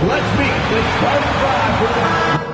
Let's meet the starting five for the...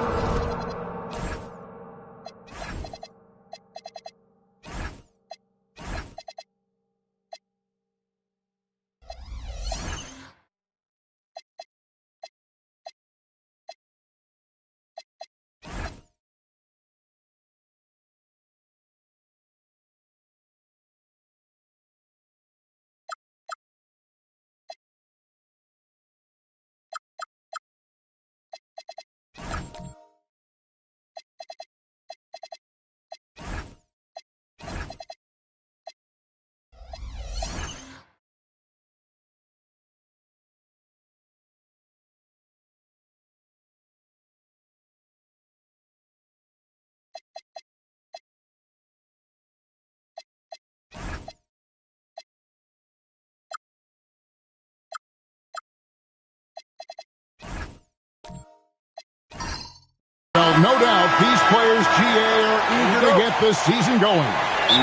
Well, no doubt these players, GA, are eager to get this season going.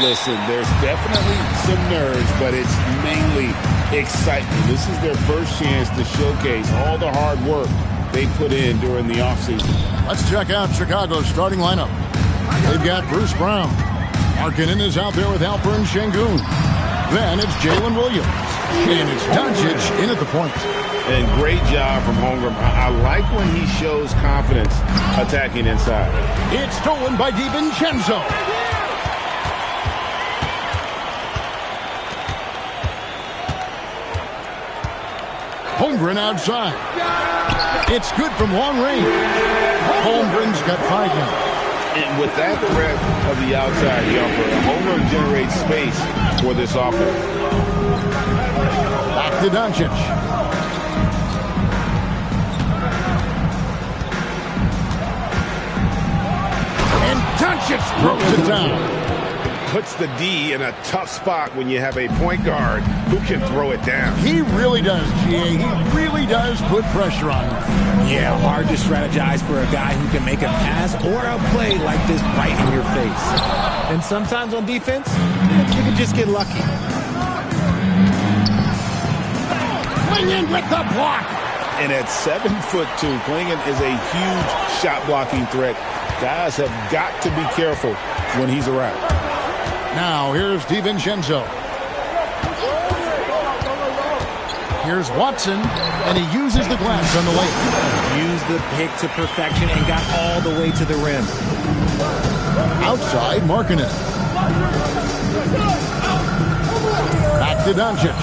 Listen, there's definitely some nerves, but it's mainly excitement. This is their first chance to showcase all the hard work they put in during the offseason. Let's check out Chicago's starting lineup. They've got Bruce Brown. Markkanen is out there with Alperen Şengün. Then it's Jalen Williams. And it's Doncic in at the point. And great job from Holmgren. I like when he shows confidence attacking inside. It's stolen by DiVincenzo. Holmgren outside. It's good from long range. Holmgren's got 5 now. And with that threat of the outside jumper, Holmgren generates space for this offense. Back to Doncic. And Doncic throws it down. Puts the D in a tough spot when you have a point guard who can throw it down. He really does, GA. He really does put pressure on him. Yeah, hard to strategize for a guy who can make a pass or a play like this right in your face. And sometimes on defense, you can just get lucky. Klingon with the block. And at 7'2", Klingon is a huge shot blocking threat. Guys have got to be careful when he's around. Now, here's DiVincenzo. Here's Watson, and he uses the glass on the lane. Used the pick to perfection and got all the way to the rim. Outside, Markkanen. Back to Doncic.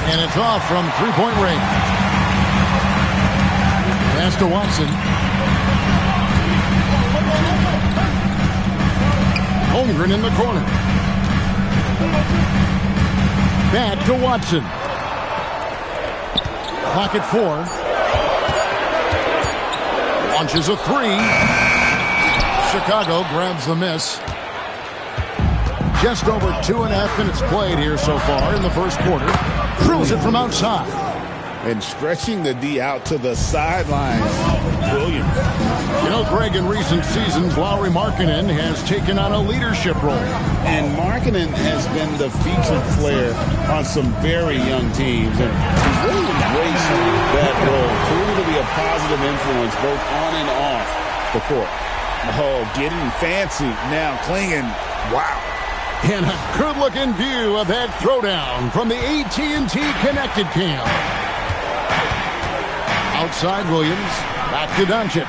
And it's off from three-point range. Pass to Watson. Holmgren in the corner. Back to Watson. Clock at 4. Launches a 3. Chicago grabs the miss. Just over 2.5 minutes played here so far in the first quarter. Throws it from outside. And stretching the D out to the sidelines, Williams. You know, Greg, in recent seasons, Lauri Markkanen has taken on a leadership role. And Markkanen has been the featured player on some very young teams. And he's really embraced that role, proving to be a positive influence both on and off the court. Oh, getting fancy now, Klingon. Wow. And a good-looking view of that throwdown from the AT&T Connected Cam. Outside Williams, back to Doncic.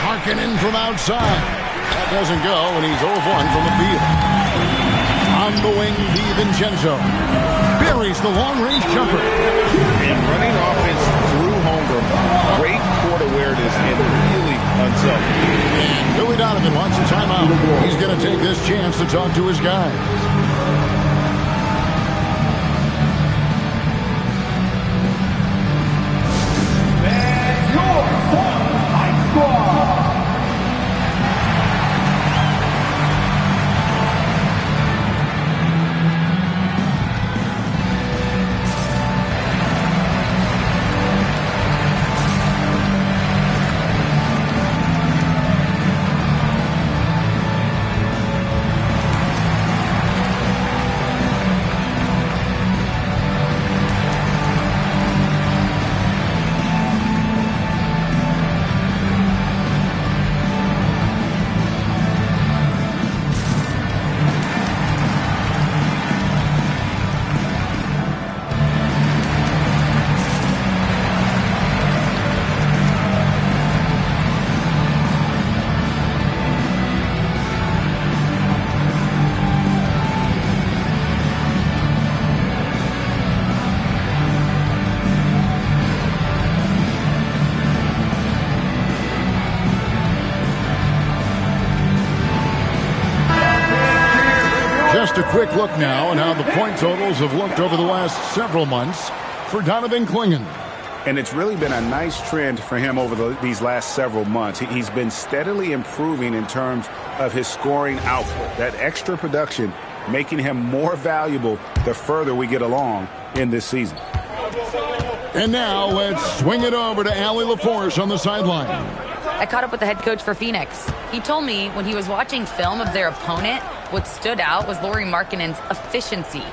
Markkanen from outside. That doesn't go, and he's 0 of 1 from the field. On the wing, DiVincenzo buries the long-range jumper. And running offense through Holmgren. Great court awareness and really unselfish. And Billy Donovan wants a timeout. He's going to take this chance to talk to his guys. quick look now and how the point totals have looked over the last several months for Donovan Clingan. And it's really been a nice trend for him over these last several months. He's been steadily improving in terms of his scoring output. That extra production making him more valuable the further we get along in this season. And now let's swing it over to Allie LaForce on the sideline. I caught up with the head coach for Phoenix. He told me when he was watching film of their opponent, what stood out was Lauri Markkanen's efficiency.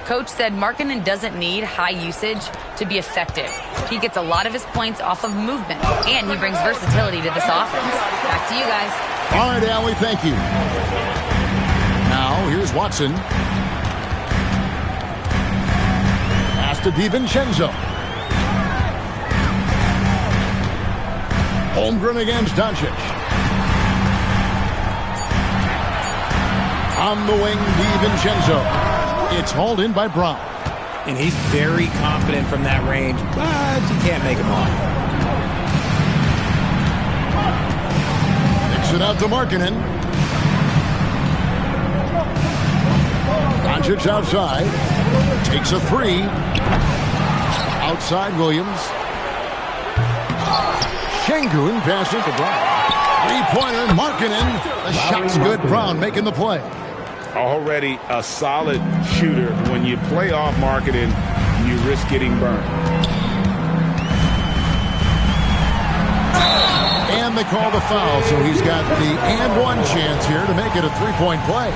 Coach said Markkanen doesn't need high usage to be effective. He gets a lot of his points off of movement, and he brings versatility to this offense. Back to you guys. All right, Allie, thank you. Now, here's Watson. Pass to DiVincenzo. Holmgren against Doncic. On the wing, DiVincenzo. It's hauled in by Brown. And he's very confident from that range, but you can't make him on. Kicks it out to Markkanen. Doncic outside. Takes a three. Outside Williams. Şengün passing to Brown. Three-pointer, Markkanen. The shot's good. Brown making the play. Already a solid shooter. When you play off Markkanen, you risk getting burned. And they call the foul, so he's got the and one chance here to make it a three-point play.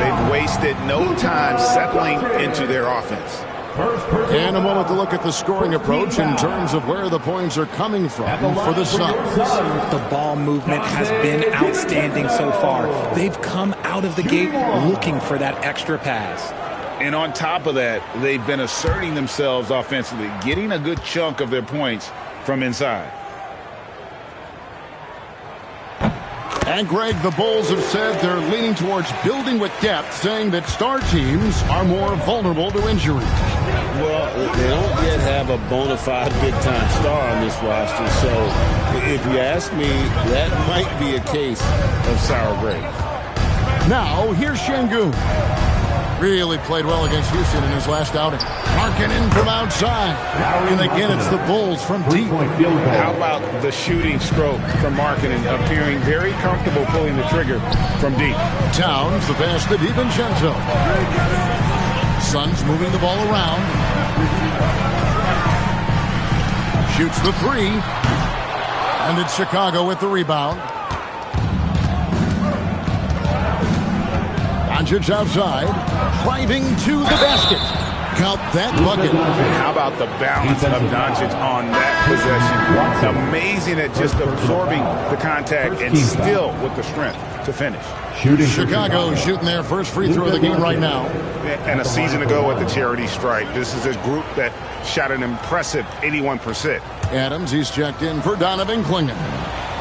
They've wasted no time settling into their offense. And a moment to look at the scoring approach in terms of where the points are coming from for the Suns. The ball movement has been outstanding so far. They've come out of the gate looking for that extra pass. And on top of that, they've been asserting themselves offensively, getting a good chunk of their points from inside. And Greg, the Bulls have said they're leaning towards building with depth, saying that star teams are more vulnerable to injury. Well, they don't yet have a bona fide big-time star on this roster, so if you ask me, that might be a case of sour grapes. Now, here's Şengün. Really played well against Houston in his last outing. Markkanen from outside. And again, it's the Bulls from deep. How about the shooting stroke from Markkanen, appearing very comfortable pulling the trigger from deep. Towns, the pass to DiVincenzo. Suns moving the ball around. Shoots the three. And it's Chicago with the rebound. Doncic outside, driving to the basket. Count that bucket. And how about the balance of Doncic on that possession? Amazing at just absorbing the contact and still with the strength to finish. Chicago shooting their first free throw of the game right now. And a season ago at the charity stripe, this is a group that shot an impressive 81%. Adams, he's checked in for Donovan Clingan.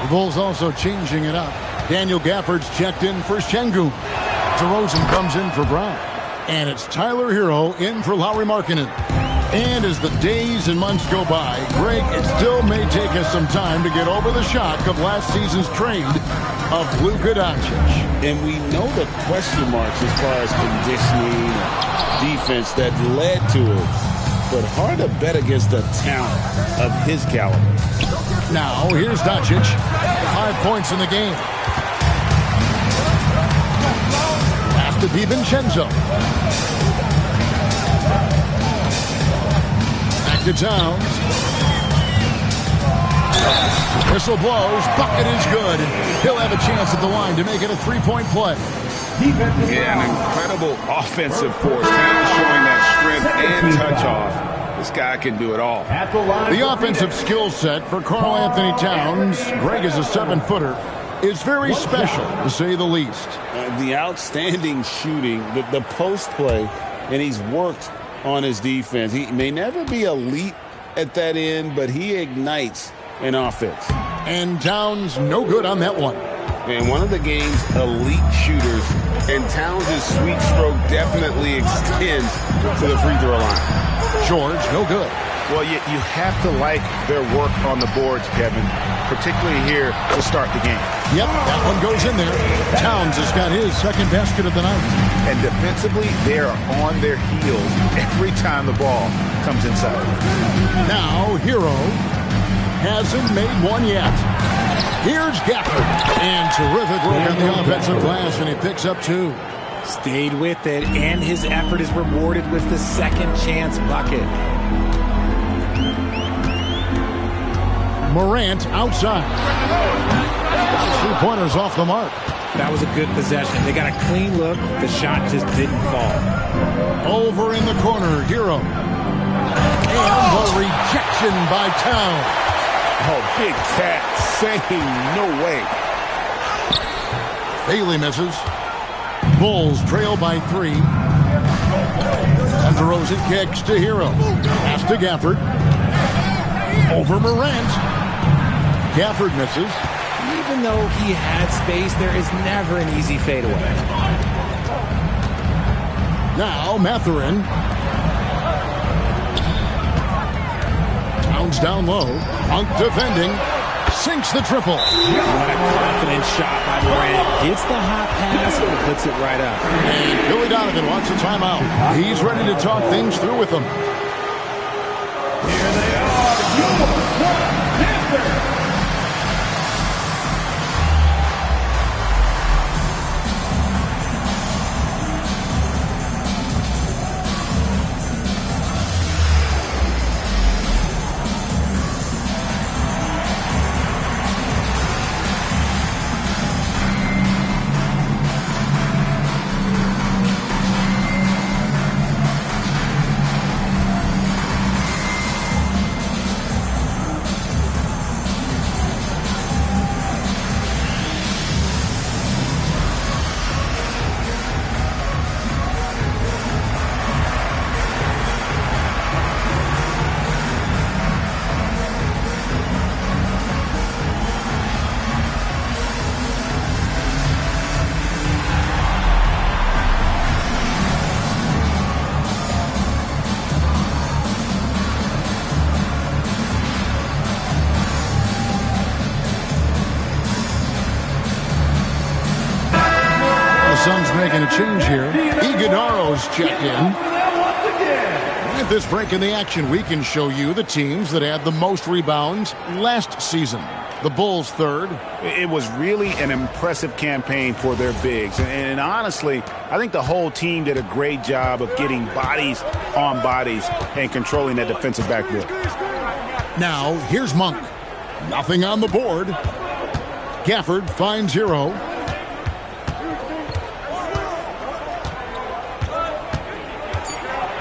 The Bulls also changing it up. Daniel Gafford's checked in for Şengün. DeRozan comes in for Brown. And it's Tyler Hero in for Lauri Markkanen. And as the days and months go by, Greg, it still may take us some time to get over the shock of last season's trade of Luka Doncic. And we know the question marks as far as conditioning and defense that led to it. But hard to bet against a talent of his caliber. Now, here's Doncic. 5 points in the game. Pass to DiVincenzo. Back to Towns. Whistle blows. Bucket is good. He'll have a chance at the line to make it a three-point play. Yeah, an incredible offensive force. Showing that strength and touch off. This guy can do it all. The offensive skill set for Karl Anthony Towns, Greg is a 7-footer, is very special, to say the least. The outstanding shooting, the post play, and he's worked on his defense. He may never be elite at that end, but he ignites an offense. And Towns no good on that one. And one of the game's elite shooters, and Towns' sweet stroke definitely extends to the free throw line. George, no good. Well, you have to like their work on the boards, Kevin, particularly here to start the game. Yep, that one goes in there. Towns has got his second basket of the night. And defensively, they are on their heels every time the ball comes inside. Now, Hero hasn't made one yet. Here's Gafford. And terrific work on the offensive glass, and he picks up 2. Stayed with it, and his effort is rewarded with the second chance bucket. Morant outside. 3-pointers off the mark. That was a good possession. They got a clean look. The shot just didn't fall. Over in the corner, Hero. And the rejection by Town. Oh, Big Cat saying no way. Bailey misses. Bulls trail by 3. And DeRozan kicks to Hero. Pass to Gafford. Over Morant. Gafford misses. Even though he had space, there is never an easy fadeaway. Now Mathurin. Towns down low. Monk defending. Sinks the triple. What a confident shot by Morant. Hits the hot pass and puts it right up. And Billy Donovan wants a timeout. He's ready to talk things through with them. Here they are, your Panthers. Suns making a change here. Iguodaro's checked in. At this break in the action, we can show you the teams that had the most rebounds last season. The Bulls third. It was really an impressive campaign for their bigs. And honestly, I think the whole team did a great job of getting bodies on bodies and controlling that defensive backboard. Now, here's Monk. Nothing on the board. Gafford finds Hero.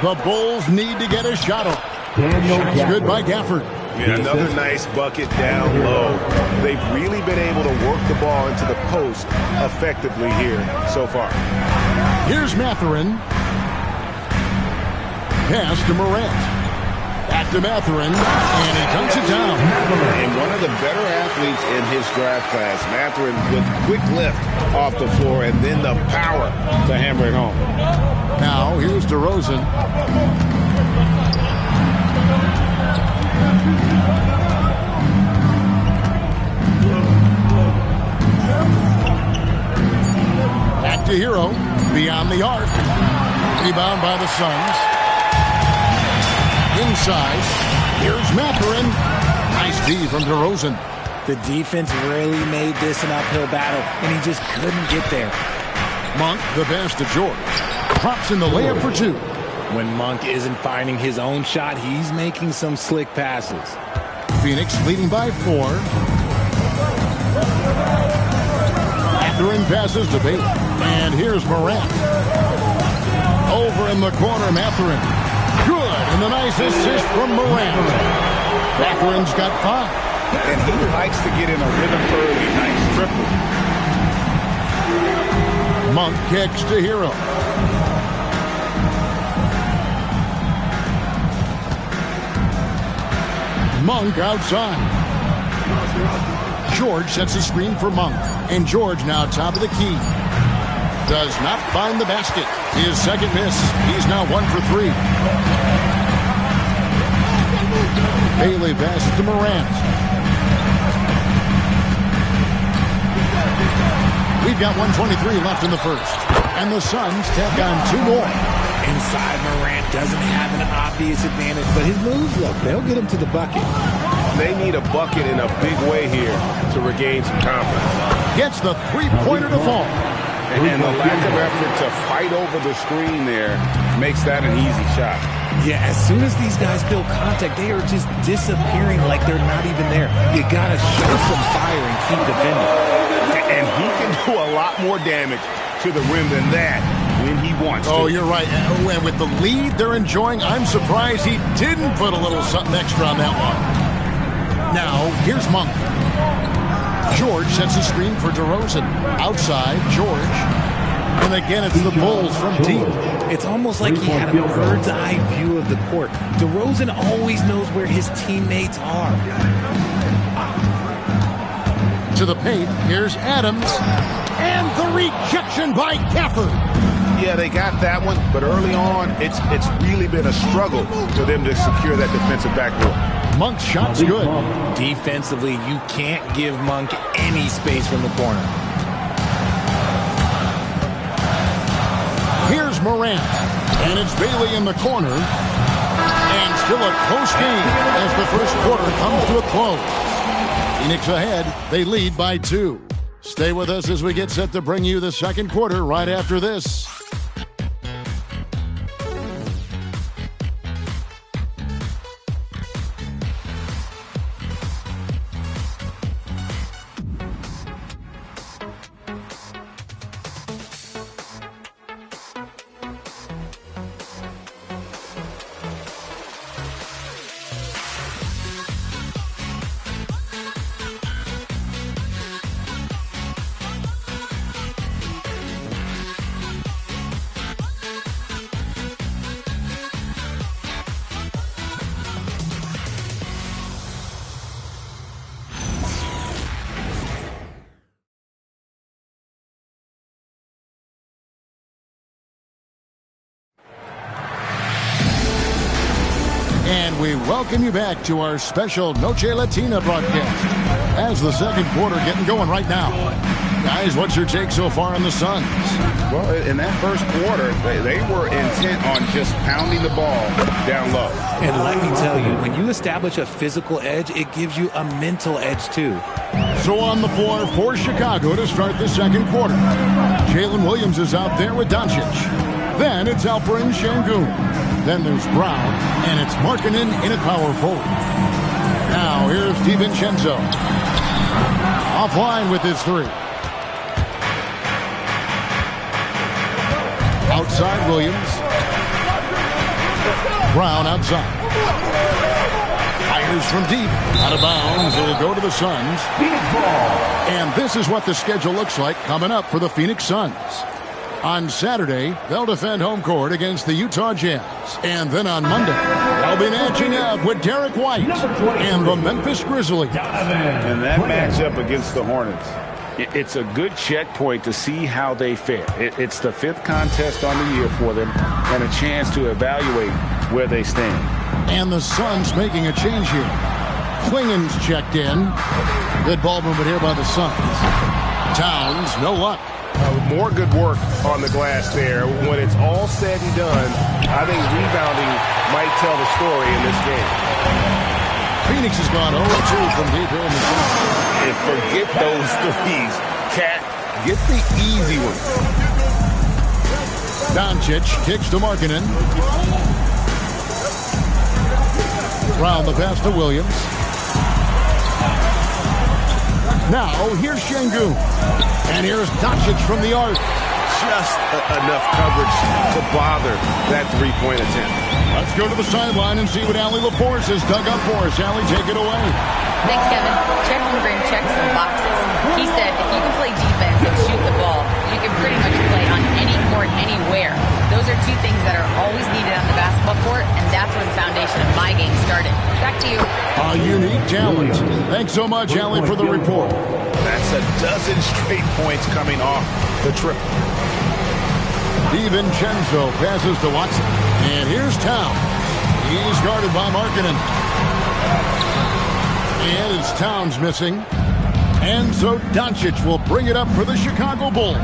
The Bulls need to get a shot up. Shot's good by Gafford. Yeah, another nice bucket down low. They've really been able to work the ball into the post effectively here so far. Here's Mathurin. Pass to Morant. Back to Mathurin, and he dunks it down. And one of the better athletes in his draft class, Mathurin, with quick lift off the floor and then the power to hammer it home. Now, here's DeRozan. Back to Hero. Beyond the arc. Rebound by the Suns. Inside. Here's Mathurin. Nice D from DeRozan. The defense really made this an uphill battle, and he just couldn't get there. Monk, the pass to George. Props in the layup for 2. When Monk isn't finding his own shot, he's making some slick passes. Phoenix leading by 4. Mathurin passes to Bailey. And here's Morant. Over in the corner, Mathurin. Good, and the nice assist from Morant. Mathurin's got 5. And he likes to get in a rhythm early. Nice triple. Monk kicks to Hero. Monk outside. George sets a screen for Monk. And George now top of the key. Does not find the basket. His second miss. He's now 1 for 3. Bailey passes to Morant. We've got 1:23 left in the first. And the Suns tack on 2 more. Inside, Morant doesn't have an obvious advantage, but his moves, look, they'll get him to the bucket. They need a bucket in a big way here to regain some confidence. Gets the three-pointer to fall. And the lack of effort to fight over the screen there makes that an easy shot. Yeah, as soon as these guys feel contact, they are just disappearing like they're not even there. You got to show some fire and keep defending. And he can do a lot more damage to the rim than that when he wants to. Oh, you're right. And with the lead they're enjoying, I'm surprised he didn't put a little something extra on that one. Now, here's Monk. George sets a screen for DeRozan. Outside, George. And again, it's the Bulls from deep. It's almost like he had a bird's eye view of the court. DeRozan always knows where his teammates are. To the paint, here's Adams. And the rejection by Gafford. Yeah, they got that one, but early on, it's really been a struggle for them to secure that defensive backdoor. Monk's shot's good. Defensively, you can't give Monk any space from the corner. Here's Morant. And it's Bailey in the corner. And still a close game as the first quarter comes to a close. Phoenix ahead. They lead by 2. Stay with us as we get set to bring you the second quarter right after this. And we welcome you back to our special Noche Latina broadcast. As the second quarter getting going right now. Guys, what's your take so far on the Suns? Well, in that first quarter, they were intent on just pounding the ball down low. And let me tell you, when you establish a physical edge, it gives you a mental edge too. So on the floor for Chicago to start the second quarter. Jalen Williams is out there with Doncic. Then it's Alperen Şengün. Then there's Brown, and it's Markkanen in a power forward. Now here's DiVincenzo. Offline with his 3. Outside Williams. Brown outside. Fires from deep. Out of bounds. It'll go to the Suns. And this is what the schedule looks like coming up for the Phoenix Suns. On Saturday, they'll defend home court against the Utah Jazz. And then on Monday, they'll be matching up with Derek White and the Memphis Grizzlies. And that matchup against the Hornets, it's a good checkpoint to see how they fare. It's the 5th contest on the year for them and a chance to evaluate where they stand. And the Suns making a change here. Klingen's checked in. Good ball movement here by the Suns. Towns, no luck. More good work on the glass there. When it's all said and done, I think rebounding might tell the story in this game. Phoenix has gone 0-2 from deep here in the season. And forget those threes. Cat, get the easy one. Doncic kicks to Markkanen. Brown the pass to Williams. Now, here's Şengün. And here's Doncic from the arc. Just enough coverage to bother that three-point attempt. Let's go to the sideline and see what Allie LaForce has dug up for us. Allie, take it away. Thanks, Kevin. Chet Holmgren checks some boxes. He said if you can play defense and shoot the ball, you can pretty much play on any court, anywhere. Those are 2 things that are always needed on the basketball court, and that's where the foundation of my game started. Back to you. A unique talent. Thanks so much, Allie, for the report. That's a dozen straight points coming off the triple. DiVincenzo passes to Watson. And here's Towns. He's guarded by Markkanen. And it's Towns missing. And so Doncic will bring it up for the Chicago Bulls.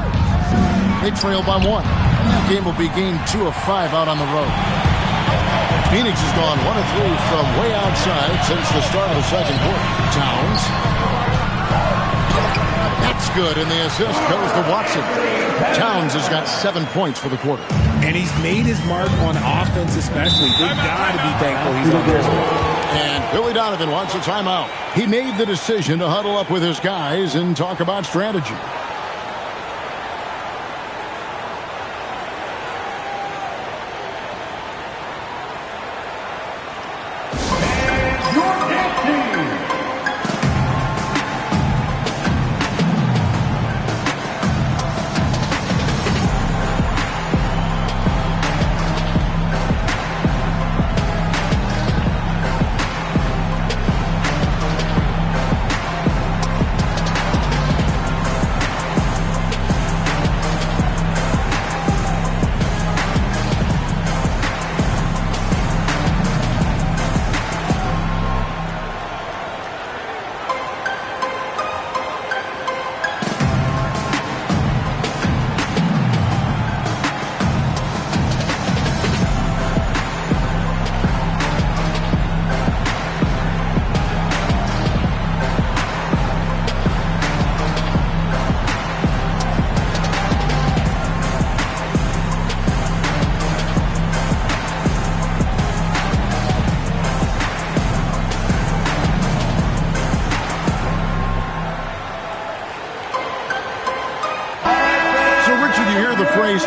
They trail by 1. And that game will be game 2 of 5 out on the road. Phoenix has gone 1 of 3 from way outside since the start of the second quarter. Towns. That's good, and the assist goes to Watson. Towns has got 7 points for the quarter. And he's made his mark on offense especially. They've got to be thankful he's on this one. And Billy Donovan wants a timeout. He made the decision to huddle up with his guys and talk about strategy.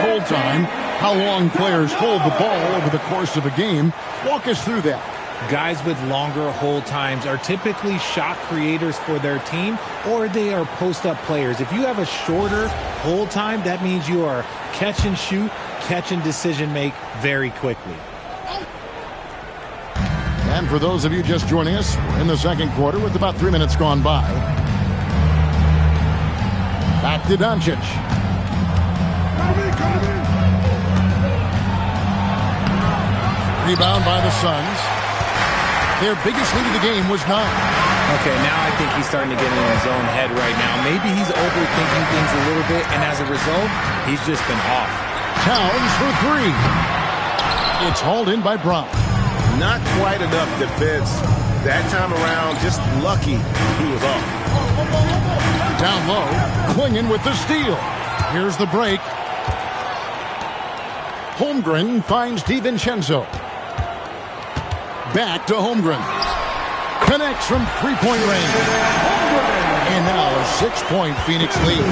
Hold time, how long players hold the ball over the course of a game. Walk us through that. Guys with longer hold times are typically shot creators for their team, or they are post-up players. If you have a shorter hold time, that means you are catch and shoot, catch and decision make very quickly. And for those of you just joining us, we're in the second quarter with about 3 minutes gone by. Back to Doncic. Rebound by the Suns. Their biggest lead of the game was 9. Okay, now I think he's starting to get in his own head right now. Maybe he's overthinking things a little bit, and as a result, he's just been off. Towns for 3. It's hauled in by Brown. Not quite enough defense that time around. Just lucky he was off. Down low, Klingen with the steal. Here's the break. Holmgren finds DiVincenzo. Back to Holmgren. Connects from three-point range. And now a 6-point Phoenix lead.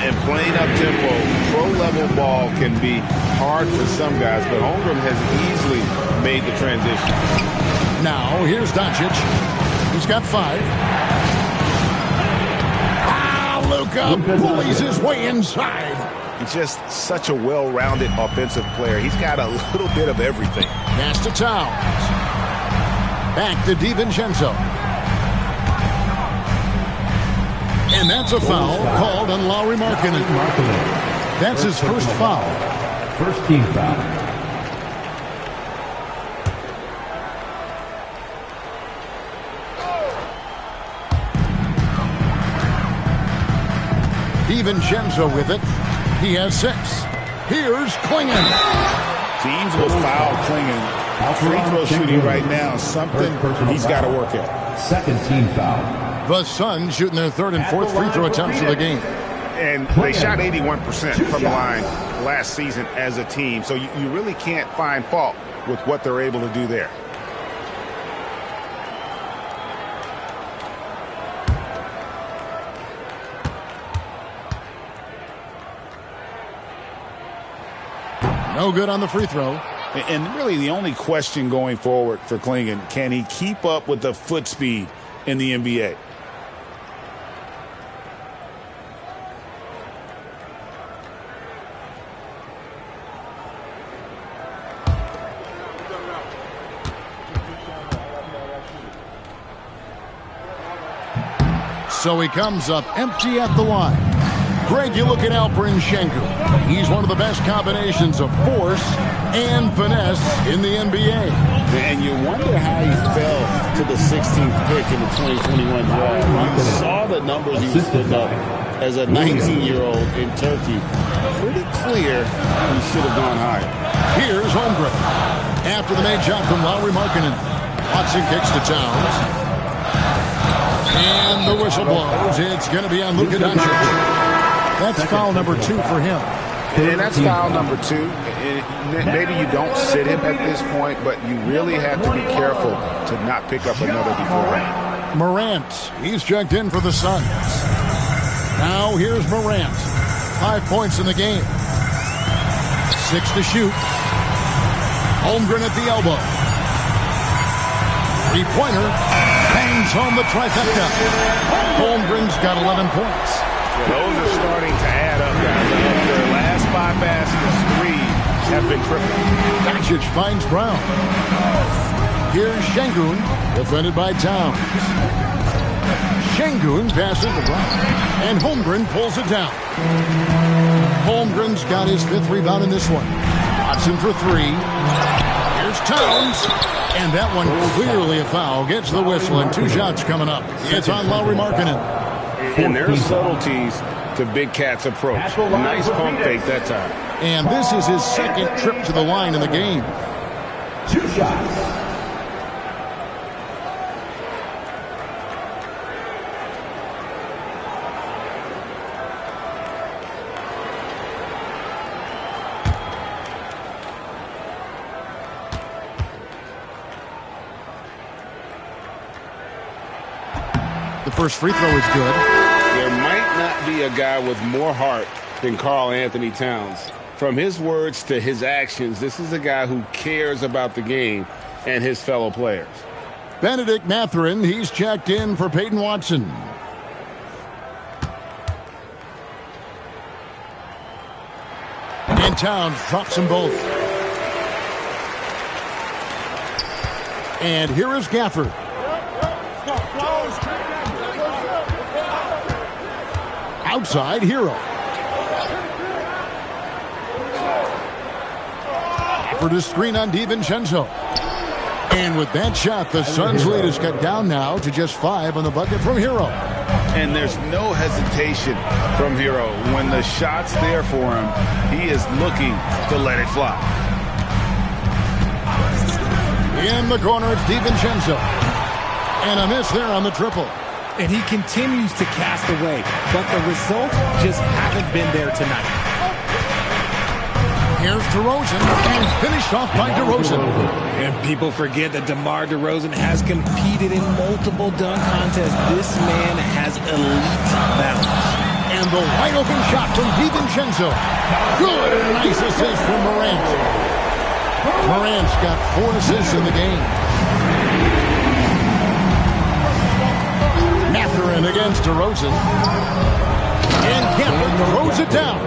And playing up-tempo, pro-level ball can be hard for some guys, but Holmgren has easily made the transition. Now, here's Doncic. He's got 5. Luka bullies his way inside. He's just such a well-rounded offensive player. He's got a little bit of everything. Pass to Towns. Back to DiVincenzo. And that's a foul called on Lauri Markkanen. That's his first foul. First team foul. DiVincenzo with it. He has 6. Here's Klingen. Teams will foul Klingen. Free throw shooting right now, something he's got to work at. Second team foul. The Suns shooting their 3rd and 4th free throw attempts of the game. And they shot 81% from the line last season as a team. So you really can't find fault with what they're able to do there. No good on the free throw. And really the only question going forward for Klingen, can he keep up with the foot speed in the NBA? So he comes up empty at the line. Greg, you look at Alperen Sengun. He's one of the best combinations of force and finesse in the NBA. And you wonder how he fell to the 16th pick in the 2021 draft. You saw the numbers he was putting up as a 19-year-old in Turkey. Pretty clear he should have gone higher. Here's Holmgren. After the made shot from Lauri Markkanen. Watson kicks to Towns. And the whistle blows. It's going to be on Luka Doncic. That's foul number 2 for him. And that's foul number 2. Maybe you don't sit him at this point, but you really have to be careful to not pick up another beforehand. Morant, he's checked in for the Suns. Now here's Morant. 5 points in the game. 6 to shoot. Holmgren at the elbow. 3-pointer. Bangs home the trifecta. Holmgren's got 11 points. Well, those are starting to add up, guys. Their last 5 baskets, 3 have been triple. Doncic finds Brown. Here's Şengün, defended by Towns. Şengün passes to Brown. And Holmgren pulls it down. Holmgren's got his 5th rebound in this one. Watson for 3. Here's Towns. And that one clearly a foul. Gets the whistle and 2 shots coming up. It's on Lauri Markkanen. And there are subtleties to Big Cat's approach. Nice pump fake that time. And this is his 2nd trip to the line in the game. 2 shots. The first free throw is good. There might not be a guy with more heart than Karl Anthony Towns. From his words to his actions, this is a guy who cares about the game and his fellow players. Benedict Mathurin, he's checked in for Peyton Watson. And Towns drops them both. And here is Gafford. Outside, Hero. For the screen on DiVincenzo. And with that shot, the Suns' lead is cut down now to just 5 on the bucket from Hero. And there's no hesitation from Hero. When the shot's there for him, he is looking to let it fly. In the corner, it's DiVincenzo. And a miss there on the triple. And he continues to cast away, but the results just haven't been there tonight. Here's DeRozan, and finished off by DeRozan. And people forget that DeMar DeRozan has competed in multiple dunk contests. This man has elite balance. And the wide open shot from DiVincenzo. Good, and a nice assist from Morant. Morant's got 4 assists in the game. Mathurin against DeRozan. And Gafford throws it down.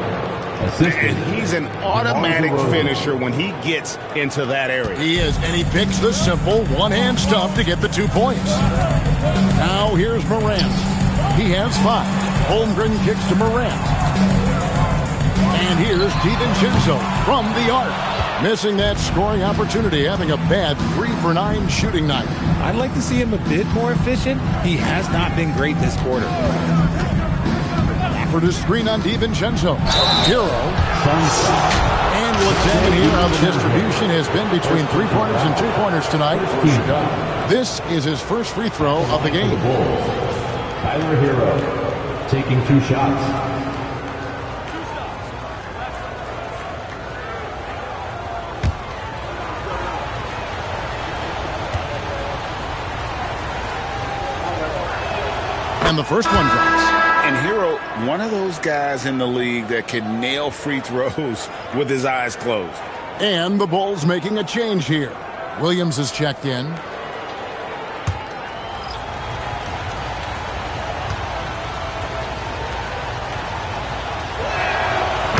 And he's an automatic finisher when he gets into that area. He is, and he picks the simple one-hand stuff to get the 2 points. Now here's Morant. He has 5. Holmgren kicks to Morant. And here's DiVincenzo from the arc. Missing that scoring opportunity, having a bad 3-for-9 shooting night. I'd like to see him a bit more efficient. He has not been great this quarter. For the screen on DiVincenzo. Hero. And we'll examine here how the distribution has been between 3-pointers and 2-pointers tonight for Chicago. This is his first free throw of the game. Tyler Hero taking 2 shots. And the first one drops. And Hero, one of those guys in the league that can nail free throws with his eyes closed. And the Bulls making a change here. Williams is checked in.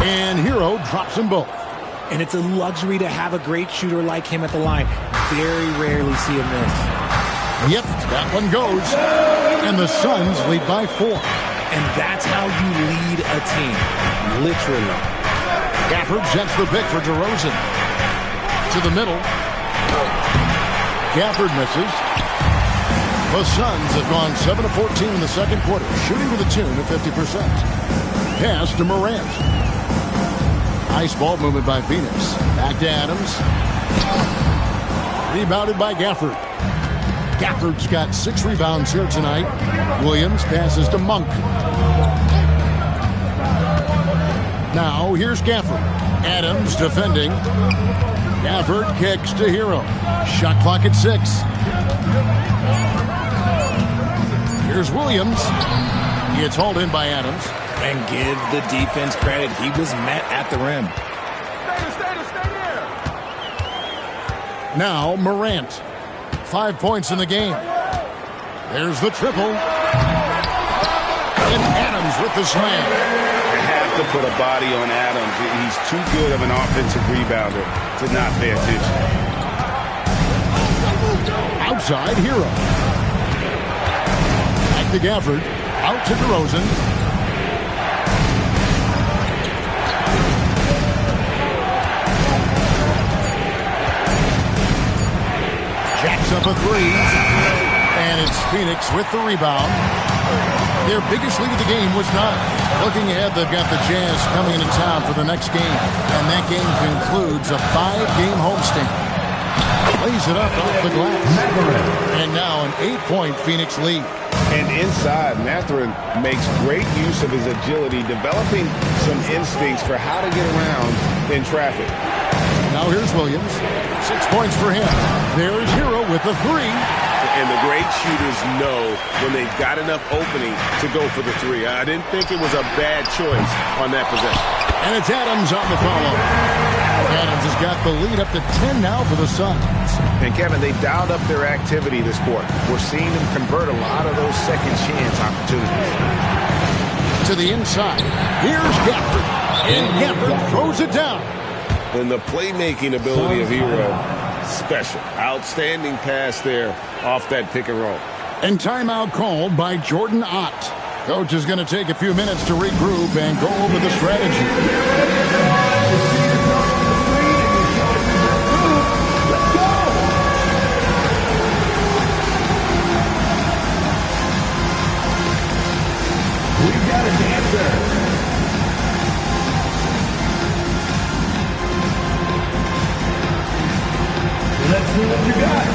And Hero drops them both. And it's a luxury to have a great shooter like him at the line. Very rarely see a miss. Yep, that one goes. And the Suns lead by 4. And that's how you lead a team. Literally. Gafford sets the pick for DeRozan. To the middle. Gafford misses. The Suns have gone 7 of 14 in the second quarter, shooting to the tune of 50%. Pass to Morant. Nice ball movement by Phoenix. Back to Adams. Rebounded by Gafford. Gafford's got 6 rebounds here tonight. Williams passes to Monk. Now here's Gafford. Adams defending. Gafford kicks to Hero. Shot clock at 6. Here's Williams. He gets hauled in by Adams. And give the defense credit. He was met at the rim. Now Morant. 5 points in the game. There's the triple. And Adams with the slam. You have to put a body on Adams. He's too good of an offensive rebounder to not pay attention. Outside Hero. Back to Gafford. Out to DeRozan. Jacks up a 3. And it's Phoenix with the rebound. Their biggest lead of the game was 9. Looking ahead, they've got the Jazz coming into town for the next game. And that game concludes a 5-game homestand. Lays it up off the glass. And now an 8-point Phoenix lead. And inside, Mathurin makes great use of his agility, developing some instincts for how to get around in traffic. Now here's Williams. 6 points for him. There's Hero with the 3. And the great shooters know when they've got enough opening to go for the 3. I didn't think it was a bad choice on that possession. And it's Adams on the follow. Adams has got the lead up to 10 now for the Suns. And Kevin, they dialed up their activity this quarter. We're seeing them convert a lot of those second chance opportunities. To the inside. Here's Gafford. And Gafford throws it down. And the playmaking ability of Hero, special. Outstanding pass there off that pick and roll. And timeout called by Jordan Ott. Coach is going to take a few minutes to regroup and go over the strategy. We've got a dancer. Let's see what you got.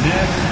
Next.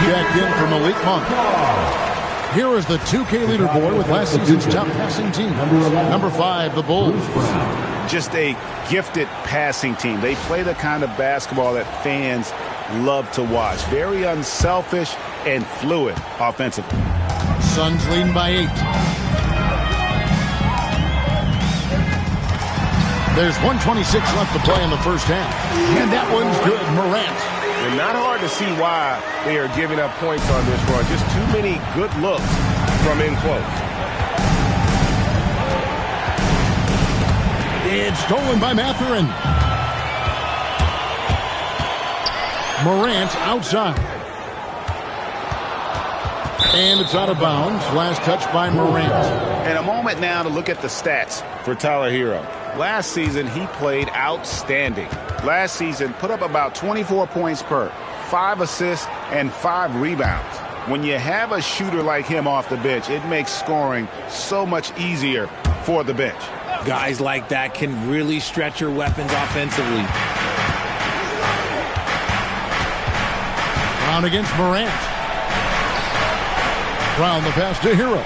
Checked in for Malik Monk. Here is the 2K leaderboard with last season's top passing team. Number 5, the Bulls. Just a gifted passing team. They play the kind of basketball that fans love to watch. Very unselfish and fluid offensively. Suns leading by 8. There's 1:26 left to play in the first half. And that one's good. Morant. And not hard to see why they are giving up points on this run. Just too many good looks from in close. It's stolen by Mathurin. Morant outside. And it's out of bounds. Last touch by Morant. And a moment now to look at the stats For Tyler Hero. Last season, he played outstanding. Last season, put up about 24 points per, 5 assists, and 5 rebounds. When you have a shooter like him off the bench, it makes scoring so much easier for the bench. Guys like that can really stretch your weapons offensively. Brown against Morant. Brown the pass to Hero.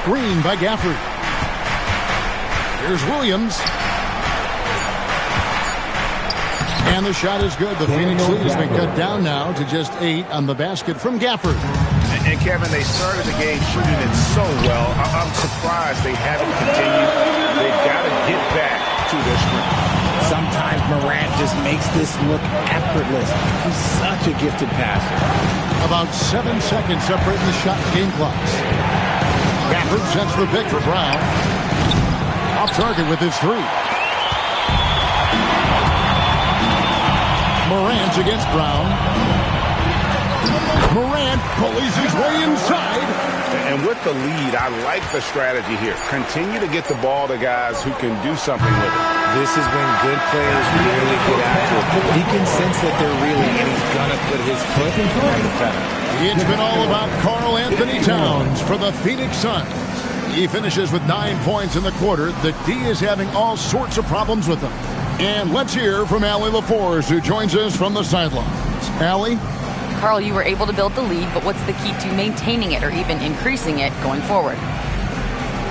Screen by Gafford. Here's Williams. And the shot is good. The Phoenix lead has been cut down now to just 8 on the basket from Gafford. And Kevin, they started the game shooting it so well. I'm surprised they haven't continued. They've got to get back to their strength. Sometimes Morant just makes this look effortless. He's such a gifted passer. About 7 seconds separating the shot and game clocks. Gafford sets the pick for Brown. Off target with his 3. Morant against Brown. Morant pulleys his way inside. And with the lead, I like the strategy here. Continue to get the ball to guys who can do something with it. This is when good players really get after it. He can sense that they're reeling, and he's going to put his foot in front of the pedal. It's been all about Karl Anthony Towns for the Phoenix Suns. He finishes with 9 points in the quarter. The D is having all sorts of problems with him. And let's hear from Allie LaForce, who joins us from the sidelines. Allie? Karl, you were able to build the lead, but what's the key to maintaining it or even increasing it going forward?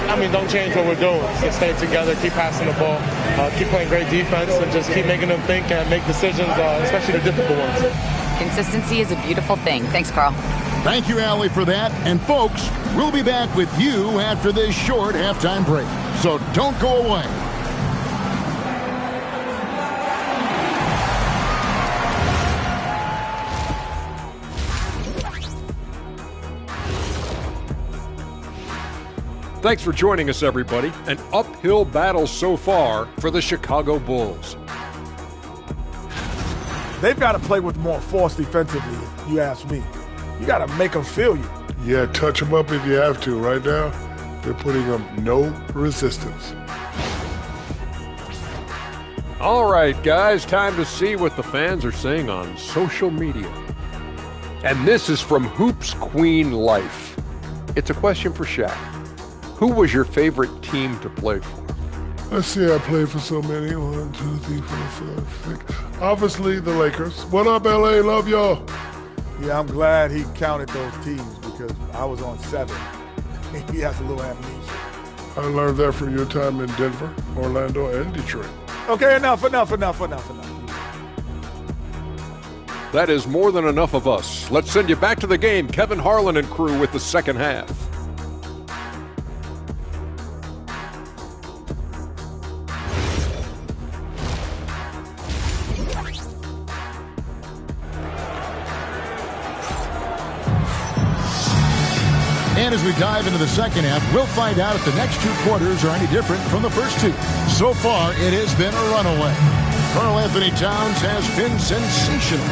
I mean, don't change what we're doing. Just stay together, keep passing the ball, keep playing great defense, and just keep making them think and make decisions, especially the difficult ones. Consistency is a beautiful thing. Thanks, Karl. Thank you, Allie, for that. And folks, we'll be back with you after this short halftime break. So don't go away. Thanks for joining us, everybody. An uphill battle so far for the Chicago Bulls. They've got to play with more force defensively, if you ask me. You got to make them feel you. Yeah, touch them up if you have to. Right now, they're putting up no resistance. All right, guys, time to see what the fans are saying on social media. And this is from Hoops Queen Life. It's a question for Shaq. Who was your favorite team to play for? Let's see, I played for so many. 1, 2, 3, 4, 5, 6. Obviously, the Lakers. What up, LA? Love y'all. Yeah, I'm glad he counted those teams because I was on 7. He has a little amnesia. I learned that from your time in Denver, Orlando, and Detroit. Okay, enough. That is more than enough of us. Let's send you back to the game. Kevin Harlan and crew with the second half. And as we dive into the second half, we'll find out if the next 2 quarters are any different from the first 2. So far, it has been a runaway. Karl Anthony Towns has been sensational.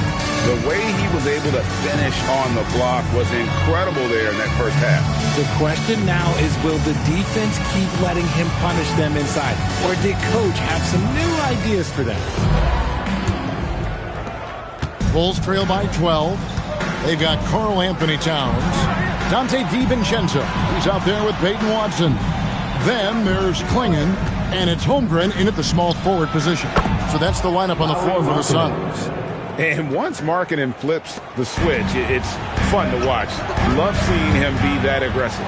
The way he was able to finish on the block was incredible there in that first half. The question now is, will the defense keep letting him punish them inside? Or did Coach have some new ideas for them? Bulls trail by 12. They've got Karl Anthony Towns. Dante DiVincenzo. He's out there with Peyton Watson. Then there's Klingon, and it's Holmgren in at the small forward position. So that's the lineup on the floor for the Suns. And once Markkanen flips the switch, it's fun to watch. Love seeing him be that aggressive.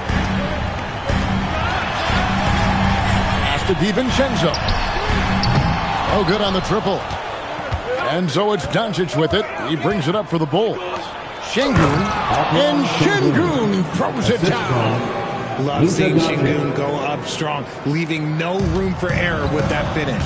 Pass to DiVincenzo. Oh, good on the triple. And so it's Doncic with it. He brings it up for the Bulls. Şengün, and Şengün throws it down. Love seeing Şengün go up strong, leaving no room for error with that finish.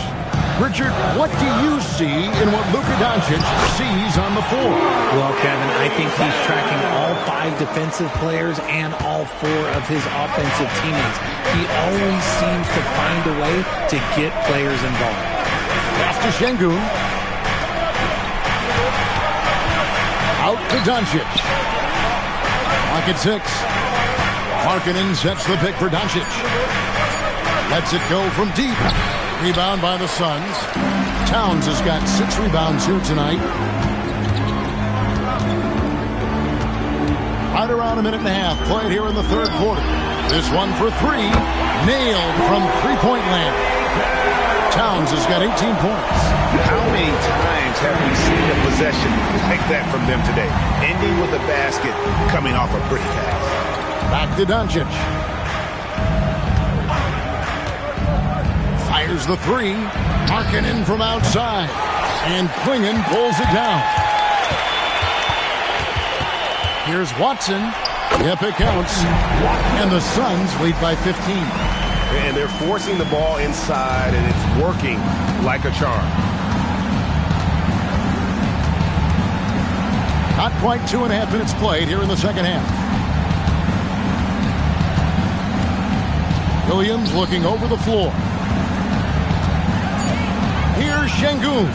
Richard, what do you see in what Luka Doncic sees on the floor? Well, Kevin, I think he's tracking all 5 defensive players and all 4 of his offensive teammates. He always seems to find a way to get players involved. Pass to Şengün. Out to Doncic. Clock at 6. Markkanen sets the pick for Doncic. Lets it go from deep. Rebound by the Suns. Towns has got 6 rebounds here tonight. Right around a minute and a half played here in the third quarter. This one for 3. Nailed from three-point land. Towns has got 18 points. How many times have we seen a possession like that from them today? Ending with a basket, coming off a pretty pass. Back to Doncic. Fires the 3. Markkanen from outside. And Klingon pulls it down. Here's Watson. Yep, it counts. And the Suns lead by 15. And they're forcing the ball inside, and it's working like a charm. Not quite 2.5 minutes played here in the second half. Williams looking over the floor. Here's Şengün.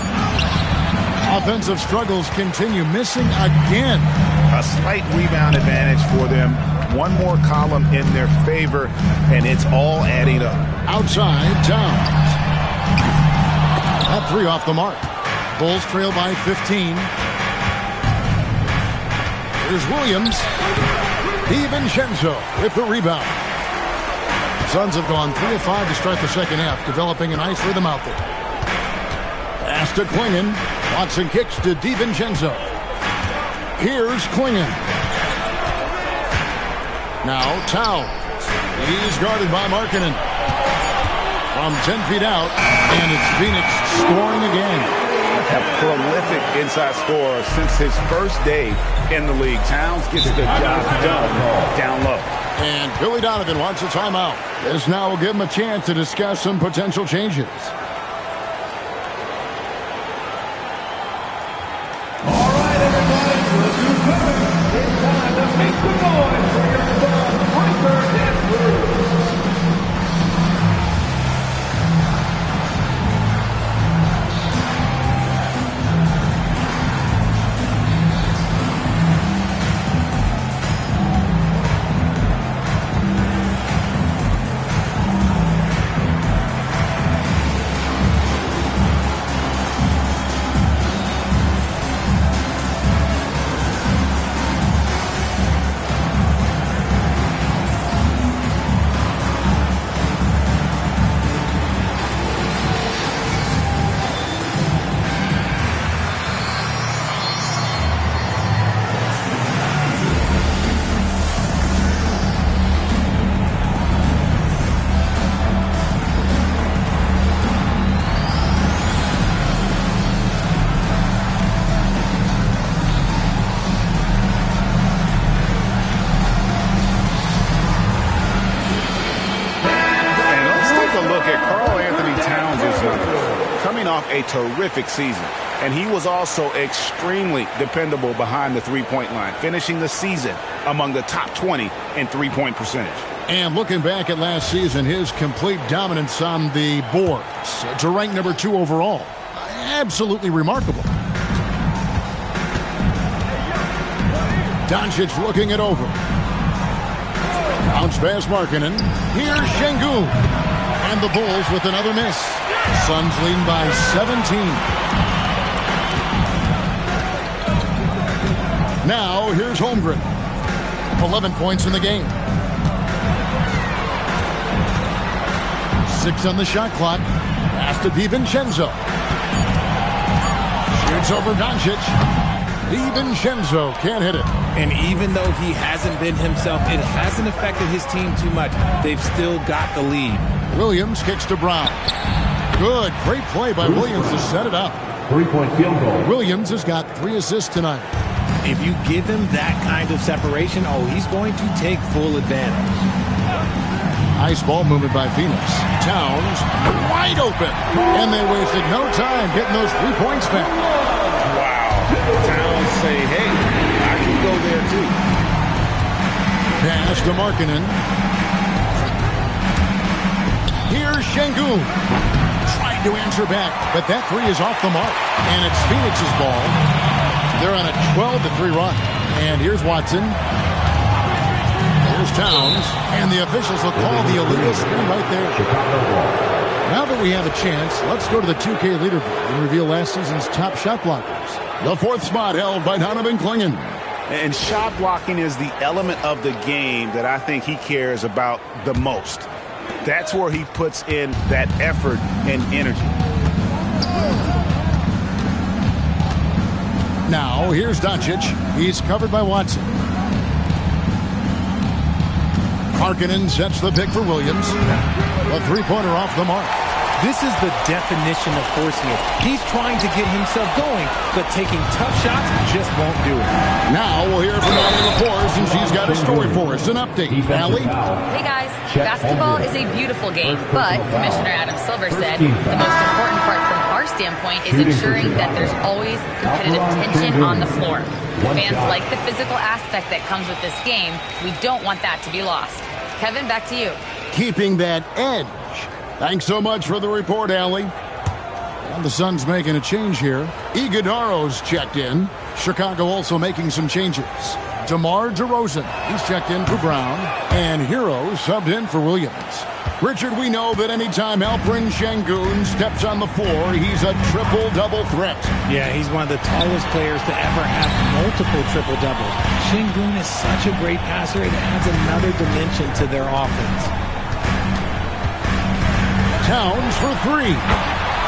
Offensive struggles continue, missing again. A slight rebound advantage for them. One more column in their favor, and it's all adding up. Outside, Towns. That three off the mark. Bulls trail by 15. Here's Williams. DiVincenzo with the rebound. Suns have gone 3 of 5 to start the second half, developing a nice rhythm out there. Pass to Klingon. Watson kicks to DiVincenzo. Here's Klingon. Now Towns. He's guarded by Markkanen. From 10 feet out, and it's Phoenix scoring again. A prolific inside scorer since his first day in the league. Towns gets the job done down low. And Billy Donovan wants a timeout. This now will give him a chance to discuss some potential changes. All right, everybody, let's do better. It's time to make some noise for your Suns breaker dance move. A terrific season, and he was also extremely dependable behind the three-point line, finishing the season among the top 20 in three-point percentage. And looking back at last season, his complete dominance on the boards to rank number 2 overall. Absolutely remarkable. Doncic looking it over. Bounce pass Markkanen. Here's Şengün. And the Bulls with another miss. Suns leading by 17. Now, here's Holmgren. 11 points in the game. 6 on the shot clock. Pass to DiVincenzo. Shoots over Doncic. DiVincenzo can't hit it. And even though he hasn't been himself, it hasn't affected his team too much. They've still got the lead. Williams kicks to Brown. Good, great play by Williams to set it up. 3-point field goal. Williams has got 3 assists tonight. If you give him that kind of separation, he's going to take full advantage. Nice ball movement by Phoenix. Towns wide open. And they wasted no time getting those 3 points back. Wow. Towns say, hey, I can go there too. Pass to Markkanen. Here's Şengün. Tried to answer back, but that 3 is off the mark. And it's Phoenix's ball. They're on a 12-3 run. And here's Watson. Here's Towns. And the officials will call the illegal screen right there. Now that we have a chance, let's go to the 2K leaderboard and reveal last season's top shot blockers. The 4th spot held by Donovan Klingon. And shot blocking is the element of the game that I think he cares about the most. That's where he puts in that effort and energy. Now, here's Doncic. He's covered by Watson. Markkanen sets the pick for Williams. The three-pointer off the mark. This is the definition of forcing it. He's trying to get himself going, but taking tough shots just won't do it. Now we'll hear from Allie LaForce, and she's got a story for us. An update. Allie? Hey guys, basketball is a beautiful game, but Commissioner Adam Silver said the most important part from our standpoint is ensuring that there's always competitive tension on the floor. Fans like the physical aspect that comes with this game. We don't want that to be lost. Kevin, back to you. Keeping that edge. Thanks so much for the report, Allie. And the Suns making a change here. Iguodaro's checked in. Chicago also making some changes. DeMar DeRozan, he's checked in for Brown. And Hero subbed in for Williams. Richard, we know that anytime Alperen Şengün steps on the floor, he's a triple-double threat. Yeah, he's one of the tallest players to ever have multiple triple-doubles. Şengün is such a great passer, it adds another dimension to their offense. Towns for three.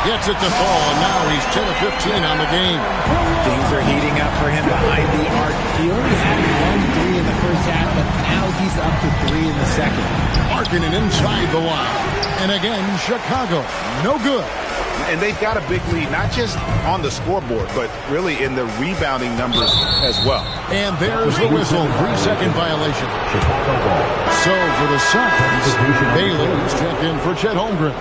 Gets it to fall, and now he's 10 of 15 on the game. Things are heating up for him behind the arc. He only had 1 3 in the first half, but now he's up to 3 in the second. Markkanen inside the line. And again, Chicago, no good. And they've got a big lead, not just on the scoreboard, but really in the rebounding numbers as well. And there's the whistle, 3-second violation. So for the Suns, Bailey's checked in for Chet Holmgren.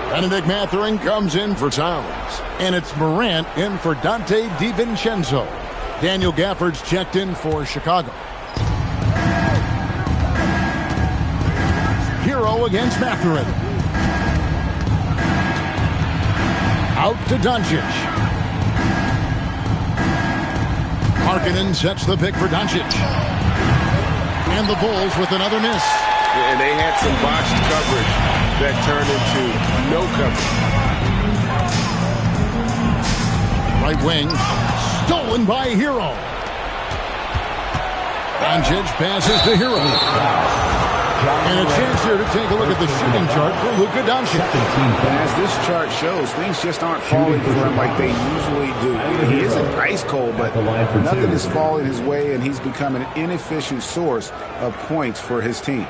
Benedict Mathurin comes in for Towns. And it's Morant in for Dante DiVincenzo. Daniel Gafford's checked in for Chicago. Hero against Mathurin. Out to Doncic. Markkanen sets the pick for Doncic. And the Bulls with another miss. And they had some botched coverage that turned into no coverage. Right wing. Stolen by Hero. Doncic passes to Hero. And a chance here to take a look at the shooting chart for Luka Doncic. And as this chart shows, things just aren't falling for him like they usually do. He isn't ice cold, but nothing is falling his way, and he's become an inefficient source of points for his team.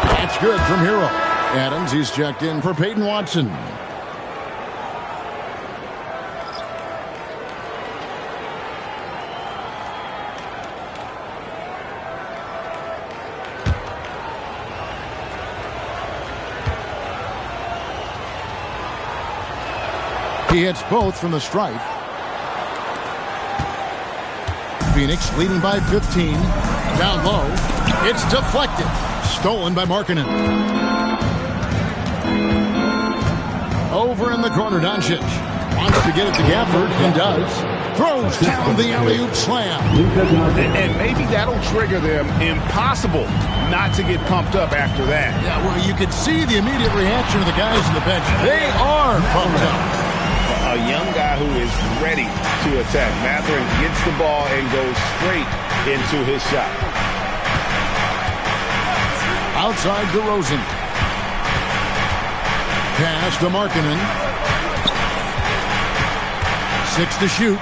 That's good from Hero. Adams, he's checked in for Peyton Watson. He hits both from the stripe. Phoenix leading by 15. Down low. It's deflected. Stolen by Markkanen. Over in the corner, Doncic wants to get it to Gafford and does. Throws down the alley-oop slam. And maybe that'll trigger them. Impossible not to get pumped up after that. Yeah, well, you could see the immediate reaction of the guys on the bench. They are pumped up. A young guy who is ready to attack. Mathurin gets the ball and goes straight into his shot. Outside DeRozan. Pass to Markkanen. 6 to shoot.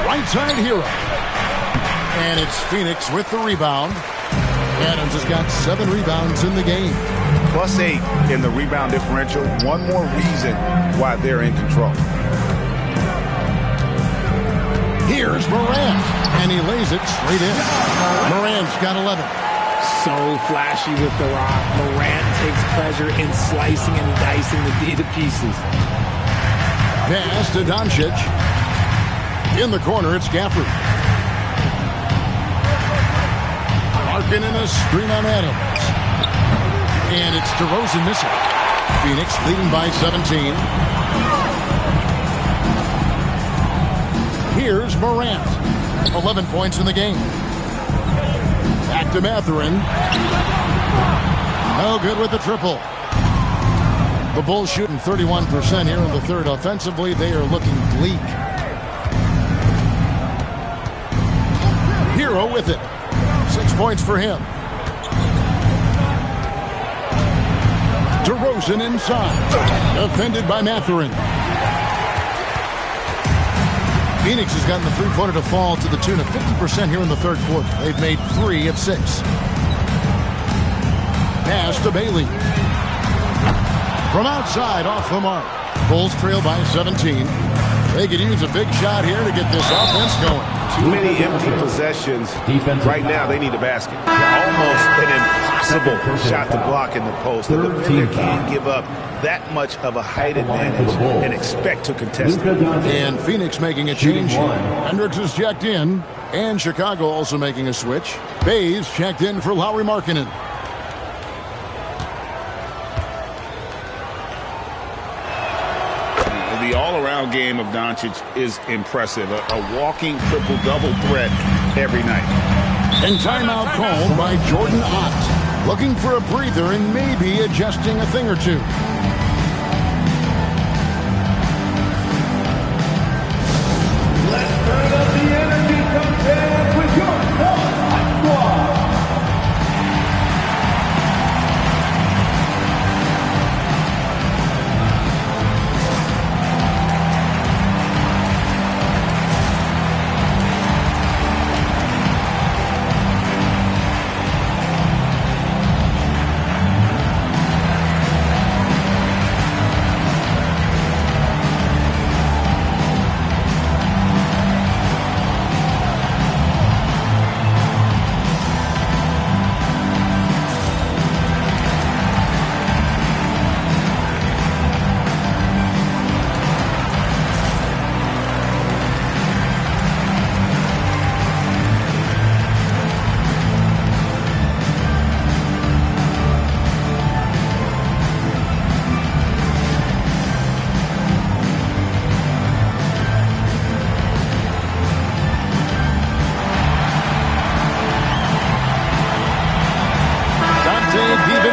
Right side Hero. And it's Phoenix with the rebound. Adams has got 7 rebounds in the game. +8 in the rebound differential. One more reason why they're in control. Here's Morant. And he lays it straight in. Morant's got 11. So flashy with the rock. Morant takes pleasure in slicing and dicing the D to pieces. Pass to Doncic. In the corner, it's Gafford. Markkanen a screen on Adams. And it's DeRozan missing. Phoenix leading by 17. Here's Morant. 11 points in the game. Back to Mathurin. No good with the triple. The Bulls shooting 31% here in the third. Offensively, they are looking bleak. Hero with it. 6 points for him. DeRozan inside. Defended by Mathurin. Phoenix has gotten the three-pointer to fall to the tune of 50% here in the third quarter. They've made 3 of 6. Pass to Bailey. From outside, off the mark. Bulls trail by 17. They could use a big shot here to get this offense going. Too many empty possessions. Right now, they need a basket. Almost an impossible shot to block in the post. The defender can't give up that much of a height advantage and expect to contest it. And Phoenix making a change here. Hendricks is checked in. And Chicago also making a switch. Bays checked in for Lauri Markkanen. The all-around game of Doncic is impressive. A walking triple-double threat every night. And timeout called by Jordan Ott. Looking for a breather and maybe adjusting a thing or two. Let's turn up the energy contest with your squad.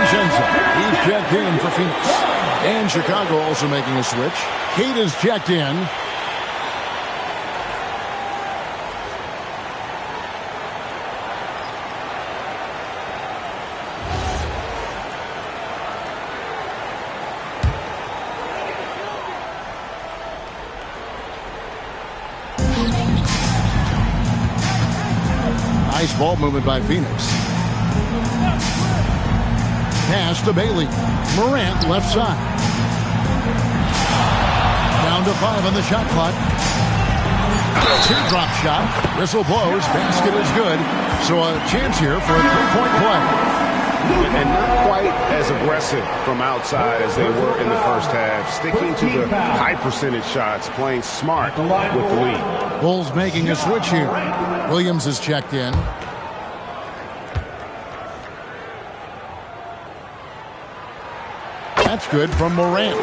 He's checked in for Phoenix. And Chicago also making a switch. Kate is checked in. Nice ball movement by Phoenix. Pass to Bailey. Morant left side. Down to 5 on the shot clock. Teardrop shot. Whistle blows. Basket is good. So a chance here for a three-point play. And not quite as aggressive from outside as they were in the first half. Sticking to the high percentage shots. Playing smart with the lead. Bulls making a switch here. Williams is checked in. That's good from Morant.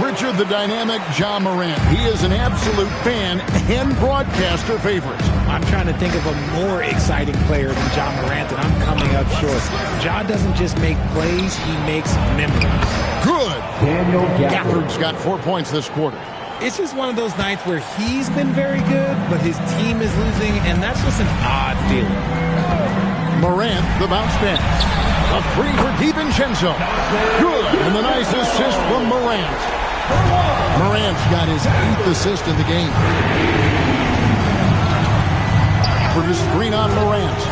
Richard the dynamic Ja Morant. He is an absolute fan and broadcaster favorite. I'm trying to think of a more exciting player than Ja Morant, and I'm coming up short. Ja doesn't just make plays, he makes memories. Good. Gafford's got 4 points this quarter. It's just one of those nights where he's been very good, but his team is losing, and that's just an odd feeling. Morant, the bounce back. A three for DiVincenzo. Good. And the nice assist from Morant. Morant's got his 8th assist in the game. For the screen on Morant.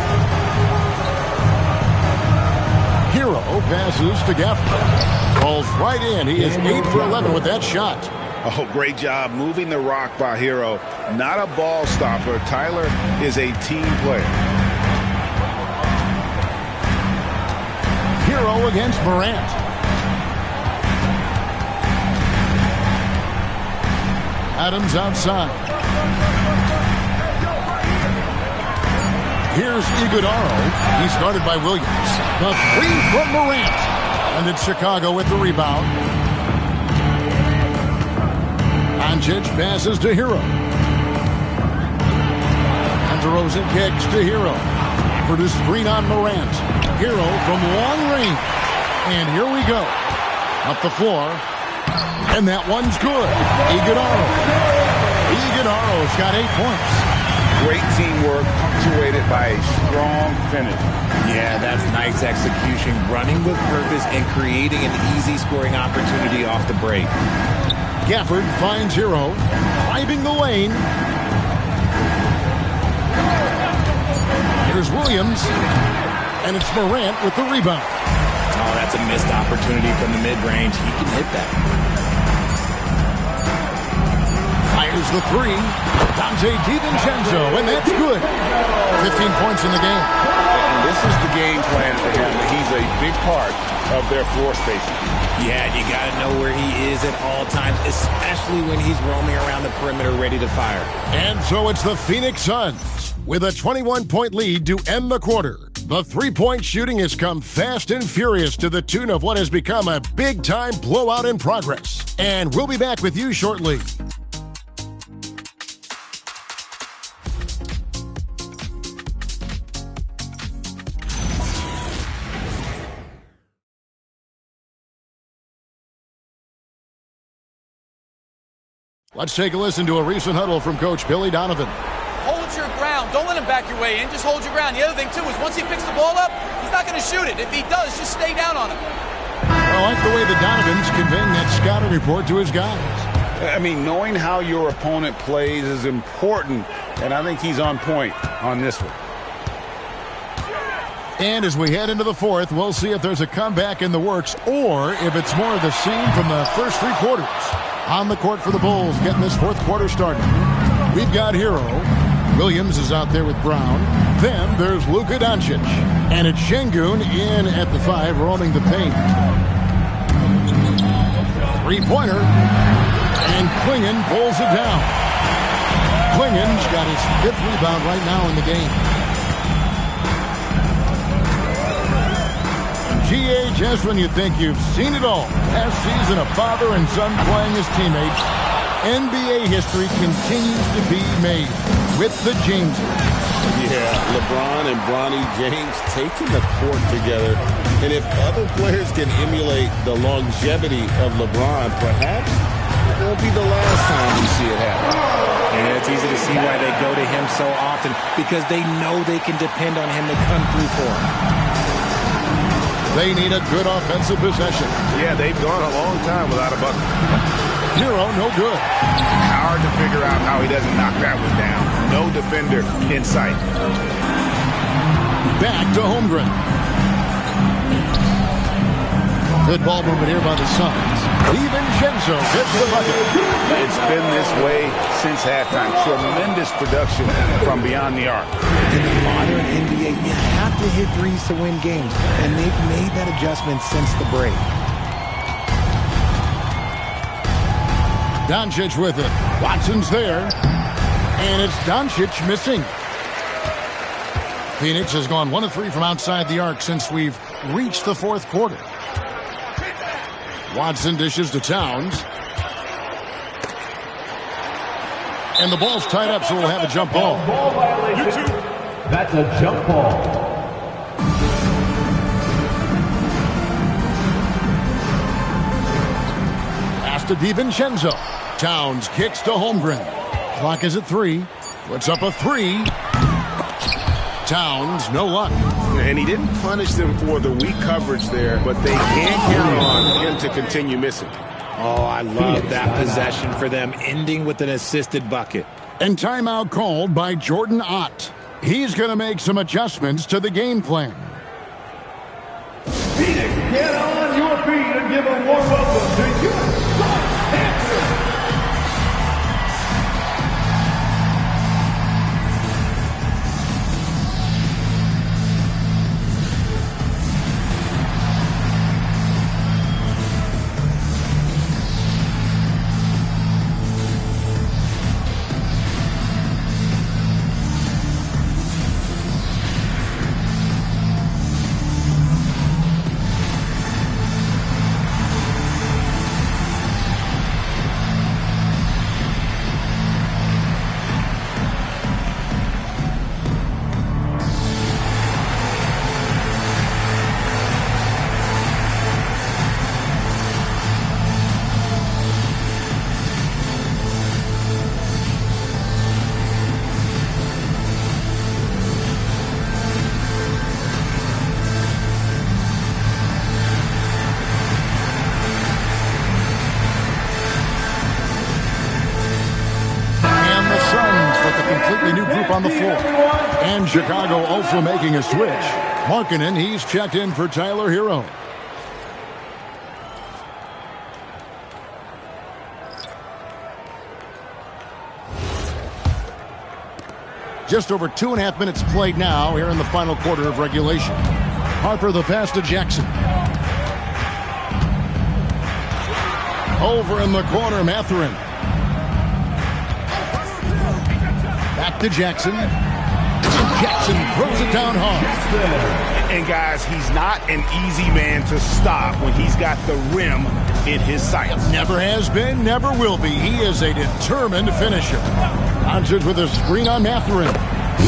Hero passes to Gafford. Falls right in. He is 8 for 11 with that shot. Oh, great job moving the rock by Hero. Not a ball stopper. Tyler is a team player. Hero against Morant. Adams outside. Here's Iguodala. He's guarded by Williams. The three from Morant. And it's Chicago with the rebound. Doncic passes to Hero. And DeRozan kicks to Hero. For the screen on Morant. Hero from long range. And here we go. Up the floor. And that one's good. Iguodala's got 8 points. Great teamwork, punctuated by a strong finish. Yeah, that's nice execution, running with purpose and creating an easy scoring opportunity off the break. Gafford finds Hero, driving the lane. Here's Williams, and it's Morant with the rebound. Oh, that's a missed opportunity from the mid-range. He can hit that. Fires the three. Dante DiVincenzo, and that's good. 15 points in the game. And this is the game plan for him. He's a big part of their floor spacing. Yeah, you got to know where he is at all times, especially when he's roaming around the perimeter ready to fire. And so it's the Phoenix Suns with a 21-point lead to end the quarter. The three-point shooting has come fast and furious to the tune of what has become a big-time blowout in progress. And we'll be back with you shortly. Let's take a listen to a recent huddle from Coach Billy Donovan. Hold your ground. Don't let him back your way in. Just hold your ground. The other thing, too, is once he picks the ball up, he's not going to shoot it. If he does, just stay down on him. I like the way the Donovan's conveying that scouting report to his guys. I mean, knowing how your opponent plays is important, and I think he's on point on this one. And as we head into the fourth, we'll see if there's a comeback in the works or if it's more of the scene from the first three quarters. On the court for the Bulls, getting this fourth quarter started. We've got Hero. Williams is out there with Brown. Then there's Luka Doncic. And it's Şengün in at the 5, roaming the paint. Three-pointer. And Klingon pulls it down. Klingon's got his 5th rebound right now in the game. GA, just when you think you've seen it all. Last season, a father and son playing as teammates. NBA history continues to be made with the Jameses. Yeah, LeBron and Bronny James taking the court together. And if other players can emulate the longevity of LeBron, perhaps it won't be the last time we see it happen. And it's easy to see why they go to him so often, because they know they can depend on him to come through for them. They need a good offensive possession. Yeah, they've gone a long time without a bucket. Hero, no good. Hard to figure out how he doesn't knock that one down. No defender in sight. Back to Holmgren. Good ball movement here by the Suns. DiVincenzo gets the bucket. It's been this way since halftime. Tremendous production from beyond the arc. In the modern NBA, you have to hit threes to win games, and they've made that adjustment since the break. Doncic with it. Watson's there. And it's Doncic missing. Phoenix has gone 1 of 3 from outside the arc since we've reached the fourth quarter. Watson dishes to Towns. And the ball's tied up, so we'll have a jump ball. Ball violation. That's a jump ball. Pass to DiVincenzo. Towns kicks to Holmgren. Clock is at 3. Puts up a 3. Towns, no luck. And he didn't punish them for the weak coverage there, but they can't count on him to continue missing. Oh, I love that possession for them, ending with an assisted bucket. And timeout called by Jordan Ott. He's going to make some adjustments to the game plan. Phoenix, get on your feet and give a warm welcome to your Suns dancers. on the floor. And Chicago also making a switch. Markkanen, he's checked in for Tyler Hero. Just over 2.5 minutes played now here in the final quarter of regulation. Harper the pass to Jackson. Over in the corner, Mathurin. Back to Jackson. Jackson throws it down hard. And guys, he's not an easy man to stop when he's got the rim in his sights. Never has been, never will be. He is a determined finisher. Doncic with a screen on Mathurin.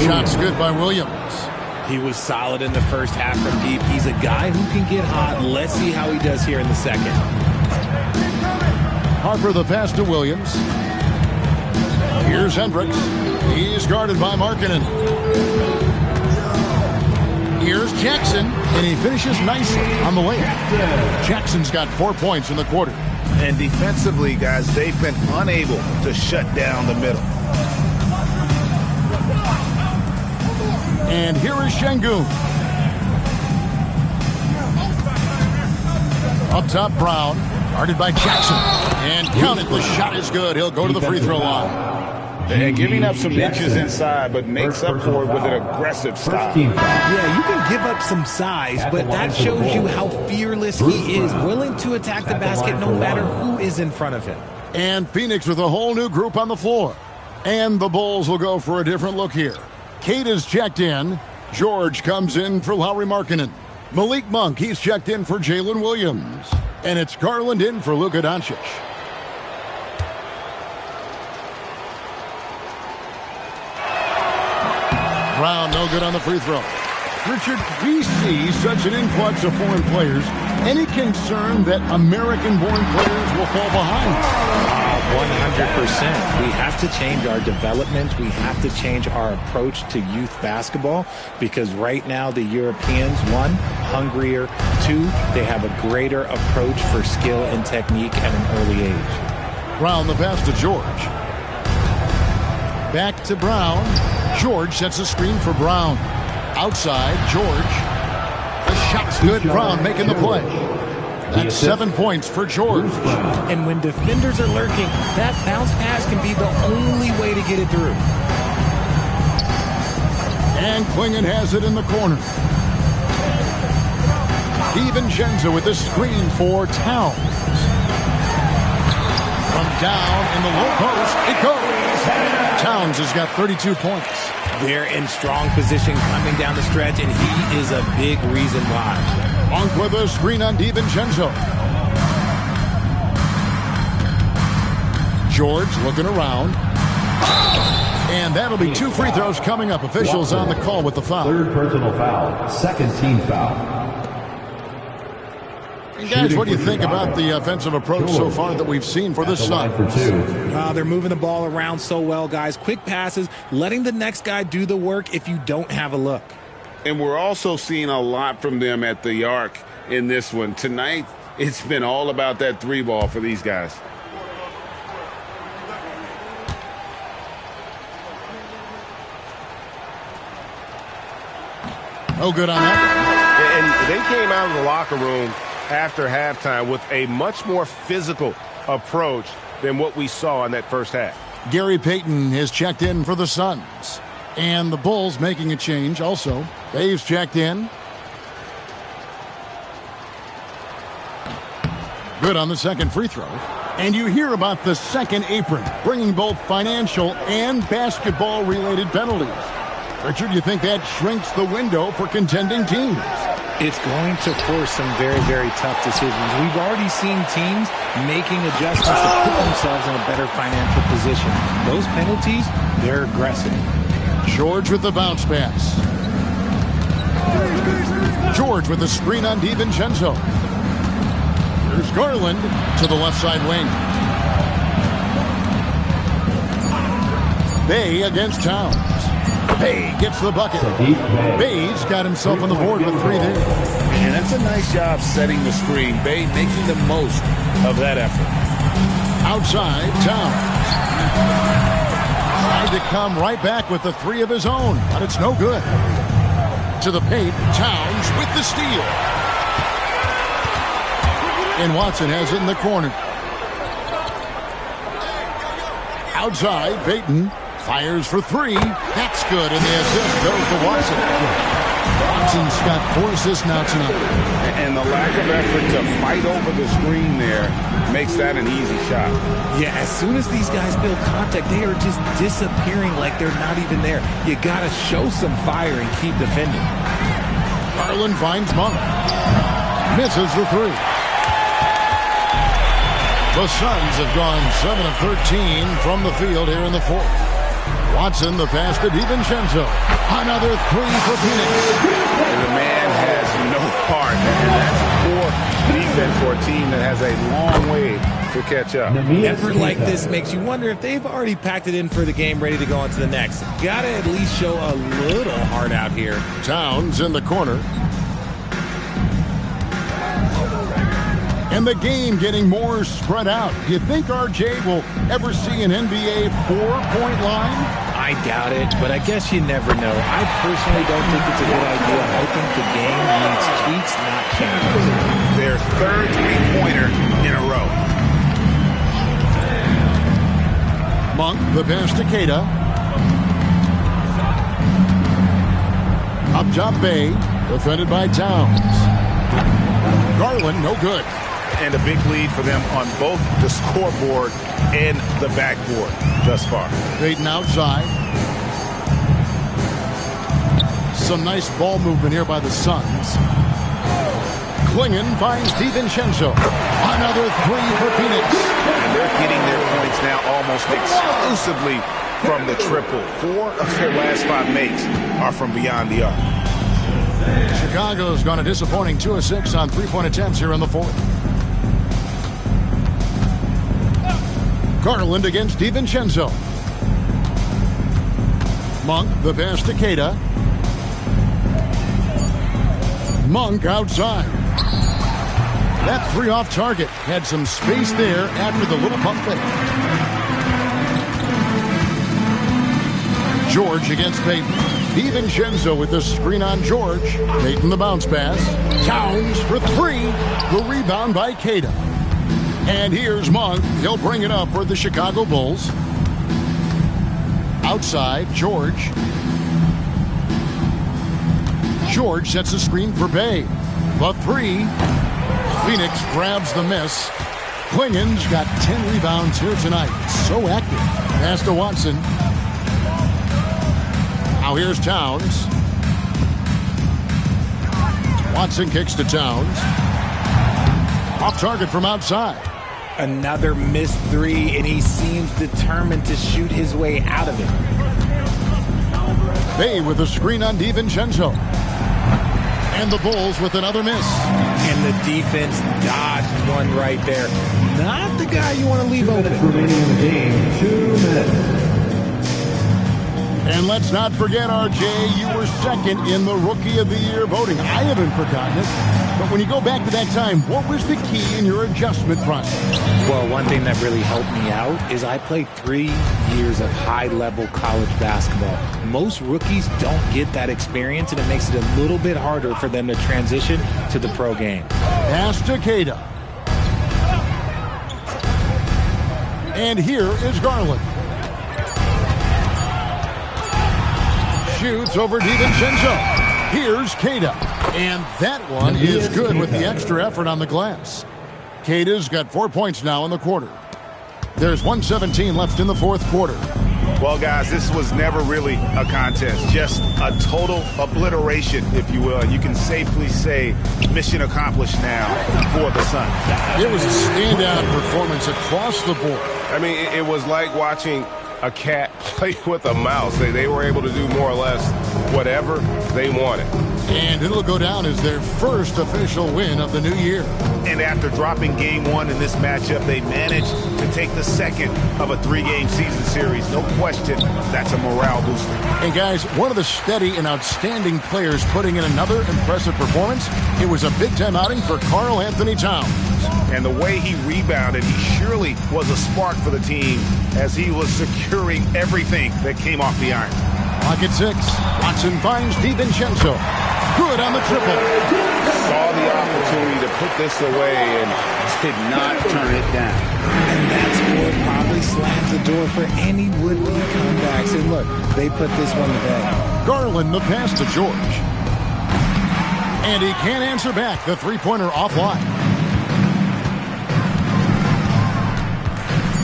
Shots good by Williams. He was solid in the first half from deep. He's a guy who can get hot. Let's see how he does here in the second. Harper the pass to Williams. Here's Hendricks. He's guarded by Markkanen. Here's Jackson, and he finishes nicely on the layup. Jackson's got 4 points in the quarter. And defensively, guys, they've been unable to shut down the middle. And here is Şengün. Up top, Brown. Guarded by Jackson. And counted. The shot is good. He'll go to the free throw line. And giving up some inches inside, but makes up for it with an aggressive style. Yeah, you can give up some size, but that shows you how fearless he is, willing to attack the basket no matter who is in front of him. And Phoenix with a whole new group on the floor. And the Bulls will go for a different look here. Kate is checked in. George comes in for Lauri Markkanen. Malik Monk, he's checked in for Jalen Williams. And it's Garland in for Luka Doncic. Brown, no good on the free throw. Richard, we see such an influx of foreign players. Any concern that American-born players will fall behind? 100%. We have to change our development. We have to change our approach to youth basketball because right now the Europeans, one, hungrier, two, they have a greater approach for skill and technique at an early age. Brown the pass to George. Back to Brown. George sets a screen for Brown. Outside, George. The shot's good. Brown making the play. That's 7 points for George. And when defenders are lurking, that bounce pass can be the only way to get it through. And Klingon has it in the corner. DiVincenzo with the screen for Towns. From down in the low post, it goes. Towns has got 32 points. They're in strong position coming down the stretch, and he is a big reason why. Monk with a screen on DiVincenzo. George looking around. And that'll be 2 free throws coming up. Officials on the call with the foul. Third personal foul. Second team foul. And guys, what do you think about the offensive approach so far that we've seen for this Suns? They're moving the ball around so well, guys. Quick passes, letting the next guy do the work if you don't have a look. And we're also seeing a lot from them at the arc in this one. Tonight, it's been all about that 3 ball for these guys. No good on that. And they came out of the locker room after halftime with a much more physical approach than what we saw in that first half. Gary Payton has checked in for the Suns. And the Bulls making a change also. Dave's checked in. Good on the second free throw. And you hear about the second apron, bringing both financial and basketball-related penalties. Richard, you think that shrinks the window for contending teams? It's going to force some very, very tough decisions. We've already seen teams making adjustments to put themselves in a better financial position. Those penalties, they're aggressive. George with the bounce pass. George with the screen on DiVincenzo. Here's Garland to the left side wing. Bay against Towns. Bay gets the bucket. Bay's got himself on the board with 3 there. And that's a nice job setting the screen. Bay making the most of that effort. Outside, Towns. Side to come right back with the three of his own, but it's no good. To the paint, Towns with the steal. And Watson has it in the corner. Outside, Payton fires for three. That's good, and the assist goes to Watson. Watson's got 4 assists now tonight. And the lack of effort to fight over the screen there makes that an easy shot. Yeah, as soon as these guys feel contact, they are just disappearing like they're not even there. You got to show some fire and keep defending. Garland finds Monk. Misses the three. The Suns have gone 7 of 13 from the field here in the fourth. Watson, the pass to DiVincenzo. Another three for Phoenix. And the man has no heart. And that's poor defense for a team that has a long way to catch up. Effort like this makes you wonder if they've already packed it in for the game, ready to go on to the next. Got to at least show a little heart out here. Towns in the corner. And the game getting more spread out. Do you think RJ will ever see an NBA 4-point line? I doubt it, but I guess you never know. I personally don't think it's a good idea. I think the game needs tweaks, not changes. Their third three-pointer in a row. Monk, the pass to Keita. Up top Bay, defended by Towns. Garland, no good. And a big lead for them on both the scoreboard and the backboard thus far. Payton outside. Some nice ball movement here by the Suns. Klingon finds DiVincenzo. Another three for Phoenix. And they're getting their points now almost exclusively from the triple. 4 of their last 5 makes are from beyond the arc. Chicago's gone a disappointing 2 of 6 on 3-point attempts here in the fourth. Garland against DiVincenzo. Monk, the pass to Keita. Monk outside. That three off target. Had some space there after the little pump fake. George against Payton. DiVincenzo with the screen on George. Payton the bounce pass. Towns for three. The rebound by Keita. And here's Monk. He'll bring it up for the Chicago Bulls. Outside, George. George sets a screen for Bay. The three. Phoenix grabs the miss. Klingon's got 10 rebounds here tonight. So active. Pass to Watson. Now here's Towns. Watson kicks to Towns. Off target from outside. Another missed three, and he seems determined to shoot his way out of it. Bay with a screen on DiVincenzo. And the Bulls with another miss. And the defense dodged one right there. Not the guy you want to leave open. Remaining in the game, 2 minutes. And let's not forget, RJ, you were second in the Rookie of the Year voting. I haven't forgotten it. But when you go back to that time, what was the key in your adjustment process? Well, one thing that really helped me out is I played 3 years of high-level college basketball. Most rookies don't get that experience, and it makes it a little bit harder for them to transition to the pro game. Pass to Keita. And here is Garland. Shoots over DiVincenzo. Here's Keita. And that one is good with the extra effort on the glass. Keita's got 4 points now in the quarter. There's 1:17 left in the fourth quarter. Well, guys, this was never really a contest. Just a total obliteration, if you will. You can safely say mission accomplished now for the Suns. It was a standout performance across the board. I mean, it was like watching a cat play with a mouse. They were able to do more or less whatever they wanted. And it'll go down as their first official win of the new year. And after dropping game 1 in this matchup, they managed to take the second of a 3-game season series. No question, that's a morale booster. And guys, one of the steady and outstanding players putting in another impressive performance, it was a big-time outing for Karl Anthony Towns. And the way he rebounded, he surely was a spark for the team as he was securing everything that came off the iron. Clock at 6. Watson finds DiVincenzo. Good on the triple. Saw the opportunity to put this away and did not turn it down. And that score probably slams the door for any would-be comebacks. And look, they put this one to bed. Garland the pass to George. And he can't answer back. The three-pointer offline.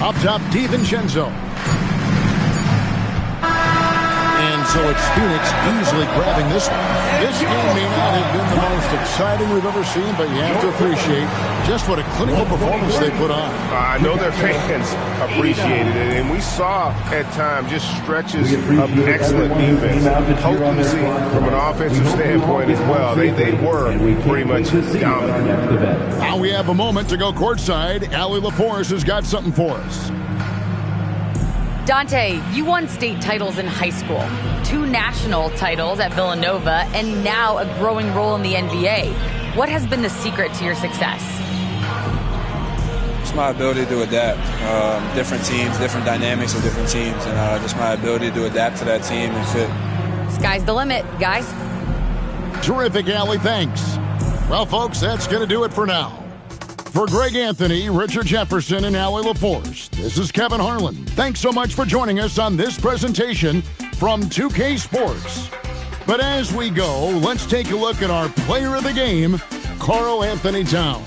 Up top, DiVincenzo. And so it's Phoenix easily grabbing this one. This game may not have been the most exciting we've ever seen, but you have to appreciate just what a clinical performance they put on. I know their fans appreciated it, and we saw at times just stretches of excellent defense, potency from an offensive standpoint as well. They were pretty much dominant. Now we have a moment to go courtside. Allie LaForce has got something for us. Dante, you won state titles in high school, 2 national titles at Villanova, and now a growing role in the NBA. What has been the secret to your success? It's my ability to adapt. Different teams, different dynamics of different teams, and just my ability to adapt to that team and fit. Sky's the limit, guys. Terrific, Allie. Thanks. Well, folks, that's going to do it for now. For Greg Anthony, Richard Jefferson, and Allie LaForce, this is Kevin Harlan. Thanks so much for joining us on this presentation from 2K Sports. But as we go, let's take a look at our player of the game, Karl Anthony Towns.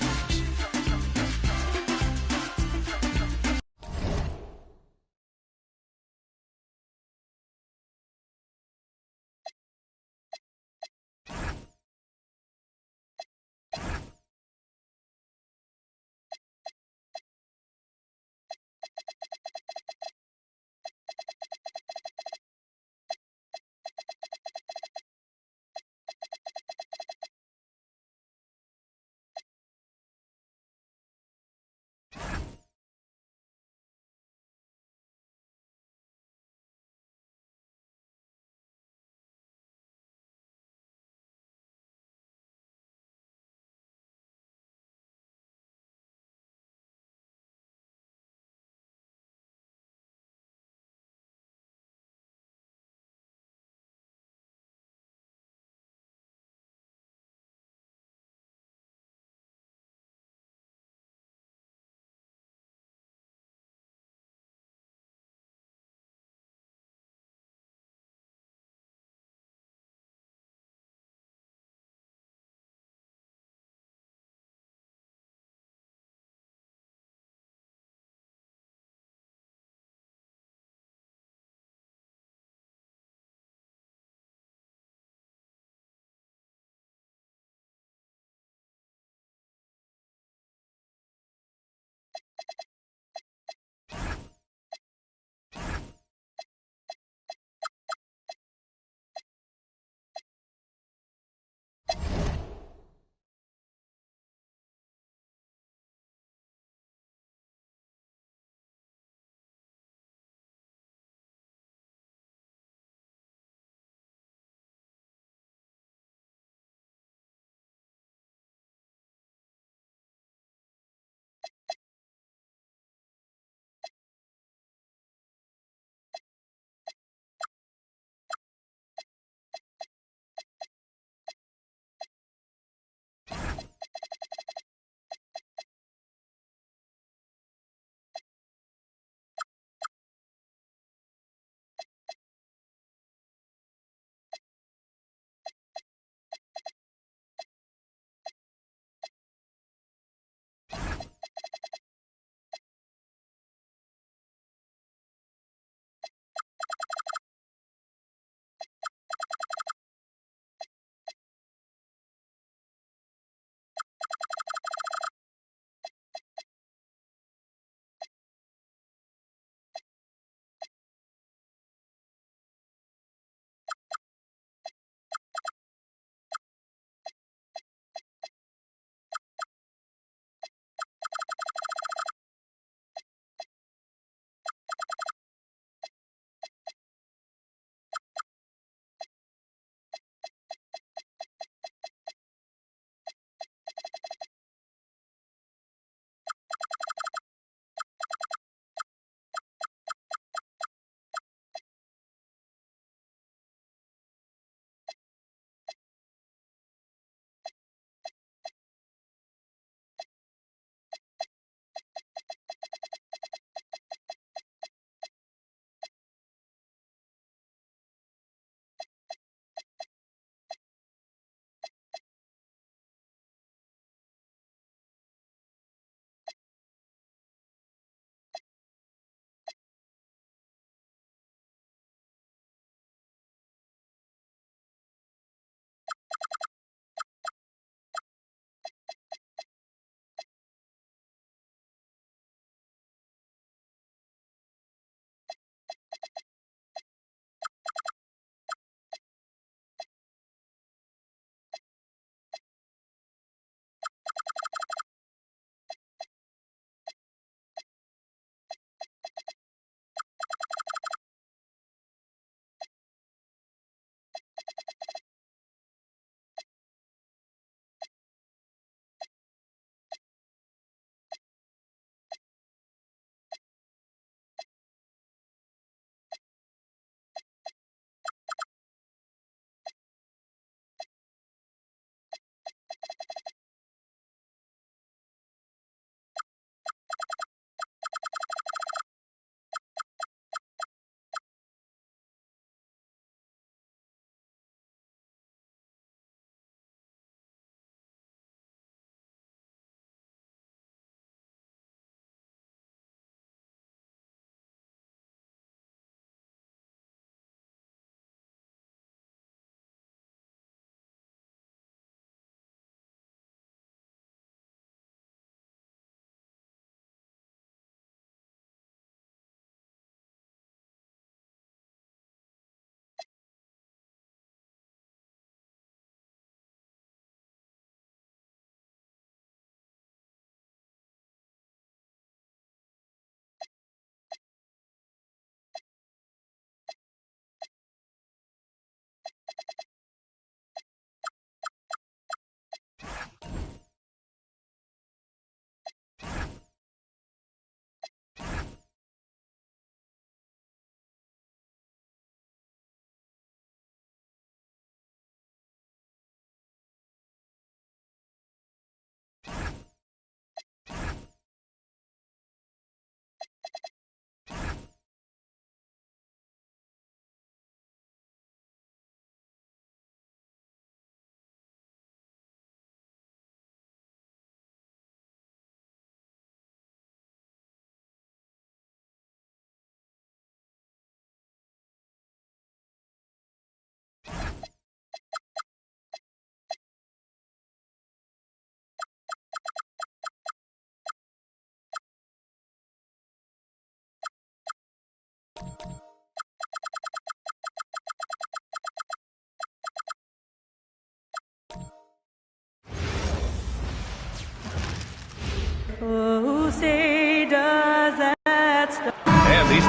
Who say does that stop? And these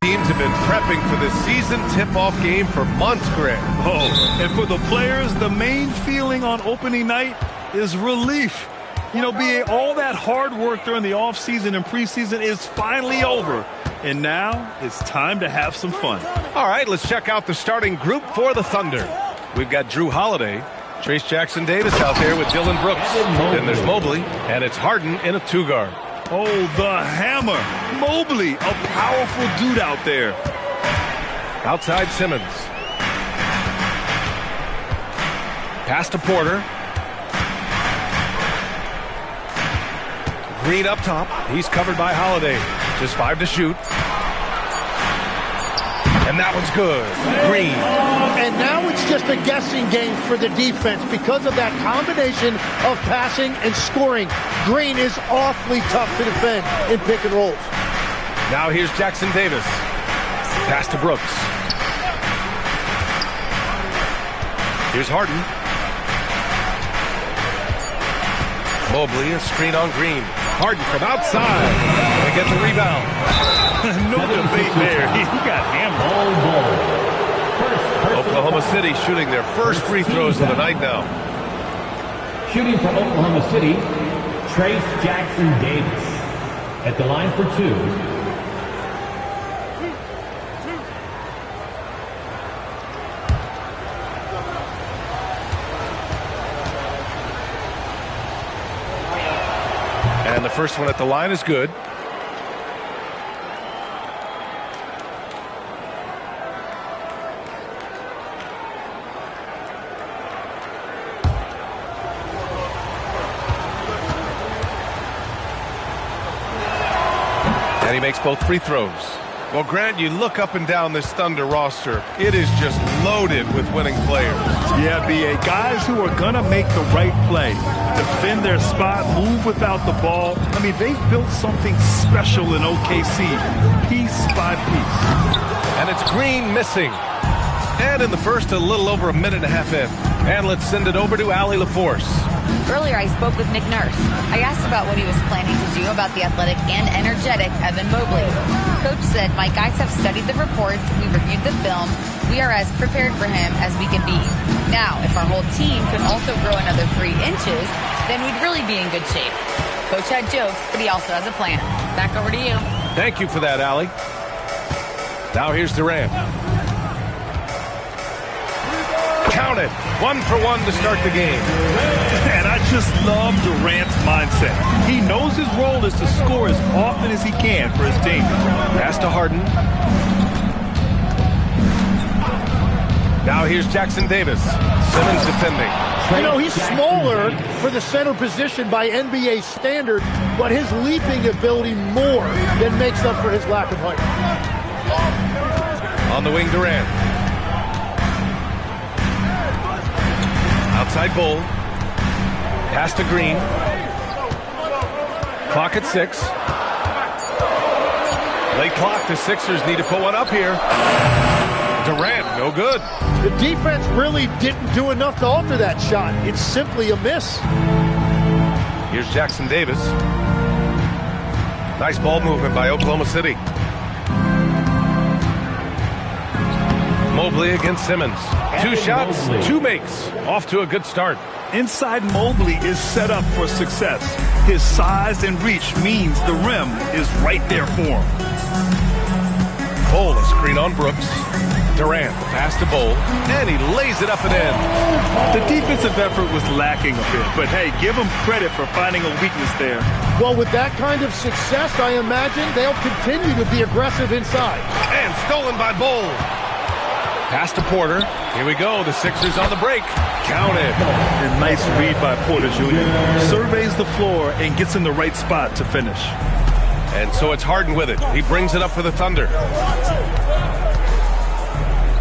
teams have been prepping for the season tip-off game for months, Greg. Oh, and for the players, the main feeling on opening night is relief. You know, BA, all that hard work during the offseason and preseason is finally over. And now it's time to have some fun. All right, let's check out the starting group for the Thunder. We've got Drew Holiday, Trace Jackson-Davis out there with Dylan Brooks. Then there's Mobley, and it's Harden in a two-guard. Oh, the hammer. Mobley, a powerful dude out there. Outside Simmons. Pass to Porter. Green up top. He's covered by Holiday. Just 5 to shoot. And that one's good. Green. And now it's just a guessing game for the defense because of that combination of passing and scoring. Green is awfully tough to defend in pick and rolls. Now here's Jackson Davis. Pass to Brooks. Here's Harden. Mobley, a screen on Green. Harden from outside. They get the rebound. No debate there. He got hammered. Oklahoma City shooting their first free throws of the night now. Shooting for Oklahoma City, Trace Jackson-Davis. At the line for 2. And the first one at the line is good. And he makes both free throws. Well, Grant, you look up and down this Thunder roster. It is just loaded with winning players. Yeah, BA. Guys who are going to make the right play, defend their spot, move without the ball. I mean, they've built something special in OKC, piece by piece. And it's Green missing. And in the first, a little over a minute and a half in. And let's send it over to Allie LaForce. Earlier, I spoke with Nick Nurse. I asked about what he was planning to do about the athletic and energetic Evan Mobley. Coach said, my guys have studied the reports, we reviewed the film, we are as prepared for him as we can be. Now, if our whole team could also grow another 3 inches, then we'd really be in good shape. Coach had jokes, but he also has a plan. Back over to you. Thank you for that, Allie. Now here's Durant. Count it. 1 for 1 to start the game. And I just love Durant's mindset. He knows his role is to score as often as he can for his team. Pass to Harden. Now here's Jackson Davis. Simmons defending. You know, he's smaller for the center position by NBA standard, but his leaping ability more than makes up for his lack of height. On the wing, Durant. Outside Bull. Pass to Green. Clock at 6. Late clock. The Sixers need to put one up here. Durant, no good. The defense really didn't do enough to alter that shot. It's simply a miss. Here's Jackson Davis. Nice ball movement by Oklahoma City. Mobley against Simmons. 2 shots, 2 makes. Off to a good start. Inside Mobley is set up for success. His size and reach means the rim is right there for him. Bol, a screen on Brooks. Durant, the pass to Bol, and he lays it up and in. The defensive effort was lacking a bit, but hey, give him credit for finding a weakness there. Well, with that kind of success, I imagine they'll continue to be aggressive inside. And stolen by Bol. Pass to Porter. Here we go. The Sixers on the break. Counted. A nice read by Porter Jr. Surveys the floor and gets in the right spot to finish. And so it's Harden with it. He brings it up for the Thunder.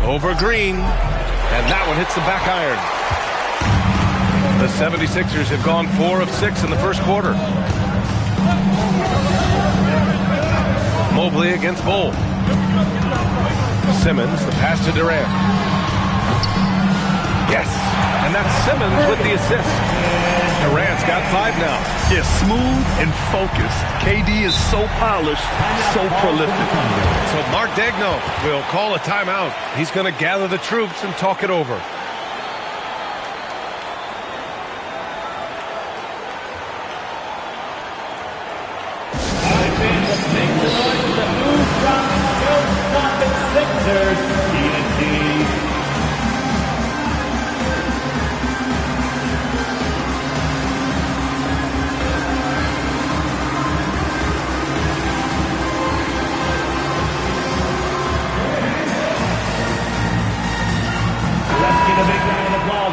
Over Green. And that one hits the back iron. The 76ers have gone 4 of 6 in the first quarter. Mobley against Bol. Simmons, the pass to Durant. Yes, and that's Simmons with the assist. Durant's got 5 now. Yeah, smooth and focused. KD is so polished, so prolific. So Mark Daigneault will call a timeout. He's going to gather the troops and talk it over.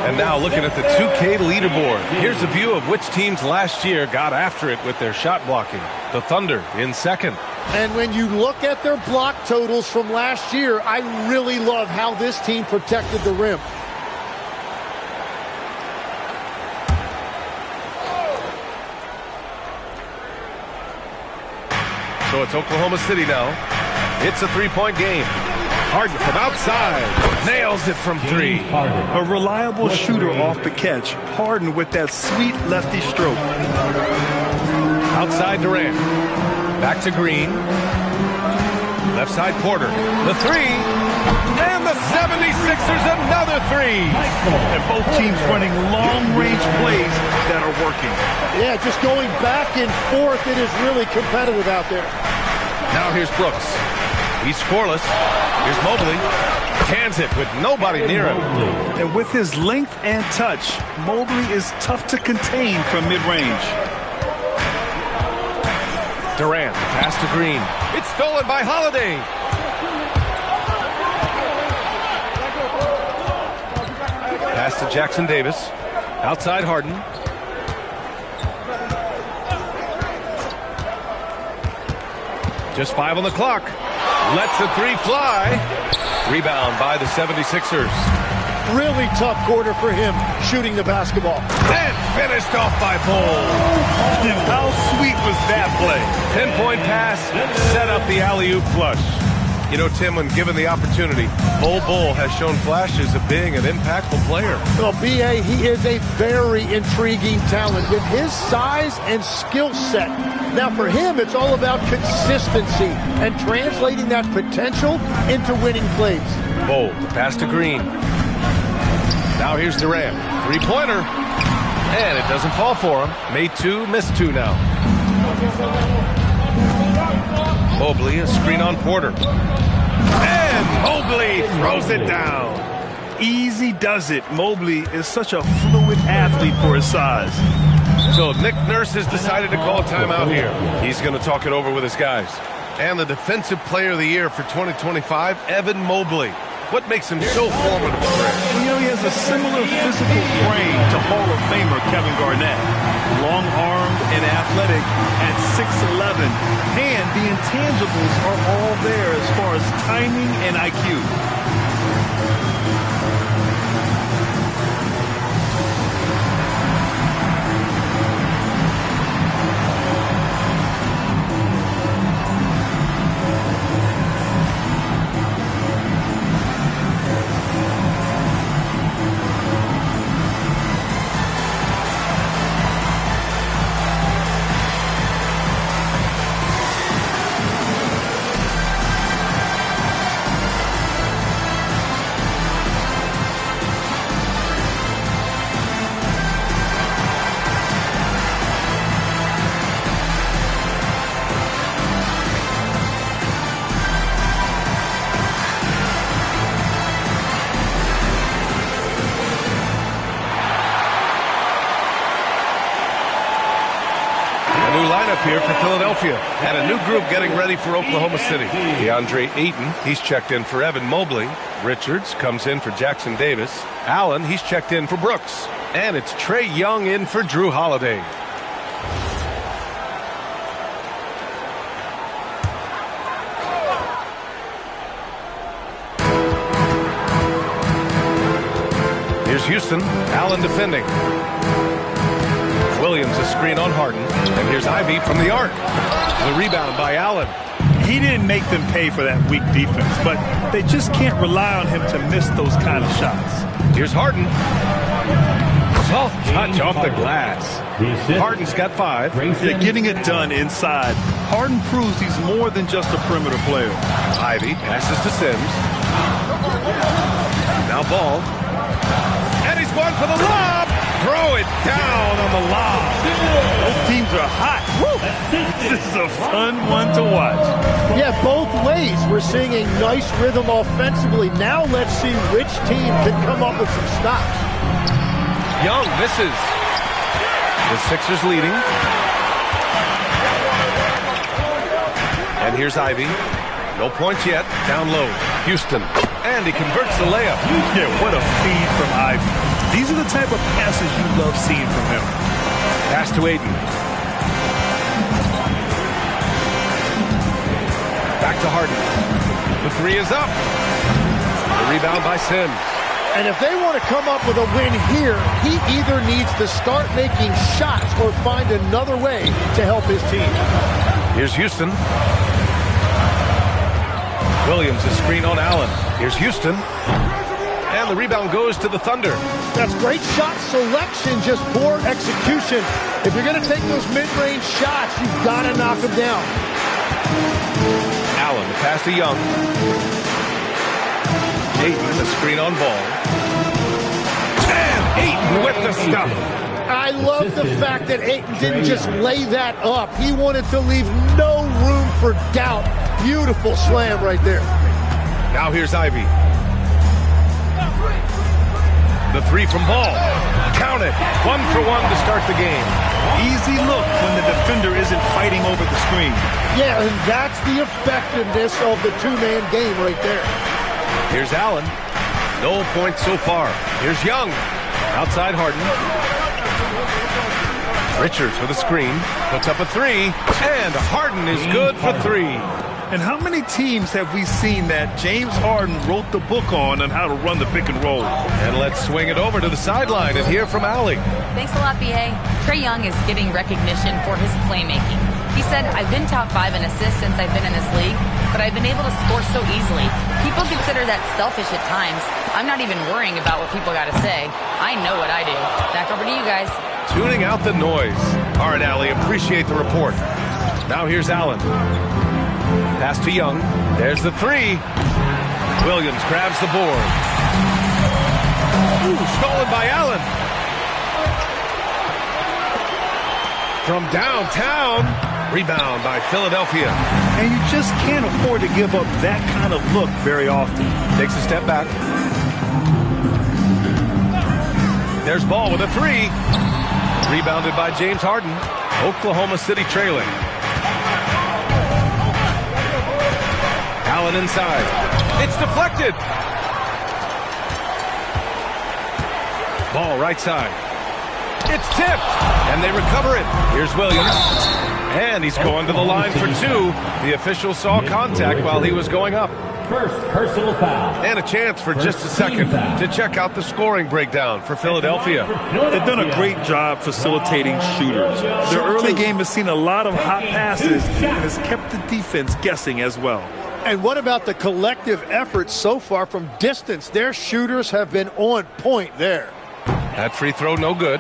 And now looking at the 2K leaderboard. Here's a view of which teams last year got after it with their shot blocking. The Thunder in second. And when you look at their block totals from last year, I really love how this team protected the rim. So it's Oklahoma City now. It's a 3-point game. Harden from outside. Nails it from 3. A reliable shooter off the catch. Harden with that sweet lefty stroke. Outside Durant. Back to Green. Left side Porter. The 3. And the 76ers another 3. And both teams running long-range plays that are working. Yeah, just going back and forth. It is really competitive out there. Now here's Brooks. He's scoreless. Here's Mobley. Cans it with nobody near him. And with his length and touch, Mobley is tough to contain from mid-range. Durant, pass to Green. It's stolen by Holiday. Pass to Jackson Davis. Outside Harden. Just 5 on the clock. Lets the 3 fly. Rebound by the 76ers. Really tough quarter for him shooting the basketball. And finished off by Bol. And how sweet was that play? Pinpoint pass, set up the alley-oop flush. You know, Tim, when given the opportunity, Bol has shown flashes of being an impactful player. Well, B.A., he is a very intriguing talent with his size and skill set. Now, for him, it's all about consistency and translating that potential into winning plays. Bol, the pass to Green. Now here's Durant. 3-pointer. And it doesn't fall for him. Made 2, missed 2 now. Mobley, a screen on Porter. And Mobley throws it down. Easy does it. Mobley is such a fluid athlete for his size. So Nick Nurse has decided to call a timeout here. He's going to talk it over with his guys. And the Defensive Player of the Year for 2025, Evan Mobley. What makes him so formidable, Greg? You know, he has a similar physical frame to Hall of Famer Kevin Garnett. Long-armed and athletic at 6'11". And the intangibles are all there as far as timing and IQ. lineup here for Philadelphia. And a new group getting ready for Oklahoma City. DeAndre Ayton, he's checked in for Evan Mobley. Richards comes in for Jackson Davis. Allen, he's checked in for Brooks. And it's Trae Young in for Drew Holiday. Here's Houston. Allen defending. Williams a screen on Harden. And here's Ivy from the arc. The rebound by Allen. He didn't make them pay for that weak defense, but they just can't rely on him to miss those kind of shots. Here's Harden. Soft touch off the glass. Harden's got 5. Yeah, getting it done inside. Harden proves he's more than just a perimeter player. Ivy passes to Sims. Now Ball. And he's going for the lob. Throw it down on the lob. Both teams are hot. Woo. This is a fun one to watch. Yeah, both ways. We're seeing a nice rhythm offensively. Now let's see which team can come up with some stops. Young misses. The Sixers leading. And here's Ivy. No points yet. Down low. Houston. And he converts the layup. Yeah, what a feed from Ivy. These are the type of passes you love seeing from him. Pass to Ayton. Back to Harden. The 3 is up. The rebound by Sims. And if they want to come up with a win here, he either needs to start making shots or find another way to help his team. Here's Houston. Williams a screen on Allen. Here's Houston. And the rebound goes to the Thunder. That's great shot selection, just poor execution. If you're going to take those mid-range shots, you've got to knock them down. Allen, the pass to Young. Ayton, the screen on Ball. And Ayton with the stuff. I love the fact that Ayton didn't just lay that up. He wanted to leave no room for doubt. Beautiful slam right there. Now here's Ivy. The 3 from Ball. Count it. 1 for 1 to start the game. Easy look when the defender isn't fighting over the screen. Yeah, and that's the effectiveness of the two-man game right there. Here's Allen. No points so far. Here's Young. Outside Harden. Richards with a screen. Puts up a 3. And Harden is good for 3. And how many teams have we seen that James Harden wrote the book on how to run the pick and roll? And let's swing it over to the sideline and hear from Allie. Thanks a lot, B.A. Trae Young is getting recognition for his playmaking. He said, I've been top 5 in assists since I've been in this league, but I've been able to score so easily. People consider that selfish at times. I'm not even worrying about what people got to say. I know what I do. Back over to you guys. Tuning out the noise. All right, Allie, appreciate the report. Now here's Allen. Pass to Young. There's the 3. Williams grabs the board. Ooh, stolen by Allen. From downtown. Rebound by Philadelphia. And you just can't afford to give up that kind of look very often. Takes a step back. There's Ball with a 3. Rebounded by James Harden. Oklahoma City trailing. Allen inside. It's deflected. Ball right side. It's tipped. And they recover it. Here's Williams. And he's going to the line for 2. The official saw contact while he was going up. First personal foul. And a chance for just a second to check out the scoring breakdown for Philadelphia. They've done a great job facilitating shooters. Their early game has seen a lot of hot passes and has kept the defense guessing as well. And what about the collective effort so far from distance? Their shooters have been on point there. That free throw no good.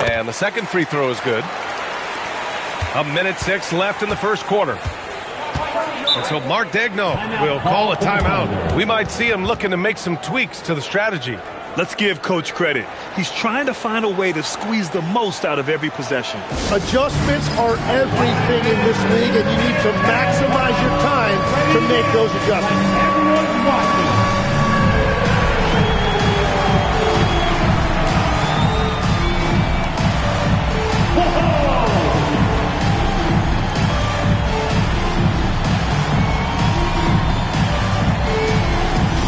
And the second free throw is good. 1:06 left in the first quarter. And so Mark Daigneault will call a timeout. We might see him looking to make some tweaks to the strategy. Let's give Coach credit. He's trying to find a way to squeeze the most out of every possession. Adjustments are everything in this league, and you need to maximize your time to make those adjustments. Everyone's watching.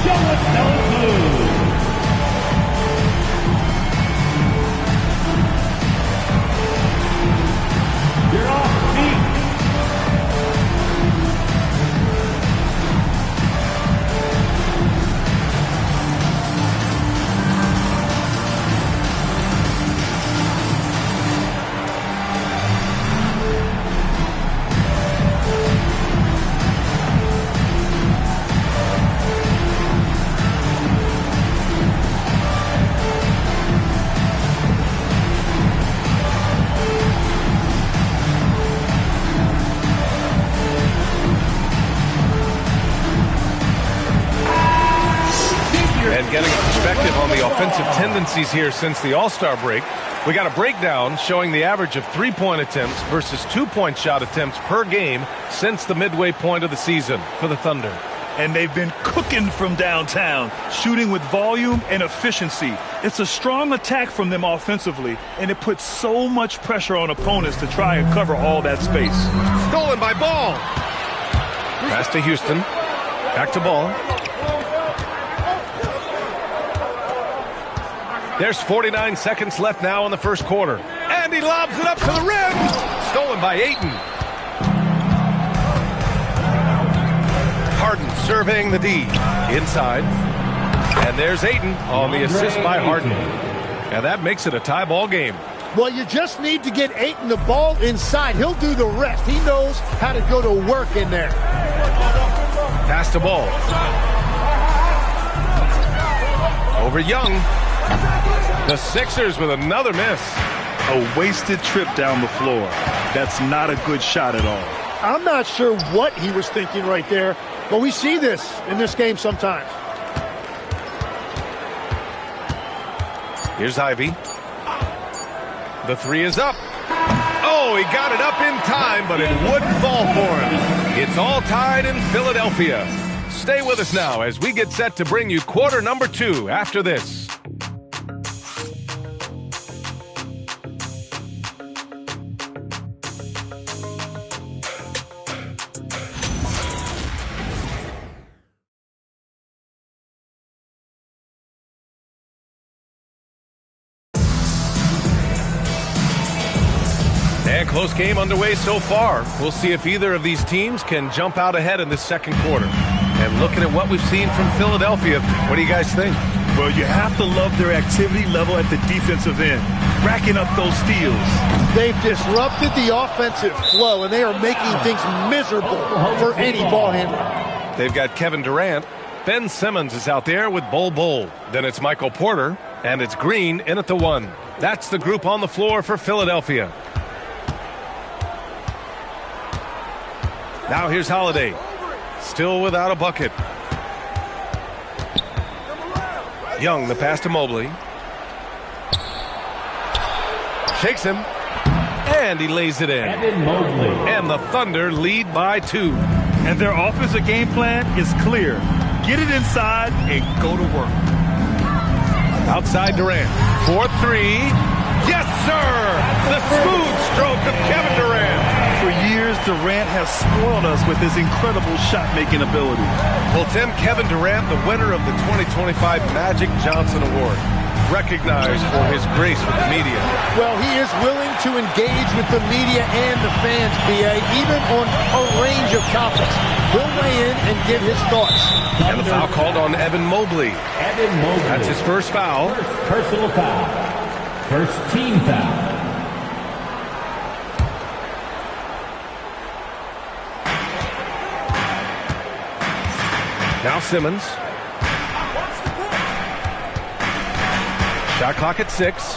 Show us no clue. You're off feet. And getting a perspective on the offensive tendencies here since the All-Star break, we got a breakdown showing the average of three-point attempts versus two-point shot attempts per game since the midway point of the season for the Thunder. And they've been cooking from downtown, shooting with volume and efficiency. It's a strong attack from them offensively, and it puts so much pressure on opponents to try and cover all that space. Stolen by Ball. Pass to Houston. Back to Ball. There's 49 seconds left now in the first quarter. And he lobs it up to the rim. Stolen by Ayton. Harden surveying the D. Inside. And there's Ayton on the assist by Harden. And that makes it a tie ball game. Well, you just need to get Ayton the ball inside. He'll do the rest. He knows how to go to work in there. Pass to Ball. Over Young. The Sixers with another miss. A wasted trip down the floor. That's not a good shot at all. I'm not sure what he was thinking right there, but we see this in this game sometimes. Here's Ivy. The three is up. Oh, he got it up in time, but it wouldn't fall for him. It's all tied in Philadelphia. Stay with us now as we get set to bring you quarter number 2 after this. And close game underway so far. We'll see if either of these teams can jump out ahead in the second quarter. And looking at what we've seen from Philadelphia, what do you guys think? Well, you have to love their activity level at the defensive end, racking up those steals. They've disrupted the offensive flow, and they are making things miserable for any ball handler. They've got Kevin Durant. Ben Simmons is out there with Bol. Then it's Michael Porter, and it's Green in at the 1. That's the group on the floor for Philadelphia. Now here's Holiday. Still without a bucket. Young, the pass to Mobley. Shakes him. And he lays it in. Evan Mobley. And the Thunder lead by 2. And their offensive game plan is clear. Get it inside and go to work. Outside Durant. 4-3. Yes, sir! The smooth stroke of Kevin Durant. For years, Durant has spoiled us with his incredible shot-making ability. Well, Tim, Kevin Durant, the winner of the 2025 Magic Johnson Award, recognized for his grace with the media. Well, he is willing to engage with the media and the fans, B.A., even on a range of topics. He'll weigh in and give his thoughts. And the foul called on Evan Mobley. Evan Mobley. That's his first foul. First personal foul. First team foul. Now Simmons. Shot clock at 6.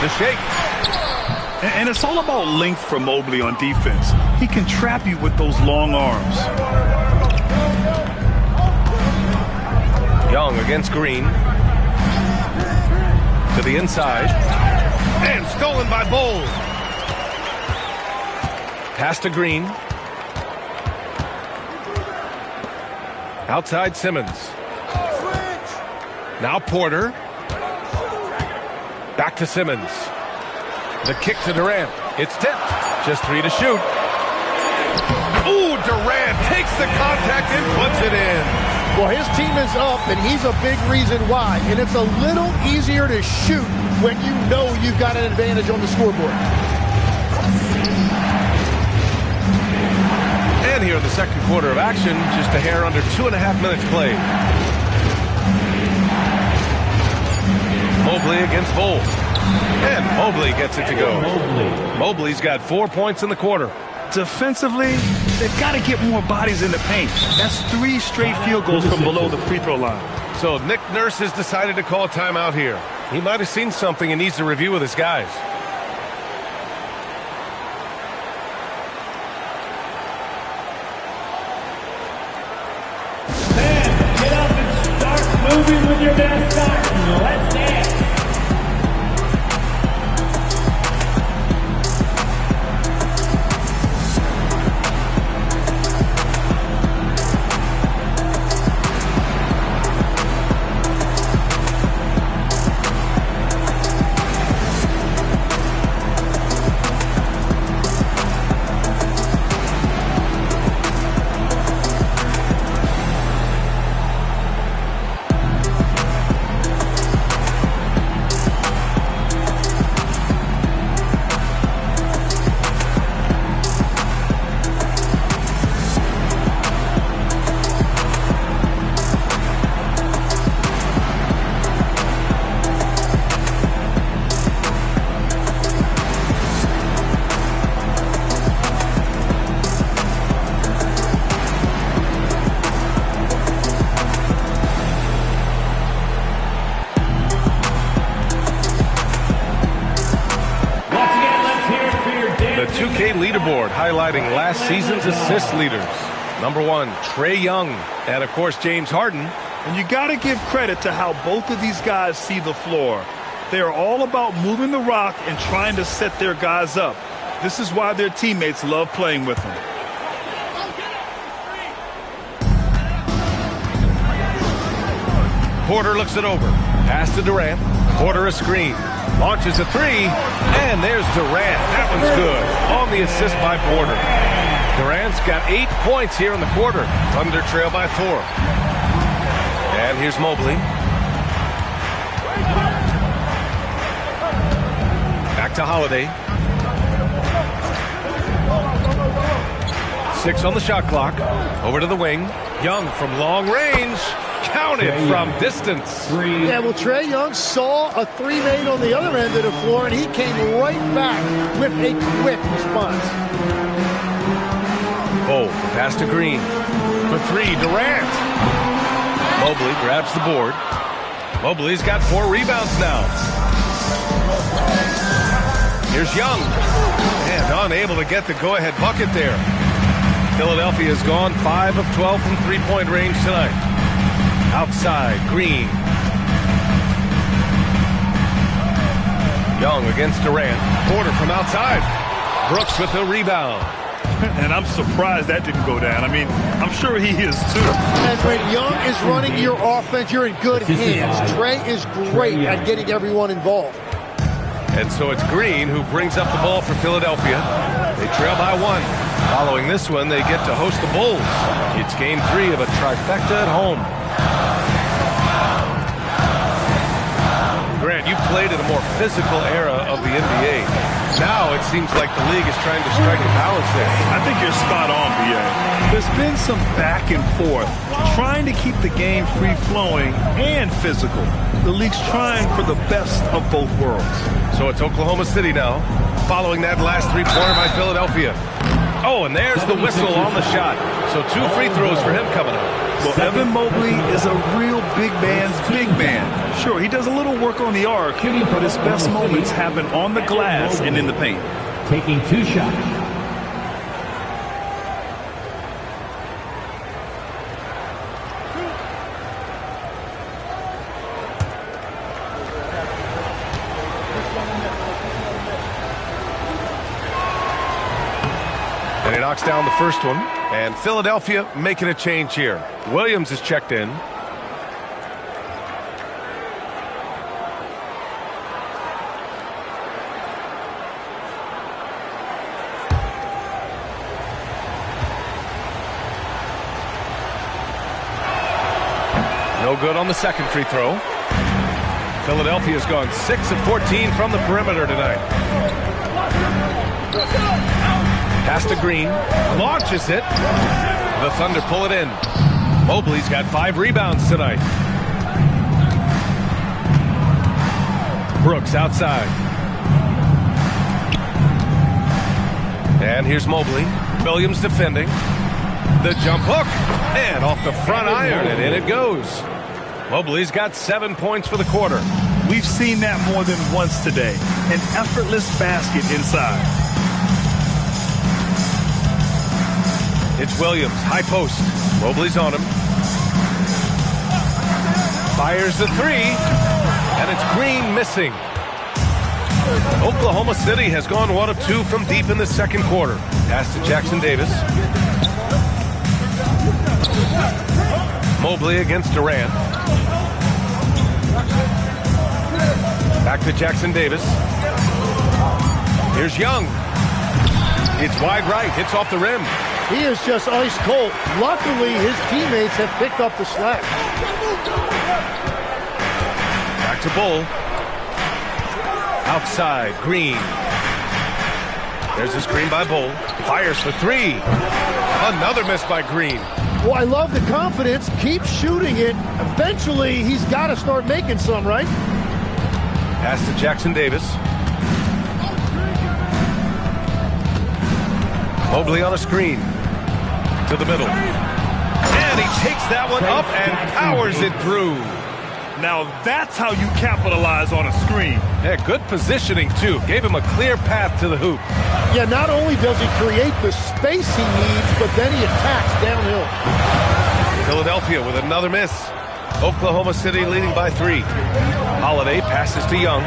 The shake. And it's all about length for Mobley on defense. He can trap you with those long arms. Young against Green. To the inside. And stolen by Bowl. Pass to Green. Outside Simmons. Now Porter. Back to Simmons. The kick to Durant. It's tipped. Just 3 to shoot. Ooh, Durant takes the contact and puts it in. Well, his team is up, and he's a big reason why. And it's a little easier to shoot when you know you've got an advantage on the scoreboard. And here in the second quarter of action, just a hair under 2.5 minutes played. Mobley against Bowl. And Mobley gets it to go. Mobley's got 4 points in the quarter. Defensively, they've got to get more bodies in the paint. That's 3 straight field goals from below the free throw line. So Nick Nurse has decided to call a timeout here. He might have seen something and needs to review with his guys. Fans, get up and start moving with your mascot. Let's dance. Leaderboard highlighting last season's assist leaders. Number 1, Trae Young, and of course James Harden. And you got to give credit to how both of these guys see the floor. They are all about moving the rock and trying to set their guys up. This is why their teammates love playing with them. Porter looks it over. Pass to Durant. Porter a screen. Launches a 3, and there's Durant. That one's good. On the assist by Porter. Durant's got 8 points here in the quarter. Thunder trail by 4. And here's Mobley. Back to Holiday. 6 on the shot clock. Over to the wing. Young from long range. Counted from distance. Yeah, well, Trae Young saw a 3 made on the other end of the floor, and he came right back with a quick response. Oh, pass to Green. For 3, Durant. Mobley grabs the board. Mobley's got 4 rebounds now. Here's Young. And unable to get the go-ahead bucket there. Philadelphia has gone 5 of 12 from three-point range tonight. Outside, Green. Young against Durant. Porter from outside. Brooks with the rebound. And I'm surprised that didn't go down. I mean, I'm sure he is too. And when Young is running your offense, you're in good hands. Trae is great at getting everyone involved. And so it's Green who brings up the ball for Philadelphia. They trail by 1. Following this one, they get to host the Bulls. It's game 3 of a trifecta at home. Grant, you played in a more physical era of the NBA. Now it seems like the league is trying to strike a balance there. I think you're spot on, B.A. There's been some back and forth, trying to keep the game free-flowing and physical. The league's trying for the best of both worlds. So it's Oklahoma City now, following that last three-pointer by Philadelphia. Oh, and there's the whistle on the shot. So 2 free throws for him coming up. Well, Evan Mobley is a real big man's big man. Sure, he does a little work on the arc, but his best moments happen on the glass and in the paint. Taking 2 shots. knocks down the first one. And Philadelphia making a change here. Williams is checked in. No good on the second free throw. Philadelphia's gone 6 of 14 from the perimeter tonight. Pass to Green. Launches it. The Thunder pull it in. Mobley's got 5 rebounds tonight. Brooks outside. And here's Mobley. Williams defending. The jump hook. And off the front iron, and in it goes. Mobley's got 7 points for the quarter. We've seen that more than once today. An effortless basket inside. It's Williams, high post. Mobley's on him. Fires the 3, and it's Green missing. Oklahoma City has gone 1 of 2 from deep in the second quarter. Pass to Jackson Davis. Mobley against Durant. Back to Jackson Davis. Here's Young. It's wide right, hits off the rim. He is just ice cold. Luckily, his teammates have picked up the slack. Back to Bull. Outside, Green. There's a screen by Bull. Fires for 3. Another miss by Green. Well, I love the confidence. Keep shooting it. Eventually, he's got to start making some, right? Pass to Jackson Davis. Mobley on a screen. To the middle. And he takes that one up and powers it through. Now that's how you capitalize on a screen. Yeah, good positioning, too. Gave him a clear path to the hoop. Yeah, not only does he create the space he needs, but then he attacks downhill. Philadelphia with another miss. Oklahoma City leading by 3. Holiday passes to Young.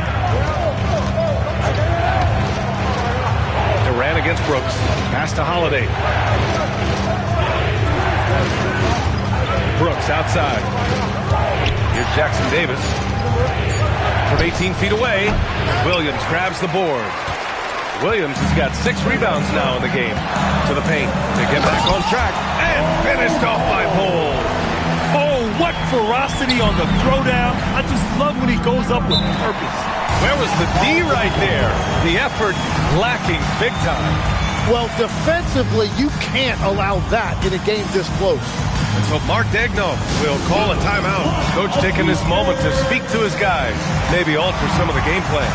Durant against Brooks. Pass to Holiday. Brooks outside. Here's Jackson Davis. From 18 feet away, Williams grabs the board. Williams has got 6 rebounds now in the game. To the paint to get back on track. And finished off by Bull. Oh, what ferocity on the throwdown. I just love when he goes up with purpose. Where was the D right there? The effort lacking big time. Well, defensively, you can't allow that in a game this close. And so Mark Daigneault will call a timeout. Coach taking this moment to speak to his guys. Maybe alter some of the game plan.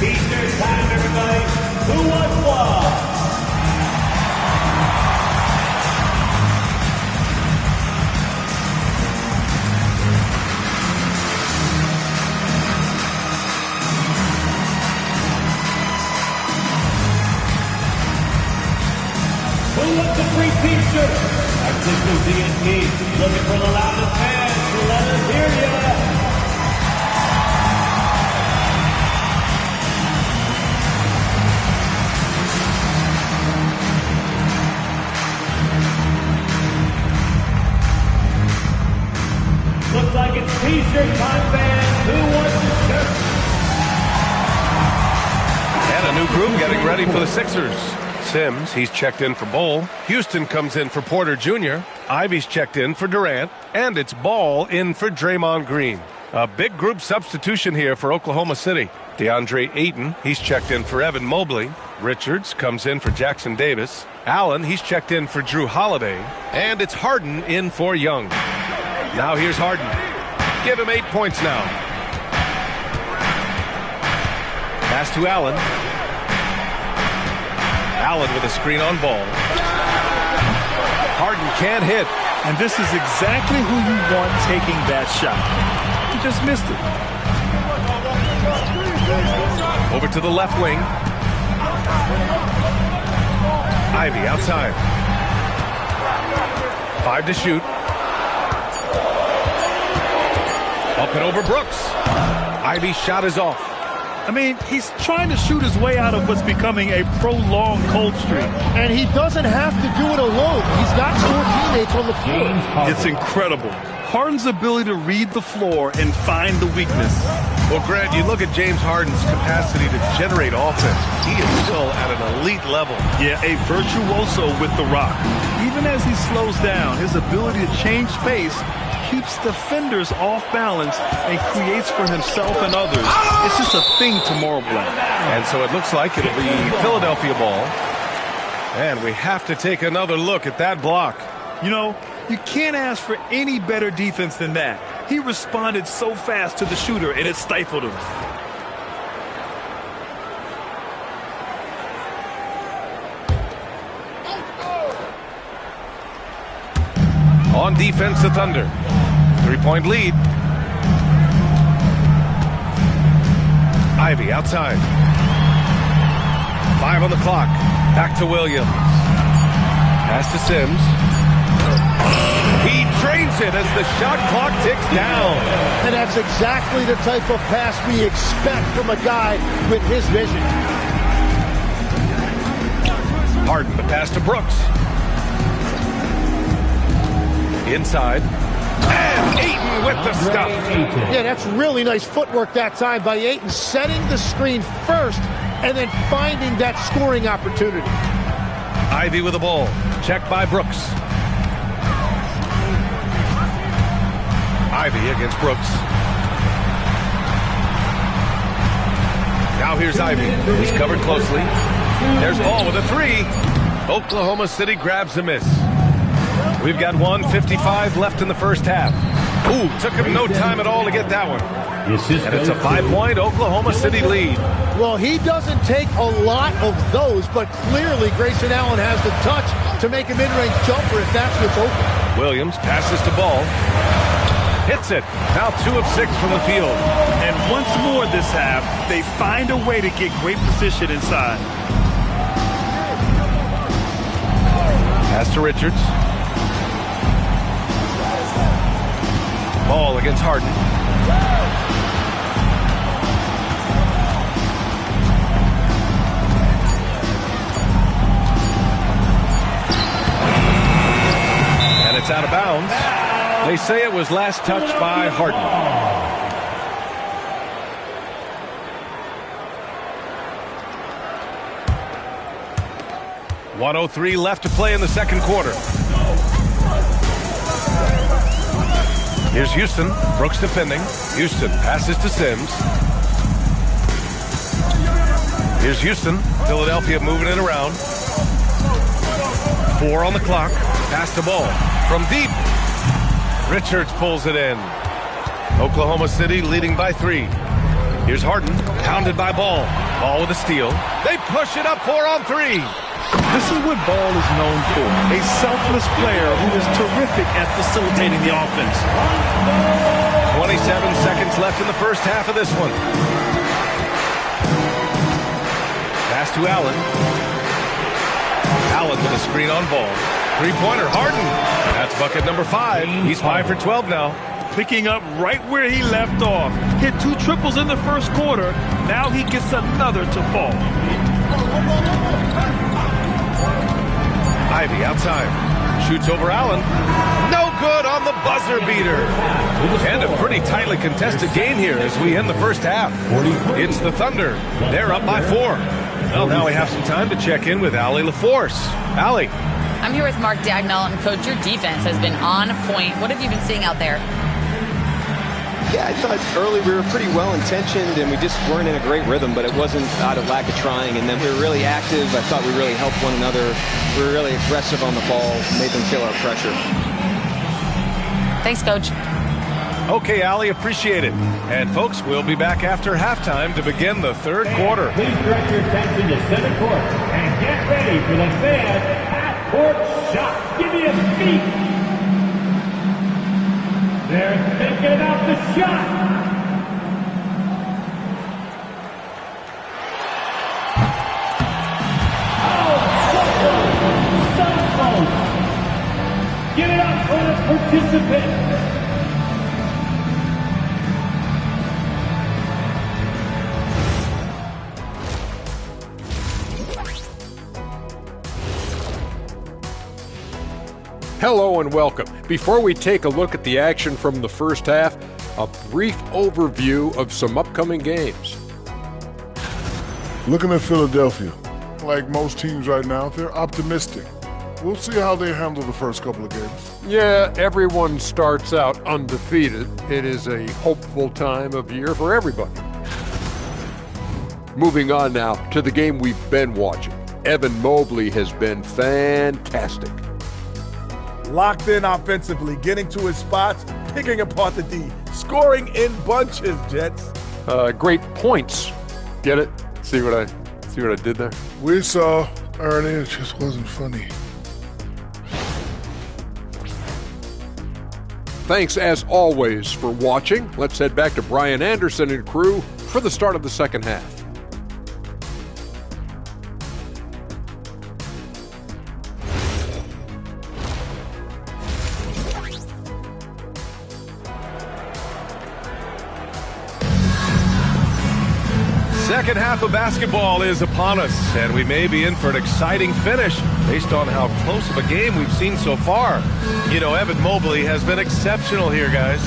Feature time, everybody. Who wants love? Who wants a free t-shirt? Our Cisco DNT looking for the loudest fans to let us hear ya. Looks like it's t-shirt time, fans. Who wants a shirt? And a new group getting ready for the Sixers. Sims, he's checked in for Bull. Houston comes in for Porter Jr. Ivy's checked in for Durant. And it's Ball in for Draymond Green. A big group substitution here for Oklahoma City. DeAndre Ayton, he's checked in for Evan Mobley. Richards comes in for Jackson Davis. Allen, he's checked in for Drew Holiday. And it's Harden in for Young. Now here's Harden. Give him 8 points now. Pass to Allen. Allen with a screen on Ball. Harden can't hit. And this is exactly who you want taking that shot. He just missed it. Over to the left wing. Ivy outside. 5 to shoot. Up and over Brooks. Ivy's shot is off. I mean, he's trying to shoot his way out of what's becoming a prolonged cold streak. And he doesn't have to do it alone. He's got 4 teammates on the floor. It's incredible. Harden's ability to read the floor and find the weakness. Well, Grant, you look at James Harden's capacity to generate offense. He is still at an elite level. Yeah, a virtuoso with the rock. Even as he slows down, his ability to change pace keeps defenders off balance and creates for himself and others. It's just a thing tomorrow, Black. And so it looks like it'll be Philadelphia ball. And we have to take another look at that block. You know, you can't ask for any better defense than that. He responded so fast to the shooter, and it stifled him. On defense, the Thunder. 3-point lead. Ivy outside. 5 on the clock. Back to Williams. Pass to Sims. He drains it as the shot clock ticks down. And that's exactly the type of pass we expect from a guy with his vision. Harden, the pass to Brooks. Inside. And Ayton with the stuff. Yeah, that's really nice footwork that time by Ayton, setting the screen first and then finding that scoring opportunity. Ivy with the ball. Checked by Brooks. Ivy against Brooks. Now here's Ivy. He's covered closely. There's Ball with a 3. Oklahoma City grabs a miss. We've got 1:55 left in the first half. Ooh, took him no time at all to get that one. And it's a 5-point Oklahoma City lead. Well, he doesn't take a lot of those, but clearly Grayson Allen has the touch to make a mid-range jumper if that's what's open. Williams passes to Ball. Hits it. Now 2 of 6 from the field. And once more this half, they find a way to get great position inside. Pass to Richards. Ball against Harden. And it's out of bounds. They say it was last touched by Harden. .103 left to play in the second quarter. Here's Houston. Brooks defending. Houston passes to Sims. Here's Houston. Philadelphia moving it around. 4 on the clock. Pass to Ball. From deep. Richards pulls it in. Oklahoma City leading by 3. Here's Harden. Pounded by Ball. Ball with a steal. They push it up 4 on 3. This is what Ball is known for, a selfless player who is terrific at facilitating the offense. 27 seconds left in the first half of this one. Pass to Allen. Allen with a screen on Ball. 3-pointer, Harden. That's bucket number 5. He's 5 for 12 now. Picking up right where he left off. Hit 2 triples in the first quarter. Now he gets another to fall. Ivy outside. Shoots over Allen. No good on the buzzer beater. And a pretty tightly contested game here as we end the first half. It's the Thunder. They're up by 4. Well, now we have some time to check in with Allie LaForce. Allie. I'm here with Mark Dagnall, and Coach, your defense has been on point. What have you been seeing out there? Yeah, I thought early we were pretty well-intentioned, and we just weren't in a great rhythm, but it wasn't out of lack of trying. And then we were really active. I thought we really helped one another. We were really aggressive on the ball, made them feel our pressure. Thanks, Coach. Okay, Allie, appreciate it. And, folks, we'll be back after halftime to begin the third quarter. Please direct your attention to center court and get ready for the fan half-court shot. Give me a beat. They're thinking about the shot. Hello and welcome. Before we take a look at the action from the first half, a brief overview of some upcoming games. Looking at Philadelphia, like most teams right now, they're optimistic. We'll see how they handle the first couple of games. Yeah, everyone starts out undefeated. It is a hopeful time of year for everybody. Moving on now to the game we've been watching. Evan Mobley has been fantastic. Locked in offensively, getting to his spots, picking apart the D, scoring in bunches, Jets. Great points. Get it? See what I did there? We saw, Ernie, it just wasn't funny. Thanks as always for watching. Let's head back to Brian Anderson and crew for the start of the second half. Second half of basketball is upon us, and we may be in for an exciting finish based on how close of a game we've seen so far. You know, Evan Mobley has been exceptional here, guys.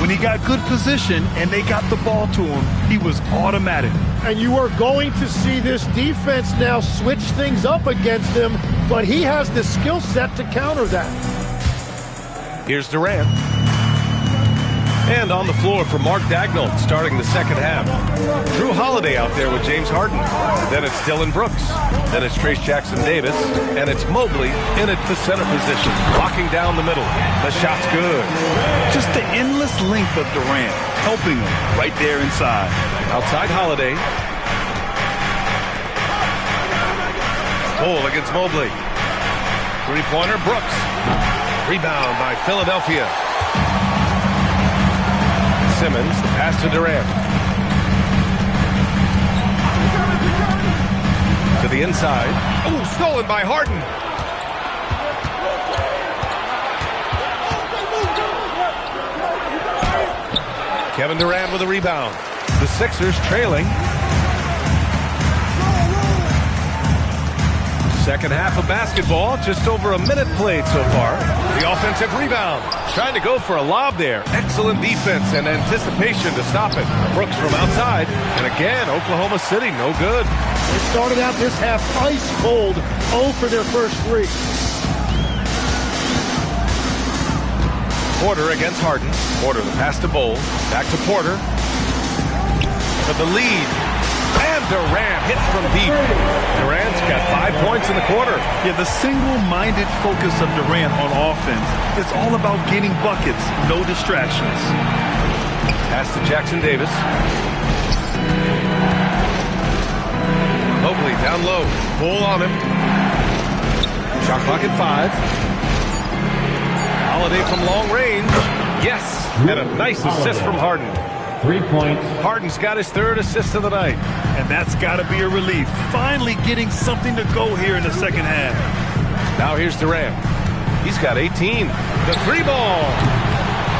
When he got good position and they got the ball to him, he was automatic. And you are going to see this defense now switch things up against him, but he has the skill set to counter that. Here's Durant. And on the floor for Mark Daigneault starting the second half. Drew Holiday out there with James Harden. Then it's Dylan Brooks. Then it's Trace Jackson-Davis. And it's Mobley in at the center position, locking down the middle. The shot's good. Just the endless length of Durant, helping him right there inside. Outside Holiday. Ball against Mobley. Three-pointer, Brooks. Rebound by Philadelphia. Simmons, the pass to Durant. To the inside. Oh, stolen by Harden. Kevin Durant with a rebound. The Sixers trailing. Second half of basketball, just over a minute played so far. The offensive rebound, trying to go for a lob there. Excellent defense and anticipation to stop it. Brooks from outside, and again, Oklahoma City, no good. They started out this half ice cold, 0 for their first three. Porter against Harden. Porter, the pass to Bol. Back to Porter. For the lead. And Durant hits from deep. Durant's got 5 points in the quarter. Yeah, the single-minded focus of Durant on offense is all about getting buckets, no distractions. Pass to Jackson-Davis. Mobley down low. Pull on him. Shot clock at 5. Holiday from long range. Yes, and a nice assist from Harden. 3 points. Harden's got his third assist of the night. And that's got to be a relief. Finally getting something to go here in the second half. Now here's Durant. He's got 18. The three ball.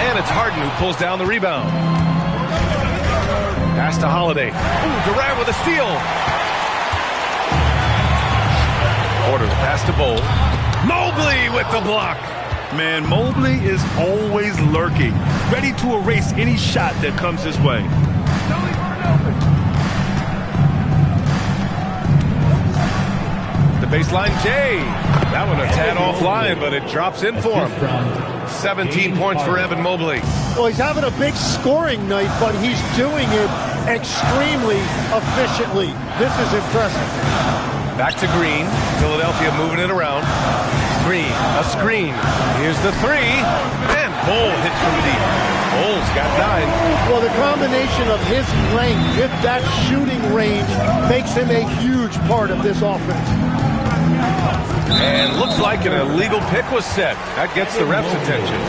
And it's Harden who pulls down the rebound. Pass to Holiday. Ooh, Durant with a steal. Porter, the pass to Bol. Mobley with the block. Man, Mobley is always lurking, ready to erase any shot that comes his way. The baseline J. That one a tad offline, but it drops in for him. 17 points for Evan Mobley. Well, he's having a big scoring night, but he's doing it extremely efficiently. This is impressive. Back to Green. Philadelphia moving it around. Green, a screen. Here's the three. And Bol hits from deep. Bol's got 9. Well, the combination of his length with that shooting range makes him a huge part of this offense. And looks like an illegal pick was set. That gets the ref's attention.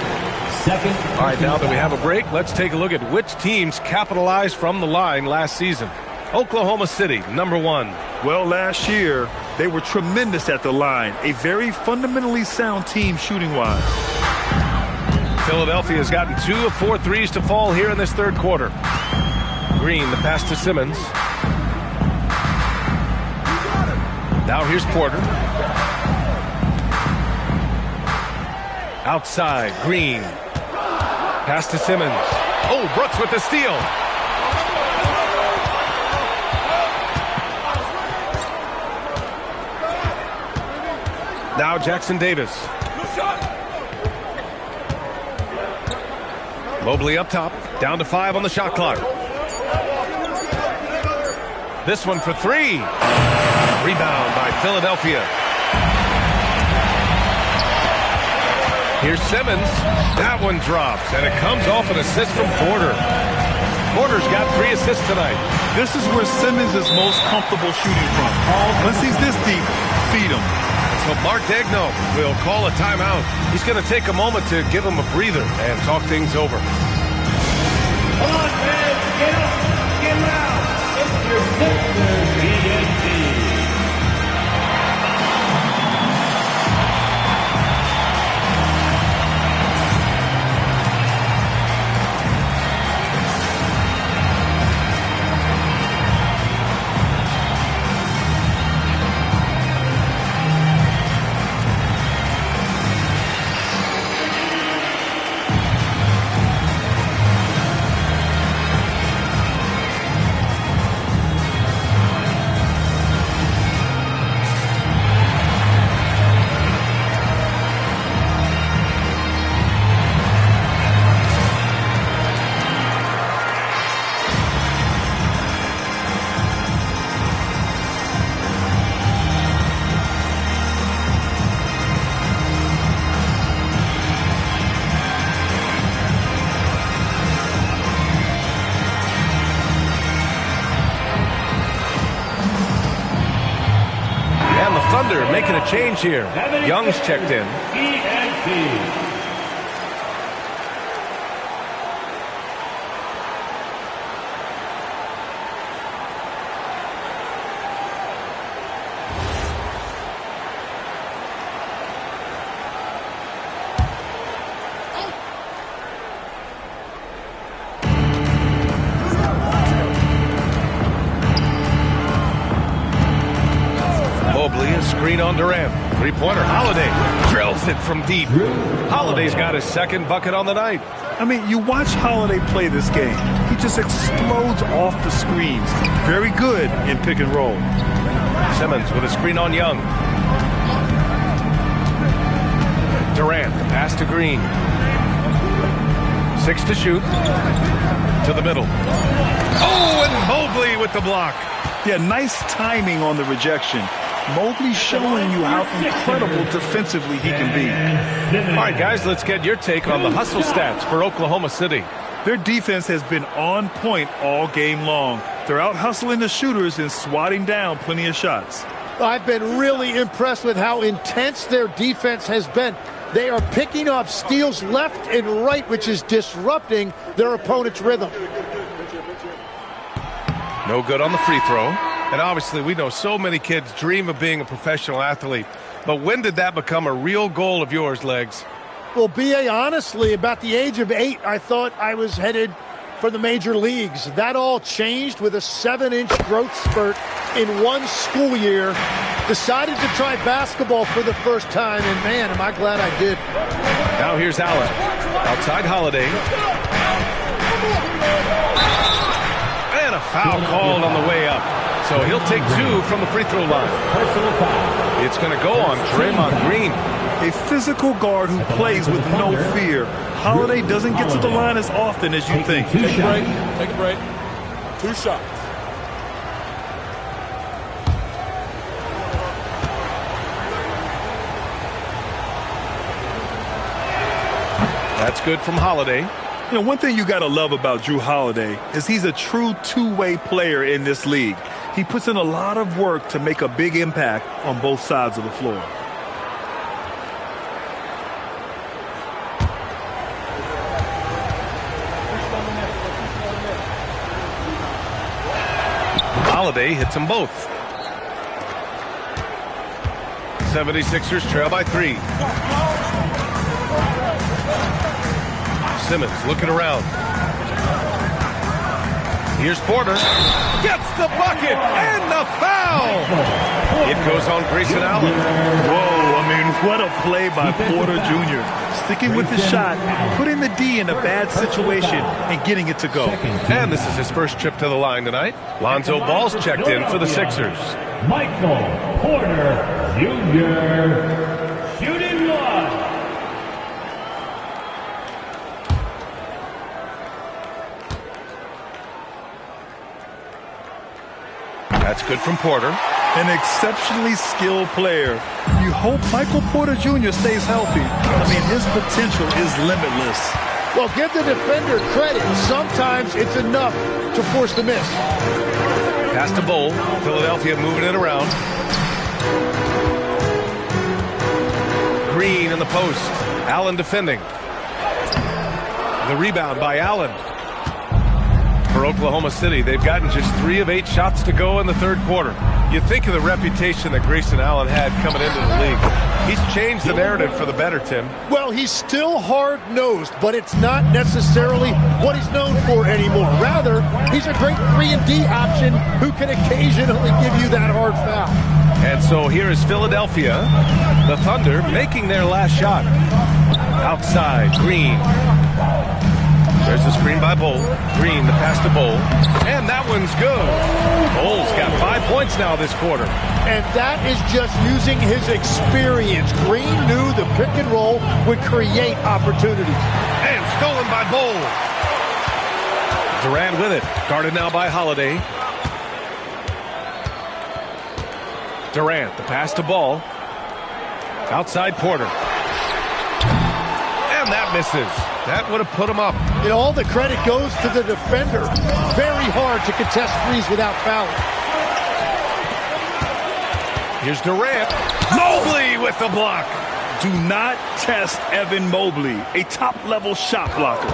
All right, now that we have a break, let's take a look at which teams capitalized from the line last season. Oklahoma City, number 1. Well, last year, they were tremendous at the line. A very fundamentally sound team shooting-wise. Philadelphia has gotten 2 of 4 threes to fall here in this third quarter. Green, the pass to Simmons. Now here's Porter. Outside, Green. Pass to Simmons. Oh, Brooks with the steal. Now Jackson Davis. Mobley up top, down to 5 on the shot clock. This one for 3. Rebound by Philadelphia. Here's Simmons. That one drops, and it comes off an assist from Porter. Porter's got 3 assists tonight. This is where Simmons is most comfortable shooting from. Once he's this deep, feed him. So Mark Daigneault will call a timeout. He's going to take a moment to give him a breather and talk things over. Come on, fans, get up, get loud. It's your Sixers ENT. Making a change here. Young's checked in. Screen on Durant. Three-pointer. Holiday drills it from deep. Holiday's got his second bucket on the night. I mean, you watch Holiday play this game. He just explodes off the screens. Very good in pick and roll. Simmons with a screen on Young. Durant, the pass to Green. 6 to shoot. To the middle. Oh, and Mobley with the block. Yeah, nice timing on the rejection. Mobley showing you how incredible defensively he can be. All right, guys, let's get your take on the hustle stats for Oklahoma City. Their defense has been on point all game long. They're out hustling the shooters and swatting down plenty of shots. I've been really impressed with how intense their defense has been. They are picking up steals left and right, which is disrupting their opponent's rhythm. No good on the free throw. And obviously, we know so many kids dream of being a professional athlete. But when did that become a real goal of yours, Legs? Well, B.A., honestly, about the age of 8, I thought I was headed for the major leagues. That all changed with a 7-inch growth spurt in one school year. Decided to try basketball for the first time, and man, am I glad I did. Now here's Allen. Outside Holiday. And a foul called on the way up. So he'll take 2 from the free throw line. It's going to go on Draymond Green. A physical guard who plays with no fear. Holiday doesn't get to the line as often as you think. Take a break. Take a break. 2 shots. That's good from Holiday. You know, one thing you got to love about Jrue Holiday is he's a true two-way player in this league. He puts in a lot of work to make a big impact on both sides of the floor. Holiday hits them both. 76ers trail by 3. Simmons looking around. Here's Porter. Gets the bucket and the foul. It goes on Grayson Allen. Whoa, I mean, what a play by Porter Jr. Sticking with the shot, putting the D in a bad situation, and getting it to go. And this is his first trip to the line tonight. Lonzo Ball's checked in for the Sixers. Michael Porter Jr. Shooting one. That's good from Porter. An exceptionally skilled player. You hope Michael Porter Jr. stays healthy. I mean, his potential is limitless. Well, give the defender credit. Sometimes it's enough to force the miss. Pass to Bowl. Philadelphia moving it around. Green in the post. Allen defending. The rebound by Allen. For Oklahoma City, they've gotten just 3 of 8 shots to go in the third quarter. You think of the reputation that Grayson Allen had coming into the league. He's changed the narrative for the better, Tim. Well, he's still hard-nosed, but it's not necessarily what he's known for anymore. Rather, he's a great 3-and-D option who can occasionally give you that hard foul. And so here is Philadelphia, the Thunder, making their last shot. Outside, Green. There's the screen by Bowl. Green, the pass to Bowl. And that one's good. Bowl's got 5 points now this quarter. And that is just using his experience. Green knew the pick and roll would create opportunities. And stolen by Bowl. Durant with it. Guarded now by Holiday. Durant, the pass to Ball. Outside Porter. And that misses. That would have put him up. You know, all the credit goes to the defender. Very hard to contest threes without fouling. Here's Durant. Mobley with the block. Do not test Evan Mobley, a top-level shot blocker.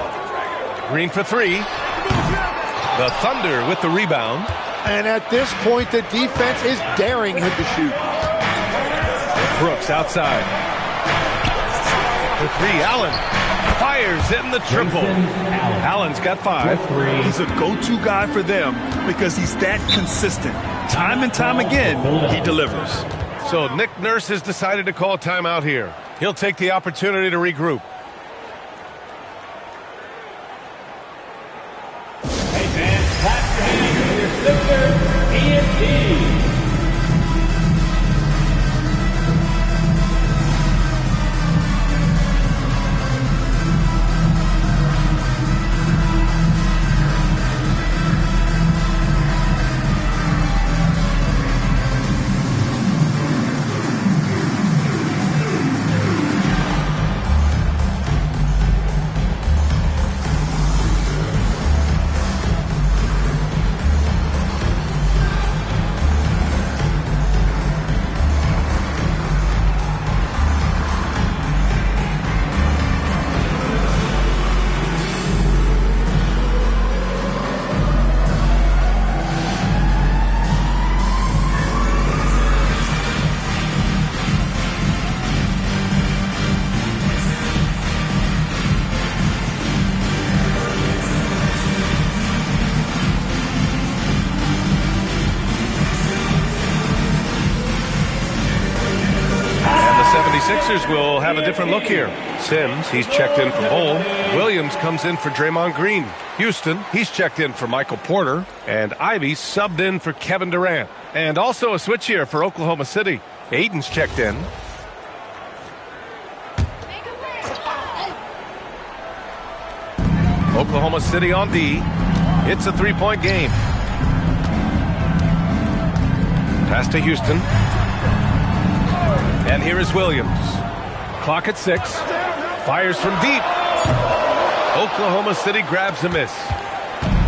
Green for 3. The Thunder with the rebound. And at this point, the defense is daring him to shoot. Brooks outside. For 3, Allen fires in the triple. Allen's got 5. He's a go-to guy for them because he's that consistent. Time and time again, he delivers. So Nick Nurse has decided to call timeout here. He'll take the opportunity to regroup. Hey, fans, clap your hands for your Sixers ENT. Sixers will have a different look here. Sims, he's checked in for Bowl. Williams comes in for Draymond Green. Houston, he's checked in for Michael Porter. And Ivy subbed in for Kevin Durant. And also a switch here for Oklahoma City. Aiden's checked in. Oklahoma City on D. It's a 3-point game. Pass to Houston. And here is Williams. Clock at 6. Fires from deep. Oklahoma City grabs a miss.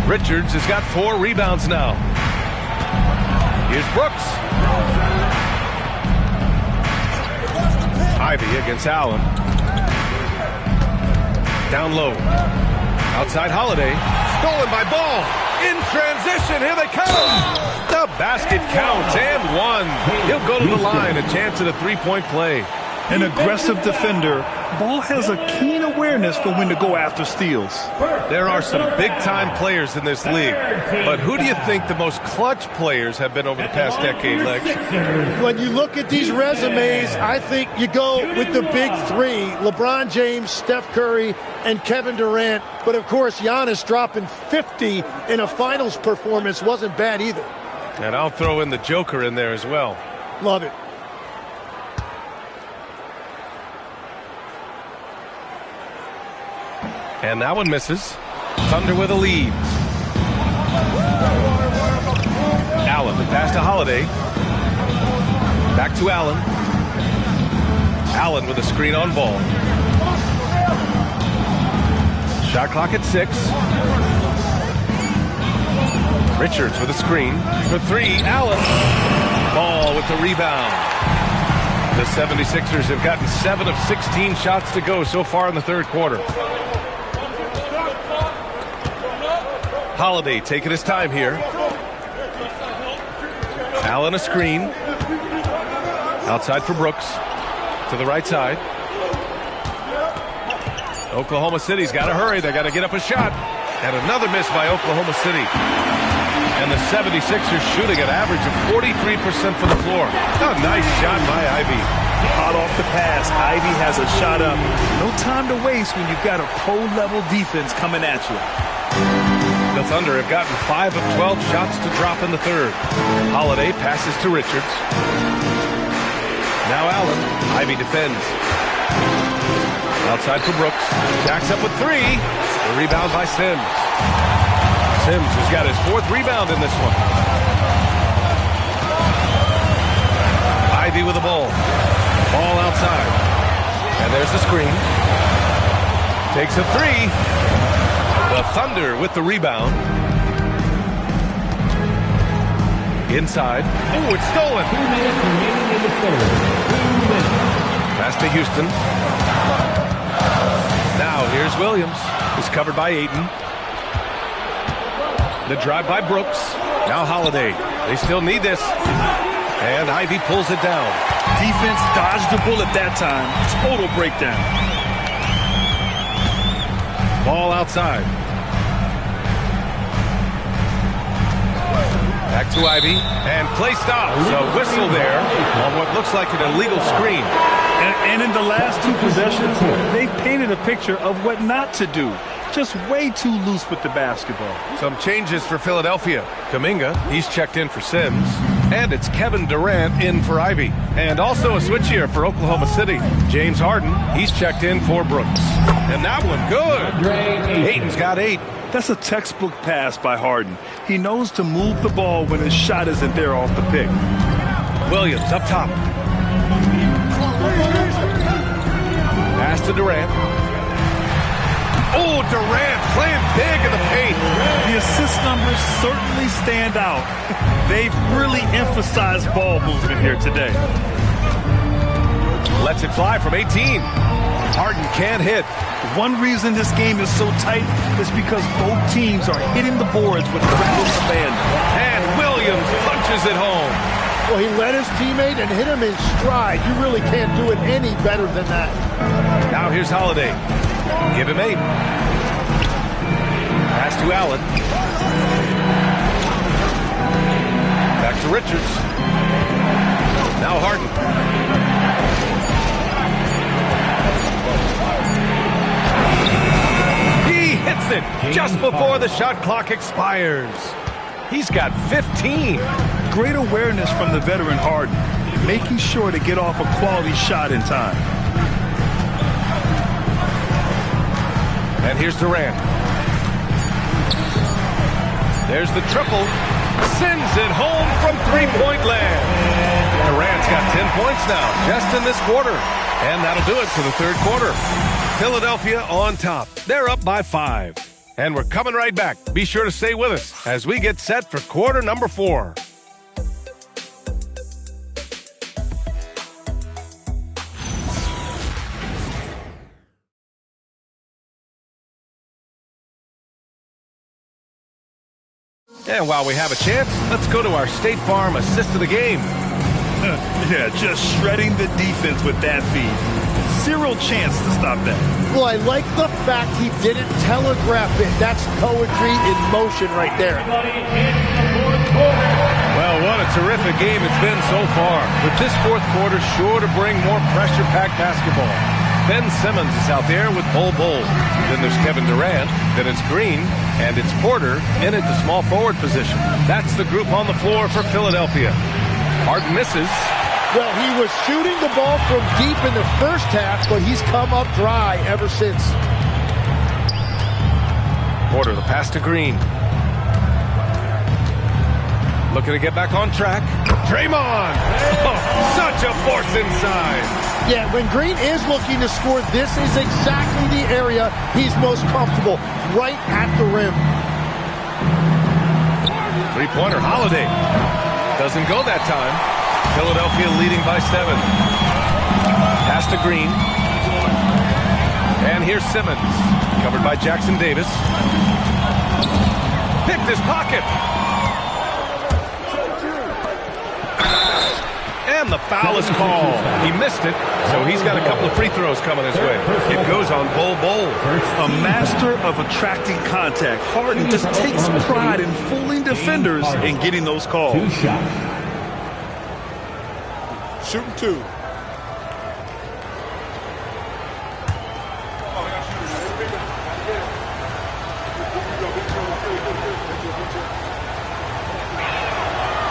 Richards has got 4 rebounds now. Here's Brooks. Ivy against Allen. Down low. Outside Holiday. Stolen by Ball. In transition. Here they come. The basket counts and 1. He'll go to the line. A chance at a 3-point play. An aggressive defender, Ball has a keen awareness for when to go after steals. There are some big-time players in this league, but who do you think the most clutch players have been over the past decade, Lex? When you look at these resumes, I think you go with the big three, LeBron James, Steph Curry, and Kevin Durant. But, of course, Giannis dropping 50 in a finals performance wasn't bad either. And I'll throw in the Joker in there as well. Love it. And that one misses. Thunder with a lead. Allen, the pass to Holiday. Back to Allen. Allen with a screen on Ball. Shot clock at 6. Richards with a screen. For 3, Allen. Ball with the rebound. The 76ers have gotten 7 of 16 shots to go so far in the third quarter. Holiday taking his time here. Allen a screen. Outside for Brooks. To the right side. Oklahoma City's got to hurry. They got to get up a shot. And another miss by Oklahoma City. And the 76ers shooting an average of 43% from the floor. Oh, nice shot by Ivy. Hot off the pass, Ivy has a shot up. No time to waste when you've got a pro-level defense coming at you. The Thunder have gotten 5 of 12 shots to drop in the third. Holiday passes to Richards. Now Allen. Ivy defends. Outside for Brooks. Jacks up with 3. The rebound by Sims. Sims has got his 4th rebound in this one. Ivy with the ball. Ball outside. And there's the screen. Takes a 3. The Thunder with the rebound. Inside. Oh, it's stolen. 2 minutes remaining in the third. 2 minutes. Pass to Houston. Now here's Williams. It's covered by Ayton. The drive by Brooks. Now Holiday. They still need this. And Ivy pulls it down. Defense dodged the bullet that time. Total breakdown. Ball outside. Back to Ivy. And play stops. A whistle there on what looks like an illegal screen. And in the last 2 possessions, they've painted a picture of what not to do. Just way too loose with the basketball. Some changes for Philadelphia. Kuminga, he's checked in for Sims. And it's Kevin Durant in for Ivy. And also a switch here for Oklahoma City. James Harden, he's checked in for Brooks. And that one, good. Ayton's got 8. That's a textbook pass by Harden. He knows to move the ball when his shot isn't there off the pick. Williams up top. Pass to Durant. Oh, Durant playing big in the paint. The assist numbers certainly stand out. They've really emphasized ball movement here today. Lets it fly from 18. Harden can't hit. One reason this game is so tight is because both teams are hitting the boards with reckless abandon. And Williams punches it home. Well, he led his teammate and hit him in stride. You really can't do it any better than that. Now here's Holiday. Give him 8. Pass to Allen. Back to Richards. Now Harden. He hits it just before the shot clock expires. He's got 15. Great awareness from the veteran Harden, making sure to get off a quality shot in time. And here's Durant. There's the triple. Sends it home from three-point land. Durant's got 10 points now, just in this quarter. And that'll do it for the third quarter. Philadelphia on top. They're up by 5. And we're coming right back. Be sure to stay with us as we get set for quarter number 4. And while we have a chance, let's go to our State Farm assist of the game. Yeah, just shredding the defense with that feed. Zero chance to stop that. Well, I like the fact he didn't telegraph it. That's poetry in motion right there. Well, what a terrific game it's been so far. With this fourth quarter sure to bring more pressure-packed basketball. Ben Simmons is out there with Bol Bol. Then there's Kevin Durant. Then it's Green. And it's Porter in at the small forward position. That's the group on the floor for Philadelphia. Harden misses. Well, he was shooting the ball from deep in the first half, but he's come up dry ever since. Porter, the pass to Green. Looking to get back on track. Draymond! Oh, such a force inside. Yeah, when Green is looking to score, this is exactly the area he's most comfortable, right at the rim. Three-pointer, Holiday. Doesn't go that time. Philadelphia leading by 7. Pass to Green. And here's Simmons. Covered by Jackson Davis. Picked his pocket. And the foul is called. He missed it, so he's got a couple of free throws coming his way. It goes on Bol Bol. A master of attracting contact. Harden just takes pride in fooling defenders and getting those calls. Shooting 2.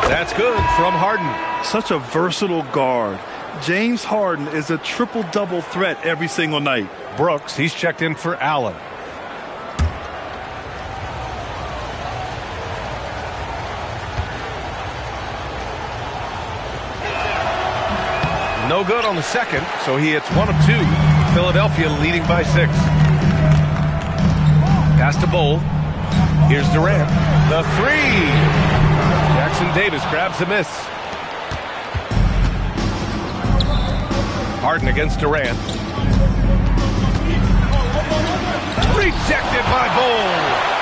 That's good from Harden. Such a versatile guard. James Harden is a triple-double threat every single night. Brooks, he's checked in for Allen. No good on the second, so he hits 1 of 2. Philadelphia leading by 6. Pass to Bol. Here's Durant. The 3. Jackson Davis grabs the miss. Harden against Durant. Rejected by Bol.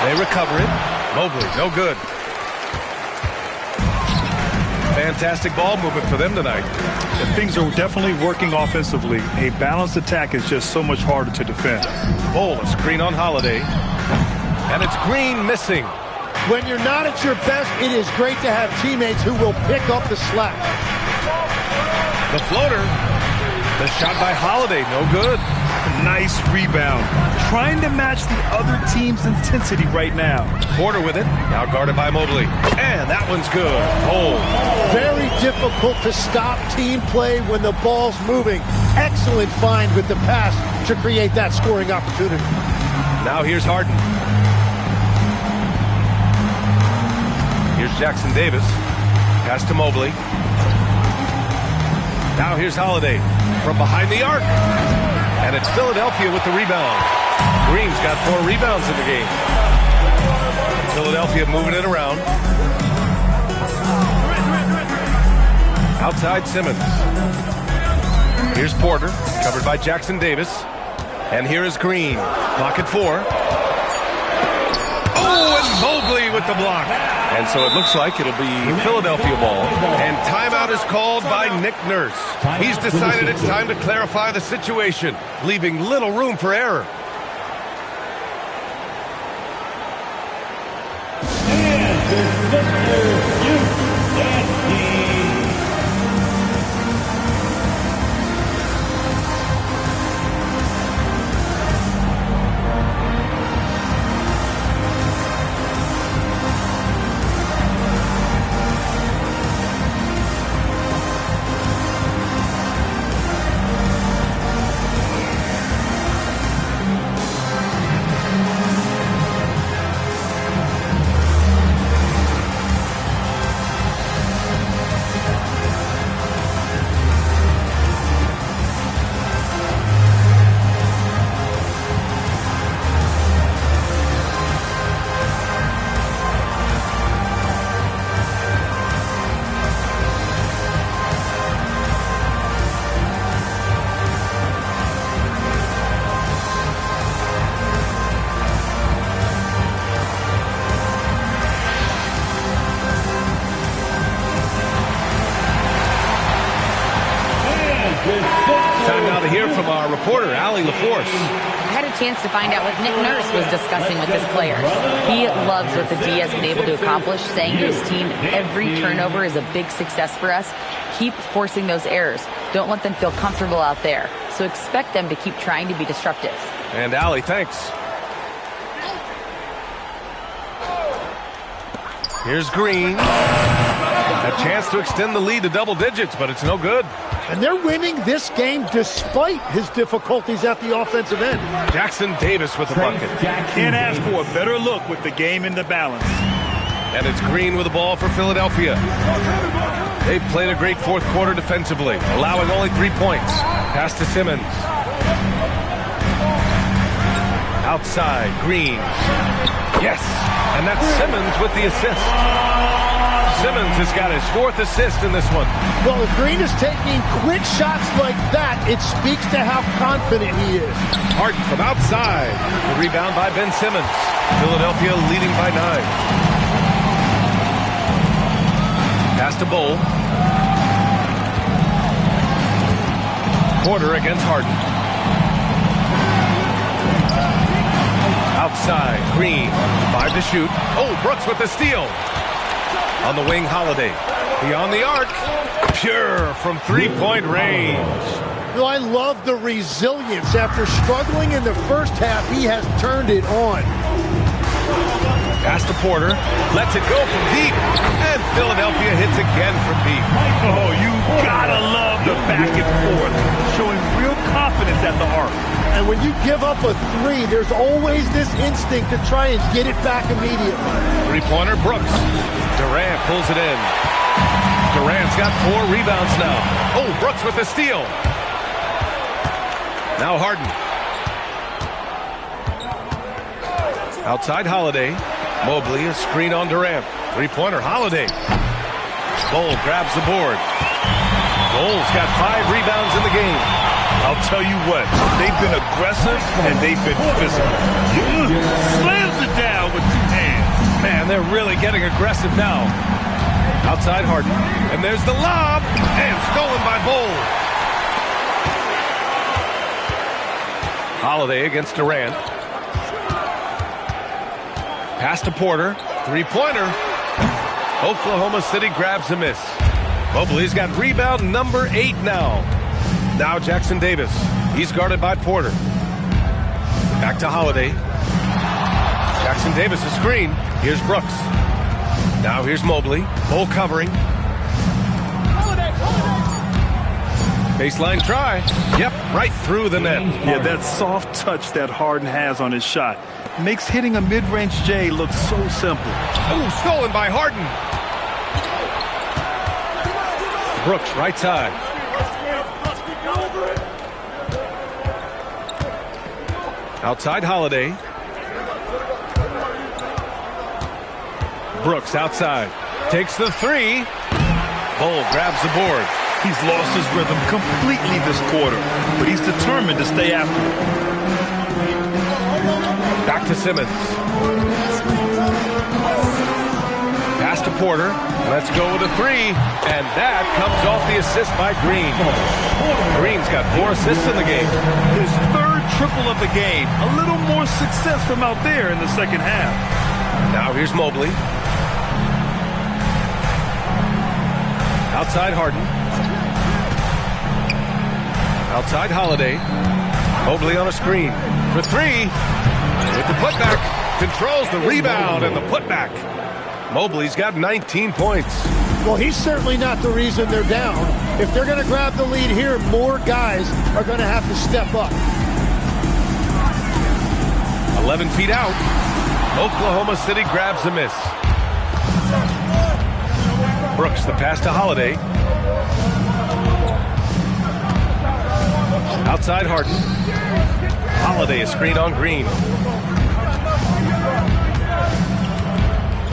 They recover it. Mobley, no good. Fantastic ball movement for them tonight. Things are definitely working offensively. A balanced attack is just so much harder to defend. Bol, a screen on Holiday. And it's Green missing. When you're not at your best, it is great to have teammates who will pick up the slack. The floater. The shot by Holiday, no good. Nice rebound. Trying to match the other team's intensity right now. Porter with it. Now guarded by Mobley. And that one's good. Oh. Very difficult to stop team play when the ball's moving. Excellent find with the pass to create that scoring opportunity. Now here's Harden. Here's Jackson Davis. Pass to Mobley. Now here's Holiday from behind the arc. And it's Philadelphia with the rebound. Green's got 4 rebounds in the game. Philadelphia moving it around. Outside Simmons. Here's Porter, covered by Jackson Davis. And here is Green. Clock at 4. Oh, and Mobley with the block. And so it looks like it'll be Philadelphia ball. And timeout is called by Nick Nurse. He's decided it's time to clarify the situation, leaving little room for error. to hear from our reporter, Allie LaForce. I had a chance to find out what Nick Nurse was discussing with his players. He loves what the D has been able to accomplish, saying to his team, every turnover is a big success for us. Keep forcing those errors. Don't let them feel comfortable out there. So expect them to keep trying to be disruptive. And Allie, thanks. Here's Green. A chance to extend the lead to double digits, but it's no good. And they're winning this game despite his difficulties at the offensive end. Jackson Davis with the bucket. Can't ask for a better look with the game in the balance. And it's Green with the ball for Philadelphia. They've played a great fourth quarter defensively, allowing only 3 points. Pass to Simmons. Outside, Green. Yes, and that's Simmons with the assist. Simmons has got his 4th assist in this one. Well, if Green is taking quick shots like that, it speaks to how confident he is. Harden from outside. The rebound by Ben Simmons. Philadelphia leading by 9. Pass to Bull. Porter against Harden. Outside, Green. 5 to shoot. Oh, Brooks with the steal. On the wing, Holiday. Beyond the arc. Pure from 3-point range. Well, I love the resilience. After struggling in the first half, he has turned it on. Pass to Porter. Lets it go from deep. And Philadelphia hits again from deep. Oh, you gotta love the back and forth. Showing real confidence at the arc. And when you give up a 3, there's always this instinct to try and get it back immediately. 3-pointer, Brooks. Durant pulls it in. Durant's got 4 rebounds now. Oh, Brooks with the steal. Now Harden. Outside Holiday. Mobley, a screen on Durant. 3-pointer, Holiday. Bull grabs the board. Bull's got 5 rebounds in the game. I'll tell you what, they've been aggressive and they've been physical. Slams it down with 2 hands. Man, they're really getting aggressive now. Outside Harden. And there's the lob. And stolen by Bull. Holiday against Durant. Pass to Porter. 3-pointer. Oklahoma City grabs a miss. Mobley's got rebound number 8 now. Now Jackson Davis. He's guarded by Porter. Back to Holiday. Jackson Davis a screen. Here's Brooks. Now here's Mobley. Bull covering. Baseline try. Yep, right through the net. Yeah, that soft touch that Harden has on his shot makes hitting a mid-range J look so simple. Oh, stolen by Harden. Brooks, right side. Outside Holiday. Brooks outside. Takes the 3. Bull grabs the board. He's lost his rhythm completely this quarter, but he's determined to stay after it. Back to Simmons. Pass to Porter. Let's go with a 3. And that comes off the assist by Green. Green's got 4 assists in the game. His 3rd triple of the game. A little more success from out there in the second half. Now here's Mobley. Outside Harden. Outside Holiday. Mobley on a screen for 3. With the putback. Controls the rebound and the putback. Mobley's got 19 points. Well, he's certainly not the reason they're down. If they're going to grab the lead here, more guys are going to have to step up. 11 feet out. Oklahoma City grabs a miss. Brooks, the pass to Holiday. Outside Harden. Holiday, a screen on Green.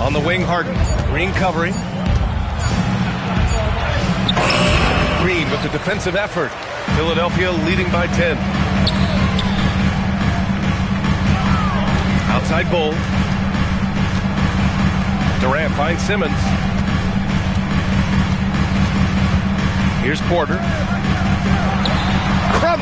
On the wing, Harden. Green covering. Green with the defensive effort. Philadelphia leading by 10. Outside Bull. Durant finds Simmons. Here's Porter. From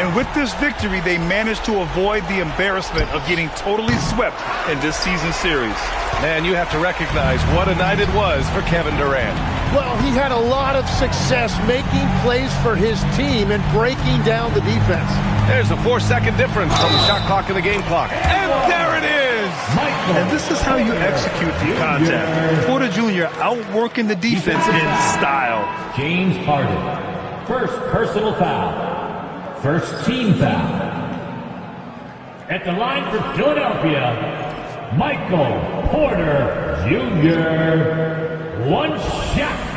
And with this victory, they managed to avoid the embarrassment of getting totally swept in this season series. Man, you have to recognize what a night it was for Kevin Durant. Well, he had a lot of success making plays for his team and breaking down the defense. There's a 4-second difference from the shot clock and the game clock. And there it is! And this is how you execute the contact. Porter Jr. outworking the defense in style. James Harden. First personal foul. First team foul. At the line for Philadelphia, Michael Porter Jr. One shot.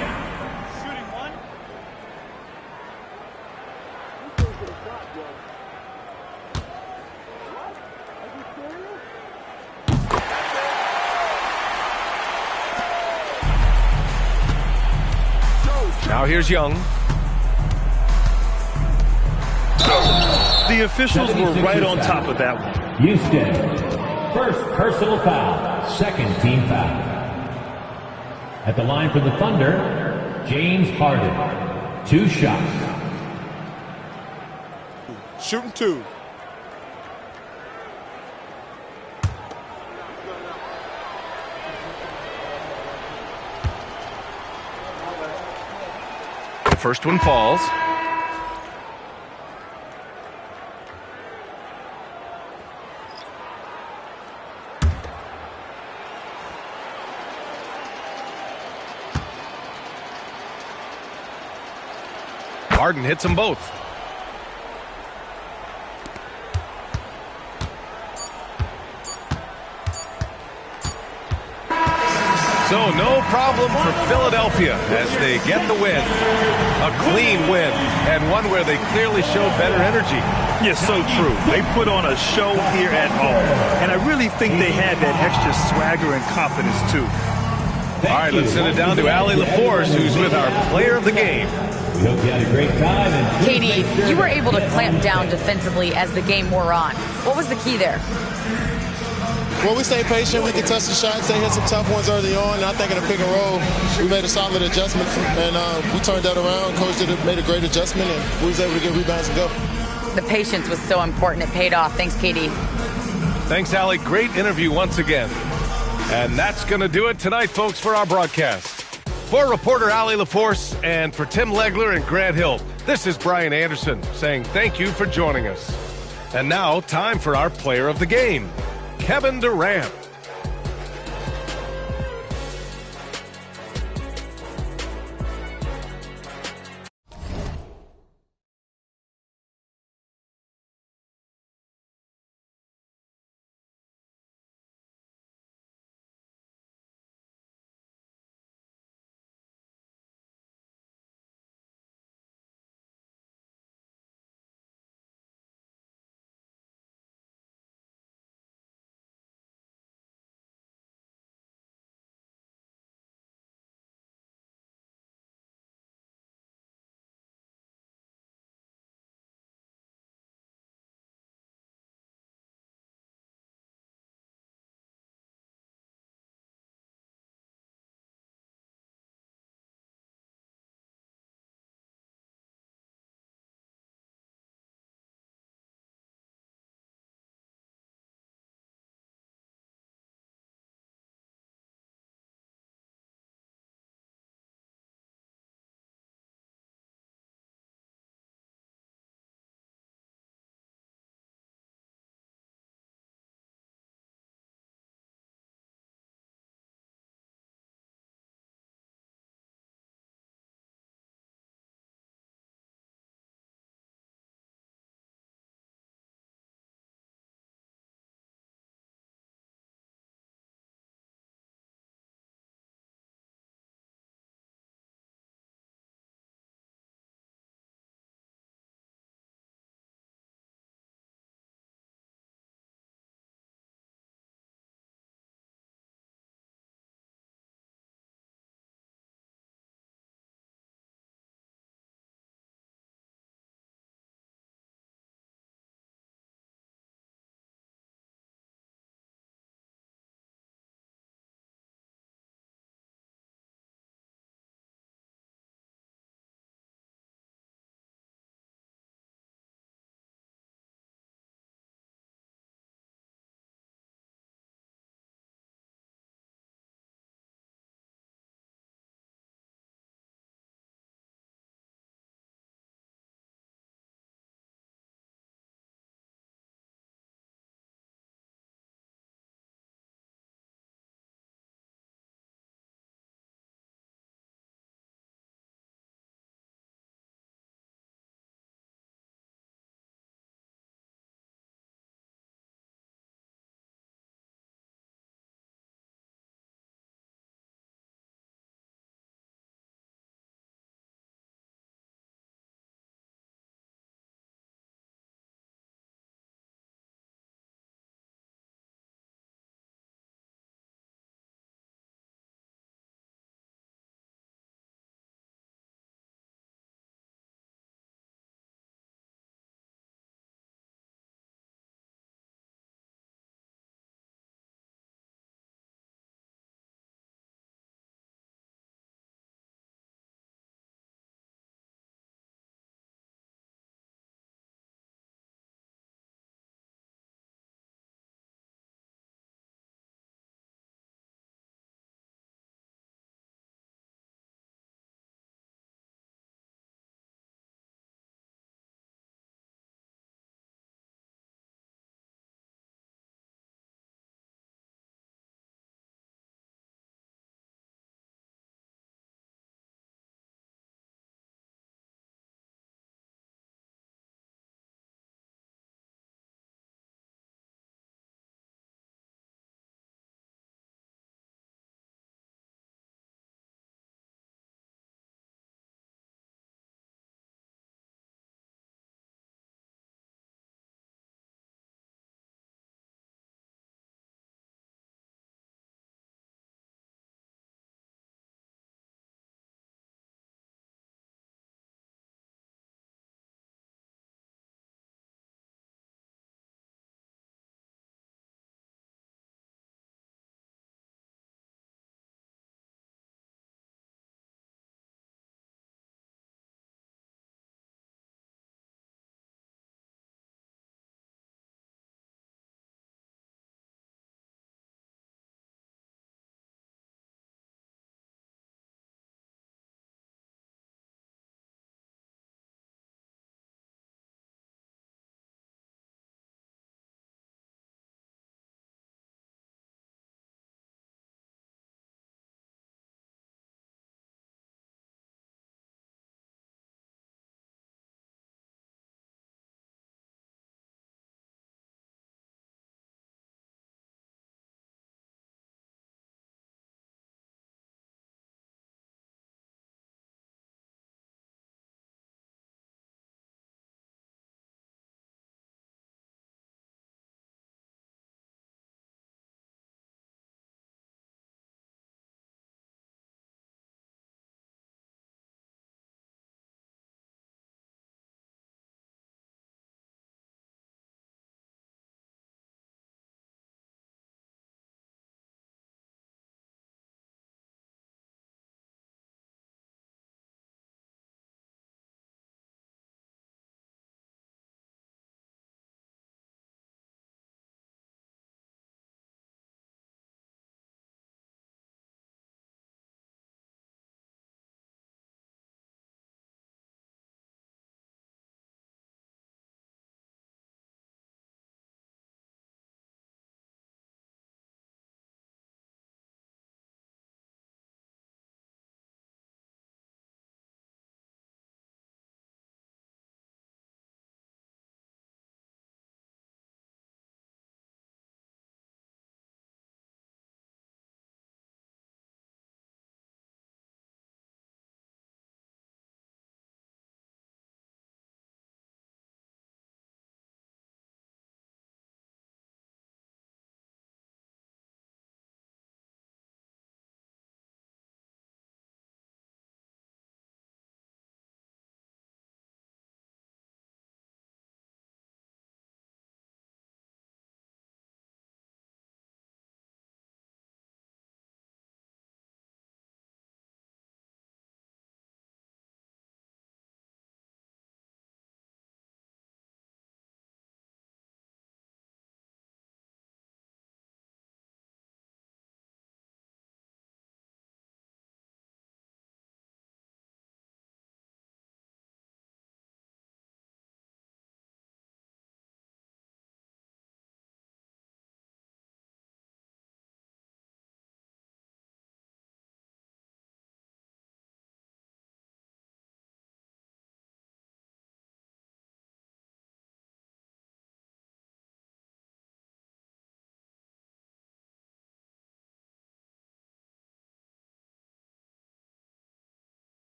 Now here's Young. The officials were right on top of that one. Houston, first personal foul, second team foul. At the line for the Thunder, James Harden, 2 shots. Shooting 2. The first one falls. Harden hits them both. So no problem for Philadelphia as they get the win. A clean win, and one where they clearly showed better energy. Yes, so true. They put on a show here at home, and I really think they had that extra swagger and confidence too. All right, let's send it down to Allie LaForce, who's with our player of the game. We hope you had a great time. And Katie, you were able to clamp down defensively as the game wore on. What was the key there? Well, we stayed patient. We could touch the shots. They hit some tough ones early on. And I think in the pick and roll, we made a solid adjustment, and we turned that around. Coach made a great adjustment, and we was able to get rebounds and go. The patience was so important. It paid off. Thanks, Katie. Thanks, Allie. Great interview once again. And that's going to do it tonight, folks, for our broadcast. For reporter Allie LaForce and for Tim Legler and Grant Hill, this is Brian Anderson saying thank you for joining us. And now, time for our player of the game, Kevin Durant.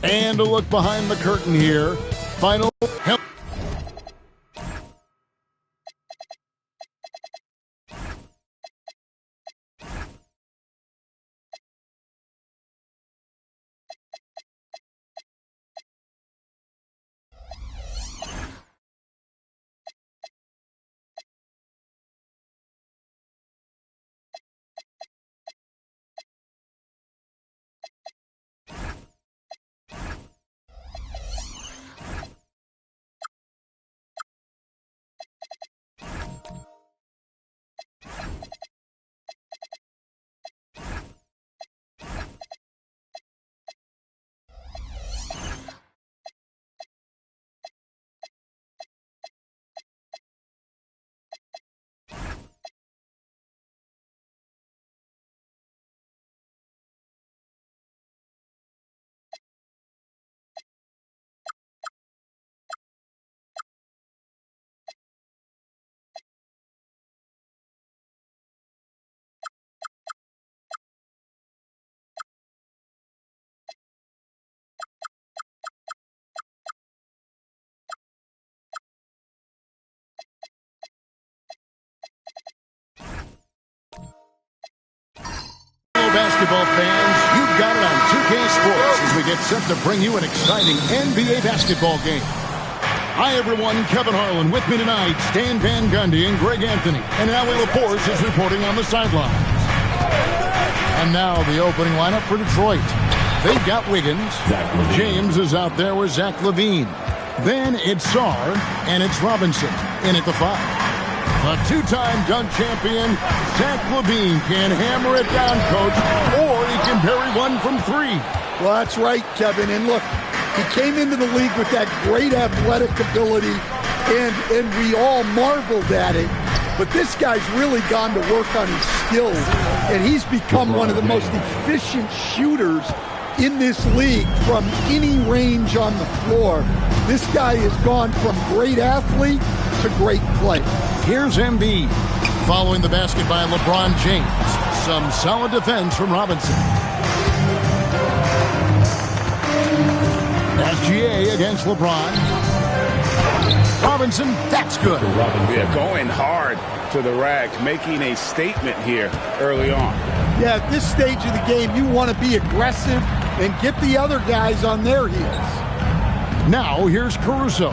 And a look behind the curtain here. Final help. Basketball fans, you've got it on 2K Sports as we get set to bring you an exciting NBA basketball game. Hi, everyone. Kevin Harlan with me tonight. Stan Van Gundy and Greg Anthony. And Allie LaForce is reporting on the sidelines. And now the opening lineup for Detroit. They've got Wiggins. James is out there with Zach LaVine. Then it's Sarr, and it's Robinson in at the 5. A two-time dunk champion, Zach LaVine can hammer it down, Coach, or he can bury one from 3. Well, that's right, Kevin. And look, he came into the league with that great athletic ability, and we all marveled at it. But this guy's really gone to work on his skills, and he's become one of the most efficient shooters in this league from any range on the floor. This guy has gone from great athlete to great play. Here's Embiid. Following the basket by LeBron James. Some solid defense from Robinson. SGA against LeBron. Robinson, that's good. Yeah, going hard to the rack, making a statement here early on. Yeah, at this stage of the game, you want to be aggressive and get the other guys on their heels. Now, here's Caruso.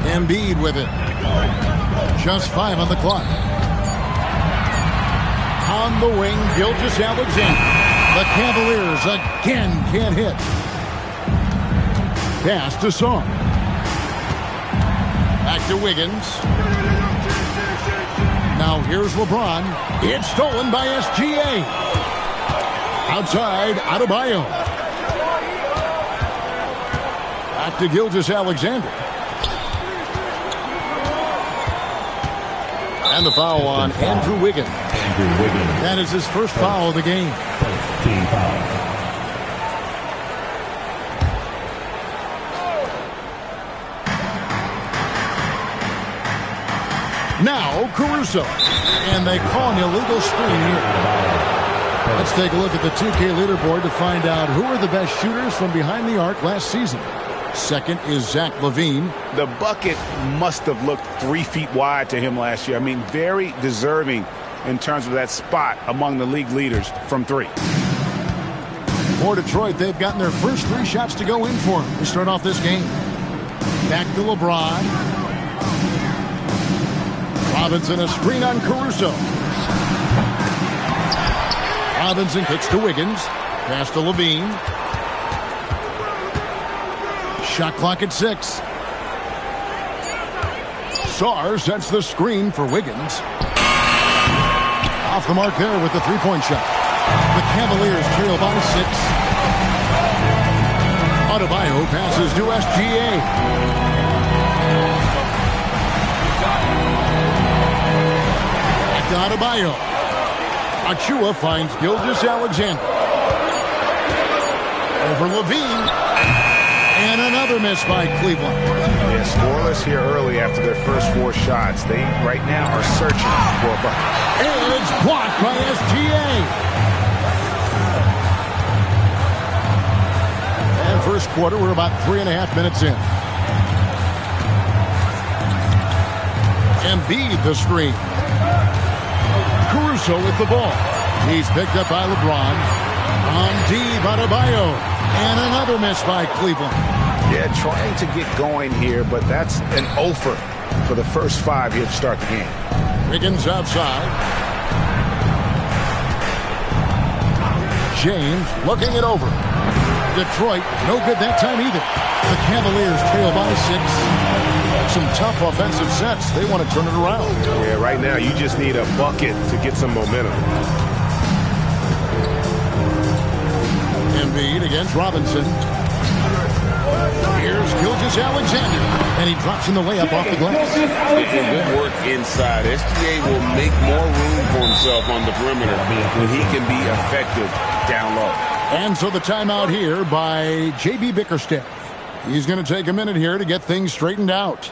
Embiid with it. Just 5 on the clock. On the wing, Gilgeous-Alexander. The Cavaliers again can't hit. Pass to Sarr. Back to Wiggins. Now here's LeBron. It's stolen by SGA. Outside, Adebayo. Back to Gilgeous-Alexander. And the foul on Andrew Wiggins. That is his first foul of the game. Team foul. Now Caruso. And they call an illegal screen here. Let's take a look at the 2K leaderboard to find out who are the best shooters from behind the arc last season. Second is Zach LaVine. The bucket must have looked 3 feet wide to him last year. I mean, very deserving in terms of that spot among the league leaders from 3. For Detroit, they've gotten their first 3 shots to go in for them to start off this game. Back to LeBron. Robinson, a screen on Caruso. Robinson kicks to Wiggins. Pass to Levine. Shot clock at 6. Sarr sets the screen for Wiggins. Off the mark there with the three-point shot. The Cavaliers trail by 6. Adebayo passes to SGA. Back to Adebayo. Achua finds Gilgeous-Alexander. Over Levine. And another miss by Cleveland. Yeah, scoreless here early after their first 4 shots. They right now are searching for a bucket. And it's blocked by SGA. And first quarter, we're about 3.5 minutes in. Embiid the screen. Caruso with the ball. He's picked up by LeBron. On deep, Adebayo. And another miss by Cleveland. Yeah, trying to get going here, but that's an offer for the first 5 here to start the game. Wiggins outside. James looking it over. Detroit, no good that time either. The Cavaliers trail by 6. Some tough offensive sets. They want to turn it around. Yeah, right now you just need a bucket to get some momentum. Embiid against Robinson. Here's Gilgeous-Alexander, and he drops in the layup off the glass. Good work inside. SGA will make more room for himself on the perimeter when he can be effective down low. And so the timeout here by J.B. Bickerstaff. He's going to take a minute here to get things straightened out.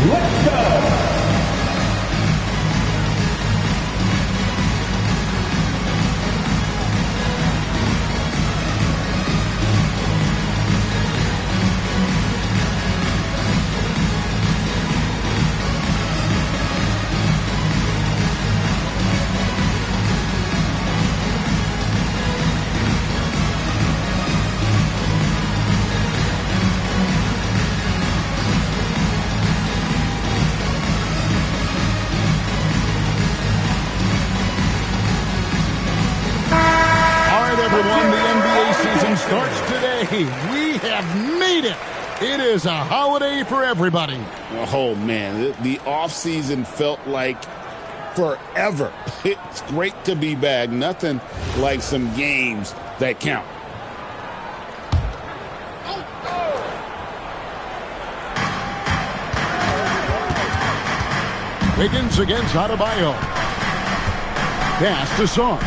Let's go! Everyone, the NBA season starts today. We have made it. It is a holiday for everybody. Oh, man, the offseason felt like forever. It's great to be back. Nothing like some games that count. Wiggins against Adebayo. Pass to Sarr.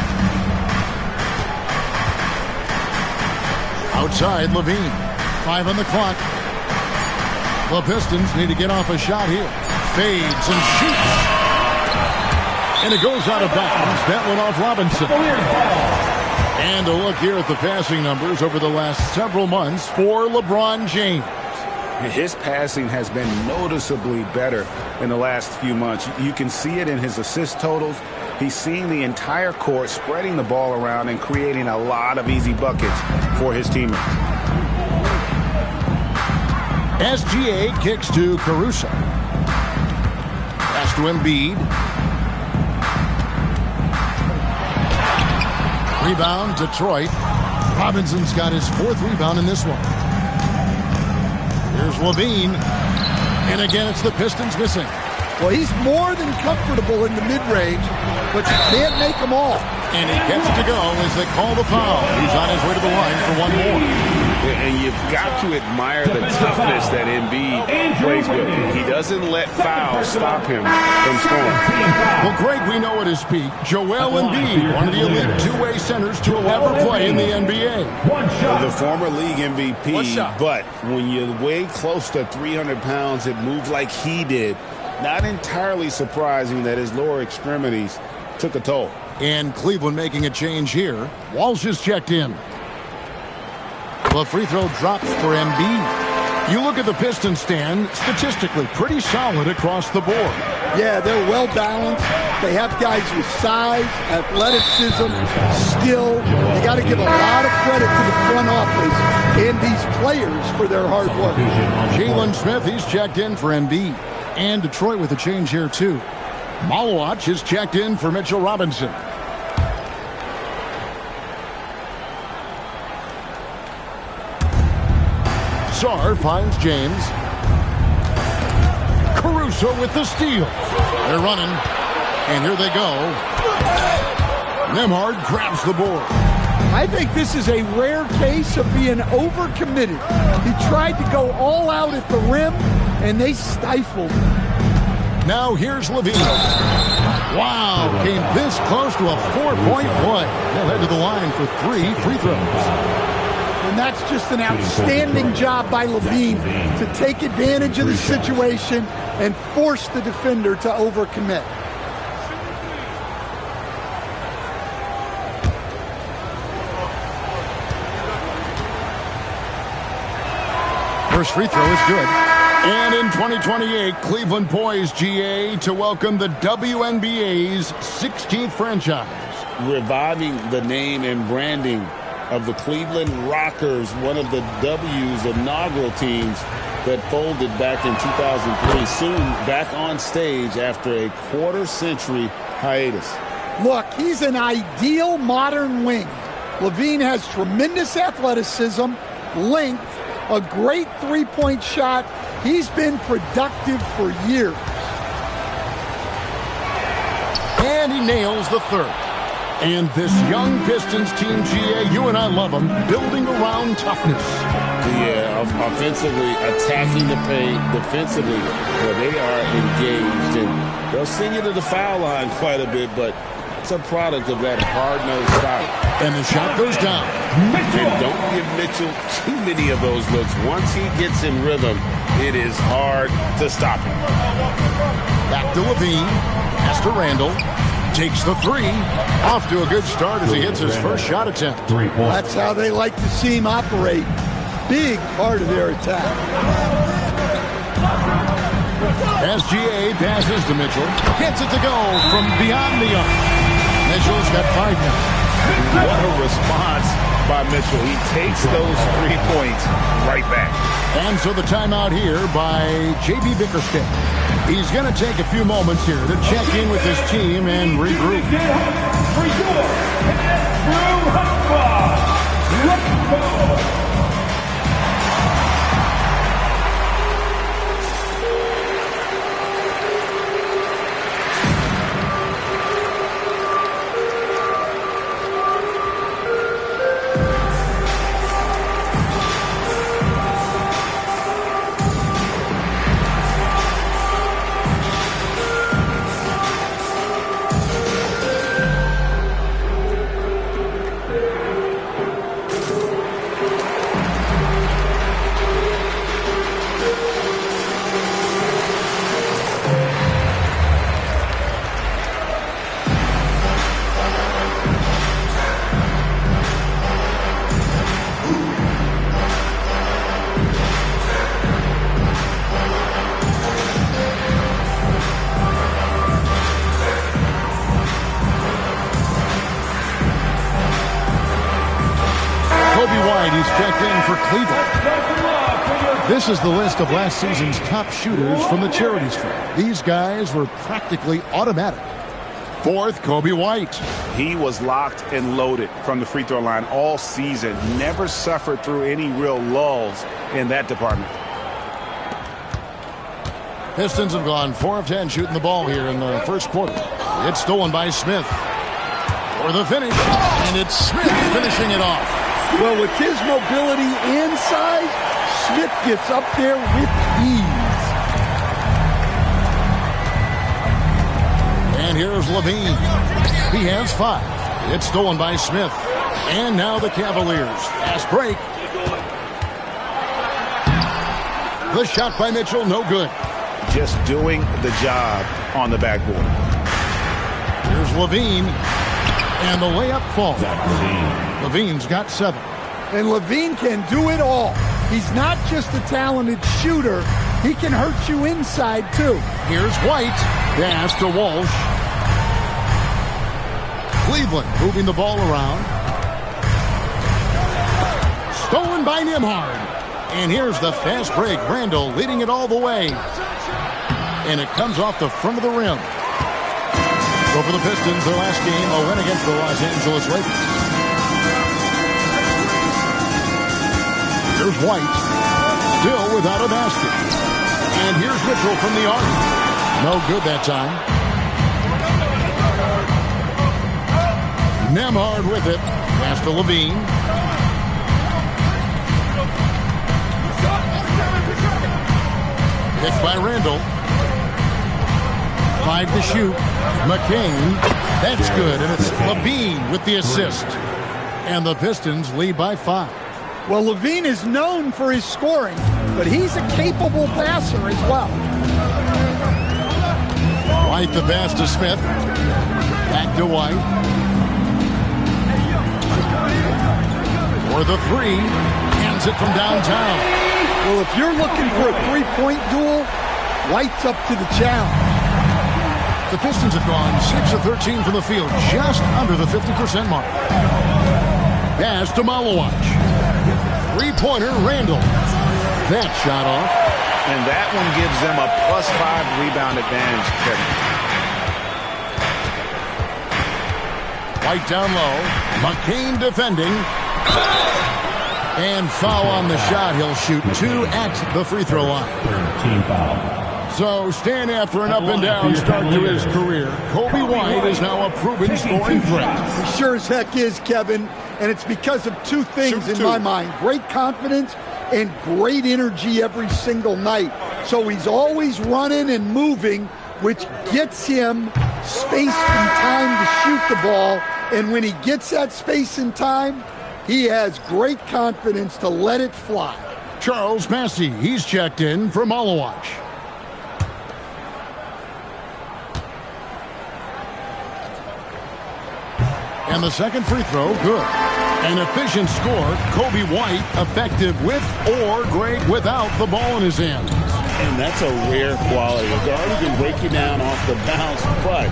Outside, Levine. 5 on the clock. The Pistons need to get off a shot here. Fades and shoots. And it goes out of bounds. That went off Robinson. And a look here at the passing numbers over the last several months for LeBron James. His passing has been noticeably better in the last few months. You can see it in his assist totals. He's seeing the entire court, spreading the ball around and creating a lot of easy buckets for his teammates. SGA kicks to Caruso. Pass to Embiid. Rebound, Detroit. Robinson's got his 4th rebound in this one. Here's Levine. And again, it's the Pistons missing. Well, he's more than comfortable in the mid-range, but you can't make them all. And he gets to go as they call the foul. He's on his way to the line for one more. And you've got to admire the toughness that Embiid plays with. He doesn't let fouls stop him from scoring. Well, Greg, we know at his peak, Joel Embiid, one of the elite two-way centers to ever play in the NBA. The former league MVP, but when you weigh close to 300 pounds and move like he did, not entirely surprising that his lower extremities took a toll. And Cleveland making a change here. Walsh is checked in. The free throw drops for Embiid. You look at the Pistons stand, statistically pretty solid across the board. Yeah, they're well balanced. They have guys with size, athleticism, skill. You got to give a lot of credit to the front office and these players for their hard work. Jalen Smith, he's checked in for Embiid. And Detroit with a change here, too. Malwatch is checked in for Mitchell Robinson. Sarr finds James. Caruso with the steal. They're running. And here they go. Nembhard grabs the board. I think this is a rare case of being overcommitted. He tried to go all out at the rim, and they stifled him. Now here's Levine. Wow, came this close to a 4-point play. They'll head to the line for 3 free throws. And that's just an outstanding job by Levine to take advantage of the situation and force the defender to overcommit. First free throw is good. And in 2028, Cleveland poised, GA, to welcome the WNBA's 16th franchise. Reviving the name and branding of the Cleveland Rockers, one of the W's inaugural teams that folded back in 2003, soon back on stage after a quarter-century hiatus. Look, he's an ideal modern wing. Levine has tremendous athleticism, length, a great three-point shot. He's been productive for years. And he nails the third. And this young Pistons team, GA, you and I love them, building around toughness. Yeah, offensively, attacking the paint, defensively, where they are engaged. And they'll send you to the foul line quite a bit, but it's a product of that hard-nosed style. And the shot goes down. And don't give Mitchell too many of those looks. Once he gets in rhythm, it is hard to stop him. Back to Levine. Pass to Randall. Takes the three. Off to a good start as he hits his first shot attempt. That's how they like to see him operate. Big part of their attack. As GA passes to Mitchell. Gets it to go from beyond the arc. Mitchell's got 5 now. What a response by Mitchell. He takes those 3 points right back. And so the timeout here by J.B. Bickerstaff. He's going to take a few moments here to check in with his team and regroup. This is the list of last season's top shooters from the Charities Fund. These guys were practically automatic. Fourth, Kobe White. He was locked and loaded from the free throw line all season. Never suffered through any real lulls in that department. Pistons have gone 4 of 10 shooting the ball here in the first quarter. It's stolen by Smith. For the finish, and it's Smith finishing it off. Well, with his mobility and size, Smith gets up there with ease. And here's Levine. He has 5. It's stolen by Smith. And now the Cavaliers. Fast break. The shot by Mitchell, no good. just doing the job on the backboard. Here's Levine, and the layup falls. Levine's got 7. And Levine can do it all. He's not just a talented shooter. He can hurt you inside, too. Here's White. Pass to Walsh. Cleveland moving the ball around. Stolen by Nembhard. And here's the fast break. Randall leading it all the way. And it comes off the front of the rim. So for the Pistons, their last game, a win against the Los Angeles Lakers. Here's White. Still without a basket. And here's Mitchell from the arc. No good that time. Nembhard with it. Pass to Levine. Picked by Randall. 5 to shoot. McCain. That's good. And it's Levine with the assist. And the Pistons lead by 5. Well, Levine is known for his scoring, but he's a capable passer as well. White the pass to Smith. Back to White. For the 3. Hands it from downtown. Well, if you're looking for a three-point duel, White's up to the challenge. The Pistons have gone 6 of 13 from the field, just under the 50% mark. Pass to Malawach. Three-pointer, Randall. That shot off. And that one gives them a +5 rebound advantage, Kevin. White down low. McCain defending. And foul on the shot. He'll shoot 2 at the free throw line. Team foul. So, Stan, after an up-and-down start to his career, Kobe White is now a proven scoring threat. He sure as heck is, Kevin. And it's because of 2 things in my mind. Great confidence and great energy every single night. So he's always running and moving, which gets him space and time to shoot the ball. And when he gets that space and time, he has great confidence to let it fly. Charles Massey, he's checked in for Malawach. And the second free throw, good. An efficient score. Kobe White effective with or great without the ball in his hands. And that's a rare quality. A guard who can break you down off the bounce, but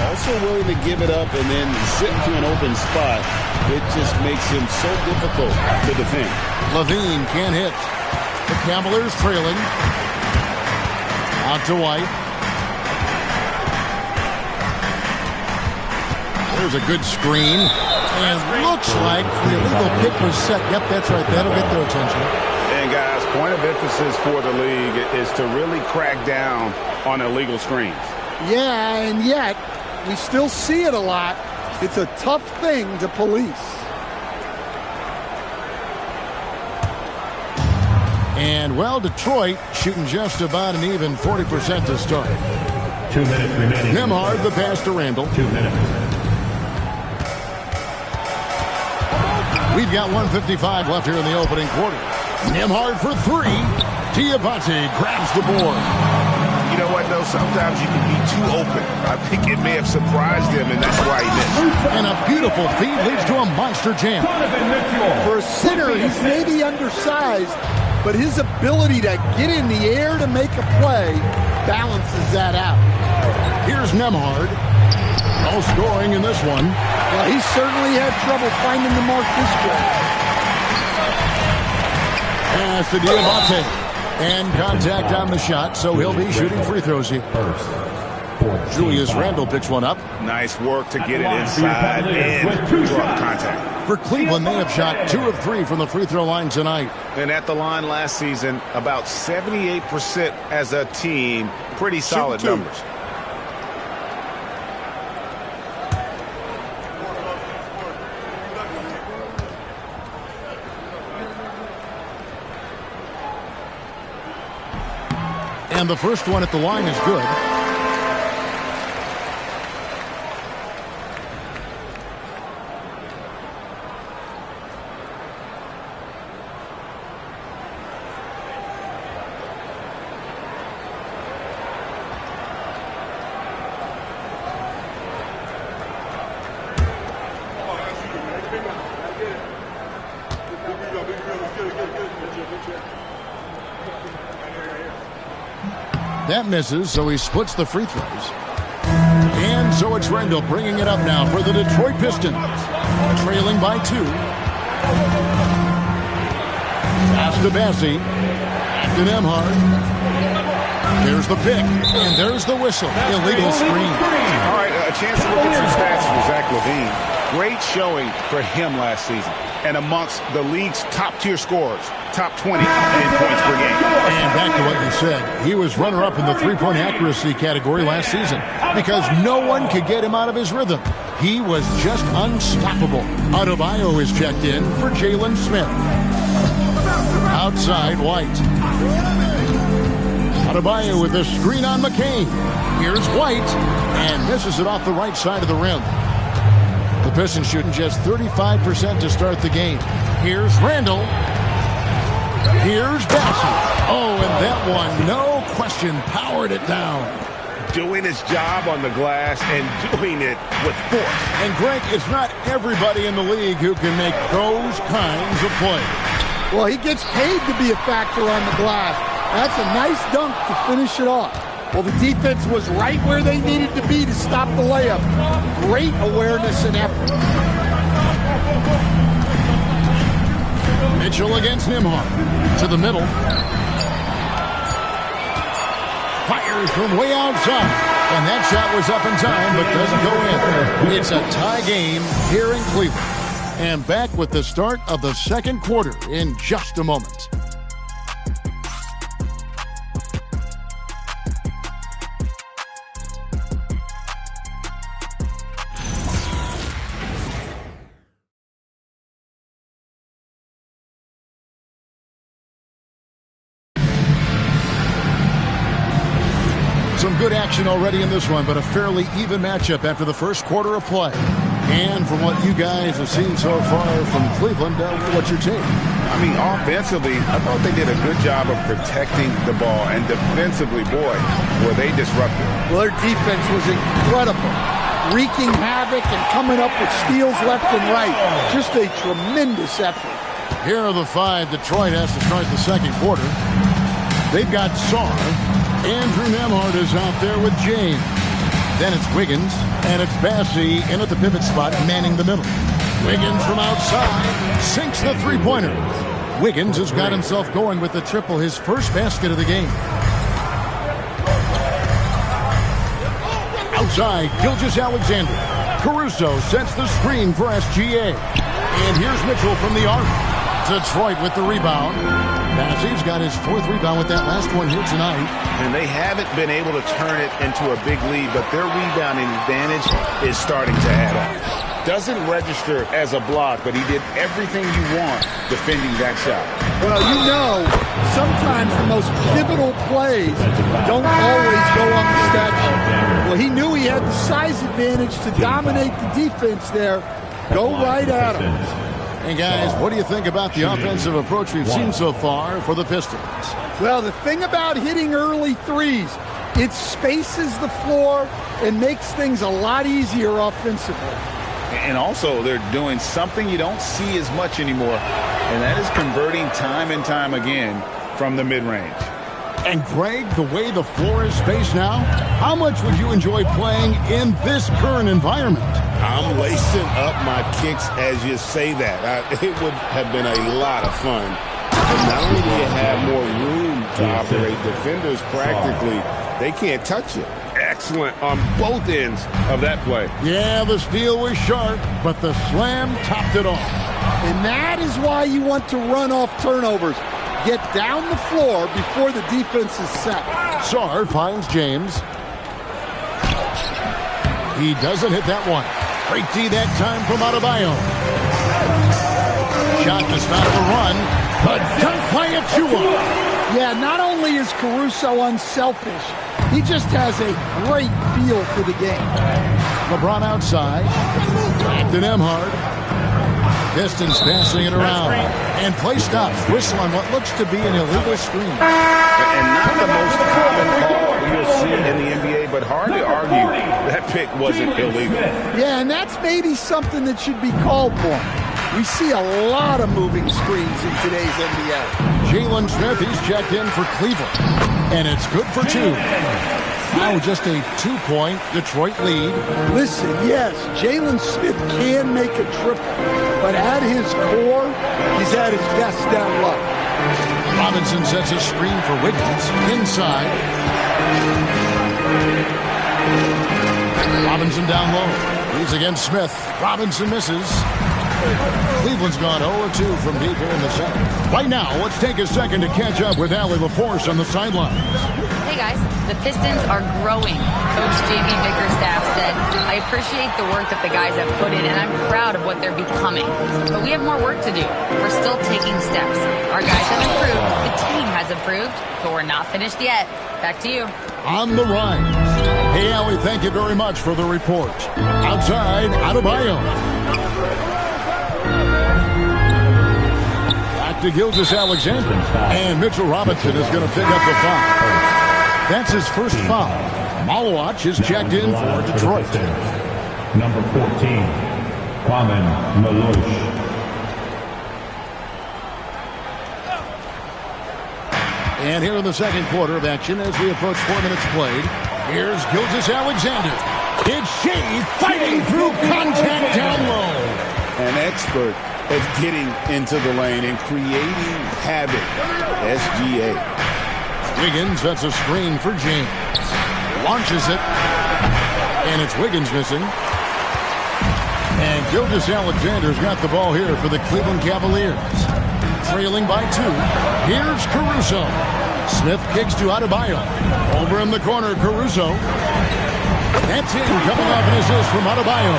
also willing to give it up and then zip to an open spot. It just makes him so difficult to defend. Levine can't hit. The Cavaliers trailing. Out to White. There's a good screen. And looks like the illegal pick was set. Yep, that's right. That'll get their attention. And guys, point of emphasis for the league is to really crack down on illegal screens. Yeah, and yet we still see it a lot. It's a tough thing to police. And, well, Detroit shooting just about an even 40% to start. 2 minutes remaining. Nembhard, the pass to Randall. 2 minutes. We've got 1:55 left here in the opening quarter. Nembhard for 3. Diabate grabs the board. You know what, though? Sometimes you can be too open. I think it may have surprised him, and that's why he missed. And a beautiful feed leads to a monster jam. For a center, he's maybe undersized, but his ability to get in the air to make a play balances that out. Here's Nembhard. No scoring in this one. Well, he certainly had trouble finding the mark this game. Pass to Diabate. And contact on the shot, so he'll be shooting free throws here. Julius Randle picks one up. Nice work to get it inside and draw contact. For Cleveland, they have shot 2 of 3 from the free throw line tonight. And at the line last season, about 78% as a team. Pretty solid numbers. And the first one at the line is good. That misses, so he splits the free throws. And so it's Randall bringing it up now for the Detroit Pistons. Trailing by 2. Pass to Bassie. Back to Nemhard. There's the pick, and there's the whistle. Illegal screen. All right, a chance to look at some stats for Zach LaVine. Great showing for him last season, and amongst the league's top-tier scorers, top 20 in points per game. And back to what you said, he was runner-up in the three-point accuracy category last season because no one could get him out of his rhythm. He was just unstoppable. Adebayo is checked in for Jalen Smith. Outside, White. Adebayo with a screen on McCain. Here's White, and misses it off the right side of the rim. The Pistons shooting just 35% to start the game. Here's Randall. Here's Bassie. Oh, and that one, no question, powered it down. Doing his job on the glass and doing it with force. And Greg, it's not everybody in the league who can make those kinds of plays. Well, he gets paid to be a factor on the glass. That's a nice dunk to finish it off. Well, the defense was right where they needed to be to stop the layup. Great awareness and effort. Mitchell against Nemhard. To the middle. Fires from way outside. And that shot was up in time, but doesn't go in. It's a tie game here in Cleveland. And back with the start of the second quarter in just a moment. Some good action already in this one, but a fairly even matchup after the first quarter of play. And from what you guys have seen so far from Cleveland, what's your take? I mean, offensively, I thought they did a good job of protecting the ball. And defensively, boy, were they disruptive. Well, their defense was incredible. Wreaking havoc and coming up with steals left and right. Just a tremendous effort. Here are the 5 Detroit has to start the second quarter. They've got Sarr. Andrew Nemhard is out there with James. Then it's Wiggins, and it's Bassie in at the pivot spot, manning the middle. Wiggins from outside sinks the three-pointer. Wiggins has got himself going with the triple, his first basket of the game. Outside, Gilgeous-Alexander. Caruso sets the screen for SGA. And here's Mitchell from the arc. Detroit with the rebound. Bassie's got his 4th rebound with that last one here tonight. And they haven't been able to turn it into a big lead, but their rebounding advantage is starting to add up. Doesn't register as a block, but he did everything you want defending that shot. Well, you know, sometimes the most pivotal plays don't always go on the stat sheet. Well, he knew he had the size advantage to dominate the defense there. Go right at him. And guys, what do you think about the offensive approach we've seen so far for the Pistons? Well, the thing about hitting early threes, it spaces the floor and makes things a lot easier offensively. And also, they're doing something you don't see as much anymore, and that is converting time and time again from the mid-range. And Greg, the way the floor is spaced now, how much would you enjoy playing in this current environment? I'm lacing up my kicks as you say that. It would have been a lot of fun. But not only do you have more room to operate, defenders practically, they can't touch it. Excellent on both ends of that play. Yeah, the steal was sharp, but the slam topped it off. And that is why you want to run off turnovers. Get down the floor before the defense is set. Sarr finds James. He doesn't hit that one. Great D that time from Adebayo. Shot to stop the run, but done by Achua. Yeah, not only is Caruso unselfish, he just has a great feel for the game. LeBron outside. Back to Nemhard. Pistons passing it around. And play stops. Whistle on what looks to be an illegal screen. And not the most common call you'll see in the NBA, but hard to argue that pick wasn't illegal. Yeah, and that's maybe something that should be called more. We see a lot of moving screens in today's NBA. Jalen Smith, he's checked in for Cleveland. And it's good for 2. Now just a 2-point Detroit lead. Listen, yes, Jalen Smith can make a triple, but at his core, he's at his best down low. Robinson sets a screen for Wiggins inside. Robinson down low. He's against Smith. Robinson misses. Cleveland's gone 0-2 from deep here in the second. Right now, let's take a second to catch up with Allie LaForce on the sidelines. Hey guys, the Pistons are growing. Coach J.B. Bickerstaff said, I appreciate the work that the guys have put in, and I'm proud of what they're becoming. But we have more work to do. We're still taking steps. Our guys have improved, the team has improved, but we're not finished yet. Back to you. On the rise. Hey, Allie, thank you very much for the report. Outside, Adebayo. Back to Gilgeous-Alexander. And Mitchell Robinson is going to pick up the foul. That's his first foul. Malawach is checked in for Detroit. Number 14, Kwame Malouche. And here in the second quarter of action as we approach 4 minutes played, here's Gilgeous-Alexander. It's Shea fighting through contact down low. An expert at getting into the lane and creating havoc. SGA. Wiggins sets a screen for James. Launches it. And it's Wiggins missing. And Gilgeous-Alexander's got the ball here for the Cleveland Cavaliers. Trailing by 2. Here's Caruso. Smith kicks to Adebayo. Over in the corner, Caruso. That's in, coming off an assist from Adebayo.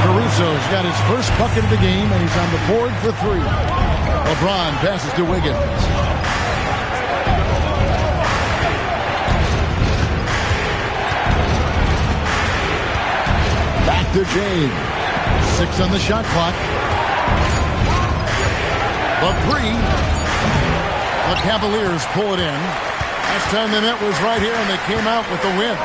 Caruso's got his first bucket of the game, and he's on the board for 3. LeBron passes to Wiggins. Back to James. 6 on the shot clock. The 3. The Cavaliers pull it in. Last time they met was right here, and they came out with the win.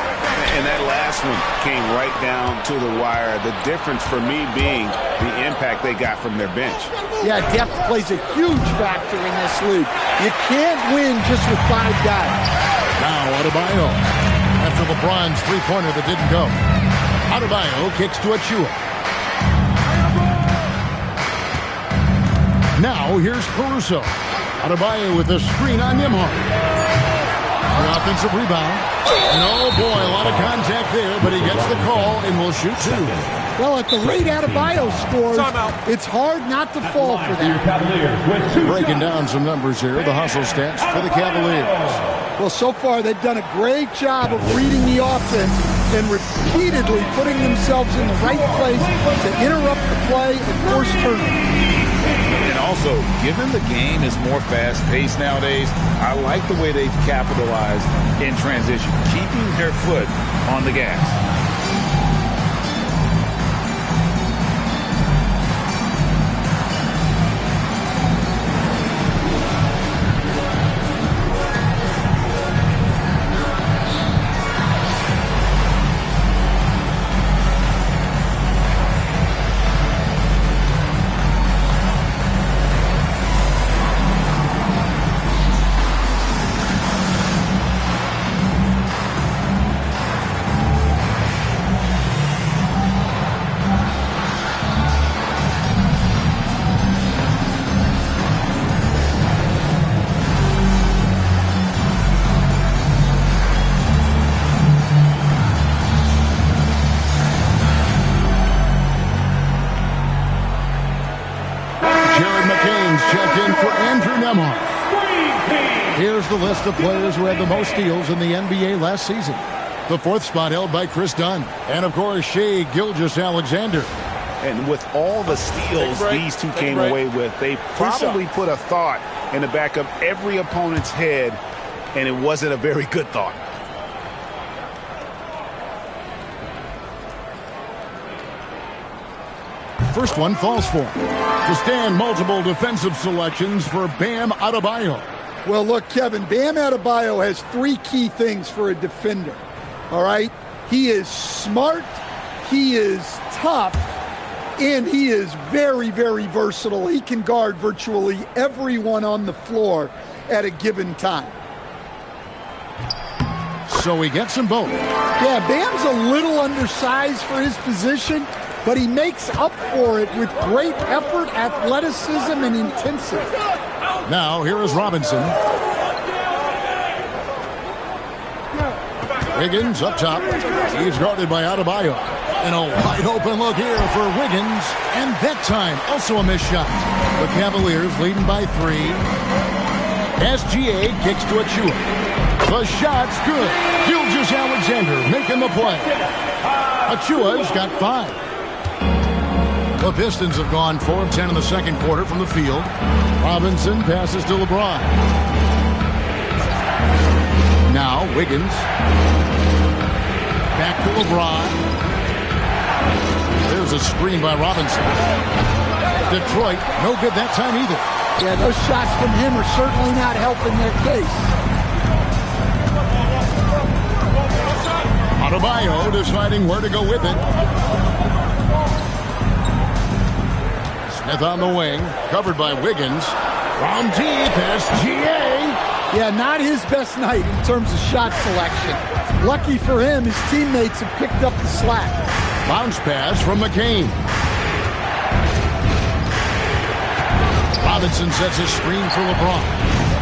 And that last one came right down to the wire. The difference for me being the impact they got from their bench. Yeah, depth plays a huge factor in this league. You can't win just with 5 guys. Now Adebayo. After LeBron's three-pointer that didn't go. Adebayo kicks to Achua. Now here's Caruso. Adebayo with a screen on Nembhard. The offensive rebound. And oh boy, a lot of contact there, but he gets the call and will shoot 2. Well, at the rate Adebayo scores, it's hard not to fall for that. Breaking down some numbers here, the hustle stats for the Cavaliers. Well, so far they've done a great job of reading the offense and repeatedly putting themselves in the right place to interrupt the play and force turnovers. And also, given the game is more fast-paced nowadays, I like the way they've capitalized in transition, keeping their foot on the gas. Here's the list of players who had the most steals in the NBA last season. The 4th spot held by Chris Dunn. And, of course, Shea Gilgeous-Alexander. And with all the steals these two came away with, they probably put a thought in the back of every opponent's head, and it wasn't a very good thought. First one falls for him. To stand multiple defensive selections for Bam Adebayo. Well, look, Kevin, Bam Adebayo has 3 key things for a defender, all right? He is smart, he is tough, And he is very, very versatile. He can guard virtually everyone on the floor at a given time. So he gets them both. Yeah, Bam's a little undersized for his position, but he makes up for it with great effort, athleticism, and intensity. Now, here is Robinson. Wiggins up top. He's guarded by Adebayo. And a wide open look here for Wiggins. And that time, also a missed shot. The Cavaliers leading by 3. SGA kicks to Achua. The shot's good. Gilgeous-Alexander making the play. Achua's got 5. The Pistons have gone 4 of 10 in the second quarter from the field. Robinson passes to LeBron. Now Wiggins. Back to LeBron. There's a screen by Robinson. Detroit, no good that time either. Yeah, those shots from him are certainly not helping their case. Adebayo deciding where to go with it. Smith on the wing, covered by Wiggins. From deep, SGA. Yeah, not his best night in terms of shot selection. Lucky for him, his teammates have picked up the slack. Bounce pass from McCain. Robinson sets a screen for LeBron.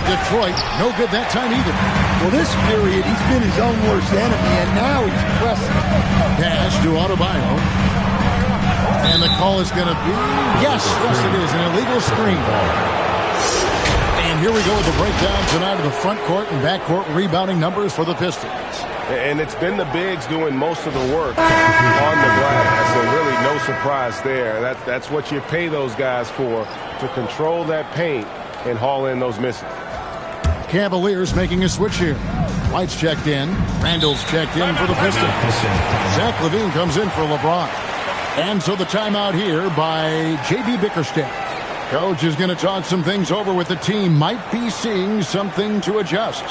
Detroit, no good that time either. Well, this period, he's been his own worst enemy, and now he's pressing. Pass to Adebayo. And the call is going to be, yes, it is, an illegal screen. And here we go with the breakdown tonight of the front court and back court rebounding numbers for the Pistons. And it's been the bigs doing most of the work on the glass, so really no surprise there. That's what you pay those guys for, to control that paint and haul in those misses. Cavaliers making a switch here. White's checked in. Randall's checked in for the Pistons. Zach LaVine comes in for LeBron. And so the timeout here by J.B. Bickerstaff. Coach is going to talk some things over with the team. Might be seeing something to adjust.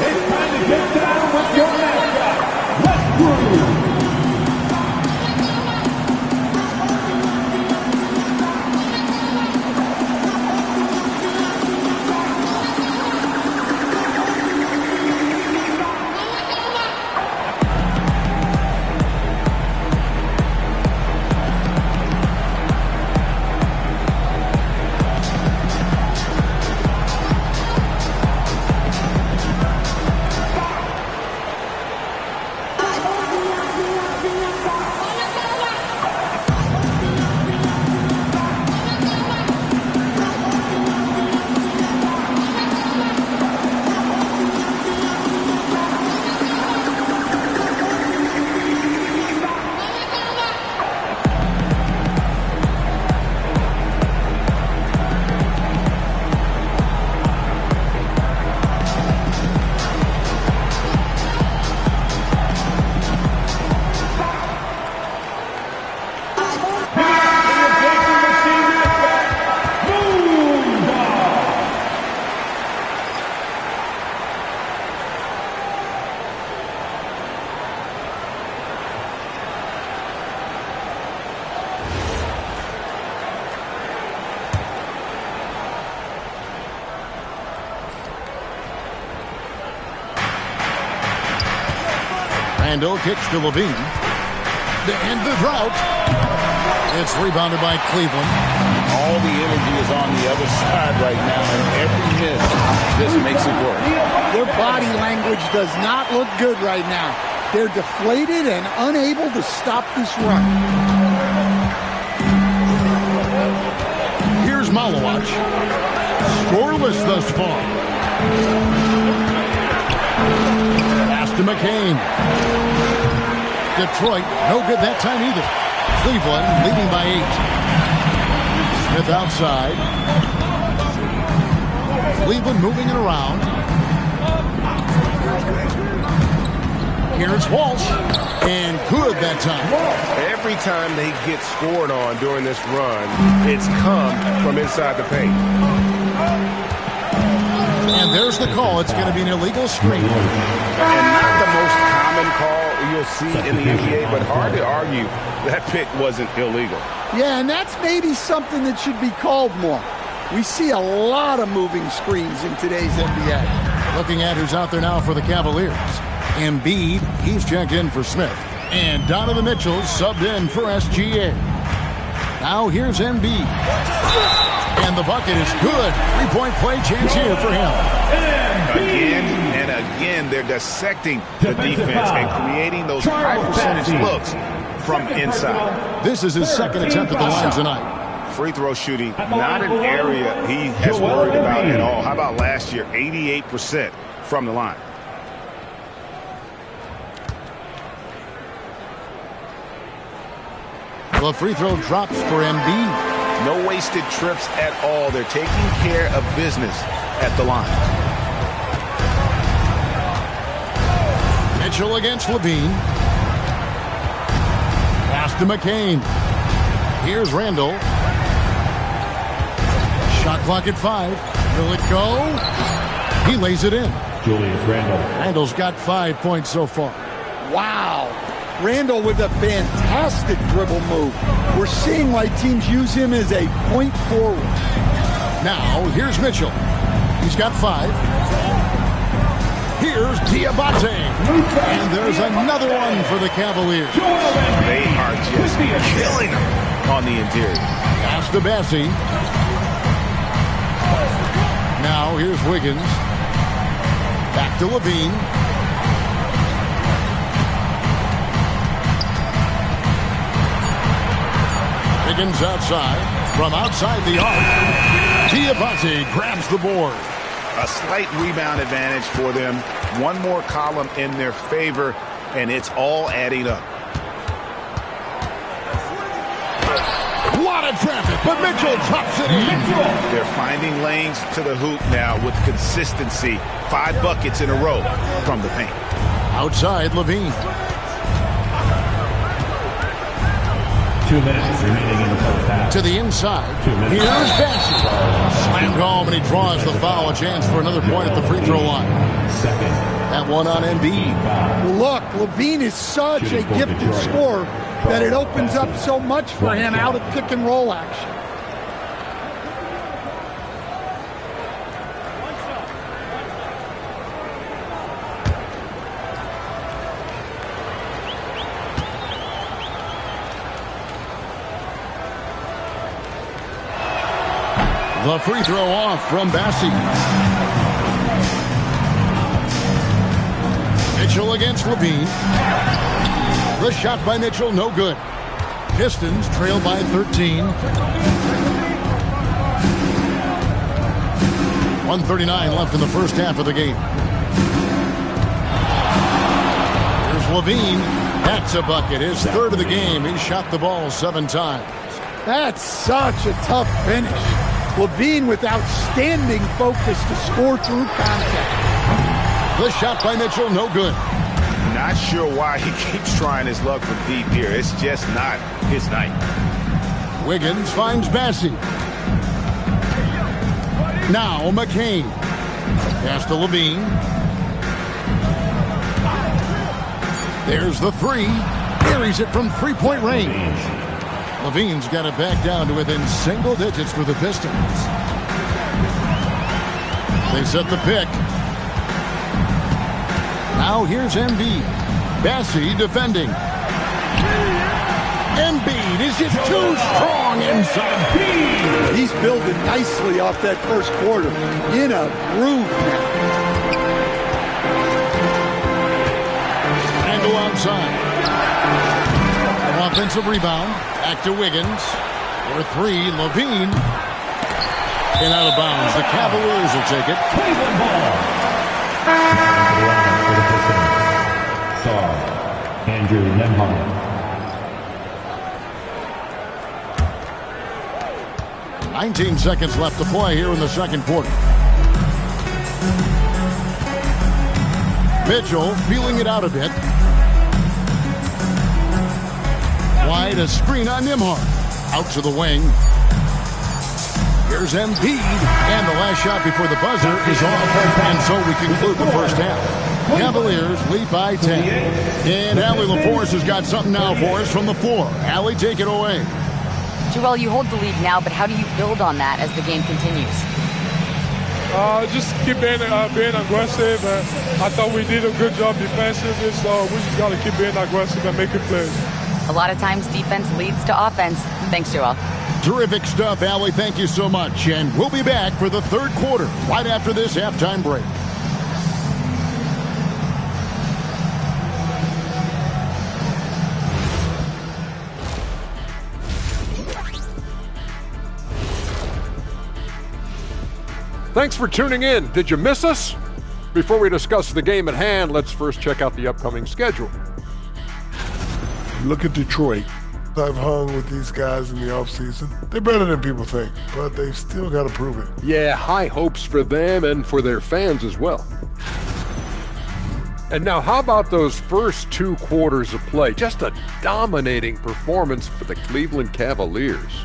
It's time to get down with your mascot. Let's groove. Randall kicks to LaVine. To end the drought. It's rebounded by Cleveland. All the energy is on the other side right now, and every miss just makes it work. Their body language does not look good right now. They're deflated and unable to stop this run. Here's Malawach. Scoreless thus far. Pass to McCain. Detroit, no good that time either. Cleveland leading by 8. Smith outside. Cleveland moving it around. Here's Walsh. And good that time. Every time they get scored on during this run, it's come from inside the paint. And there's the call. It's going to be an illegal screen. And not the most common call. you'll see in the NBA, but hard to argue that pick wasn't illegal. Yeah, and that's maybe something that should be called more. We see a lot of moving screens in today's NBA. Looking at who's out there now for the Cavaliers. Embiid, he's checked in for Smith. And Donovan Mitchell subbed in for SGA. Now here's Embiid. And the bucket is good. Three-point play chance here for him. Again and again, they're dissecting the defense and creating those high-percentage looks from inside. This is his second attempt at the line tonight. Free throw shooting, not an area he has worried about at all. How about last year, 88% from the line. The free throw drops for Embiid. No wasted trips at all. They're taking care of business at the line. Mitchell against Levine. Pass to McCain. Here's Randall. Shot clock at 5. Will it go? He lays it in. Julius Randle. Randall's got 5 points so far. Wow. Randall with a fantastic dribble move. We're seeing why teams use him as a point forward. Now, here's Mitchell. He's got 5. Here's Diabate. And there's another one for the Cavaliers. They are just killing him on the interior. Pass to Bassie. Now, here's Wiggins. Back to Levine. Wiggins outside. From outside the arc, Diabate grabs the board. A slight rebound advantage for them. One more column in their favor, and it's all adding up. A lot of traffic, but Mitchell drops it in. They're finding lanes to the hoop now with consistency. 5 buckets in a row from the paint. Outside, Levine. 2 minutes remaining in the first half. To the inside. 2 minutes. Here's Bassie. Slammed home, and he draws the foul. A chance for another point at the free throw line. Second. That one on Embiid. Look, Levine is such a gifted scorer that it opens up so much for him out of pick and roll action. The free throw off from Bassie. Mitchell against Levine. The shot by Mitchell, no good. Pistons trail by 13. 1:39 left in the first half of the game. Here's Levine. That's a bucket. His third of the game. He shot the ball 7 times. That's such a tough finish. Levine with outstanding focus to score through contact. The shot by Mitchell, no good. Not sure why he keeps trying his luck from deep here. It's just not his night. Wiggins finds Bassie. Now McCain. Pass to Levine. There's the 3. Buries it from three-point range. Levine's got it back down to within single digits for the Pistons. They set the pick. Now here's Embiid. Bassie defending. Embiid is just too strong inside. He's building nicely off that first quarter. In a groove now. Randall outside. An offensive rebound. Back to Wiggins. For 3, Levine. And out of bounds. The Cavaliers will take it. Cleveland ball. Andrew Nembhard. 19 seconds left to play here in the second quarter. Mitchell feeling it out a bit. Wide, a screen on Nembhard. Out to the wing. Here's Embiid. And the last shot before the buzzer is off. And so we conclude the first half. Cavaliers lead by 10. And Allie LaForce has got something now for us from the floor. Allie, take it away. Joel, you hold the lead now, but how do you build on that as the game continues? Just keep being aggressive. I thought we did a good job defensively, so we just got to keep being aggressive and making plays. A lot of times defense leads to offense. Thanks, Joel. Terrific stuff, Allie. Thank you so much. And we'll be back for the third quarter right after this halftime break. Thanks for tuning in. Did you miss us? Before we discuss the game at hand, let's first check out the upcoming schedule. Look at Detroit. I've hung with these guys in the offseason. They're better than people think, but they've still got to prove it. Yeah, high hopes for them and for their fans as well. And now, how about those first 2 quarters of play? Just a dominating performance for the Cleveland Cavaliers.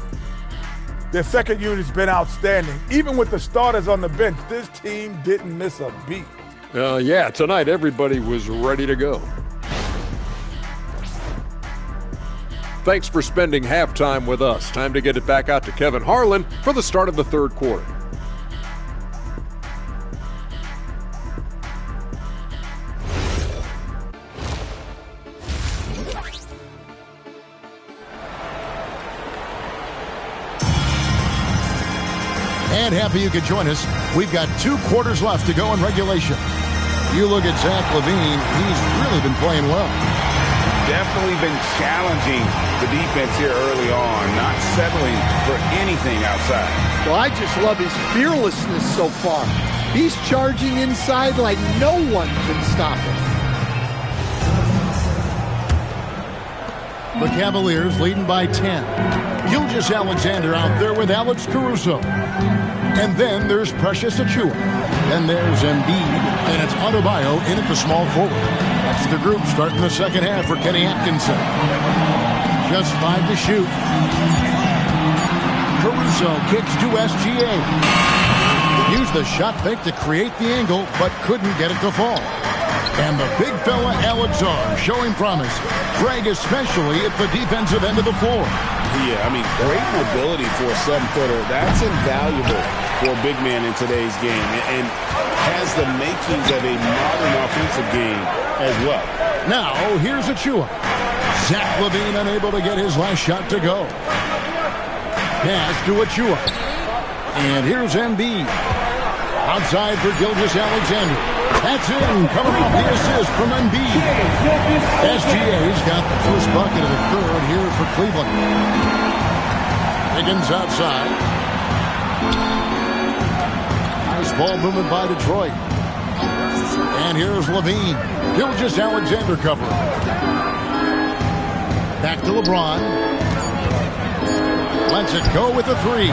Their second unit's been outstanding. Even with the starters on the bench, this team didn't miss a beat. Yeah, tonight everybody was ready to go. Thanks for spending halftime with us. Time to get it back out to Kevin Harlan for the start of the third quarter. And happy you could join us. We've got 2 quarters left to go in regulation. You look at Zach LaVine, he's really been playing well. Definitely been challenging the defense here early on, not settling for anything outside. Well, I just love his fearlessness so far. He's charging inside like no one can stop him. The Cavaliers leading by 10. Gilgeous-Alexander out there with Alex Caruso. And then there's Precious Achiuwa. Then there's Embiid, and it's Adebayo in at the small forward. That's the group starting the second half for Kenny Atkinson. Just 5 to shoot. Caruso kicks to SGA. Used the shot fake to create the angle, but couldn't get it to fall. And the big fella Alex R showing promise. Greg especially at the defensive end of the floor. Yeah, I mean, great mobility for a 7-footer. That's invaluable for a big man in today's game and has the makings of a modern offensive game as well. Now, here's Achiuwa. Zach LaVine unable to get his last shot to go. Pass to Achiuwa. And here's Embiid. Outside for Gilgeous-Alexander. That's in, coming off the assist from Embiid. SGA's got the first bucket of the third here for Cleveland. Higgins outside. Nice ball movement by Detroit. And here's LaVine. Gilgeous-Alexander covering. Back to LeBron. Lets it go with the 3.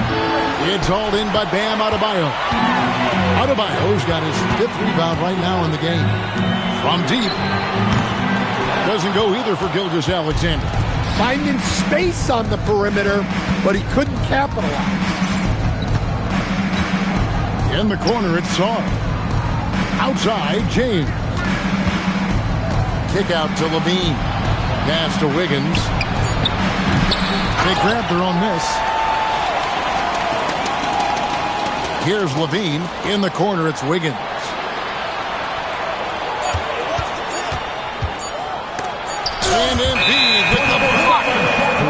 It's hauled in by Bam Adebayo. Adebayo's got his 5th rebound right now in the game. From deep. Doesn't go either for Gilgeous-Alexander. Finding space on the perimeter, but he couldn't capitalize. In the corner, it's Saw. Outside, James. Kick out to LaVine. Pass to Wiggins. They grabbed their own miss. Here's LaVine. In the corner, it's Wiggins. And Embiid with the block.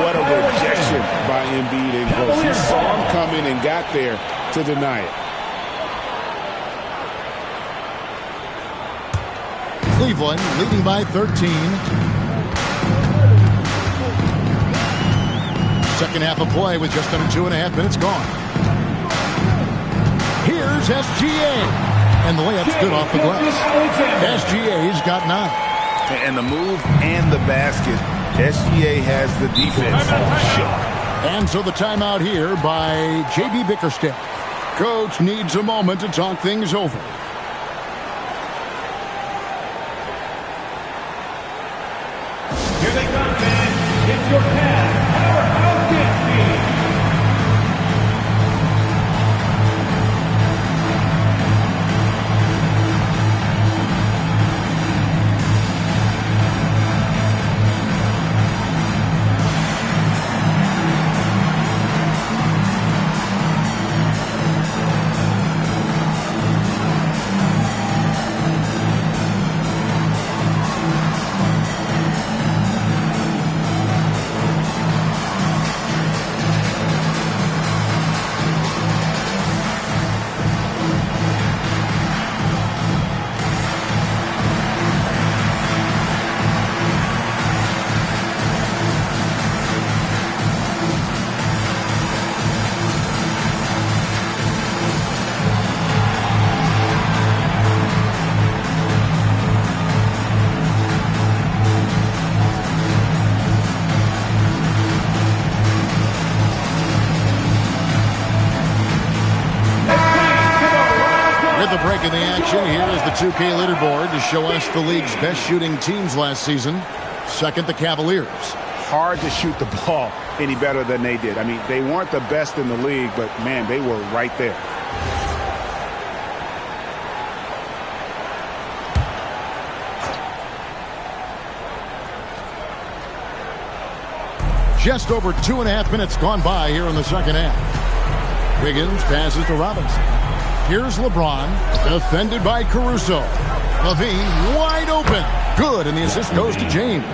What a rejection by Embiid in close. He saw him coming and got there to deny it. Cleveland leading by 13. Second half of play with just under 2.5 minutes gone. Here's SGA. And the layup's good off the glass. SGA's got 9. And the move and the basket. SGA has the defense. And so the timeout here by J.B. Bickerstaff. Coach needs a moment to talk things over. Here they come, fans. It's your Cavs Powerhouse Dance Team. Back in the action, here is the 2K leaderboard to show us the league's best shooting teams last season. Second, the Cavaliers. Hard to shoot the ball any better than they did. I mean, they weren't the best in the league, but, man, they were right there. Just over 2.5 minutes gone by here in the second half. Wiggins passes to Robinson. Here's LeBron, defended by Caruso. LaVine wide open. Good, and the assist goes to James.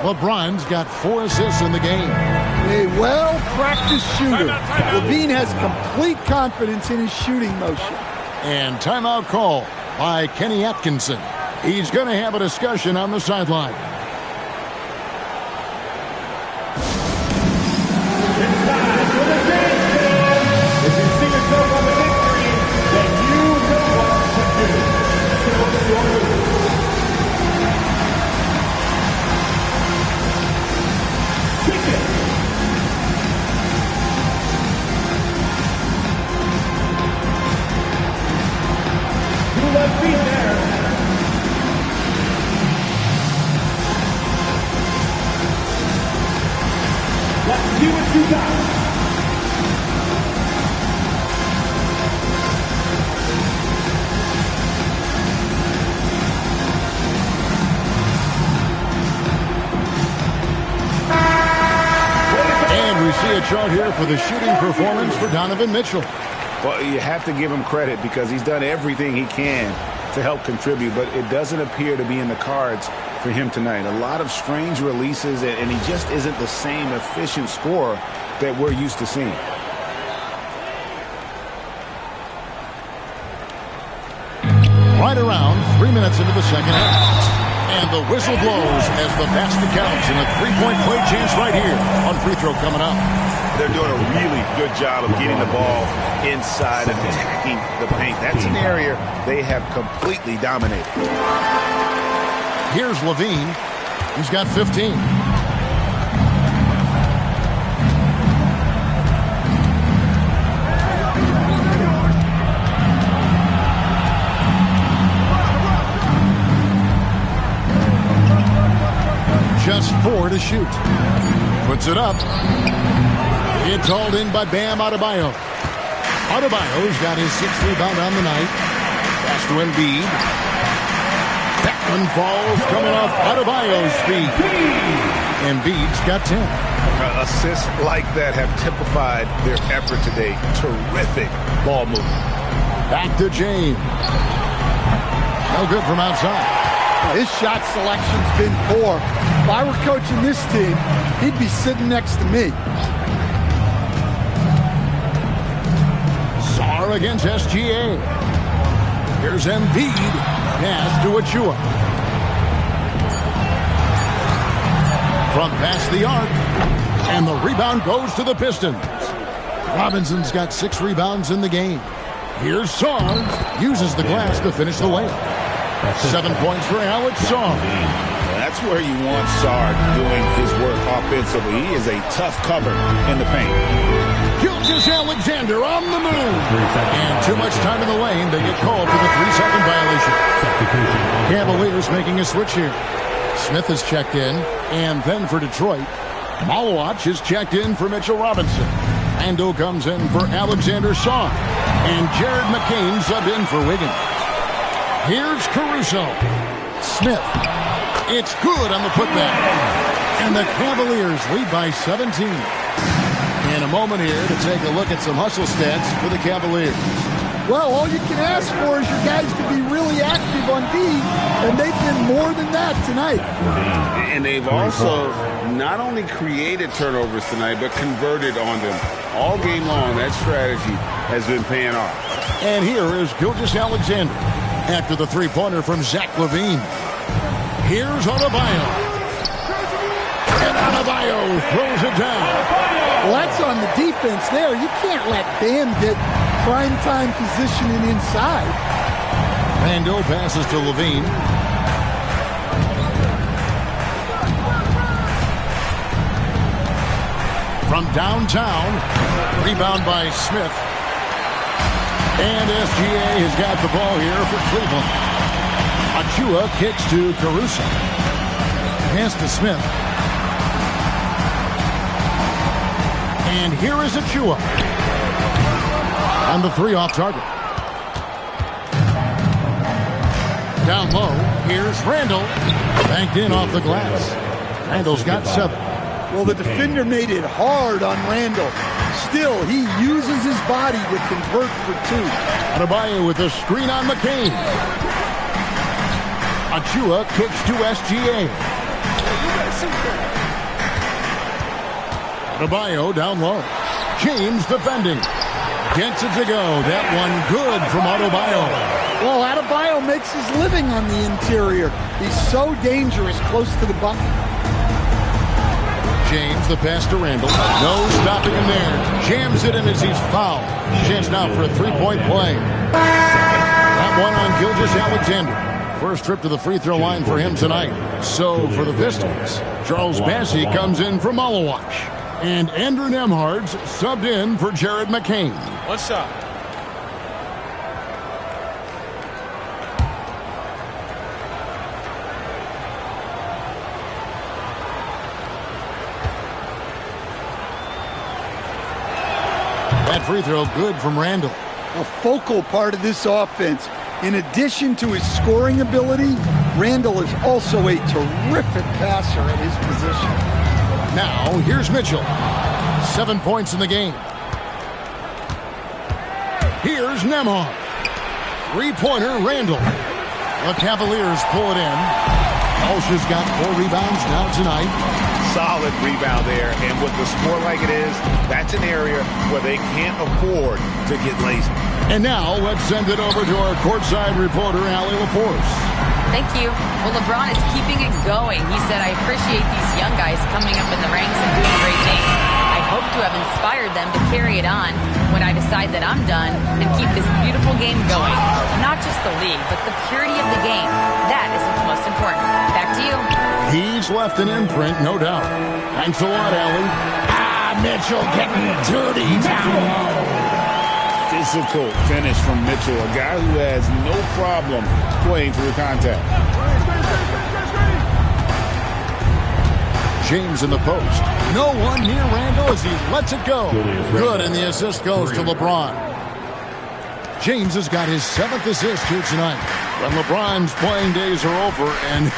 LeBron's got 4 assists in the game. A well-practiced shooter. LaVine has complete confidence in his shooting motion. And timeout call by Kenny Atkinson. He's going to have a discussion on the sideline. Let's see what you got. And we see a chart here for the shooting performance for Donovan Mitchell. Well, you have to give him credit because he's done everything he can to help contribute, but it doesn't appear to be in the cards for him tonight. A lot of strange releases, and he just isn't the same efficient scorer that we're used to seeing. Right around 3 minutes into the second half. And the whistle blows as the basket counts, and a three-point play chance right here on free throw coming up. They're doing a really good job of getting the ball inside and attacking the paint. That's an area they have completely dominated. Here's LaVine. He's got 15. Just 4 to shoot. Puts it up. It's hauled in by Bam Adebayo. Adebayo's got his 6th rebound on the night. Pass to Embiid. That one falls coming off Adebayo's feet. Embiid's got 10. Assists like that have typified their effort today. Terrific ball movement. Back to James. No good from outside. His shot selection's been poor. If I were coaching this team, he'd be sitting next to me. Sarr against SGA. Here's Embiid. Pass to Achua. From past the arc. And the rebound goes to the Pistons. Robinson's got 6 rebounds in the game. Here's Sarr. Uses the glass to finish the way. 7 points for Alex Sarr. That's where you want Sarr doing his work offensively. He is a tough cover in the paint. Gilgeous-Alexander on the move. And too much time in the lane. They get called for the 3-second violation. Cavaliers making a switch here. Smith has checked in. And then for Detroit, Malawach is checked in for Mitchell Robinson. Ando comes in for Alexander Sarr. And Jared McCain subbed in for Wiggins. Here's Caruso. Smith. It's good on the putback. And the Cavaliers lead by 17. In a moment here to take a look at some hustle stats for the Cavaliers. Well, all you can ask for is your guys to be really active on D, and they've been more than that tonight. And they've also not only created turnovers tonight, but converted on them. All game long, that strategy has been paying off. And here is Gilgeous-Alexander after the three-pointer from Zach LaVine. Here's Adebayo. And Adebayo throws it down. Well, that's on the defense there. You can't let Bam get prime-time positioning inside. Rando passes to LaVine. From downtown, rebound by Smith. And SGA has got the ball here for Cleveland. Achua kicks to Caruso. Pass to Smith. And here is Achua. On the 3 off target. Down low, here's Randall. Banked in off the glass. Randall's got 7. Well, the defender made it hard on Randall. Still, he uses his body to convert for 2. Adebayo with a screen on McCain. Achua kicks to SGA. Adebayo down low. James defending. Gets it to go. That one good from Adebayo. Well, Adebayo makes his living on the interior. He's so dangerous close to the bucket. James, the pass to Randall. No stopping him there. Jams it in as he's fouled. Chance now for a 3-point play. That one on Gilgeous-Alexander. First trip to the free throw line for him tonight. So for the Pistons, Charles Bassey comes in for Malawash. And Andrew Nembhard's subbed in for Jared McCain. One shot. That free throw good from Randall. A focal part of this offense. In addition to his scoring ability, Randall is also a terrific passer at his position. Now, here's Mitchell. 7 points in the game. Here's Nembhard. 3-pointer, Randall. The Cavaliers pull it in. Walsh has got 4 rebounds now tonight. Solid rebound there, and with the score like it is, that's an area where they can't afford to get lazy. And now, let's send it over to our courtside reporter, Allie LaForce. Thank you. Well, LeBron is keeping it going. He said, I appreciate these young guys coming up in the ranks and doing great things. I hope to have inspired them to carry it on when I decide that I'm done and keep this beautiful game going. Not just the league, but the purity of the game. That is what's most important. Back to you. He's left an imprint, no doubt. Thanks a lot, Allie. Mitchell getting dirty down low. Physical finish from Mitchell, a guy who has no problem playing through contact. James in the post. No one near Randall as he lets it go. Good, and the assist goes to LeBron. James has got his 7th assist here tonight. When LeBron's playing days are over, and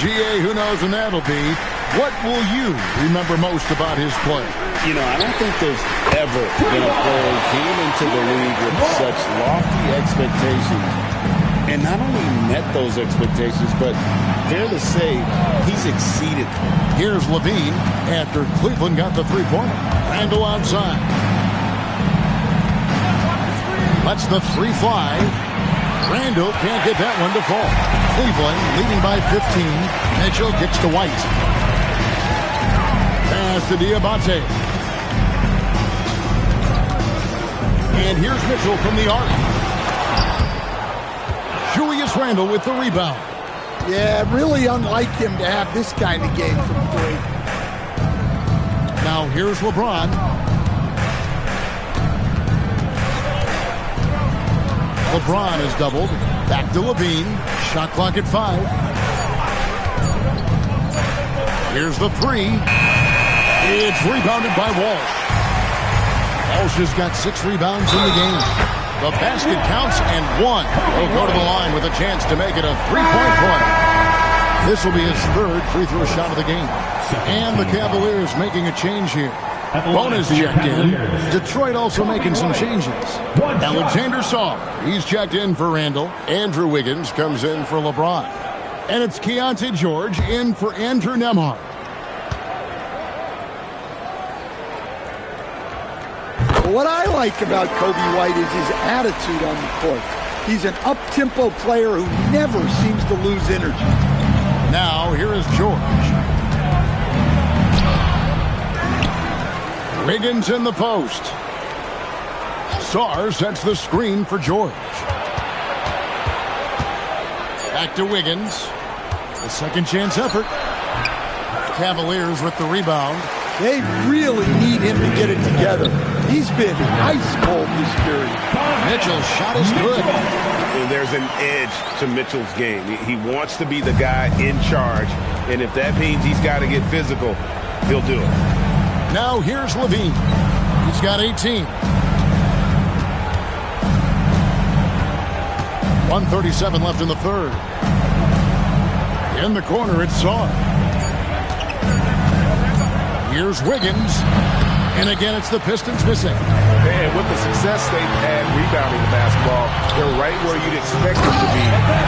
GA, who knows when that'll be, what will you remember most about his play? You know, I don't think there's ever been a player who came into the league with such lofty expectations and not only met those expectations, but fair to say, he's exceeded. Here's Levine after Cleveland got the 3-pointer. Randall outside. Lets the 3 fly. Randall can't get that one to fall. Cleveland leading by 15. Mitchell kicks to White. Pass to Diabate. And here's Mitchell from the arc. Julius Randle with the rebound. Yeah, really unlike him to have this kind of game from 3. Now here's LeBron. LeBron is doubled. Back to Levine. Shot clock at 5. Here's the 3. It's rebounded by Walsh. Walsh has got 6 rebounds in the game. The basket counts and 1. He'll go to the line with a chance to make it a 3-point play. This will be his 3rd free throw shot of the game. And the Cavaliers making a change here. Bonus checked in. Detroit also making some changes. Alexander Saw, he's checked in for Randall. Andrew Wiggins comes in for LeBron. And it's Keontae George in for Andrew Nembhard. What I like about Kobe White is his attitude on the court. He's an up-tempo player who never seems to lose energy. Now, here is George. Wiggins in the post. Sarr sets the screen for George. Back to Wiggins. The second chance effort. Cavaliers with the rebound. They really need him to get it together. He's been ice cold this period. Mitchell's shot is good. And there's an edge to Mitchell's game. He wants to be the guy in charge, and if that means he's got to get physical, he'll do it. Now here's Levine. He's got 18. 1:37 left in the third. In the corner, it's Saar. Here's Wiggins. And again, it's the Pistons missing. And with the success they've had rebounding the basketball, they're right where you'd expect them to be,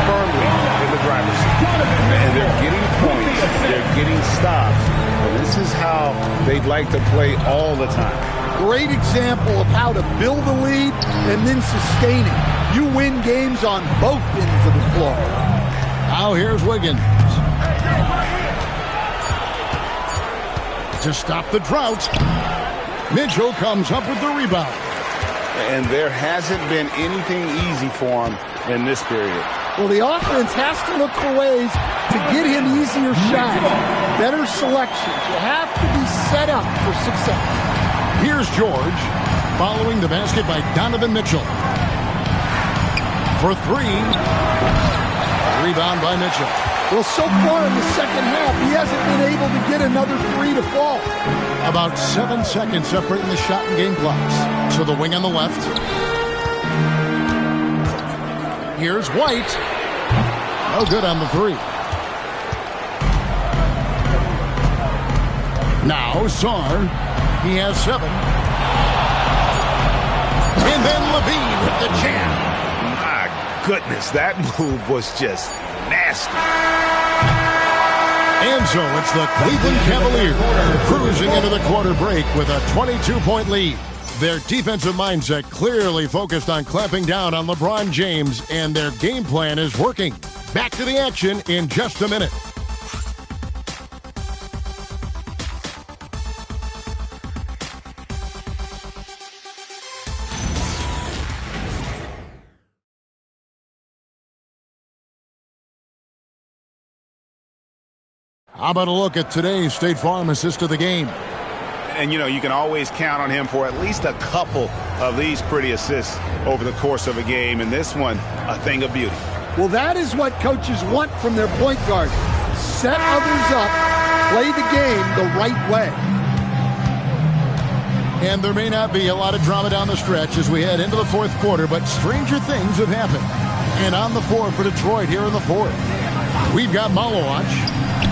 firmly in the driver's seat. And they're getting points. They're getting stops. And this is how they'd like to play all the time. Great example of how to build a lead and then sustain it. You win games on both ends of the floor. Now here's Wiggins. To stop the drought, Mitchell comes up with the rebound. And there hasn't been anything easy for him in this period. Well, the offense has to look for ways to get him easier shots, better selections. You have to be set up for success. Here's George, following the basket by Donovan Mitchell. For three, rebound by Mitchell. Well, so far in the second half, he hasn't been able to get another three to fall. About 7 seconds separating the shot and game clocks. To the wing on the left. Here's White. No good on the three. Now Saar. He has 7. And then Levine with the jam. My goodness, that move was just nasty. And so it's the Cleveland Cavaliers cruising into the quarter break with a 22-point lead. Their defensive mindset clearly focused on clamping down on LeBron James, and their game plan is working. Back to the action in just a minute. How about a look at today's State Farm assist of the game? And, you know, you can always count on him for at least a couple of these pretty assists over the course of a game. And this one, a thing of beauty. Well, that is what coaches want from their point guard. Set others up, play the game the right way. And there may not be a lot of drama down the stretch as we head into the fourth quarter, but stranger things have happened. And on the floor for Detroit here in the fourth, we've got Malowacz.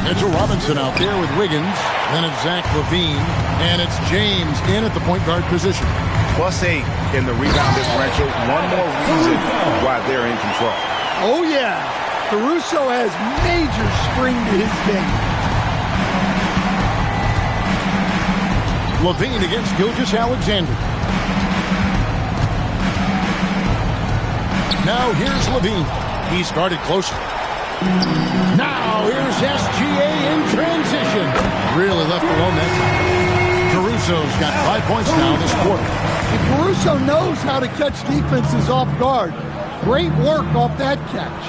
Mitchell Robinson out there with Wiggins. Then it's Zach LaVine. And it's James in at the point guard position. +8 in the rebound differential. One more reason why they're in control. Oh, yeah. Caruso has major spring to his game. LaVine against Gilgeous-Alexander. Now here's LaVine. He started closer. Now here's SGA in transition. Really left alone that time. Caruso's got 5 points now this quarter. And Caruso knows how to catch defenses off guard. Great work off that catch.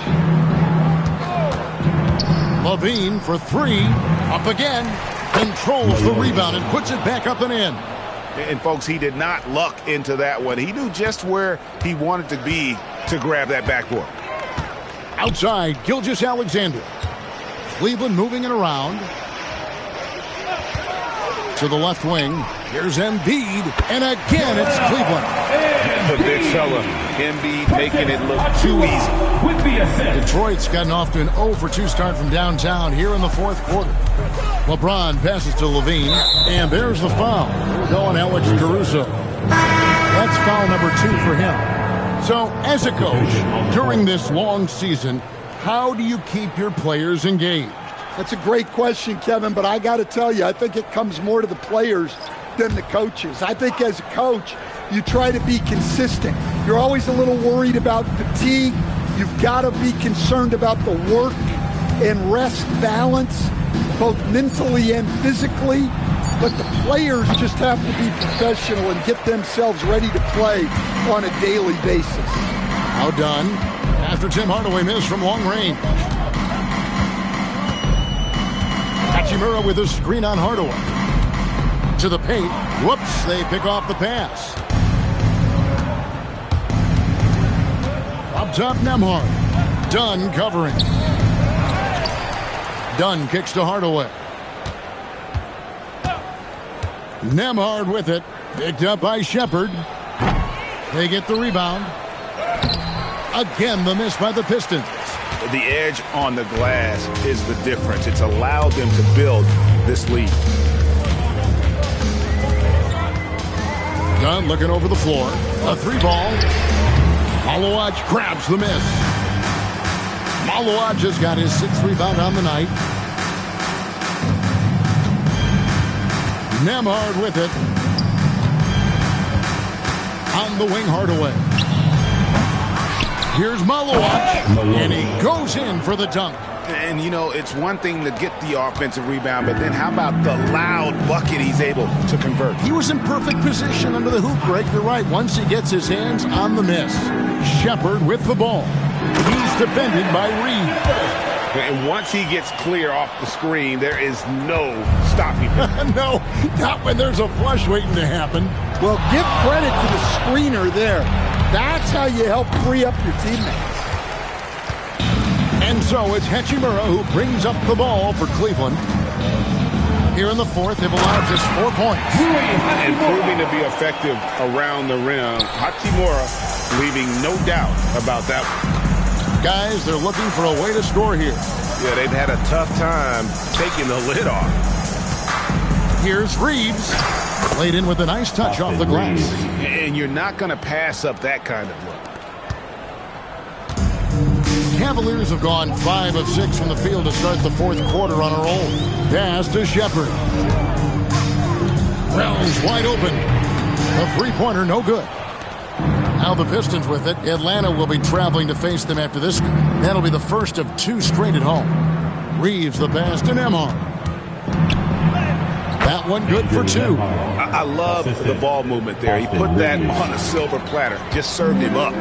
LaVine for 3. Up again. Controls the rebound and puts it back up and in. And, folks, he did not luck into that one. He knew just where he wanted to be to grab that backboard. Outside, Gilgeous-Alexander. Cleveland moving it around. To the left wing. Here's Embiid. And again, it's Cleveland. The big fella, Embiid, making it look too easy. Detroit's gotten off to an 0-for-2 start from downtown here in the fourth quarter. LeBron passes to LaVine. And there's the foul. We're going Alex Caruso. That's foul number 2 for him. So, as a coach, during this long season, how do you keep your players engaged? That's a great question, Kevin, but I got to tell you, I think it comes more to the players than the coaches. I think as a coach, you try to be consistent. You're always a little worried about fatigue. You've got to be concerned about the work and rest balance, both mentally and physically. But the players just have to be professional and get themselves ready to play on a daily basis. How done after Tim Hardaway missed from long range. Hachimura with a screen on Hardaway. To the paint. Whoops, they pick off the pass. Up top, Nembhard. Dunn covering. Dunn kicks to Hardaway. Nembhard with it. Picked up by Shepherd. They get the rebound. Again, the miss by the Pistons. The edge on the glass is the difference. It's allowed them to build this lead. Dunn looking over the floor. A 3-ball. Malawaj grabs the miss. Malawaj has got his 6th rebound on the night. Nembhard with it. On the wing, Hardaway. Here's Malawaj, and he goes in for the dunk. And, you know, it's one thing to get the offensive rebound, but then how about the loud bucket he's able to convert? He was in perfect position under the hoop break. You're right. Once he gets his hands on the miss. Shepherd with the ball. He's defended by Reed. And once he gets clear off the screen, there is no stopping him. No, not when there's a flush waiting to happen. Well, give credit to the screener there. That's how you help free up your teammates. And so it's Hachimura who brings up the ball for Cleveland. Here in the fourth, they've allowed just 4 points. And proving to be effective around the rim. Hachimura leaving no doubt about that one. Guys, they're looking for a way to score here. Yeah, they've had a tough time taking the lid off. Here's Reeves. Laid in with a nice touch off the glass. And you're not going to pass up that kind of look. Cavaliers have gone 5 of 6 from the field to start the fourth quarter on a roll. Pass to Shepherd. Brown's wide open. A three-pointer, no good. Now the Pistons with it. Atlanta will be traveling to face them after this game. That'll be the first of 2 straight at home. Reeves the pass to Nembhard. That one good for 2. I love the ball movement there. He put that on a silver platter. Just served him up.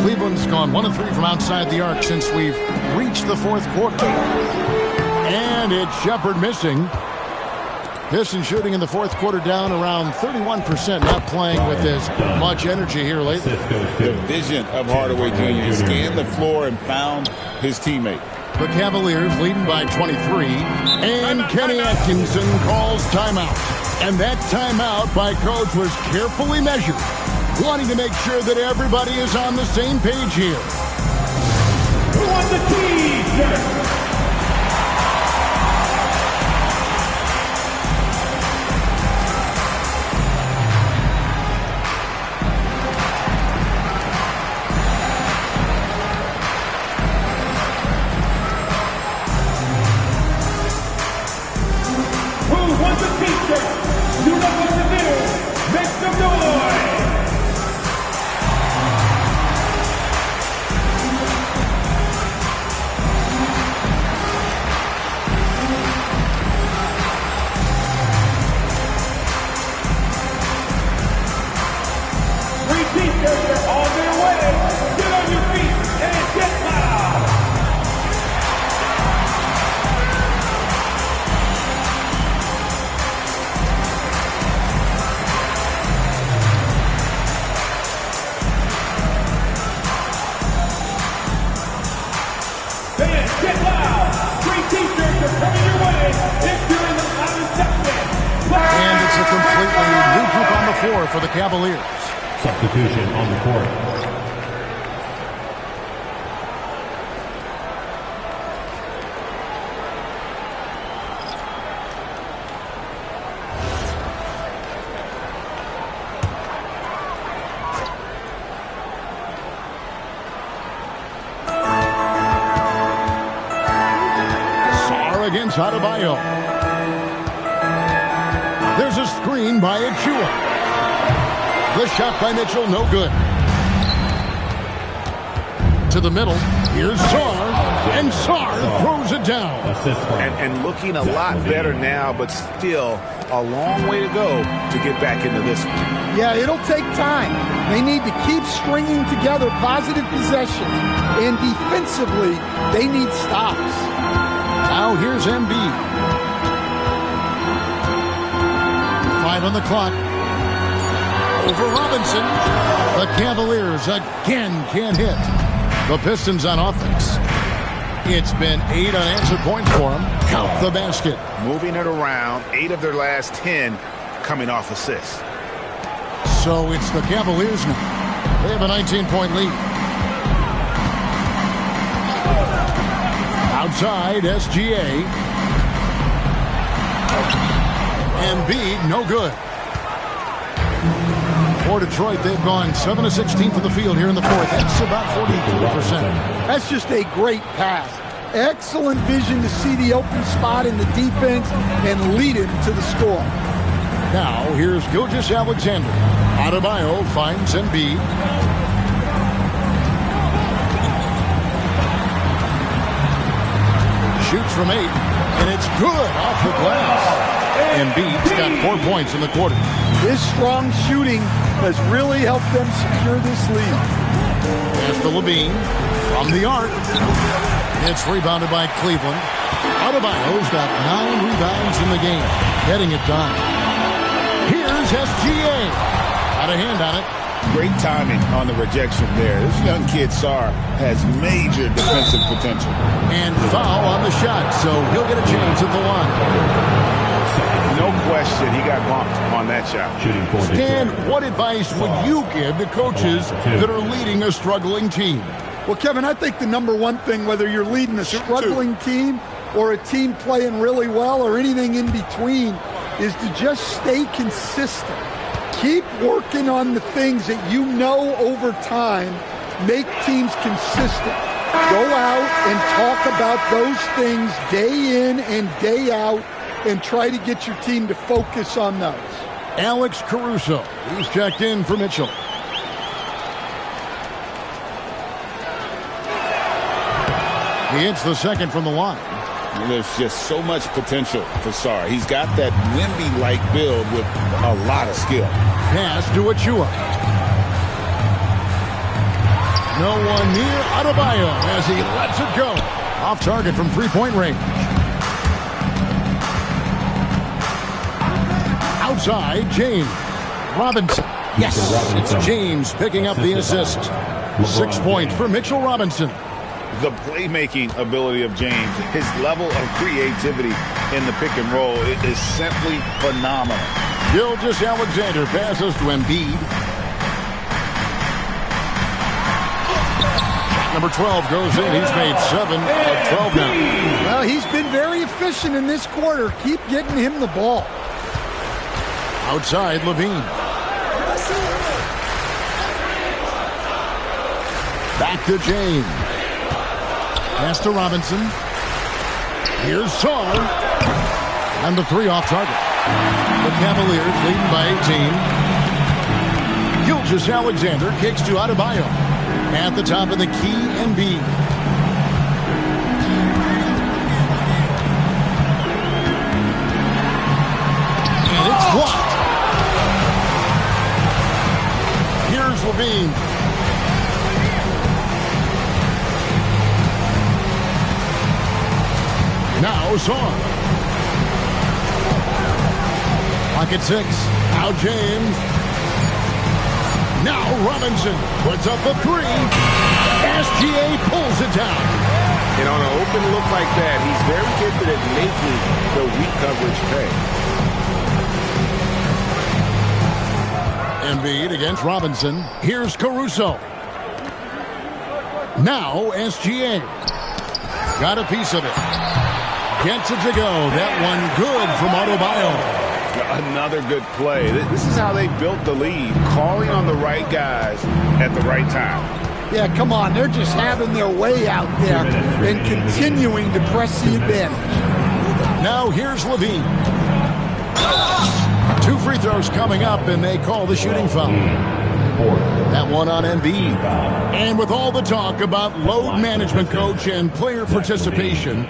Cleveland's gone 1 of 3 from outside the arc since we've reached the fourth quarter. And it's Shepherd missing. Pistons shooting in the fourth quarter down around 31%, not playing with as much energy here lately. The vision of Hardaway Jr. scanned the floor and found his teammate. The Cavaliers leading by 23. And Kenny Atkinson calls timeout. And that timeout by Coach was carefully measured, wanting to make sure that everybody is on the same page here. Who wants the T-shirt? For the Cavaliers. Substitution on the court. Sarr against Adebayo. There's a screen by Achua. The shot by Mitchell, no good. To the middle, here's Sarr, and Sarr throws it down. And looking a lot better now, but still a long way to go to get back into this one. Yeah, it'll take time. They need to keep stringing together positive possessions, and defensively, they need stops. Now here's Embiid. 5 on the clock. Over Robinson. The Cavaliers again can't hit. The Pistons on offense. It's been 8 unanswered points for them. Count the basket. Moving it around, 8 of their last 10 coming off assists. So it's the Cavaliers now. They have a 19-point lead. Outside, SGA. Embiid, no good. For Detroit, they've gone 7 of 16 from the field here in the fourth. That's about 43%. That's just a great pass. Excellent vision to see the open spot in the defense and lead him to the score. Now, here's Gilgeous-Alexander. Adebayo finds Embiid. Shoots from 8, and it's good off the glass. Embiid's got 4 points in the quarter. His strong shooting has really helped them secure this lead. Pass to Levine from the arc. It's rebounded by Cleveland. Adebayo's got 9 rebounds in the game, getting it done. Here's SGA. Got a hand on it. Great timing on the rejection there. This young kid, Sarr, has major defensive potential. And foul on the shot, so he'll get a chance at the line. No question, he got bumped on that shot. Stan, what advice would you give to coaches that are leading a struggling team? Well, Kevin, I think the number one thing, whether you're leading a struggling team or a team playing really well or anything in between, is to just stay consistent. Keep working on the things that you know over time make teams consistent. Go out and talk about those things day in and day out and try to get your team to focus on those. Alex Caruso, he's checked in for Mitchell. He hits the second from the line. There's just so much potential for Sarr. He's got that Wemby-like build with a lot of skill. Pass to Achua. No one near Adebayo as he lets it go. Off target from three-point range. Outside, James Robinson. Yes, it's James picking up the assist. 6 points for Mitchell Robinson. The playmaking ability of James, his level of creativity in the pick and roll is simply phenomenal. Gilgeous-Alexander passes to Embiid. Number 12 goes in. He's made 7 of 12 now. Well, he's been very efficient in this quarter. Keep getting him the ball. Outside, Levine. Back to James. Pass to Robinson. Here's Sarr. And the 3 off target. The Cavaliers leading by 18. Gilgeous-Alexander kicks to Adebayo. At the top of the key, Embiid. And it's blocked. Here's Levine. Now Sarr. Pocket 6. Now James. Now Robinson puts up a 3. SGA pulls it down. And on an open look like that, he's very gifted at making the weak coverage pay. Embiid against Robinson. Here's Caruso. Now SGA. Got a piece of it. Gets it to go. That one good from Adebayo. Another good play. This is how they built the lead, calling on the right guys at the right time. Yeah, come on. They're just having their way out there and continuing to press the advantage. Now here's Levine. 2 free throws coming up, and they call the shooting foul. That one on Embiid. And with all the talk about load management, coach, and player participation,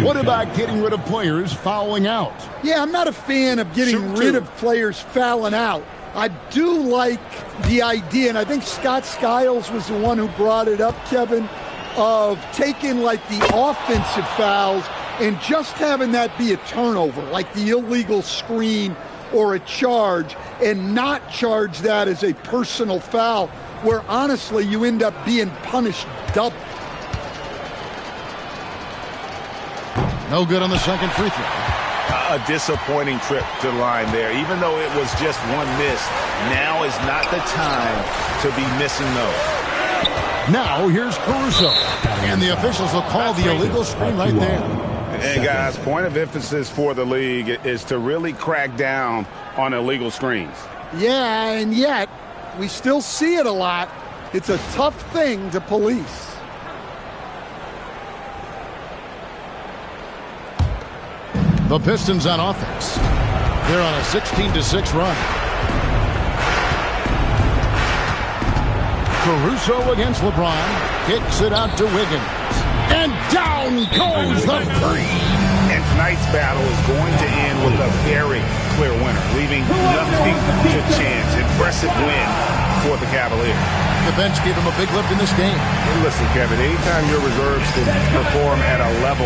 what about getting rid of players fouling out? Yeah, I'm not a fan of getting rid of players fouling out. I do like the idea, and I think Scott Skiles was the one who brought it up, Kevin, of taking like the offensive fouls and just having that be a turnover, like the illegal screen or a charge and not charge that as a personal foul, where honestly you end up being punished double. No good on the second free throw. A disappointing trip to the line there. Even though it was just one miss, now is not the time to be missing those. Now here's Caruso. And the officials will call the illegal screen right there. And guys, point of emphasis for the league is to really crack down on illegal screens. Yeah, and yet we still see it a lot. It's a tough thing to police. The Pistons on offense. They're on a 16-6 run. Caruso against LeBron. Kicks it out to Wiggins. And down goes the three. And tonight's battle is going to end with a very clear winner, leaving nothing to chance. Impressive win for the Cavaliers. The bench gave him a big lift in this game. And listen, Kevin, anytime your reserves can perform at a level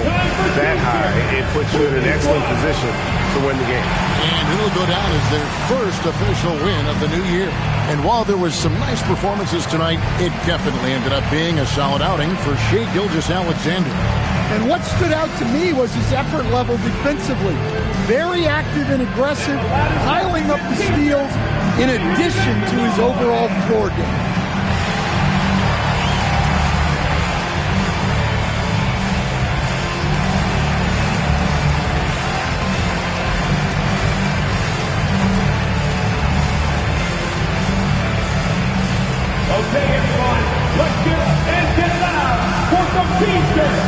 that high, it puts you in an excellent position to win the game. And it'll go down as their first official win of the new year. And while there was some nice performances tonight, it definitely ended up being a solid outing for Shai Gilgeous-Alexander. And what stood out to me was his effort level defensively. Very active and aggressive, piling up the steals in addition to his overall floor game. Okay, everyone, let's get up and get loud for some T-shirts.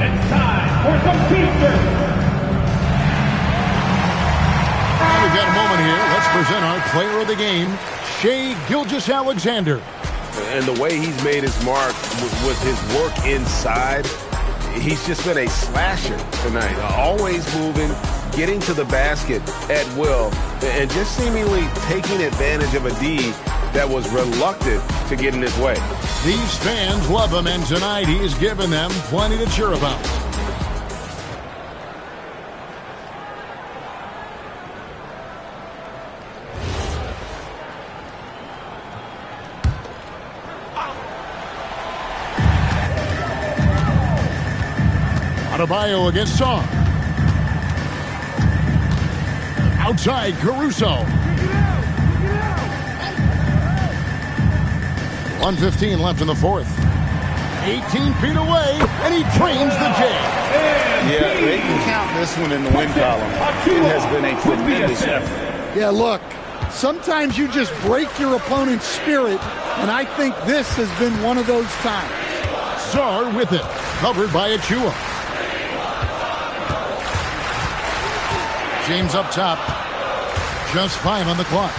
It's time for some T-shirts. We've got a moment here. Let's present our player of the game, Shai Gilgeous-Alexander. And the way he's made his mark with his work inside, he's just been a slasher tonight. Always moving, getting to the basket at will, and just seemingly taking advantage of a D that was reluctant to get in his way. These fans love him, and tonight he's given them plenty to cheer about. Adebayo against Song. Outside, Caruso. 1:15 left in the fourth. 18 feet away, and he trains the J. Yeah, they can count this one in the win column. It has been a tremendous effort. Yeah, look, sometimes you just break your opponent's spirit, and I think this has been one of those times. Sarr with it, covered by Achua. James up top. Just 5 on the clock.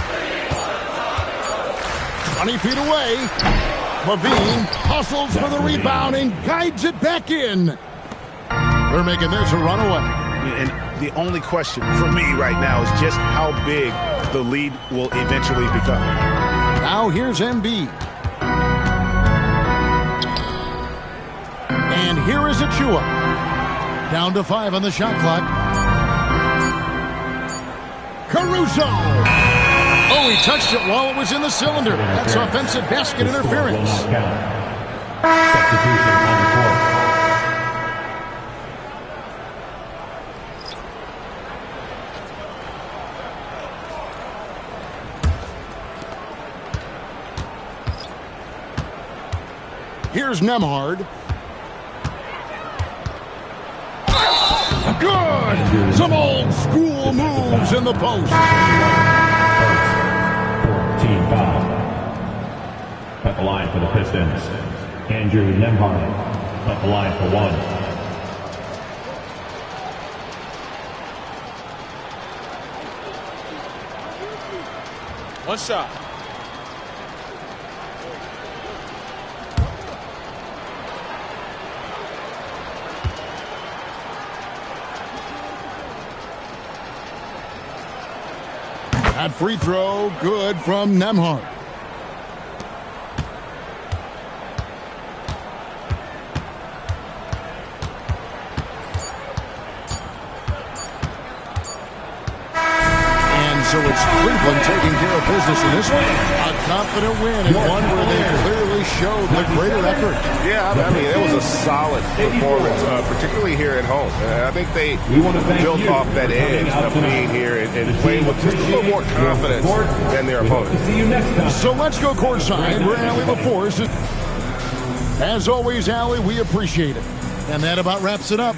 20 feet away. Levine hustles for the rebound and guides it back in. They're making this a runaway. And the only question for me right now is just how big the lead will eventually become. Now here's Embiid. And here is Achua. Down to 5 on the shot clock. Caruso! Oh, he touched it while it was in the cylinder. That's offensive basket interference. Substitution on the court. Here's Nembhard. Good! Some old school moves in the post. 14 foul. At the line for the Pistons, Andrew Nembhard. At the line for 1. One shot. That free throw, good from Nembhard. So it's Cleveland taking care of business in this one. A confident win and one where they clearly showed the greater effort. Yeah, I mean, it was a solid performance, particularly here at home. I think they built off that edge of being here and playing with just a little more confidence than their opponents. So let's go courtside where Allie LaForce is. As always, Allie, we appreciate it. And that about wraps it up.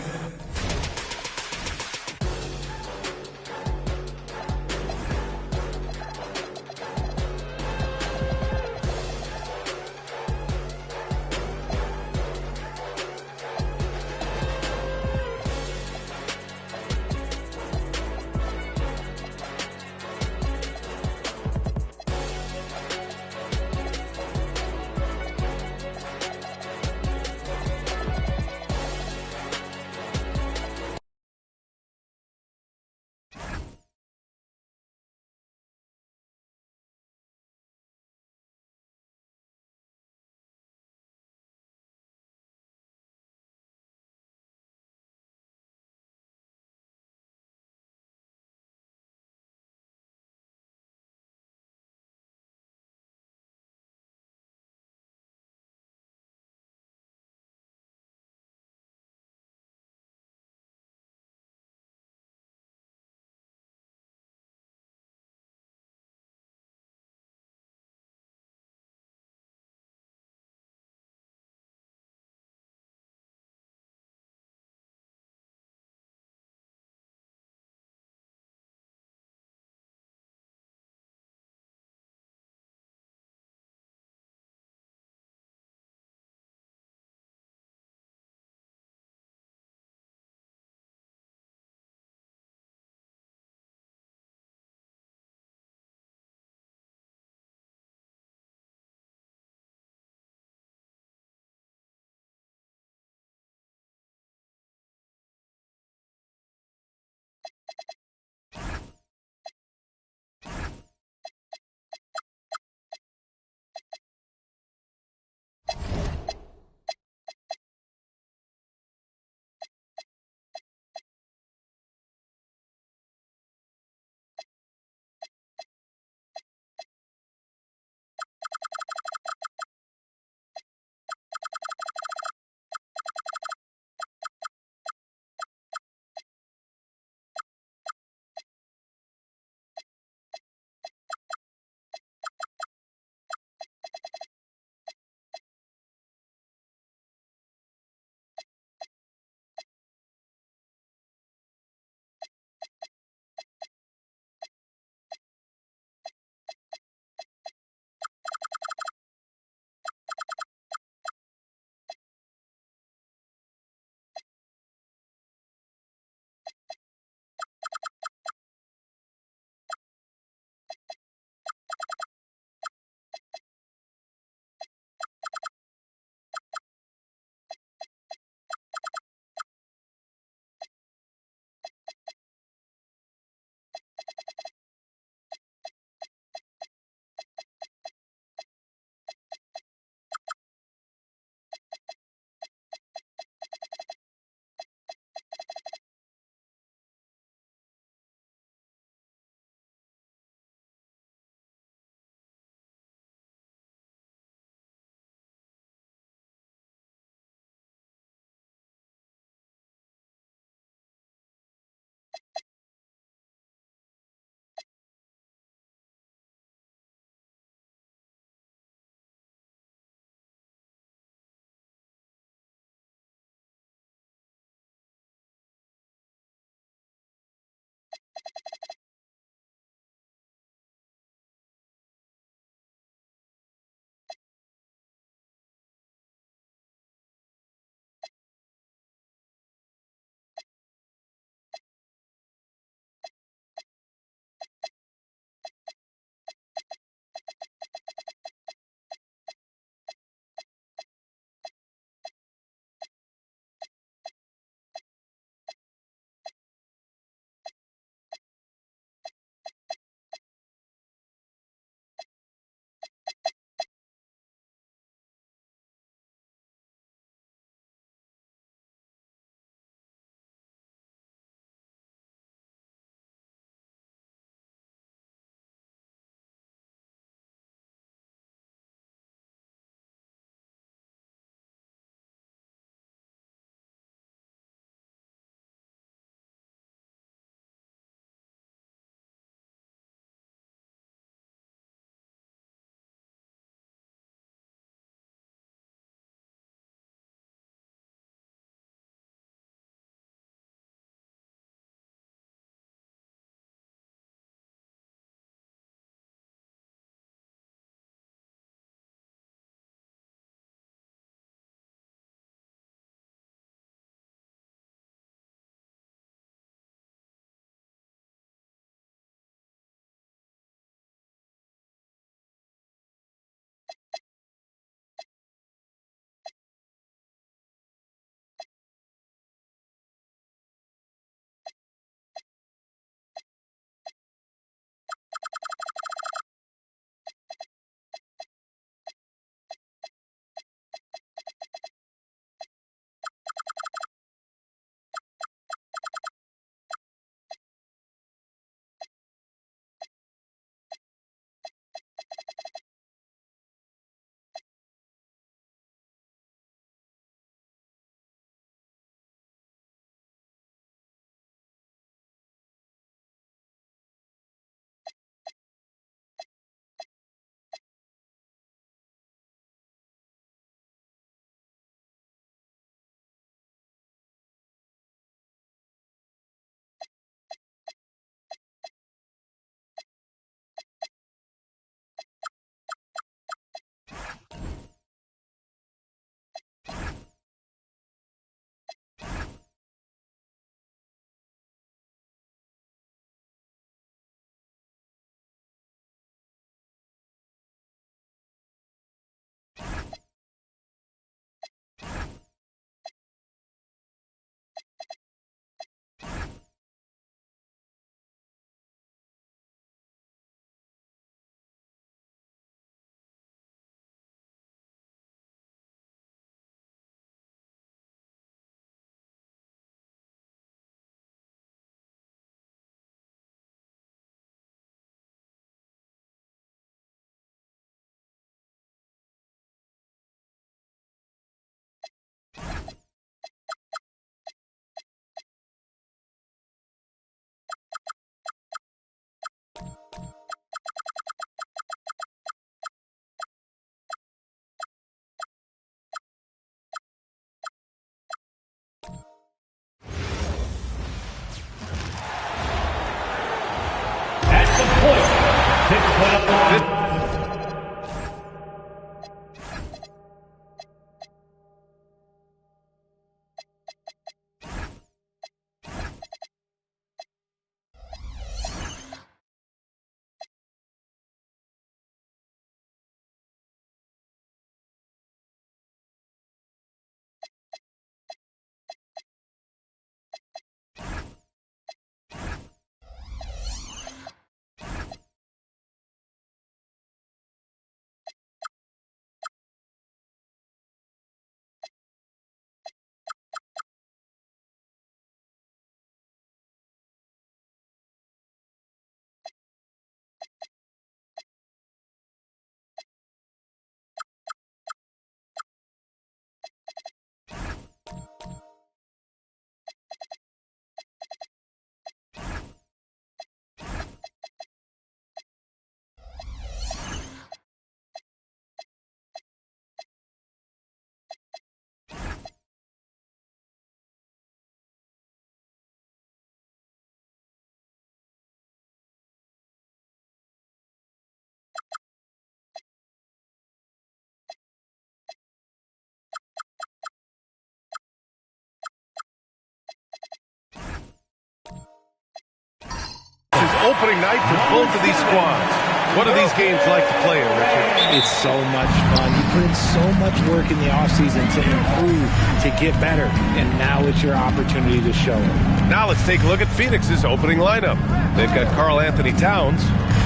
This is opening night for both of these squads. What are these games like to play in, Richard? It's so much fun. You put in so much work in the offseason to improve, to get better, and now it's your opportunity to show it. Now let's take a look at Phoenix's opening lineup. They've got Karl Anthony Towns.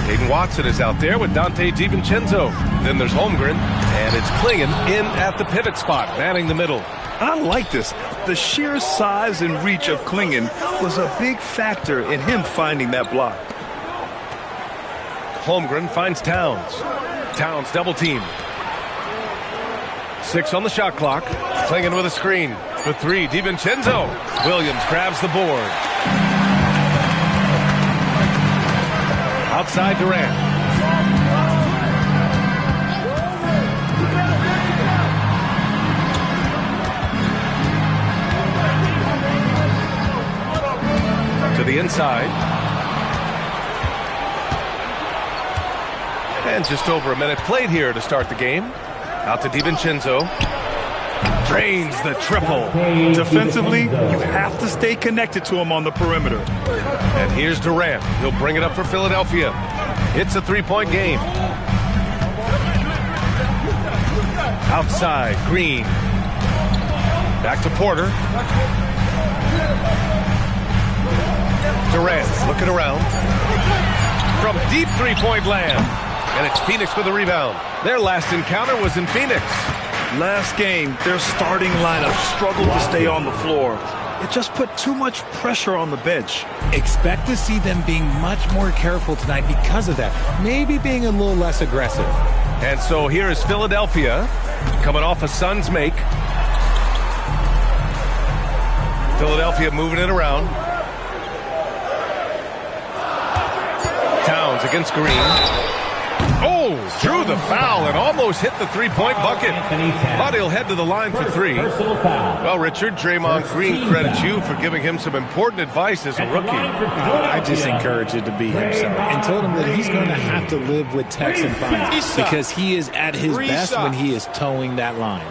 Hayden Watson is out there with Dante DiVincenzo. Then there's Holmgren, and it's Klingon in at the pivot spot, manning the middle. I like this. The sheer size and reach of Klingon was a big factor in him finding that block. Holmgren finds Towns. Towns double team. 6 on the shot clock. Klingon with a screen. For 3, DiVincenzo. Williams grabs the board. Outside Durant. To the inside. And just over a minute played here to start the game. Out to DiVincenzo. Drains the triple. Defensively, you have to stay connected to him on the perimeter. And here's Durant. He'll bring it up for Philadelphia. It's a three-point game. Outside, Green. Back to Porter. Durant looking around. From deep three-point land. And it's Phoenix with the rebound. Their last encounter was in Phoenix. Last game, their starting lineup struggled to stay on the floor. It just put too much pressure on the bench. Expect to see them being much more careful tonight because of that. Maybe being a little less aggressive. And so here is Philadelphia coming off a Suns make. Philadelphia moving it around. Towns against Green. Oh, drew the foul and almost hit the three-point bucket. But he'll head to the line for 3. Well, Richard, Draymond Green credits you for giving him some important advice as a rookie. I just encouraged him to be himself and told him that he's going to have to live with Tex and fines because he is at his best when he is towing that line.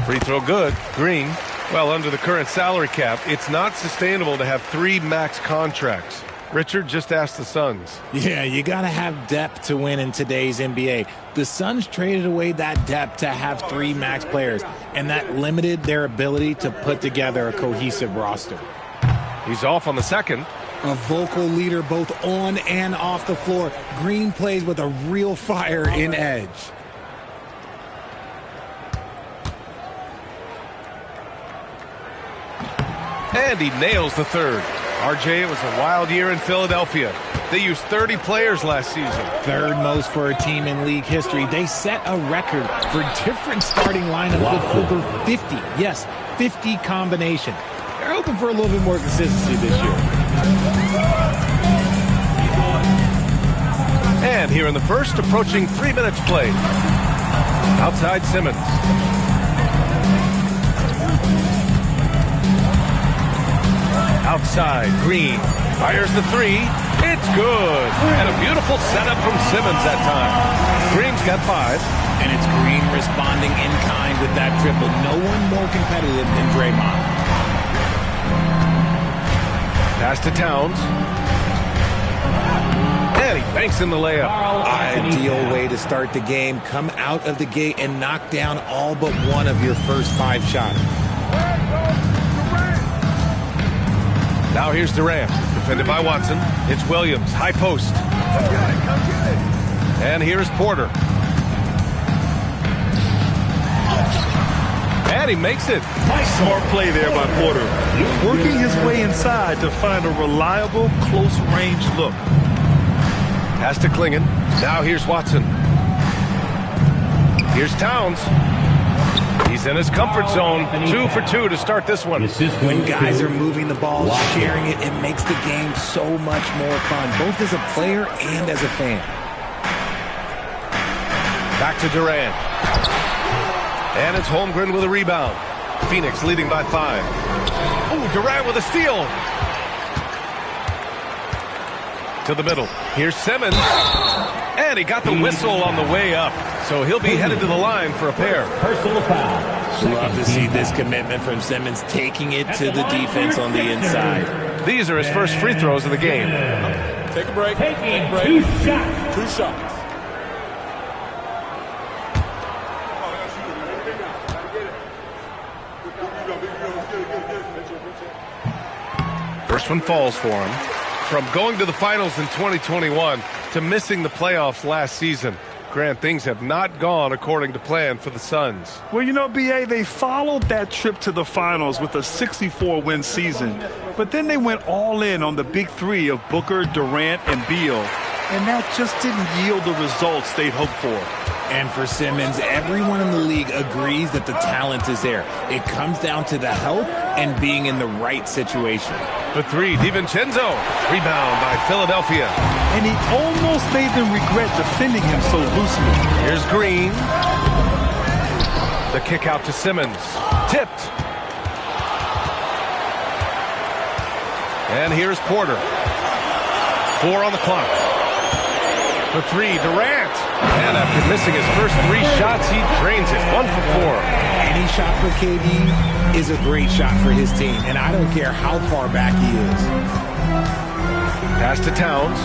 Free throw good. Green. Well, under the current salary cap, it's not sustainable to have 3 max contracts. Richard just asked the Suns. Yeah, you got to have depth to win in today's NBA. The Suns traded away that depth to have 3 max players, and that limited their ability to put together a cohesive roster. He's off on the second. A vocal leader both on and off the floor. Green plays with a real fire in edge. And he nails the third. RJ, it was a wild year in Philadelphia. They used 30 players last season. Third most for a team in league history. They set a record for different starting lineups with over 50. Yes, 50 combinations. They're hoping for a little bit more consistency this year. And here in the first, approaching 3 minutes played. Outside Simmons. Outside, Green fires the three. It's good. And a beautiful setup from Simmons that time. Green's got 5. And it's Green responding in kind with that triple. No one more competitive than Draymond. Pass to Towns. And he banks in the layup. Ideal way to start the game. Come out of the gate and knock down all but one of your first 5 shots. Now here's Durant, defended by Watson. It's Williams, high post. And here's Porter. And he makes it. Smart play there by Porter. Working his way inside to find a reliable, close-range look. Pass to Klingon. Now here's Watson. Here's Towns. He's in his comfort zone. 2 for 2 to start this one. When guys are moving the ball, sharing it, it makes the game so much more fun, both as a player and as a fan. Back to Durant. And it's Holmgren with a rebound. Phoenix leading by 5. Oh, Durant with a steal. To the middle. Here's Simmons. And he got the whistle on the way up. So he'll be headed to the line for a pair. Personal foul. Love to see this commitment from Simmons, taking it to the defense on the inside. These are his first free throws of the game. Take a break. Taking 2 shots. 2 shots. First one falls for him. From going to the finals in 2021 to missing the playoffs last season, Grant, things have not gone according to plan for the Suns. Well, you know, B.A., they followed that trip to the finals with a 64-win season. But then they went all in on the big 3 of Booker, Durant, and Beal. And that just didn't yield the results they'd hoped for. And for Simmons, everyone in the league agrees that the talent is there. It comes down to the health and being in the right situation. For 3, DiVincenzo. Rebound by Philadelphia. And he almost made them regret defending him so loosely. Here's Green. The kick out to Simmons. Tipped. And here's Porter. 4 on the clock. For 3, Durant. And after missing his first 3 shots, he drains it. 1 for 4. Any shot for KD is a great shot for his team, and I don't care how far back he is. Pass to Towns.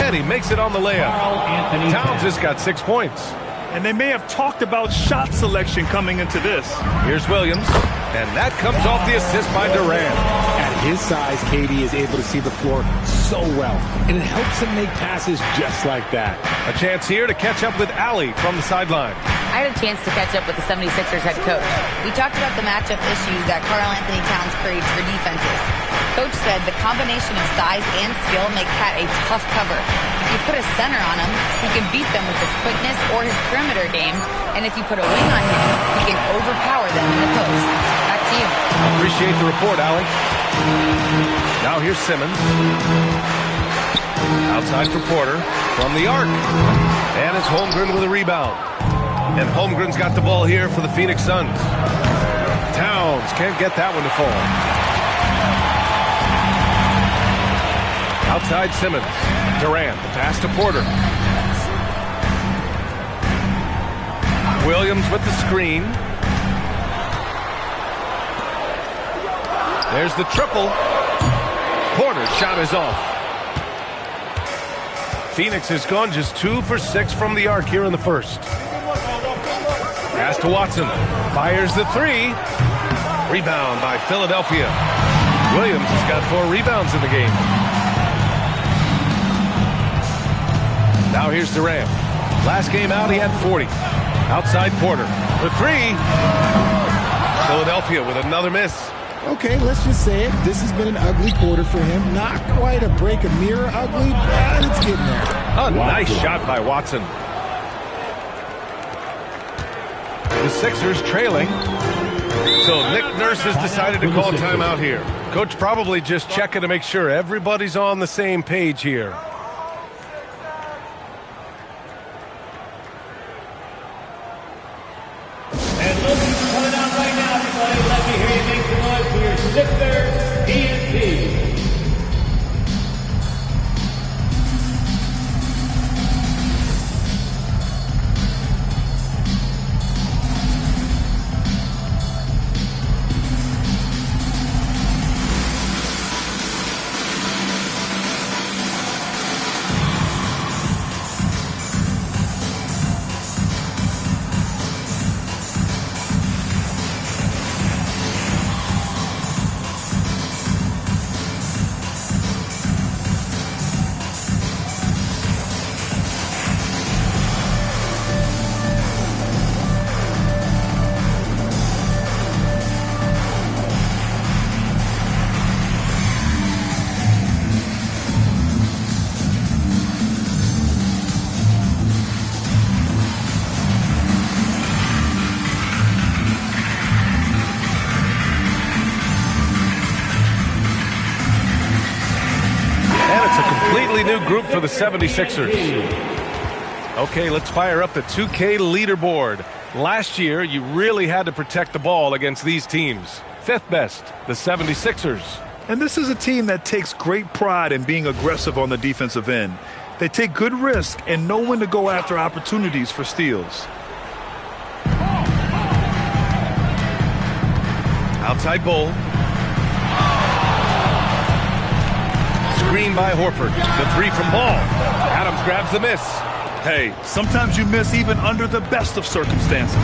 And he makes it on the layup. Towns has got 6 points. And they may have talked about shot selection coming into this. Here's Williams. And that comes off the assist by Durant. At his size, KD is able to see the floor so well, and it helps him make passes just like that. A chance here to catch up with Allie from the sideline. I had a chance to catch up with the 76ers head coach. We talked about the matchup issues that Karl Anthony Towns creates for defenses. Coach said the combination of size and skill make Cat a tough cover. If you put a center on him, he can beat them with his quickness or his perimeter game. And if you put a wing on him, he can overpower them in the post. Back to you. Appreciate the report, Allie. Now here's Simmons. Outside for Porter from the arc. And it's Holmgren with a rebound. And Holmgren's got the ball here for the Phoenix Suns. Towns can't get that one to fall. Outside Simmons. Durant, the pass to Porter. Williams with the screen. There's the triple. Porter's shot is off. Phoenix has gone just 2 for 6 from the arc here in the first. Pass to Watson. Fires the 3. Rebound by Philadelphia. Williams has got 4 rebounds in the game. Now here's Durant. Last game out, he had 40. Outside Porter for 3. Philadelphia with another miss. Okay, let's just say it. This has been an ugly quarter for him. Not quite a break a mirror ugly, but it's getting there. A nice shot by Watson. The Sixers trailing. So Nick Nurse has decided to call timeout here. Coach probably just checking to make sure everybody's on the same page here. And looking for the 76ers, TNT. New group for the 76ers. Okay, let's fire up the 2K leaderboard. Last year, you really had to protect the ball against these teams. Fifth best, the 76ers. And this is a team that takes great pride in being aggressive on the defensive end. They take good risk and know when to go after opportunities for steals. Outside Bull. Screen by Horford. The three from Ball. Adams grabs the miss. Hey, sometimes you miss even under the best of circumstances.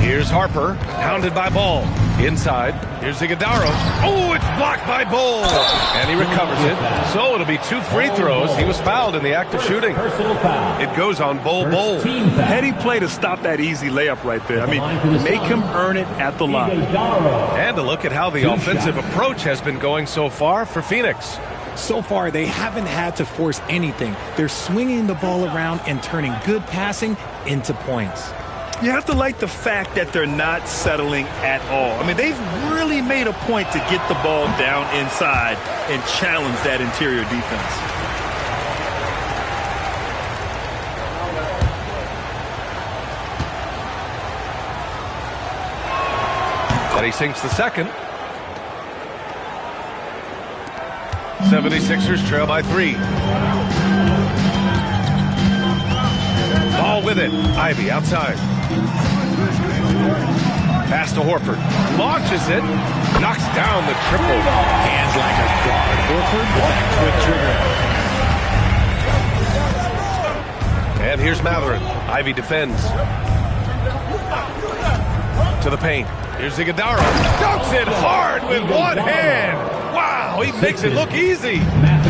Here's Harper, hounded by Ball. Inside, here's Iguodala. Oh, it's blocked by Bull. And he recovers it. So it'll be 2 free throws. He was fouled in the act of shooting. It goes on Bull. Heady play to stop that easy layup right there. I mean, make him earn it at the line. And a look at how the offensive approach has been going so far for Phoenix. So far, they haven't had to force anything. They're swinging the ball around and turning good passing into points. You have to like the fact that they're not settling at all. I mean, they've really made a point to get the ball down inside and challenge that interior defense. And he sinks the second. 76ers trail by 3. Ball with it. Ivy outside. Pass to Horford. Launches it. Knocks down the triple. Hands like a guard. Horford with that quick trigger. And here's Matherin. Ivy defends. To the paint. Here's Iguodala. Dunks it hard with one hand. Wow, he makes it look easy.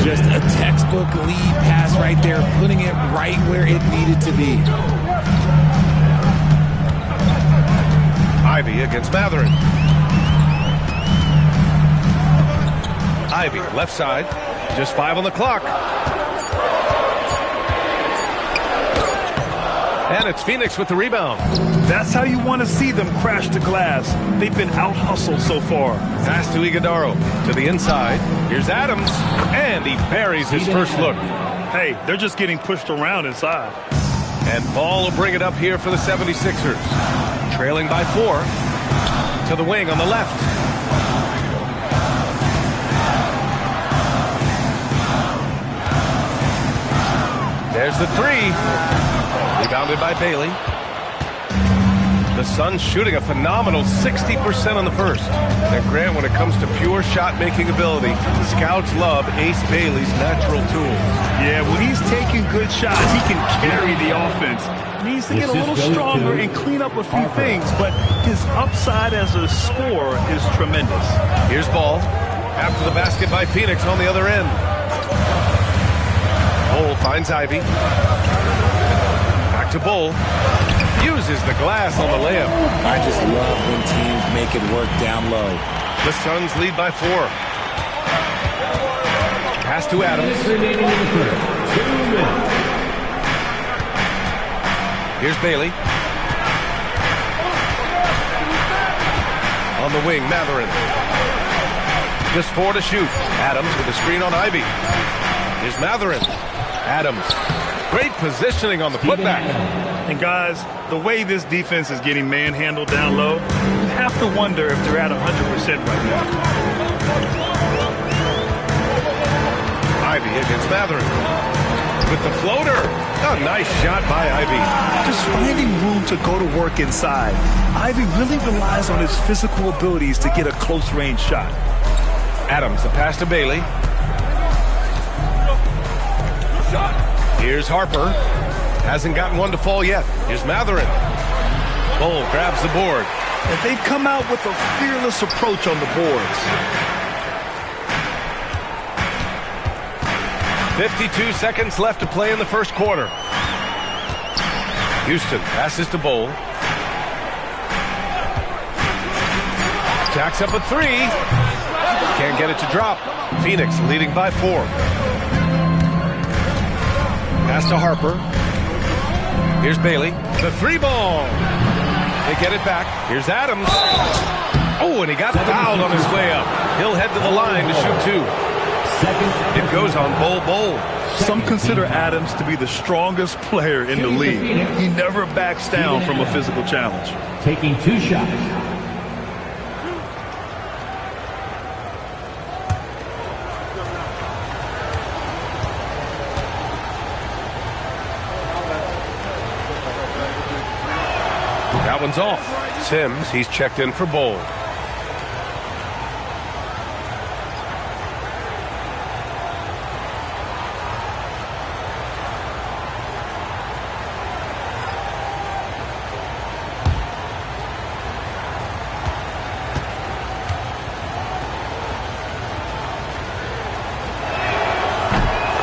Just a textbook lead pass right there, putting it right where it needed to be. Ivy against Matherin. Ivy, left side. Just 5 on the clock. And it's Phoenix with the rebound. That's how you want to see them crash the glass. They've been out-hustled so far. Pass to Iguodala. To the inside. Here's Adams. And he buries his first look. Hey, they're just getting pushed around inside. And Ball will bring it up here for the 76ers. Trailing by 4. To the wing on the left. There's the 3. Rebounded by Bailey. The Suns shooting a phenomenal 60% on the first. And Grant, when it comes to pure shot-making ability, scouts love Ace Bailey's natural tools. Yeah, when he's taking good shots, he can carry the offense. He needs to get a little stronger and clean up a few things, but his upside as a scorer is tremendous. Here's Ball. After the basket by Phoenix on the other end. Bull finds Ivy. Back to Bull. Uses the glass on the layup. I just love when teams make it work down low. The Suns lead by 4. Pass to Adams. Here's Bailey. On the wing, Matherin. Just 4 to shoot. Adams with the screen on Ivy. Here's Matherin. Adams. Great positioning on the putback. And guys, the way this defense is getting manhandled down low, you have to wonder if they're at 100% right now. Ivy against Matherin. With the floater. A nice shot by Ivy. Just finding room to go to work inside. Ivy really relies on his physical abilities to get a close-range shot. Adams, the pass to Bailey. Here's Harper. Hasn't gotten one to fall yet. Here's Matherin. Bull grabs the board. And they've come out with a fearless approach on the boards. 52 seconds left to play in the first quarter. Houston passes to Bull. Jacks up a three. Can't get it to drop. Phoenix leading by 4. Pass to Harper. Here's Bailey. The 3-ball. They get it back. Here's Adams. Oh, and he got fouled on his way up. He'll head to the line to shoot 2. It goes on Bull. Some consider Adams to be the strongest player in the league. He never backs down from a physical challenge. Taking 2 shots. That one's off. Sims, he's checked in for Bull.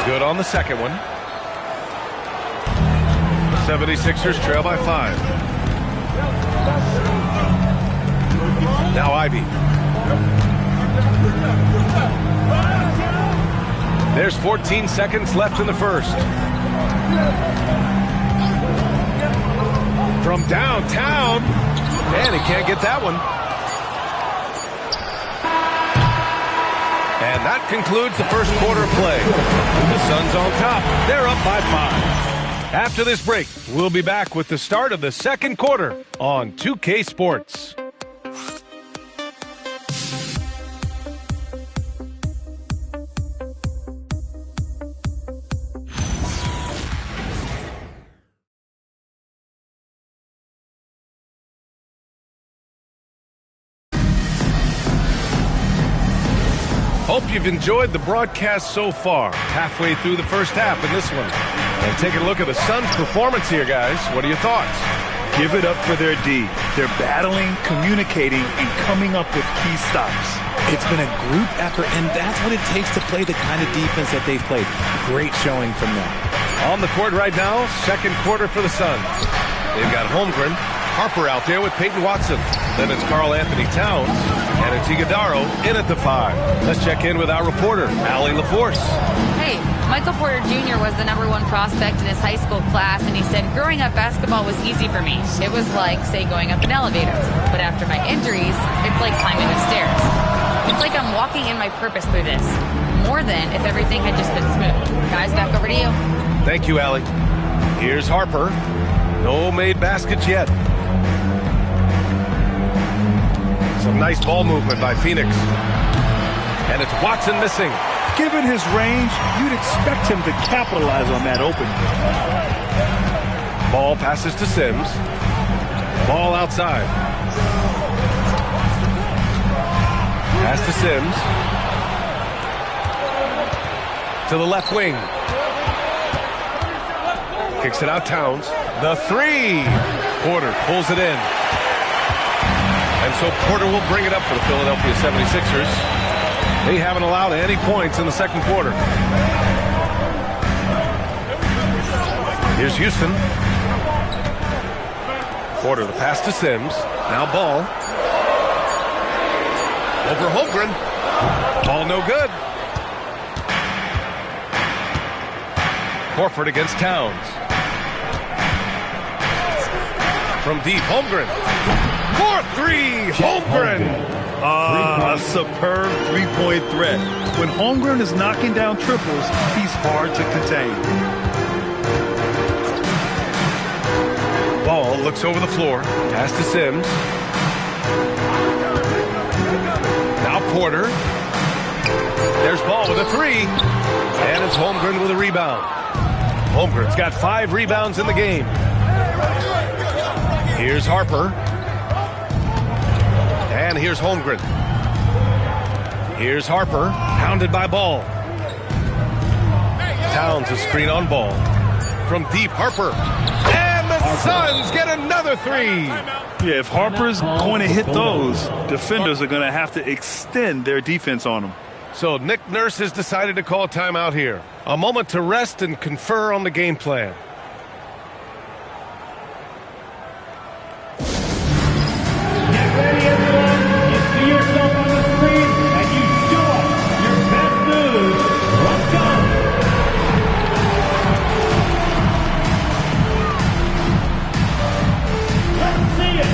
Good on the second one. 76ers trail by 5. Now Ivy. There's 14 seconds left in the first. From downtown. And he can't get that one. And that concludes the first quarter of play. The Suns on top. They're up by 5. After this break, we'll be back with the start of the second quarter on 2K Sports. Hope you've enjoyed the broadcast so far. Halfway through the first half in this one. And taking a look at the Suns' performance here, guys. What are your thoughts? Give it up for their D. They're battling, communicating, and coming up with key stops. It's been a group effort, and that's what it takes to play the kind of defense that they've played. Great showing from them. On the court right now, second quarter for the Suns. They've got Holmgren, Harper out there with Peyton Watson. Then it's Karl Anthony Towns, and it's Iguodaro in at the 5. Let's check in with our reporter, Allie LaForce. Hey, Michael Porter Jr. was the #1 prospect in his high school class, and he said, growing up, basketball was easy for me. It was like, say, going up an elevator. But after my injuries, it's like climbing the stairs. It's like I'm walking in my purpose through this, more than if everything had just been smooth. Guys, back over to you. Thank you, Allie. Here's Harper. No made baskets yet. Some nice ball movement by Phoenix. And it's Watson missing. Given his range, you'd expect him to capitalize on that opening. Ball passes to Sims. Ball outside. Pass to Sims. To the left wing. Kicks it out, Towns. The 3. Porter pulls it in. And so Porter will bring it up for the Philadelphia 76ers. They haven't allowed any points in the second quarter. Here's Houston. Porter, the pass to Sims. Now Ball. Over Holmgren. Ball no good. Horford against Towns. From deep, Holmgren. 4-3, Holmgren. A superb three-point threat. When Holmgren is knocking down triples, he's hard to contain. looks over the floor. Pass to Sims. Now Porter. There's Ball with a three. And it's Holmgren with a rebound. Holmgren's got 5 rebounds in the game. Here's Harper. And here's Holmgren. Here's Harper, hounded by Ball. Towns a screen on Ball. From deep, Harper. And the Suns get another 3. Yeah, if Harper's going to hit those, defenders are going to have to extend their defense on him. So Nick Nurse has decided to call timeout here. A moment to rest and confer on the game plan. Get ready, everyone. You see yourself on the screen, and you show us your best moves. Let's go. Let's see it.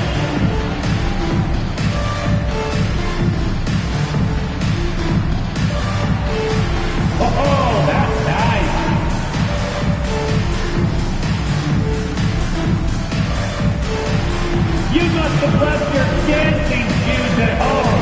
Oh, that's nice. You must have left your dancing shoes at home.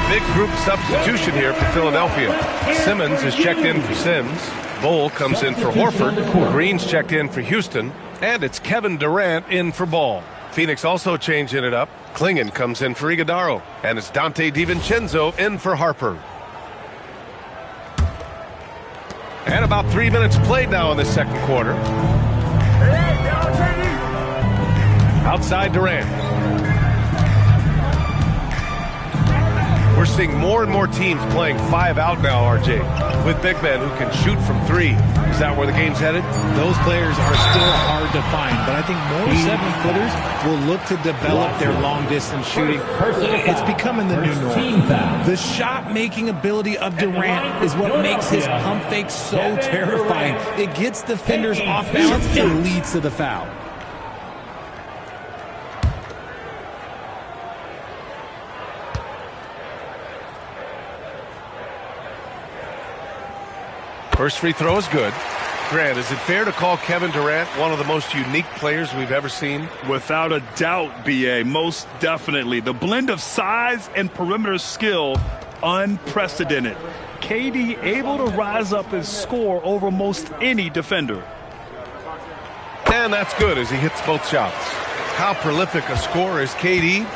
Big group substitution here for Philadelphia. Simmons is checked in for Sims. Bol comes in for Horford. Green's checked in for Houston. And it's Kevin Durant in for Ball. Phoenix also changing it up. Klingon comes in for Iguodaro. And it's Dante DiVincenzo in for Harper. And about 3 minutes played now in the second quarter. Outside Durant. We're seeing more and more teams playing 5 out now, RJ, with big men who can shoot from 3. Is that where the game's headed? Those players are still hard to find, but I think more 7-footers will look to develop their long-distance shooting. It's becoming the new norm. The shot-making ability of Durant is what makes his pump fake so terrifying. It gets defenders off balance and leads to the foul. First free throw is good. Grant, is it fair to call Kevin Durant one of the most unique players we've ever seen? Without a doubt, B.A., most definitely. The blend of size and perimeter skill, unprecedented. KD able to rise up and score over most any defender. And that's good as he hits both shots. How prolific a scorer is KD?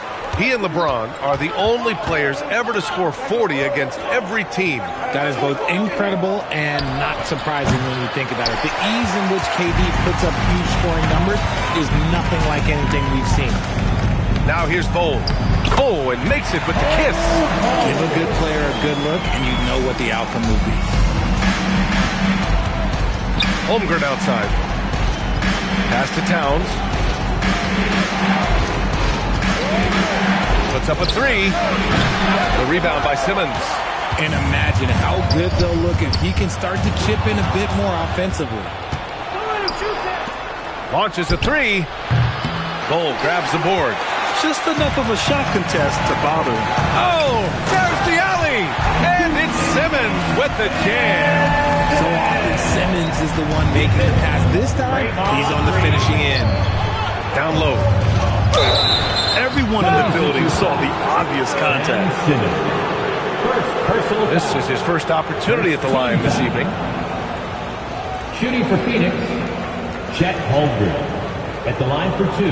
He and LeBron are the only players ever to score 40 against every team. That is both incredible and not surprising when you think about it. The ease in which KD puts up huge scoring numbers is nothing like anything we've seen. Now here's Bol. Oh, and makes it with the kiss. Give a good player a good look, and you know what the outcome will be. Holmgren outside. Pass to Towns. Puts up a 3. The rebound by Simmons. And imagine how good they'll look if he can start to chip in a bit more offensively. Launches a 3. Bol grabs the board. Just enough of a shot contest to bother him. Oh, there's the alley. And it's Simmons with the jam. So often Simmons is the one making the pass. This time, he's on the finishing end. Down low. Everyone in the building saw the obvious contact. This is his first opportunity at the line this evening. Shooting for Phoenix, Chet Holmgren. At the line for 2.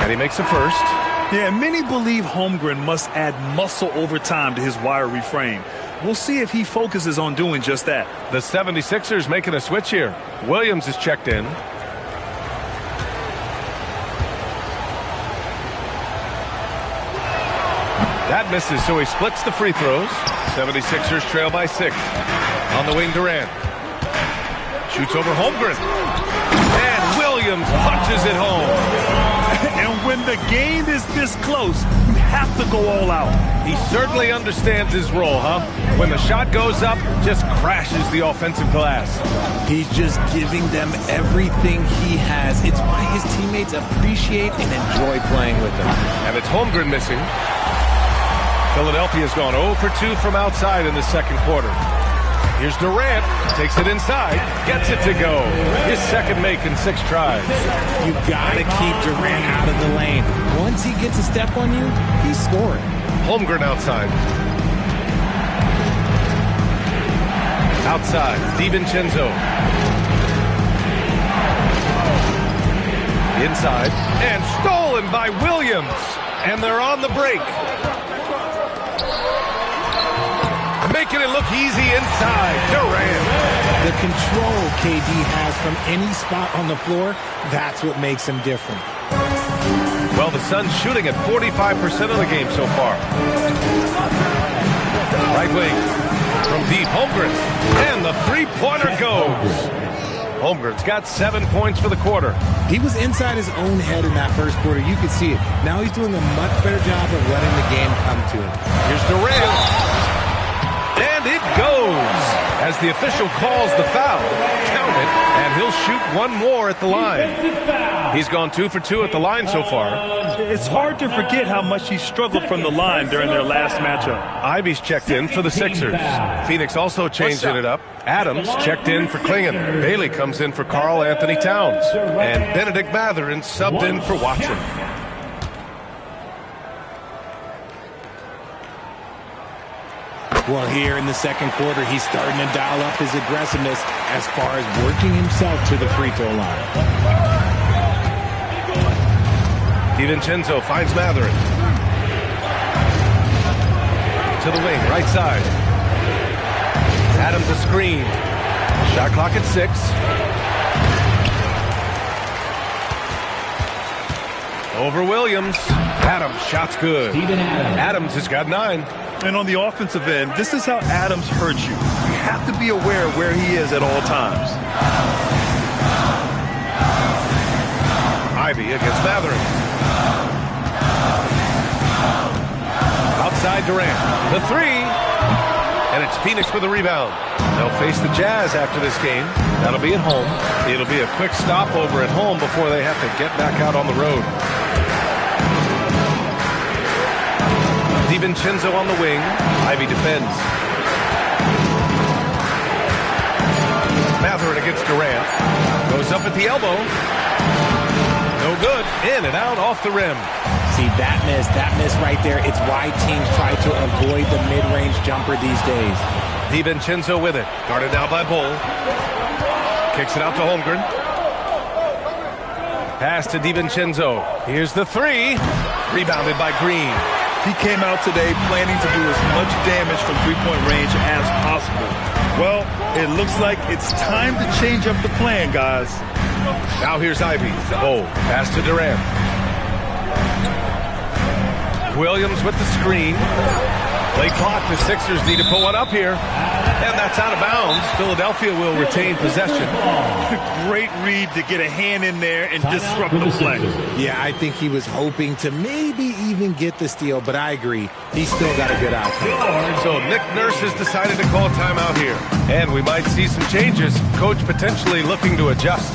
And he makes a first. Yeah, many believe Holmgren must add muscle over time to his wiry frame. We'll see if he focuses on doing just that. The 76ers making a switch here. Williams is checked in. That misses, so he splits the free throws. 76ers trail by 6. On the wing, Durant. Shoots over Holmgren. And Williams punches it home. And when the game is this close, you have to go all out. He certainly understands his role, huh? When the shot goes up, just crashes the offensive glass. He's just giving them everything he has. It's why his teammates appreciate and enjoy playing with him. And it's Holmgren missing. Philadelphia's gone 0 for 2 from outside in the second quarter. Here's Durant, takes it inside, gets it to go. His second make in 6 tries. You gotta keep Durant out of the lane. Once he gets a step on you, he's scoring. Holmgren outside. Outside, DiVincenzo. Inside, and stolen by Williams. And they're on the break. Making it look easy inside. Durant. The control KD has from any spot on the floor, that's what makes him different. Well, the Suns shooting at 45% of the game so far. Right wing. From deep, Holmgren. And the three-pointer goes. Holmgren's got 7 points for the quarter. He was inside his own head in that first quarter. You could see it. Now he's doing a much better job of letting the game come to him. Here's Durant. And it goes as the official calls the foul. Count it, and he'll shoot one more at the line. He's gone 2 for 2 at the line so far. It's hard to forget how much he struggled from the line during their last matchup. Ivy's checked in for the Sixers. Phoenix also changing it up. Adams checked in for Klingon. Bailey comes in for Karl Anthony Towns. And Benedict Mathurin subbed in for Watson. Well, here in the second quarter, he's starting to dial up his aggressiveness as far as working himself to the free throw line. DiVincenzo finds Mathurin. To the wing, right side. Adams a screen. Shot clock at 6. Over Williams. Adams, shot's good. Adams has got 9. And on the offensive end, this is how Adams hurts you. You have to be aware of where he is at all times. Ivy against Mathurin. Outside Durant. The 3. And it's Phoenix with the rebound. They'll face the Jazz after this game. That'll be at home. It'll be a quick stopover at home before they have to get back out on the road. DiVincenzo on the wing. Ivy defends. Mathurin against Durant. Goes up at the elbow. No good. In and out off the rim. See, that miss right there. It's why teams try to avoid the mid-range jumper these days. DiVincenzo with it. Guarded now by Bull. Kicks it out to Holmgren. Pass to DiVincenzo. Here's the 3. Rebounded by Green. He came out today planning to do as much damage from three-point range as possible. Well, it looks like it's time to change up the plan, guys. Now here's Ivy. Oh, pass to Durant. Williams with the screen. Play clock. The Sixers need to put one up here. And that's out of bounds. Philadelphia will retain possession. Great read to get a hand in there and disrupt the play. Yeah, I think he was hoping to maybe even get the steal, but I agree. He's still got a good outcome. So Nick Nurse has decided to call timeout here. And we might see some changes. Coach potentially looking to adjust.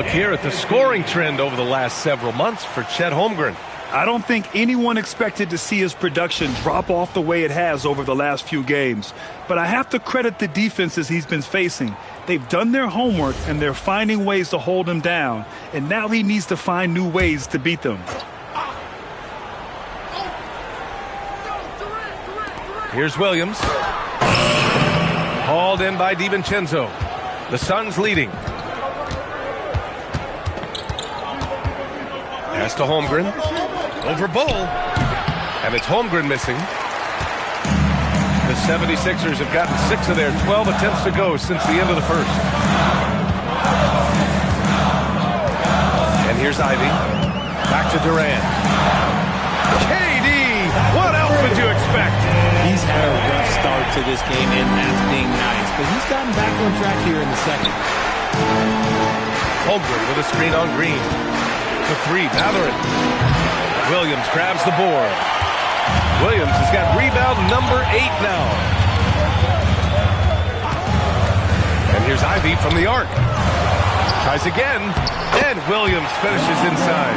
look here at the scoring trend over the last several months for Chet Holmgren. I don't think anyone expected to see his production drop off the way it has over the last few games. But I have to credit the defenses he's been facing. They've done their homework, and they're finding ways to hold him down. And now he needs to find new ways to beat them. Here's Williams. Hauled in by DiVincenzo. The Suns leading. Pass to Holmgren. Over Bull. And it's Holmgren missing. The 76ers have gotten 6 of their 12 attempts to go since the end of the first. And here's Ivy. Back to Durant. KD! What else would you expect? He's had a rough start to this game, and that's being nice. But he's gotten back on track here in the second. Holmgren with a screen on Green. To 3, Mathurin. Williams grabs the board. Williams has got rebound number 8 now. And here's Ivy from the arc. Tries again, and Williams finishes inside.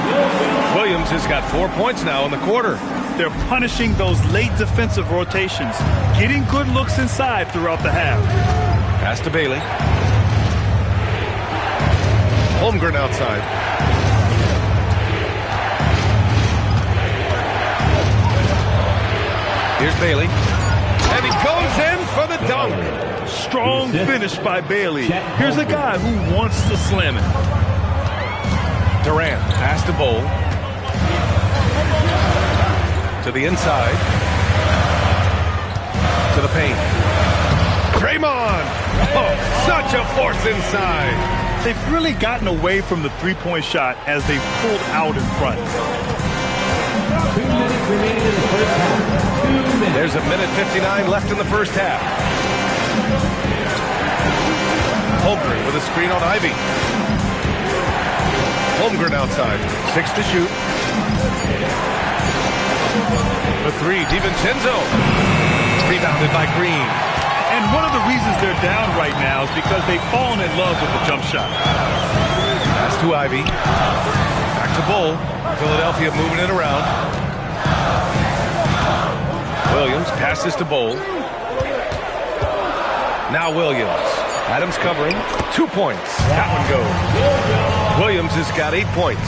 Williams has got 4 points now in the quarter. They're punishing those late defensive rotations, getting good looks inside throughout the half. Pass to Bailey. Holmgren outside. Here's Bailey. And he goes in for the dunk. Strong finish by Bailey. Here's a guy who wants to slam it. Durant, pass to Bowl. To the inside. To the paint. Draymond! Oh, such a force inside. They've really gotten away from the three-point shot as they pulled out in front. 2 minutes remaining in the first half. 2 minutes. There's a minute 59 left in the first half. Holmgren with a screen on Ivy. Holmgren outside. 6 to shoot. The 3, DiVincenzo. Rebounded by Green. And one of the reasons they're down right now is because they've fallen in love with the jump shot. Pass to Ivy. Back to Bull. Philadelphia moving it around. Williams passes to Bull. Now Williams. Adams covering. 2 points. That one goes. Williams has got 8 points.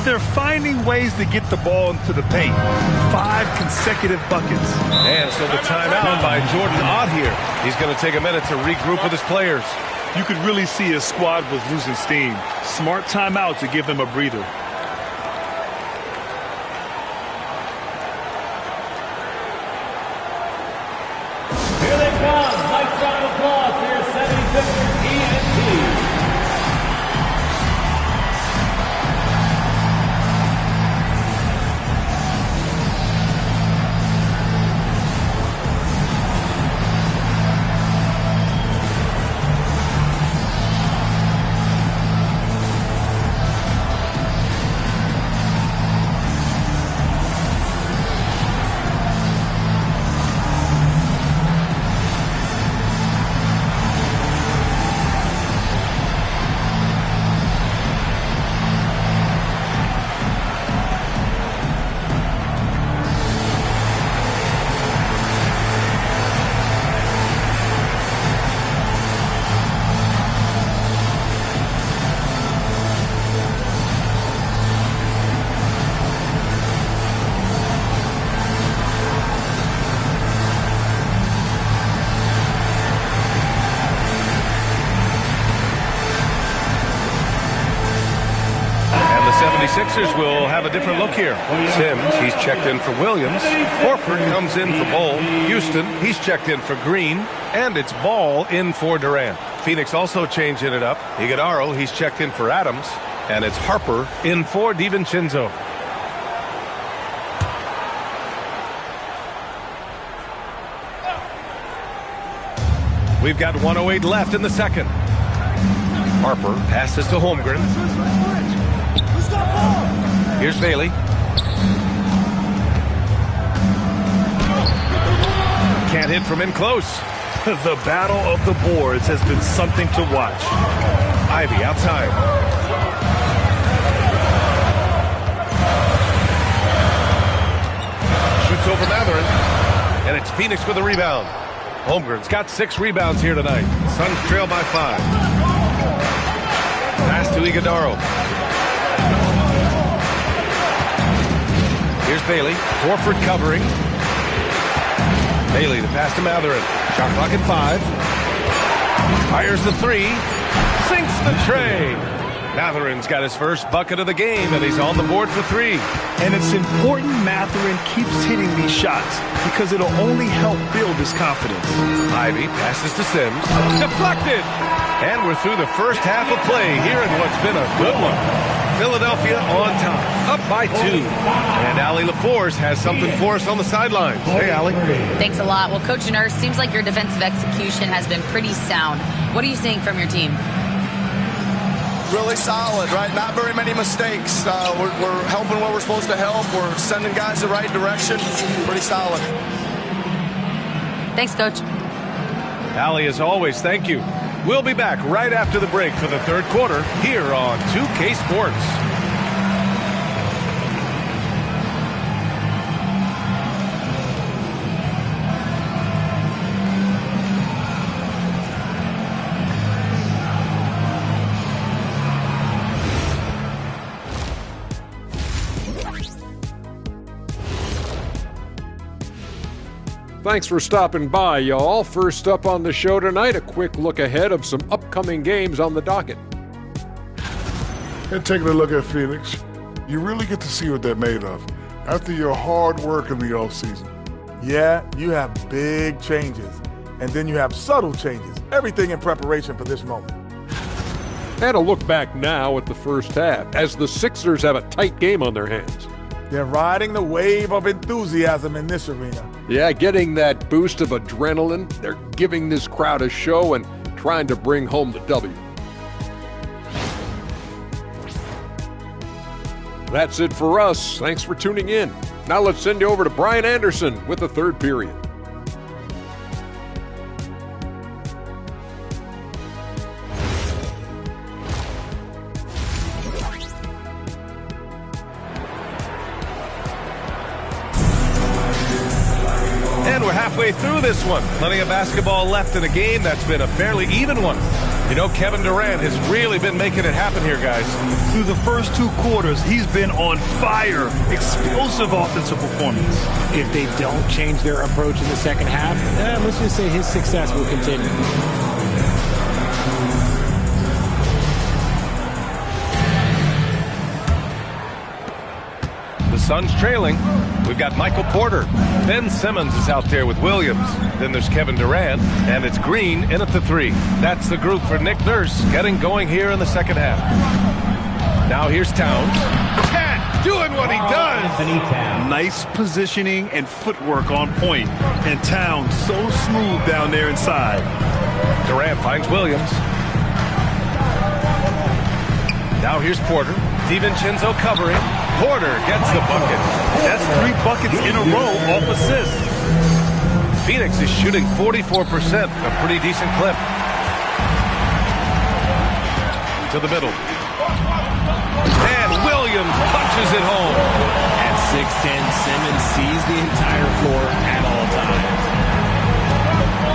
They're finding ways to get the ball into the paint. 5 consecutive buckets. And so the timeout by Jordan Ott here. He's going to take a minute to regroup with his players. You could really see his squad was losing steam. Smart timeout to give them a breather. Here they come. Nice round of applause for your 76ers ENT. Sixers will have a different look here. Sims, he's checked in for Williams. Horford comes in for Bull. Houston, he's checked in for Green. And it's Ball in for Durant. Phoenix also changing it up. Iguodaro, he's checked in for Adams. And it's Harper in for DiVincenzo. We've got 1:08 left in the second. Harper passes to Holmgren. Here's Bailey. Can't hit from in close. The battle of the boards has been something to watch. Ivy outside. Shoots over Matherin. And it's Phoenix with a rebound. Holmgren's got 6 rebounds here tonight. Suns trail by 5. Pass to Iguodaro. Here's Bailey. Horford covering. Bailey, the pass to Matherin. Shot clock at 5. Fires the 3. Sinks the tray. Matherin's got his first bucket of the game, and he's on the board for 3. And it's important Matherin keeps hitting these shots because it'll only help build his confidence. Ivy passes to Sims. Deflected! And we're through the first half of play here in what's been a good one. Philadelphia on top, up by 2. And Allie LaForce has something for us on the sidelines. Hey, Allie. Thanks a lot. Well, Coach Nurse, seems like your defensive execution has been pretty sound. What are you seeing from your team? Really solid, right? Not very many mistakes. We're helping where we're supposed to help. We're sending guys the right direction. Pretty solid. Thanks, Coach. Allie, as always, thank you. We'll be back right after the break for the third quarter here on 2K Sports. Thanks for stopping by, y'all. First up on the show tonight, a quick look ahead of some upcoming games on the docket. And taking a look at Phoenix, you really get to see what they're made of after your hard work in the offseason. Yeah, you have big changes, and then you have subtle changes. Everything in preparation for this moment. And a look back now at the first half, as the Sixers have a tight game on their hands. They're riding the wave of enthusiasm in this arena. Yeah, getting that boost of adrenaline. They're giving this crowd a show and trying to bring home the W. That's it for us. Thanks for tuning in. Now let's send you over to Brian Anderson with the third period. And we're halfway through this one. Plenty of basketball left in a game that's been a fairly even one. You know, Kevin Durant has really been making it happen here, guys. Through the first 2 quarters, he's been on fire. Explosive offensive performance. If they don't change their approach in the second half, let's just say his success will continue. The Suns trailing. We've got Michael Porter. Ben Simmons is out there with Williams. Then there's Kevin Durant, and it's Green in at the 3. That's the group for Nick Nurse getting going here in the second half. Now here's Towns. Cat doing what he does. Nice positioning and footwork on point. And Towns so smooth down there inside. Durant finds Williams. Now here's Porter. DiVincenzo covering. Porter gets the bucket. That's 3 buckets in a row off assists. Phoenix is shooting 44%, a pretty decent clip. To the middle. And Williams punches it home. At 6'10", Simmons sees the entire floor at all times.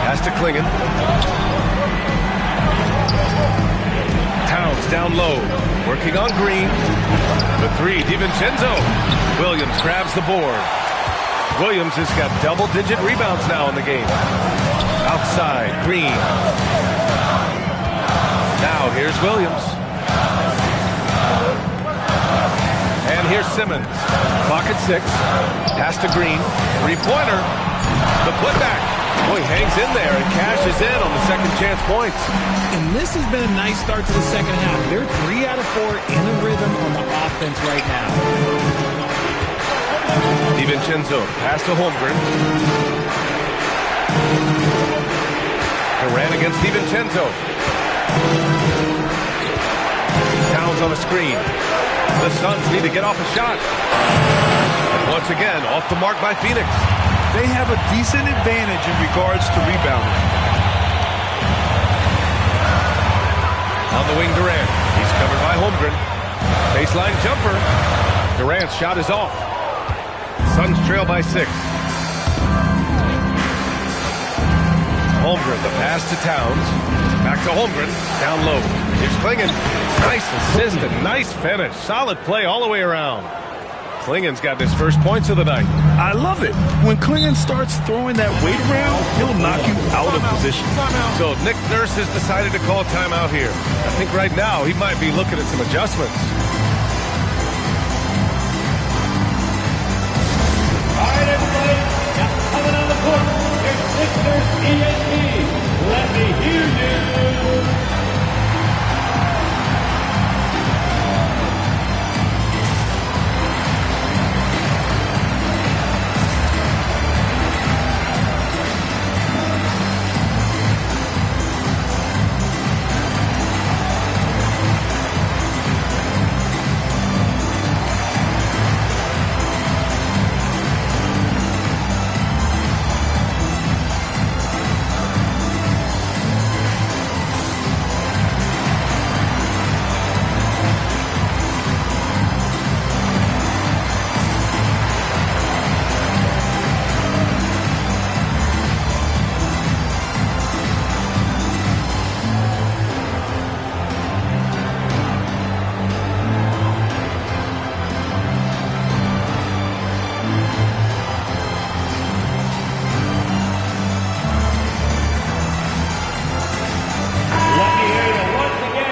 Pass to Klingon. Towns down low. Working on Green. The 3, DiVincenzo. Williams grabs the board. Williams has got double-digit rebounds now in the game. Outside, Green. Now here's Williams. And here's Simmons. Clock at 6. Pass to Green. 3-pointer. The putback. Boy, hangs in there and cashes in on the second chance points. And this has been a nice start to the second half. They're 3 out of 4 in a rhythm on the offense right now. DiVincenzo, pass to Holmgren. Durant against DiVincenzo. Towns on a screen. The Suns need to get off a shot. And once again, off the mark by Phoenix. They have a decent advantage in regards to rebounding. On the wing, Durant. He's covered by Holmgren. Baseline jumper. Durant's shot is off. Suns trail by 6. Holmgren, the pass to Towns. Back to Holmgren, down low. Here's Klingon. Nice assist and nice finish. Solid play all the way around. Klingon's got his first points of the night. I love it. When Klingon starts throwing that weight around, he'll knock you out of position. So Nick Nurse has decided to call timeout here. I think right now he might be looking at some adjustments. All right, everybody. Now coming on the court, here's Sixers ENT. Let me hear you.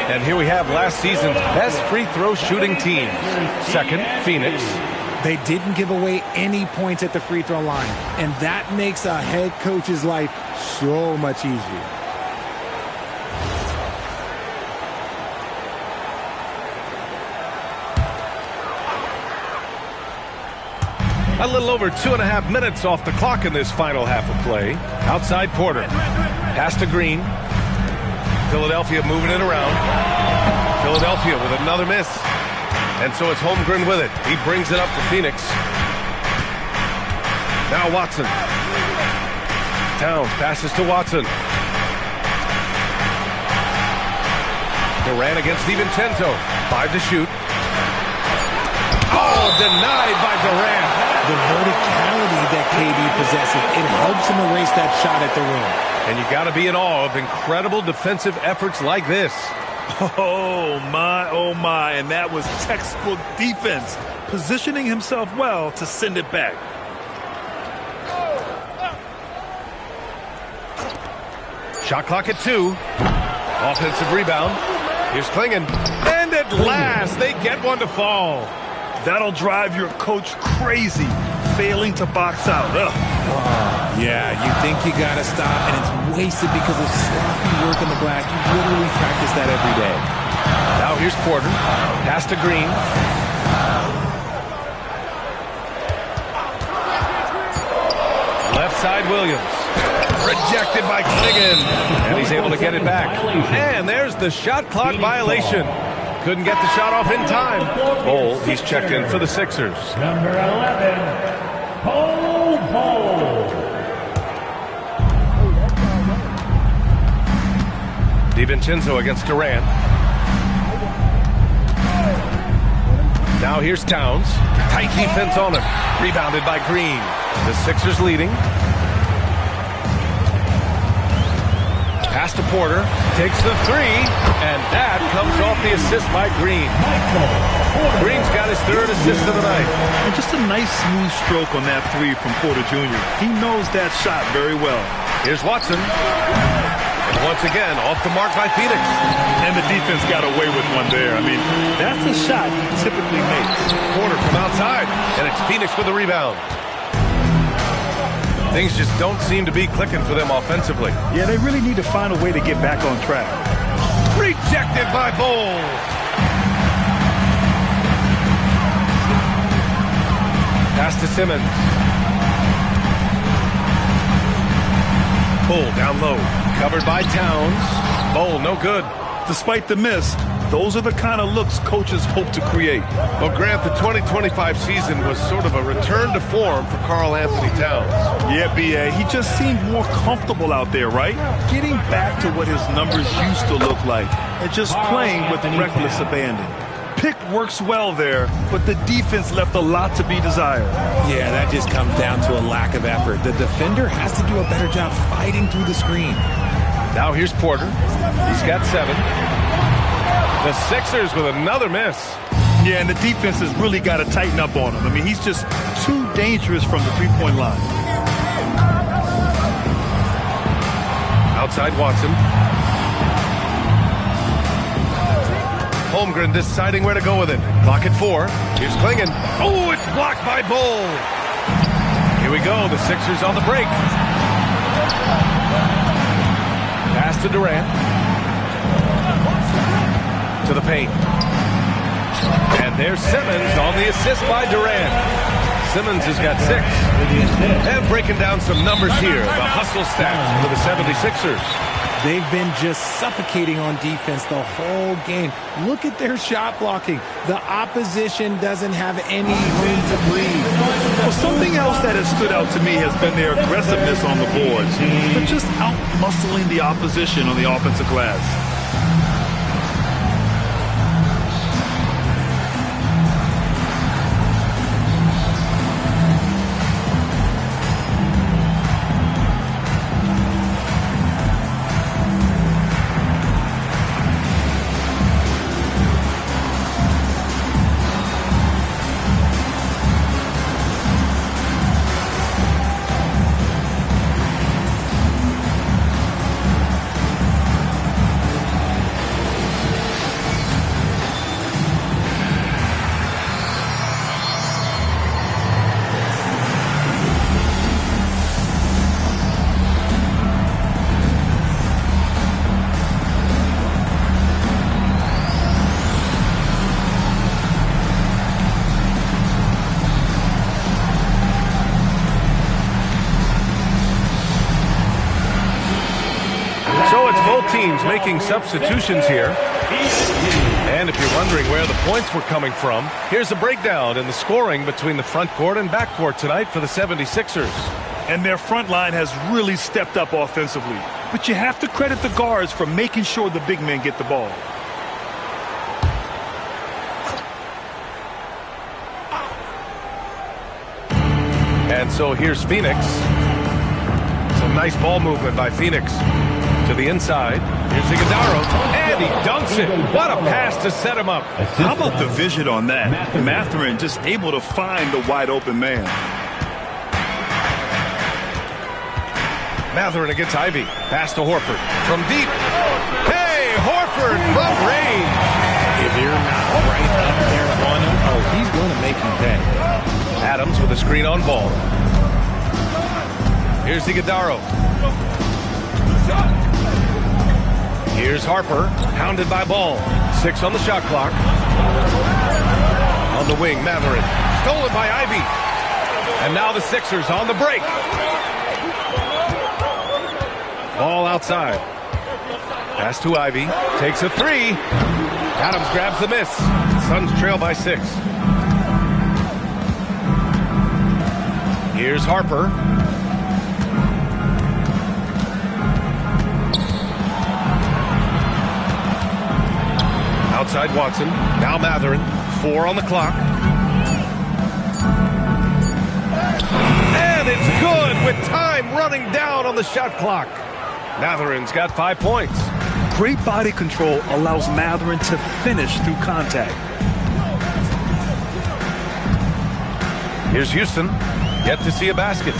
And here we have last season's best free throw shooting team. Second, Phoenix. They didn't give away any points at the free throw line, and that makes a head coach's life so much easier. A little over 2.5 minutes off the clock in this final half of play. Outside Porter. Pass to Green. Philadelphia moving it around. Philadelphia with another miss. And so it's Holmgren with it. He brings it up for Phoenix. Now Watson. Towns passes to Watson. Durant against DiVincenzo. 5 to shoot. Oh, denied by Durant. The verticality that KD possesses, it helps him erase that shot at the rim. And you got to be in awe of incredible defensive efforts like this. Oh, my. And that was textbook defense, positioning himself well to send it back. Shot clock at 2. Offensive rebound. Here's Klingon. And at last, they get one to fall. That'll drive your coach crazy, failing to box out. Yeah, you think you got to stop, and it's wasted because of sloppy work on the glass. You literally practice that every day. Now here's Porter. Pass to Green. Left side Williams. Rejected by Klingon. And he's able to get it back. And there's the shot clock violation. Couldn't get the shot off in time. Bol, he's checked in for the Sixers. Number 11, Bol. DiVincenzo against Durant. Now here's Towns. Tight defense on him. Rebounded by Green. The Sixers leading. Pass to Porter. Takes the 3. And that comes off the assist by Green. Green's got his 3rd assist of the night. And just a nice smooth stroke on that 3 from Porter Jr. He knows that shot very well. Here's Watson. And once again, off the mark by Phoenix. And the defense got away with one there. I mean, that's a shot he typically makes. Porter from outside. And it's Phoenix with the rebound. Things just don't seem to be clicking for them offensively. Yeah, they really need to find a way to get back on track. Rejected by Bol. Pass to Simmons. Bol down low. Covered by Towns. Bol no good. Despite the miss, those are the kind of looks coaches hope to create. Well, Grant, the 2025 season was sort of a return to form for Karl Anthony Towns. Yeah, B.A., he just seemed more comfortable out there, right? Getting back to what his numbers used to look like and just playing with reckless abandon. pick works well there, but the defense left a lot to be desired. Yeah, that just comes down to a lack of effort. The defender has to do a better job fighting through the screen. Now here's Porter. He's got 7. The Sixers with another miss. Yeah, and the defense has really got to tighten up on him. I mean, he's just too dangerous from the three-point line. Outside Watson. Holmgren deciding where to go with it. Clock at 4. Here's Klingon. Oh, it's blocked by Bull. Here we go. The Sixers on the break. Pass to Durant. To the paint. And there's Simmons on the assist by Durant. Simmons has got 6. And breaking down some numbers here. The hustle stats for the 76ers. They've been just suffocating on defense the whole game. Look at their shot blocking. The opposition doesn't have any room to breathe. Well, something else that has stood out to me has been their aggressiveness on the boards. They're just out-muscling the opposition on the offensive glass. Teams making substitutions here. And if you're wondering where the points were coming from, here's a breakdown in the scoring between the front court and back court tonight for the 76ers. And their front line has really stepped up offensively. But you have to credit the guards for making sure the big men get the ball. And so here's Phoenix. Some nice ball movement by Phoenix. To the inside. Here's Iguodala. And he dunks it. What a pass to set him up. How about the vision on that? Mathurin just able to find the wide open man. Mathurin against Ivy. Pass to Horford. From deep. Hey, Horford from range. If you're not right up there on him, oh, he's going to make you pay. Adams with a screen on Ball. Here's Iguodala. Here's Harper, hounded by Ball. 6 on the shot clock. On the wing, Mathurin. Stolen by Ivy. And now the Sixers on the break. Ball outside. Pass to Ivy. Takes a 3. Adams grabs the miss. Suns trail by 6. Here's Harper. Outside Watson. Now Mathurin. 4 on the clock. And it's good with time running down on the shot clock. Mathurin's got 5 points. Great body control allows Mathurin to finish through contact. Here's Houston. Yet to see a basket.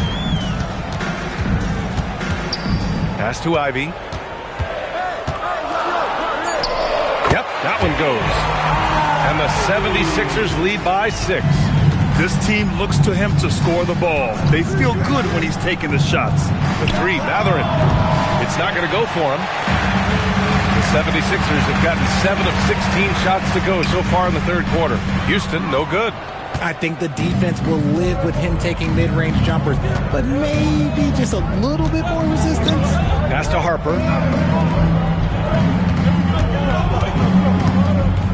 Pass to Ivy. Yep, that one goes. And the 76ers lead by 6. This team looks to him to score the ball. They feel good when he's taking the shots. The 3, Mathurin. It's not going to go for him. The 76ers have gotten 7 of 16 shots to go so far in the third quarter. Houston, no good. I think the defense will live with him taking mid-range jumpers, but maybe just a little bit more resistance. Pass to Harper.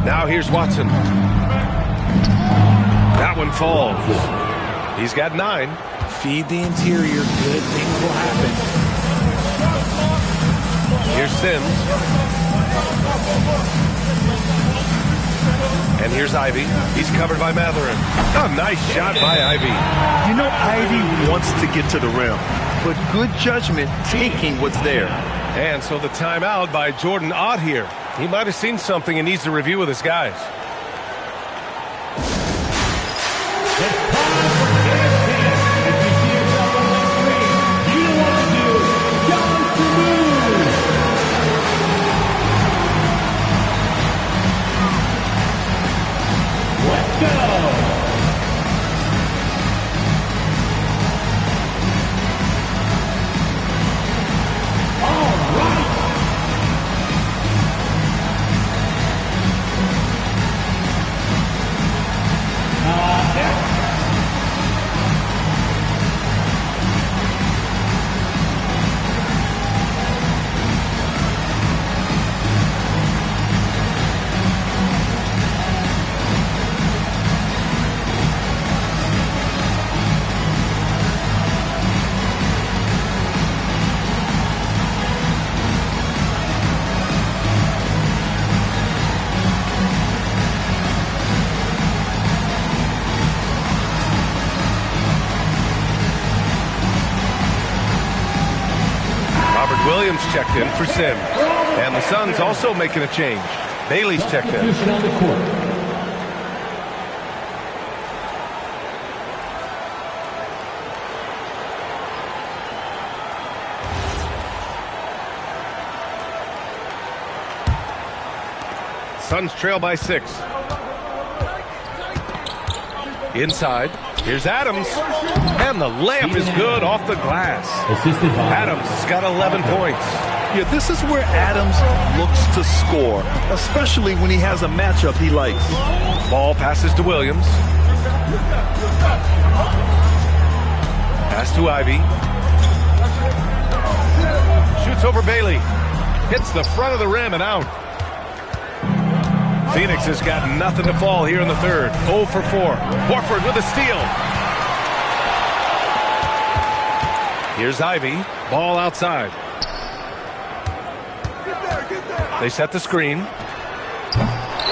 Now here's Watson. That one falls. He's got 9. Feed the interior. Good things will happen. Here's Sims. And And here's Ivy. He's covered by Matherin. A nice shot by Ivy. You know, Ivy wants to get to the rim, but good judgment taking what's there. And so the timeout by Jordan Ott here. He might have seen something and needs to review with his guys. Williams checked in for Sims. And the Suns also making a change. Bailey's checked in. Suns trail by 6. Inside. Here's Adams. And the layup is good off the glass. Adams has got 11 points. Yeah, this is where Adams looks to score, especially when he has a matchup he likes. Ball passes to Williams. Pass to Ivy. Shoots over Bailey. Hits the front of the rim and out. Phoenix has got nothing to fall here in the third. 0 for 4. Horford with a steal. Here's Ivy. Ball outside. They set the screen.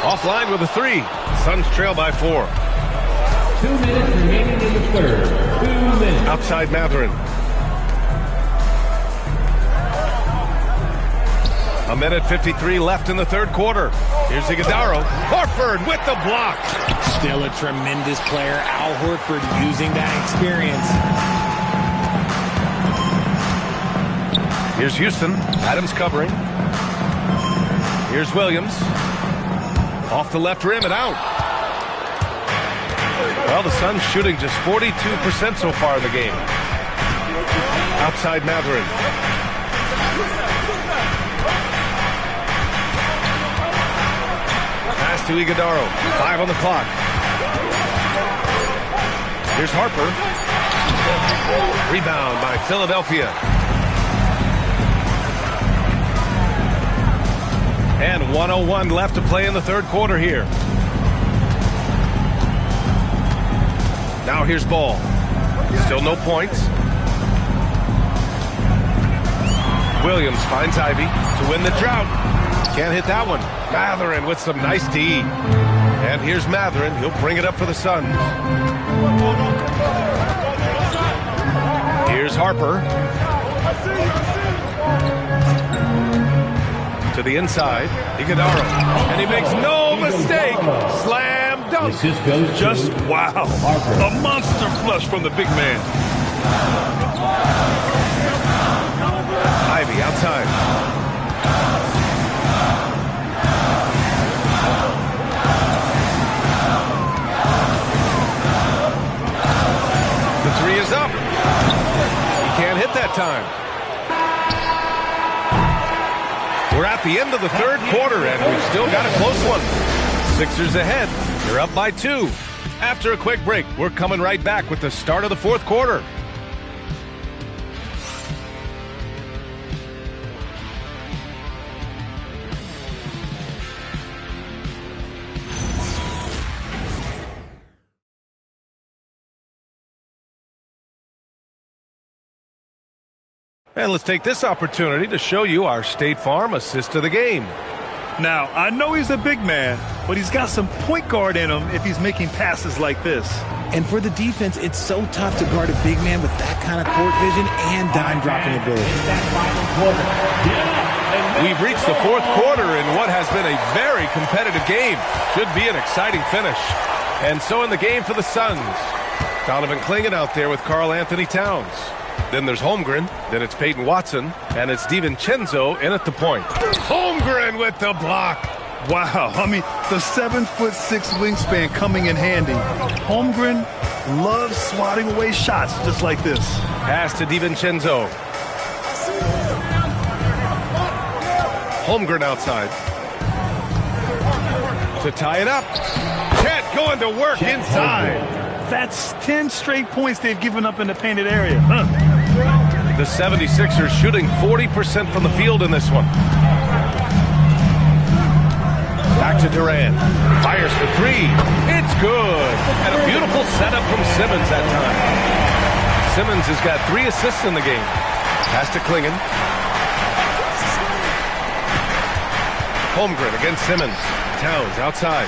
Offline with a 3. Suns trail by 4. 2 minutes remaining in the third. 2 minutes. Outside Matherin. A minute 53 left in the third quarter. Here's Iguodala. Horford with the block. Still a tremendous player. Al Horford using that experience. Here's Houston. Adams covering. Here's Williams. Off the left rim and out. Well, the Suns shooting just 42% so far in the game. Outside Matherin. Pass to Iguodala. 5 on the clock. Here's Harper. Rebound by Philadelphia. And 1:01 left to play in the third quarter here. Now here's Ball. Still no points. Williams finds Ivy to win the drought. Can't hit that one. Matherin with some nice D. And here's Matherin. He'll bring it up for the Suns. Here's Harper. To the inside. Iguodala. And he makes no mistake. Slam dunk. Just wow. A monster flush from the big man. Ivy outside. The 3 is up. He can't hit that time. We're at the end of the third quarter, and we've still got a close one. Sixers ahead. They're up by 2. After a quick break, we're coming right back with the start of the fourth quarter. And let's take this opportunity to show you our State Farm assist to the game. Now, I know he's a big man, but he's got some point guard in him if he's making passes like this. And for the defense, it's so tough to guard a big man with that kind of court vision and dime dropping ability. We've reached the fourth quarter in what has been a very competitive game. Should be an exciting finish. And so in the game for the Suns, Donovan Clingan out there with Karl Anthony Towns. Then there's Holmgren, then it's Peyton Watson, and it's DiVincenzo in at the point. Holmgren with the block. Wow, I mean, the 7'6" wingspan coming in handy. Holmgren loves swatting away shots just like this. Pass to DiVincenzo. Holmgren outside. To tie it up. Chet going to work inside. That's 10 straight points they've given up in the painted area. The 76ers shooting 40% from the field in this one. Back to Durant. Fires for three. It's good. And a beautiful setup from Simmons that time. Simmons has got 3 assists in the game. Pass to Clingan. Holmgren against Simmons. Towns outside.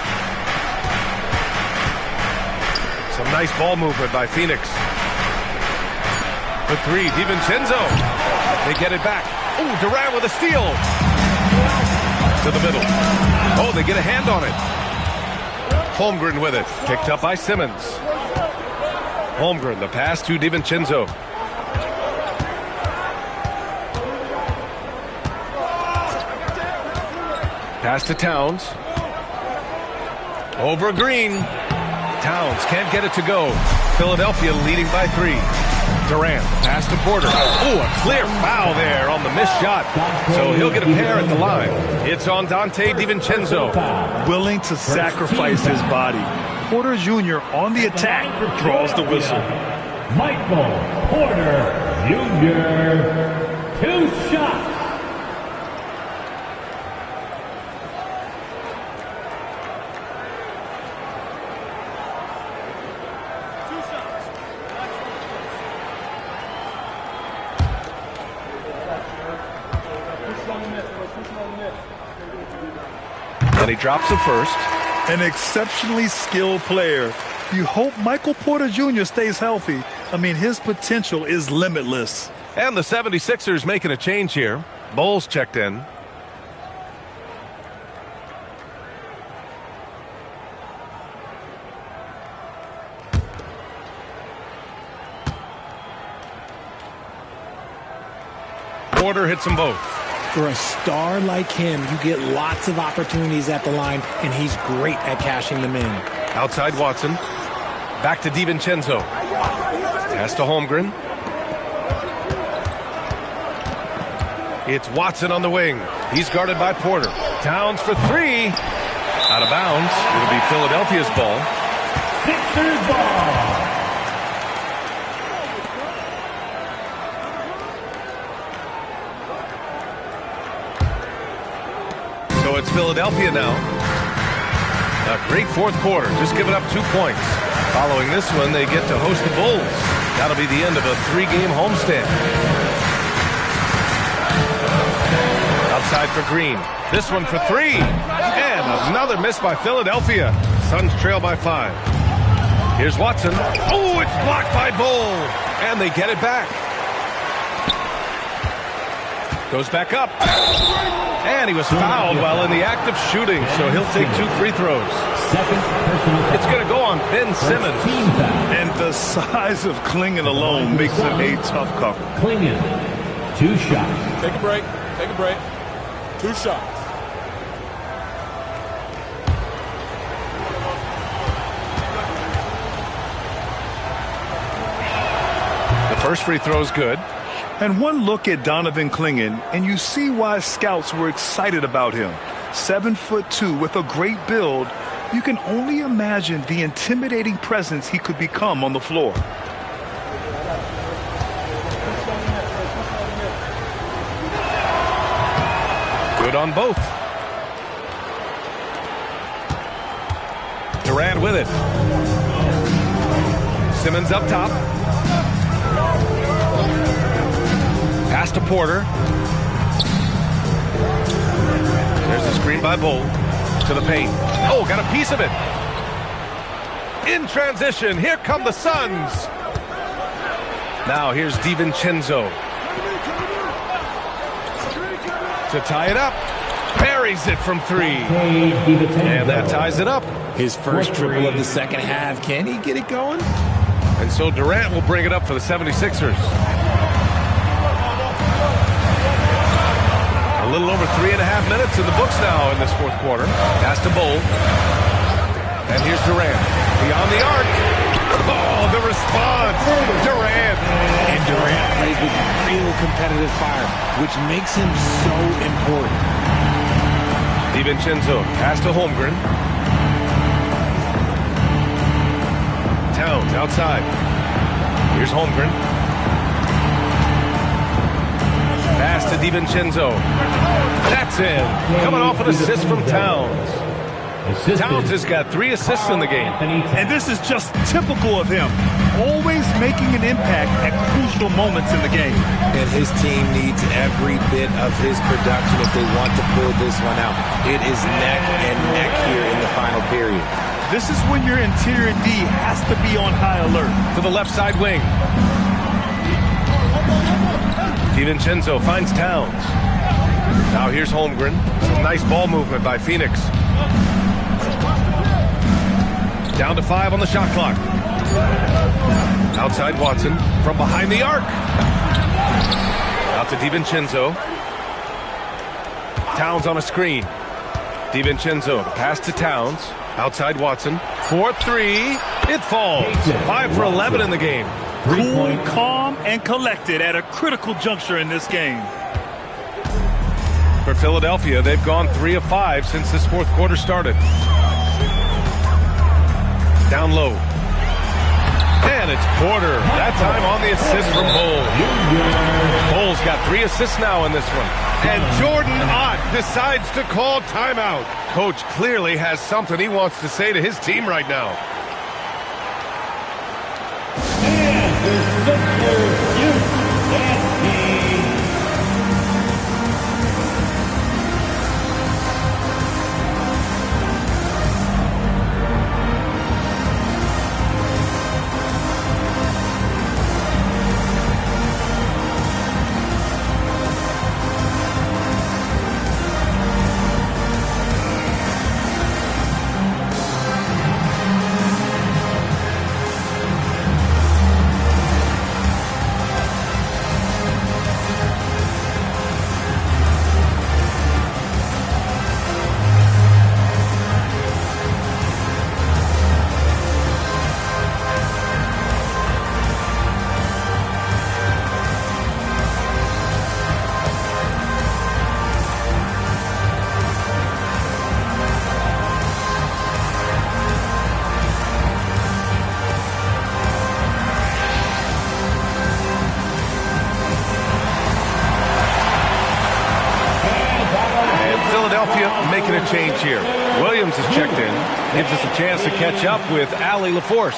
Some nice ball movement by Phoenix. For three, DiVincenzo. They get it back. Ooh, Durant with a steal. To the middle. Oh, they get a hand on it. Holmgren with it. Picked up by Simmons. Holmgren, the pass to DiVincenzo. Pass to Towns. Over Green. Towns can't get it to go. Philadelphia leading by 3. Durant, pass to Porter. Oh, a clear foul there on the missed shot. So he'll get a pair at the line. It's on Dante DiVincenzo. Willing to sacrifice his body. Porter Jr. on the attack draws the whistle. Michael Porter Jr. 2 shots. And he drops the first. An exceptionally skilled player. You hope Michael Porter Jr. stays healthy. I mean, his potential is limitless. And the 76ers making a change here. Bowles checked in. Porter hits them both. For a star like him, you get lots of opportunities at the line, and he's great at cashing them in. Outside Watson. Back to DiVincenzo. Pass to Holmgren. It's Watson on the wing. He's guarded by Porter. Towns for 3. Out of bounds. It'll be Philadelphia's ball. Sixers ball. So it's Philadelphia now. A great fourth quarter, just giving up 2 points. Following this one, they get to host the Bulls. That'll be the end of a 3-game homestand. Outside for Green. This one for 3. And another miss by Philadelphia. Suns trail by 5. Here's Watson. Oh, it's blocked by Bull. And they get it back. Goes back up. And he was fouled while in the act of shooting, so he'll take 2 free throws. It's going to go on Ben Simmons. And the size of Clingan alone makes it a tough cover. Clingan, 2 shots. Take a break. Take a break. 2 shots. The first free throw is good. And one look at Donovan Clingan, and you see why scouts were excited about him. 7'2" with a great build. You can only imagine the intimidating presence he could become on the floor. Good on both. Durant with it. Simmons up top. Pass to Porter. There's the screen by Bull. To To the paint. Oh, got a piece of it. In transition, here come the Suns. Now here's DiVincenzo. To tie it up. Buries it from 3. And that ties it up. His first triple of the second half. Can he get it going? And so Durant will bring it up for the 76ers. A little over 3.5 minutes in the books now in this fourth quarter. Pass to Bull. And here's Durant. Beyond the arc. Oh, the response. Durant. And Durant plays with real competitive fire, which makes him so important. DiVincenzo. Pass to Holmgren. Towns outside. Here's Holmgren. Pass to DiVincenzo. That's in. Coming off an assist from Towns. Towns has got 3 assists in the game. And this is just typical of him. Always making an impact at crucial moments in the game. And his team needs every bit of his production if they want to pull this one out. It is neck and neck here in the final period. This is when your interior D has to be on high alert. To the left side wing. DiVincenzo finds Towns. Now here's Holmgren. Some nice ball movement by Phoenix. Down to 5 on the shot clock. Outside Watson from behind the arc. Out to DiVincenzo. Towns on a screen. DiVincenzo, the pass to Towns. Outside Watson. 4-3. It falls. 5 for 11 in the game. Cool, calm, and collected at a critical juncture in this game. For Philadelphia, they've gone 3 of 5 since this fourth quarter started. Down low. And it's Porter. That time on the assist from Bull. Bull's got 3 assists now in this one. And Jordan Ott decides to call timeout. Coach clearly has something he wants to say to his team right now. Making a change here. Williams has checked in. Gives us a chance to catch up with Allie LaForce.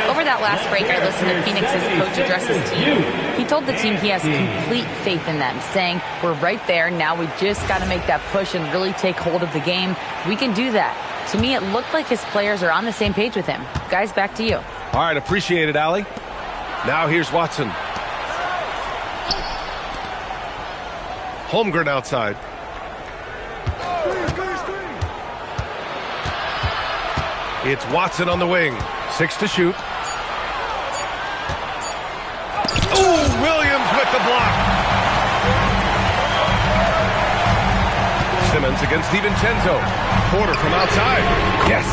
Over that last break, I listened to Phoenix's coach address his team. He told the team he has complete faith in them, saying, we're right there. Now we just got to make that push and really take hold of the game. We can do that. To me, it looked like his players are on the same page with him. Guys, back to you. All right, appreciate it, Allie. Now here's Watson. Holmgren outside. It's Watson on the wing. 6 to shoot. Ooh, Williams with the block. Simmons against DiVincenzo. Porter from outside. Yes.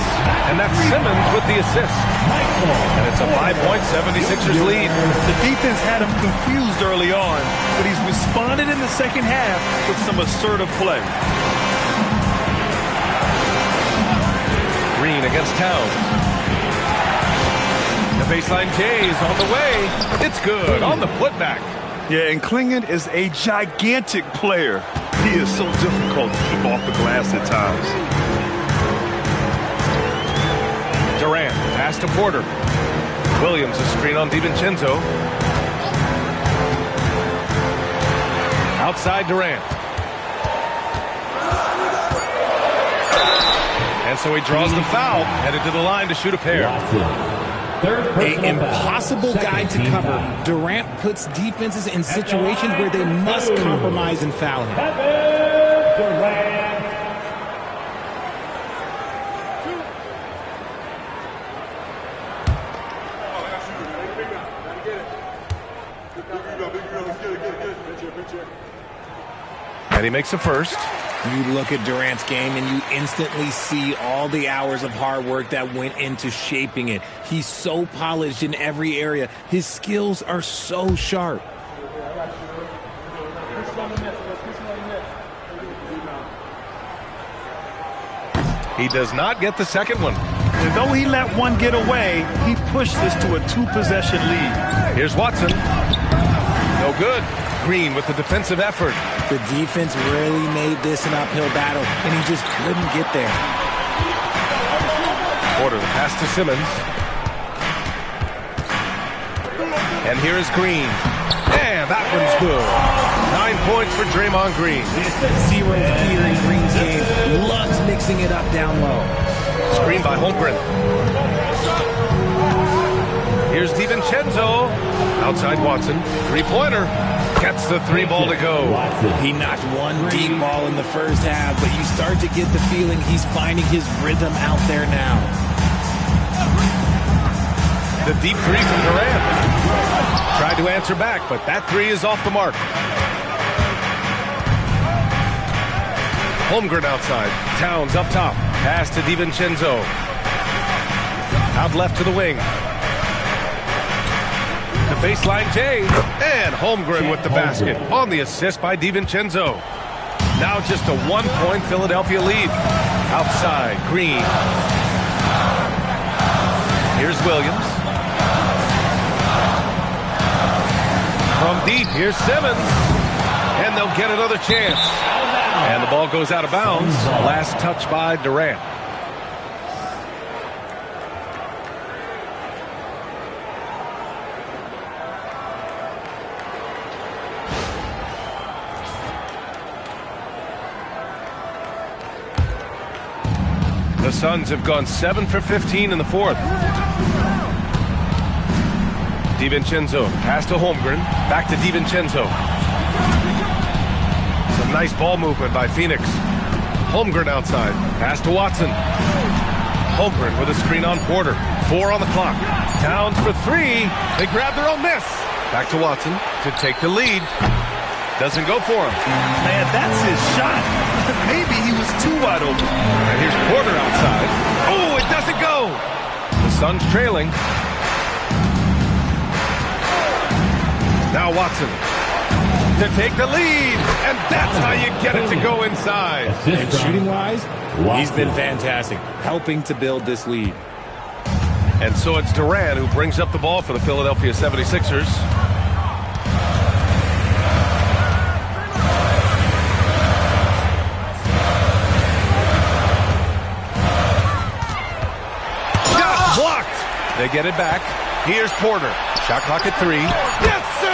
And that's Simmons with the assist. And it's a 5-point 76ers lead. The defense had him confused early on, but he's responded in the second half with some assertive play. Green against Towns. The baseline J is on the way. It's good on the putback. Yeah, and Klingon is a gigantic player. He is so difficult to keep off the glass at times. Durant, pass to Porter. Williams, a screen on DiVincenzo. Outside Durant. And so he draws the foul, headed to the line to shoot a pair. An impossible guy to cover. Durant puts defenses in situations where they must compromise and foul him. And he makes a first. You look at Durant's game and you instantly see all the hours of hard work that went into shaping it. He's so polished in every area. His skills are so sharp. He does not get the second one. And though he let one get away, he pushed this to a 2-possession lead. Here's Watson. No good. Green with the defensive effort. The defense really made this an uphill battle, and he just couldn't get there. Porter, the pass to Simmons. And here is Green. And that one's good. 9 points for Draymond Green. Zero fear in Green's game. Loves mixing it up down low. Screen by Holmgren. Here's DiVincenzo. Outside Watson. Three-pointer. Gets the three ball to go. He knocked one deep ball in the first half, but you start to get the feeling he's finding his rhythm out there now. The deep three from Durant. Tried to answer back, but that three is off the mark. Holmgren outside. Towns up top. Pass to DiVincenzo. Out left to the wing. The baseline J. And Holmgren with the basket on the assist by DiVincenzo. Now just a 1-point Philadelphia lead. Outside, Green. Here's Williams. From deep, here's Simmons. And they'll get another chance. And the ball goes out of bounds. Last touch by Durant. The Suns have gone 7 for 15 in the fourth. DiVincenzo, pass to Holmgren, back to DiVincenzo. Some nice ball movement by Phoenix. Holmgren outside, pass to Watson. Holmgren with a screen on Porter. 4 on the clock. Towns for 3. They grab their own miss. Back to Watson to take the lead. Doesn't go for him. Man, that's his shot. Maybe he was too wide open. And here's Porter outside. Oh, it doesn't go. The Suns trailing. Now Watson to take the lead. And that's how you get it to go inside. And shooting-wise, he's been fantastic, helping to build this lead. And so it's Durant who brings up the ball for the Philadelphia 76ers. They get it back. Here's Porter. Shot clock at 3. Yes, sir!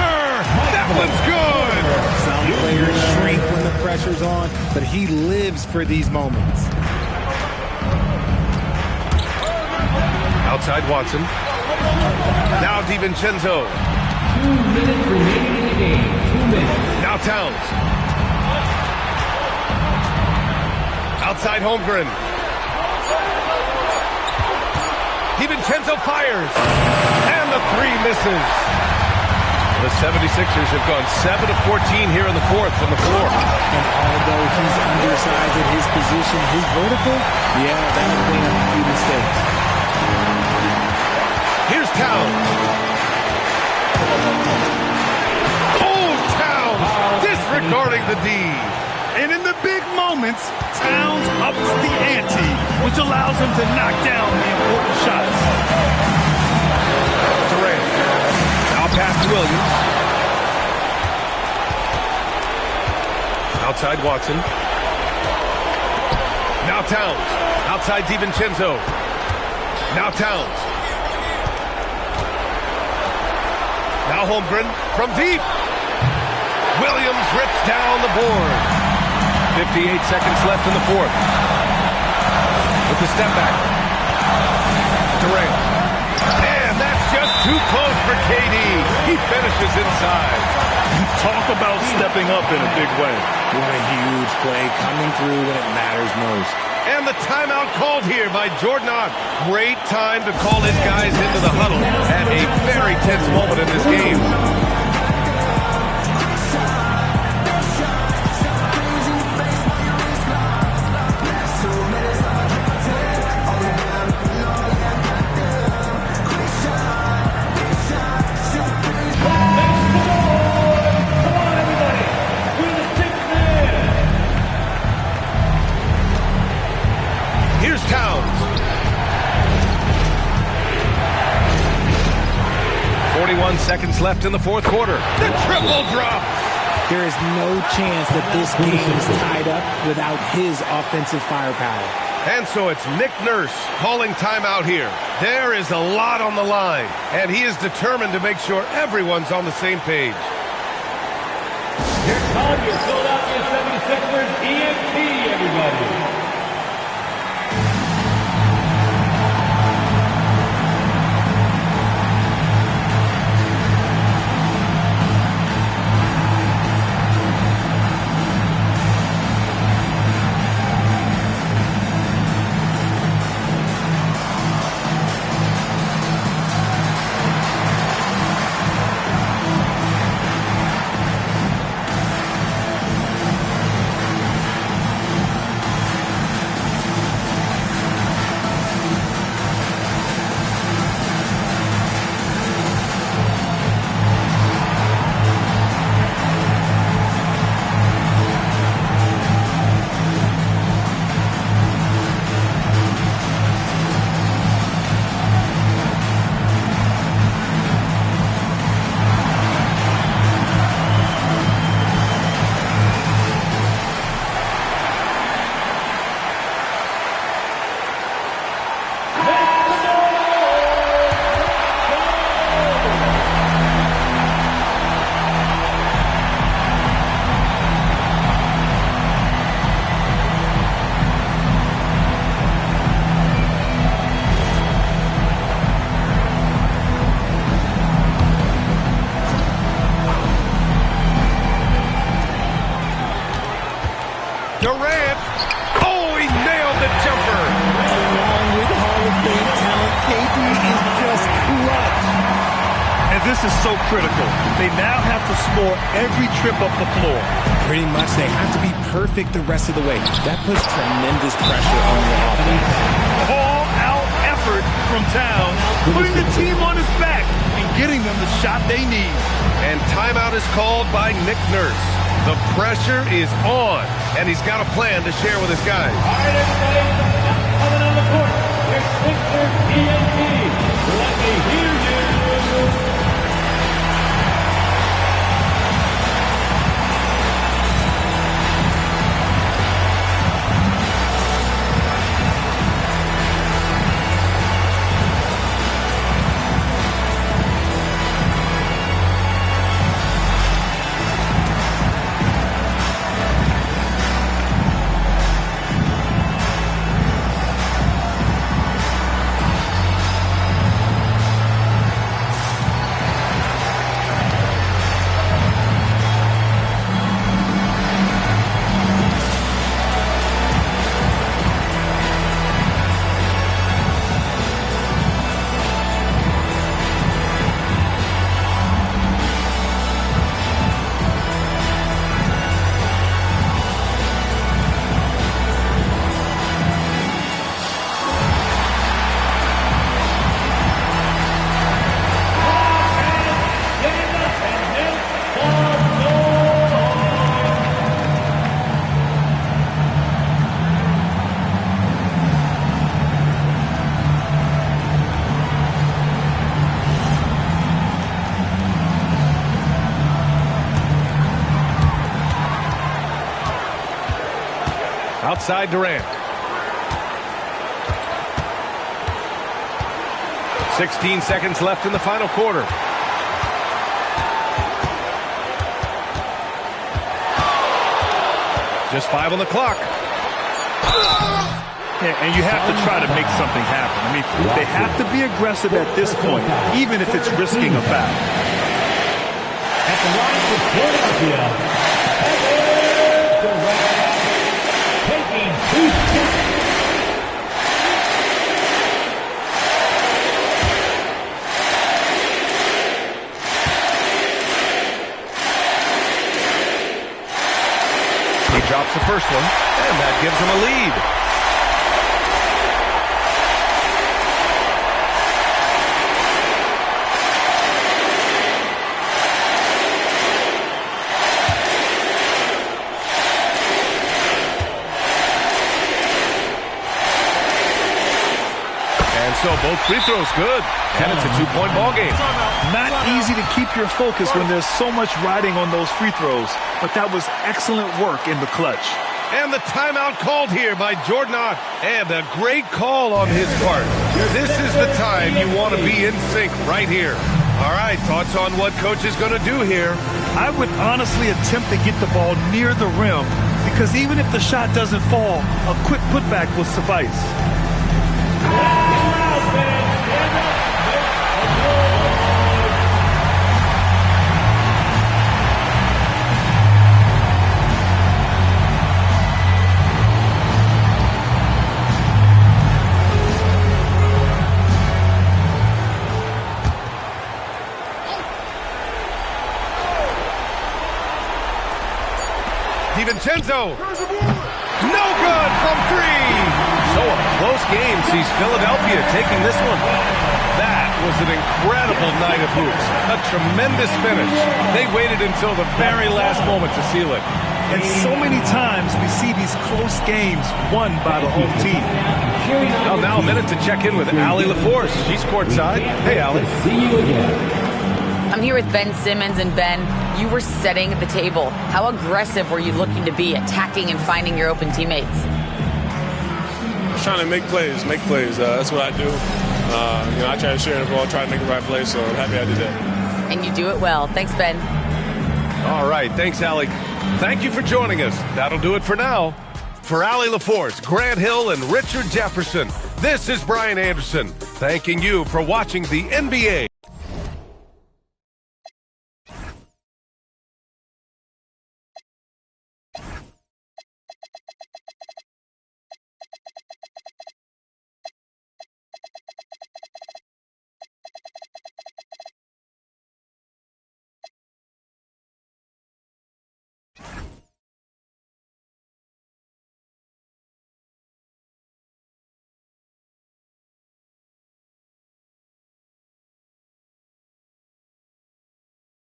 That one's good! Some players shrink when the pressure's on, but he lives for these moments. Outside Watson. Now DiVincenzo. 2 minutes remaining in the game. 2 minutes. Now Towns. Outside Holmgren. DiVincenzo fires, and the 3 misses. The 76ers have gone 7 of 14 here in the fourth from the floor. And although he's undersized at his position, his vertical, that'll clean up a few mistakes. Here's Towns. Oh, Towns disregarding the D. And in the big moments, Towns ups the ante, which allows him to knock down the important shots. Durant. Now pass to Williams. Outside Watson. Now Towns. Outside DiVincenzo. Now Towns. Now Holmgren from deep. Williams rips down the board. 58 seconds left in the fourth. With the step back. Durant. And that's just too close for KD. He finishes inside. Talk about stepping up in a big way. What a huge play, coming through when it matters most. And the timeout called here by Jordan Ott. Great time to call his guys into the huddle at a very tense moment in this game. Here's Towns. 41 seconds left in the fourth quarter. The triple drops. There is no chance that this game is tied up without his offensive firepower. And so it's Nick Nurse calling timeout here. There is a lot on the line, and he is determined to make sure everyone's on the same page. Here come your Philadelphia 76ers EMT, everybody. Durant. Oh, he nailed the jumper. Along with Hall of Fame talent, KD is just clutch. And this is so critical. They now have to score every trip up the floor. Pretty much, they have to be perfect the rest of the way. That puts tremendous pressure on their offense. All-out effort from Towns, putting the team on his back and getting them the shot they need. And timeout is called by Nick Nurse. The pressure is on, and he's got a plan to share with his guys. All right, everybody, coming on the court, your Sixers EMT. Let me hear you. Outside Durant. 16 seconds left in the final quarter. Just 5 on the clock. And you have to try to make something happen. I mean, they have to be aggressive at this point, even if it's risking a foul. At the line for Philadelphia, taking 2 shots. He drops the first one, and that gives him a lead. And so both free throws good, and it's a 2-point ball game. Not easy to keep your focus when there's so much riding on those free throws, but that was excellent work in the clutch. And the timeout called here by Jordan Ott, and a great call on his part. This is the time you want to be in sync right here. All right, thoughts on what coach is going to do here? I would honestly attempt to get the ball near the rim, because even if the shot doesn't fall, a quick putback will suffice. DiVincenzo, no good from 3. So a close game sees Philadelphia taking this one. That was an incredible night of hoops. A tremendous finish. They waited until the very last moment to seal it. And so many times we see these close games won by the home team. Well, now a minute to check in with Allie LaForce. She's courtside. Hey, Allie. See you again. I'm here with Ben Simmons, and Ben, you were setting the table. How aggressive were you looking to be, attacking and finding your open teammates? Trying to make plays. That's what I do. I try to share the ball, try to make the right play, so I'm happy I did that. And you do it well. Thanks, Ben. All right, thanks, Allie. Thank you for joining us. That'll do it for now. For Allie LaForce, Grant Hill, and Richard Jefferson, this is Brian Anderson, thanking you for watching the NBA.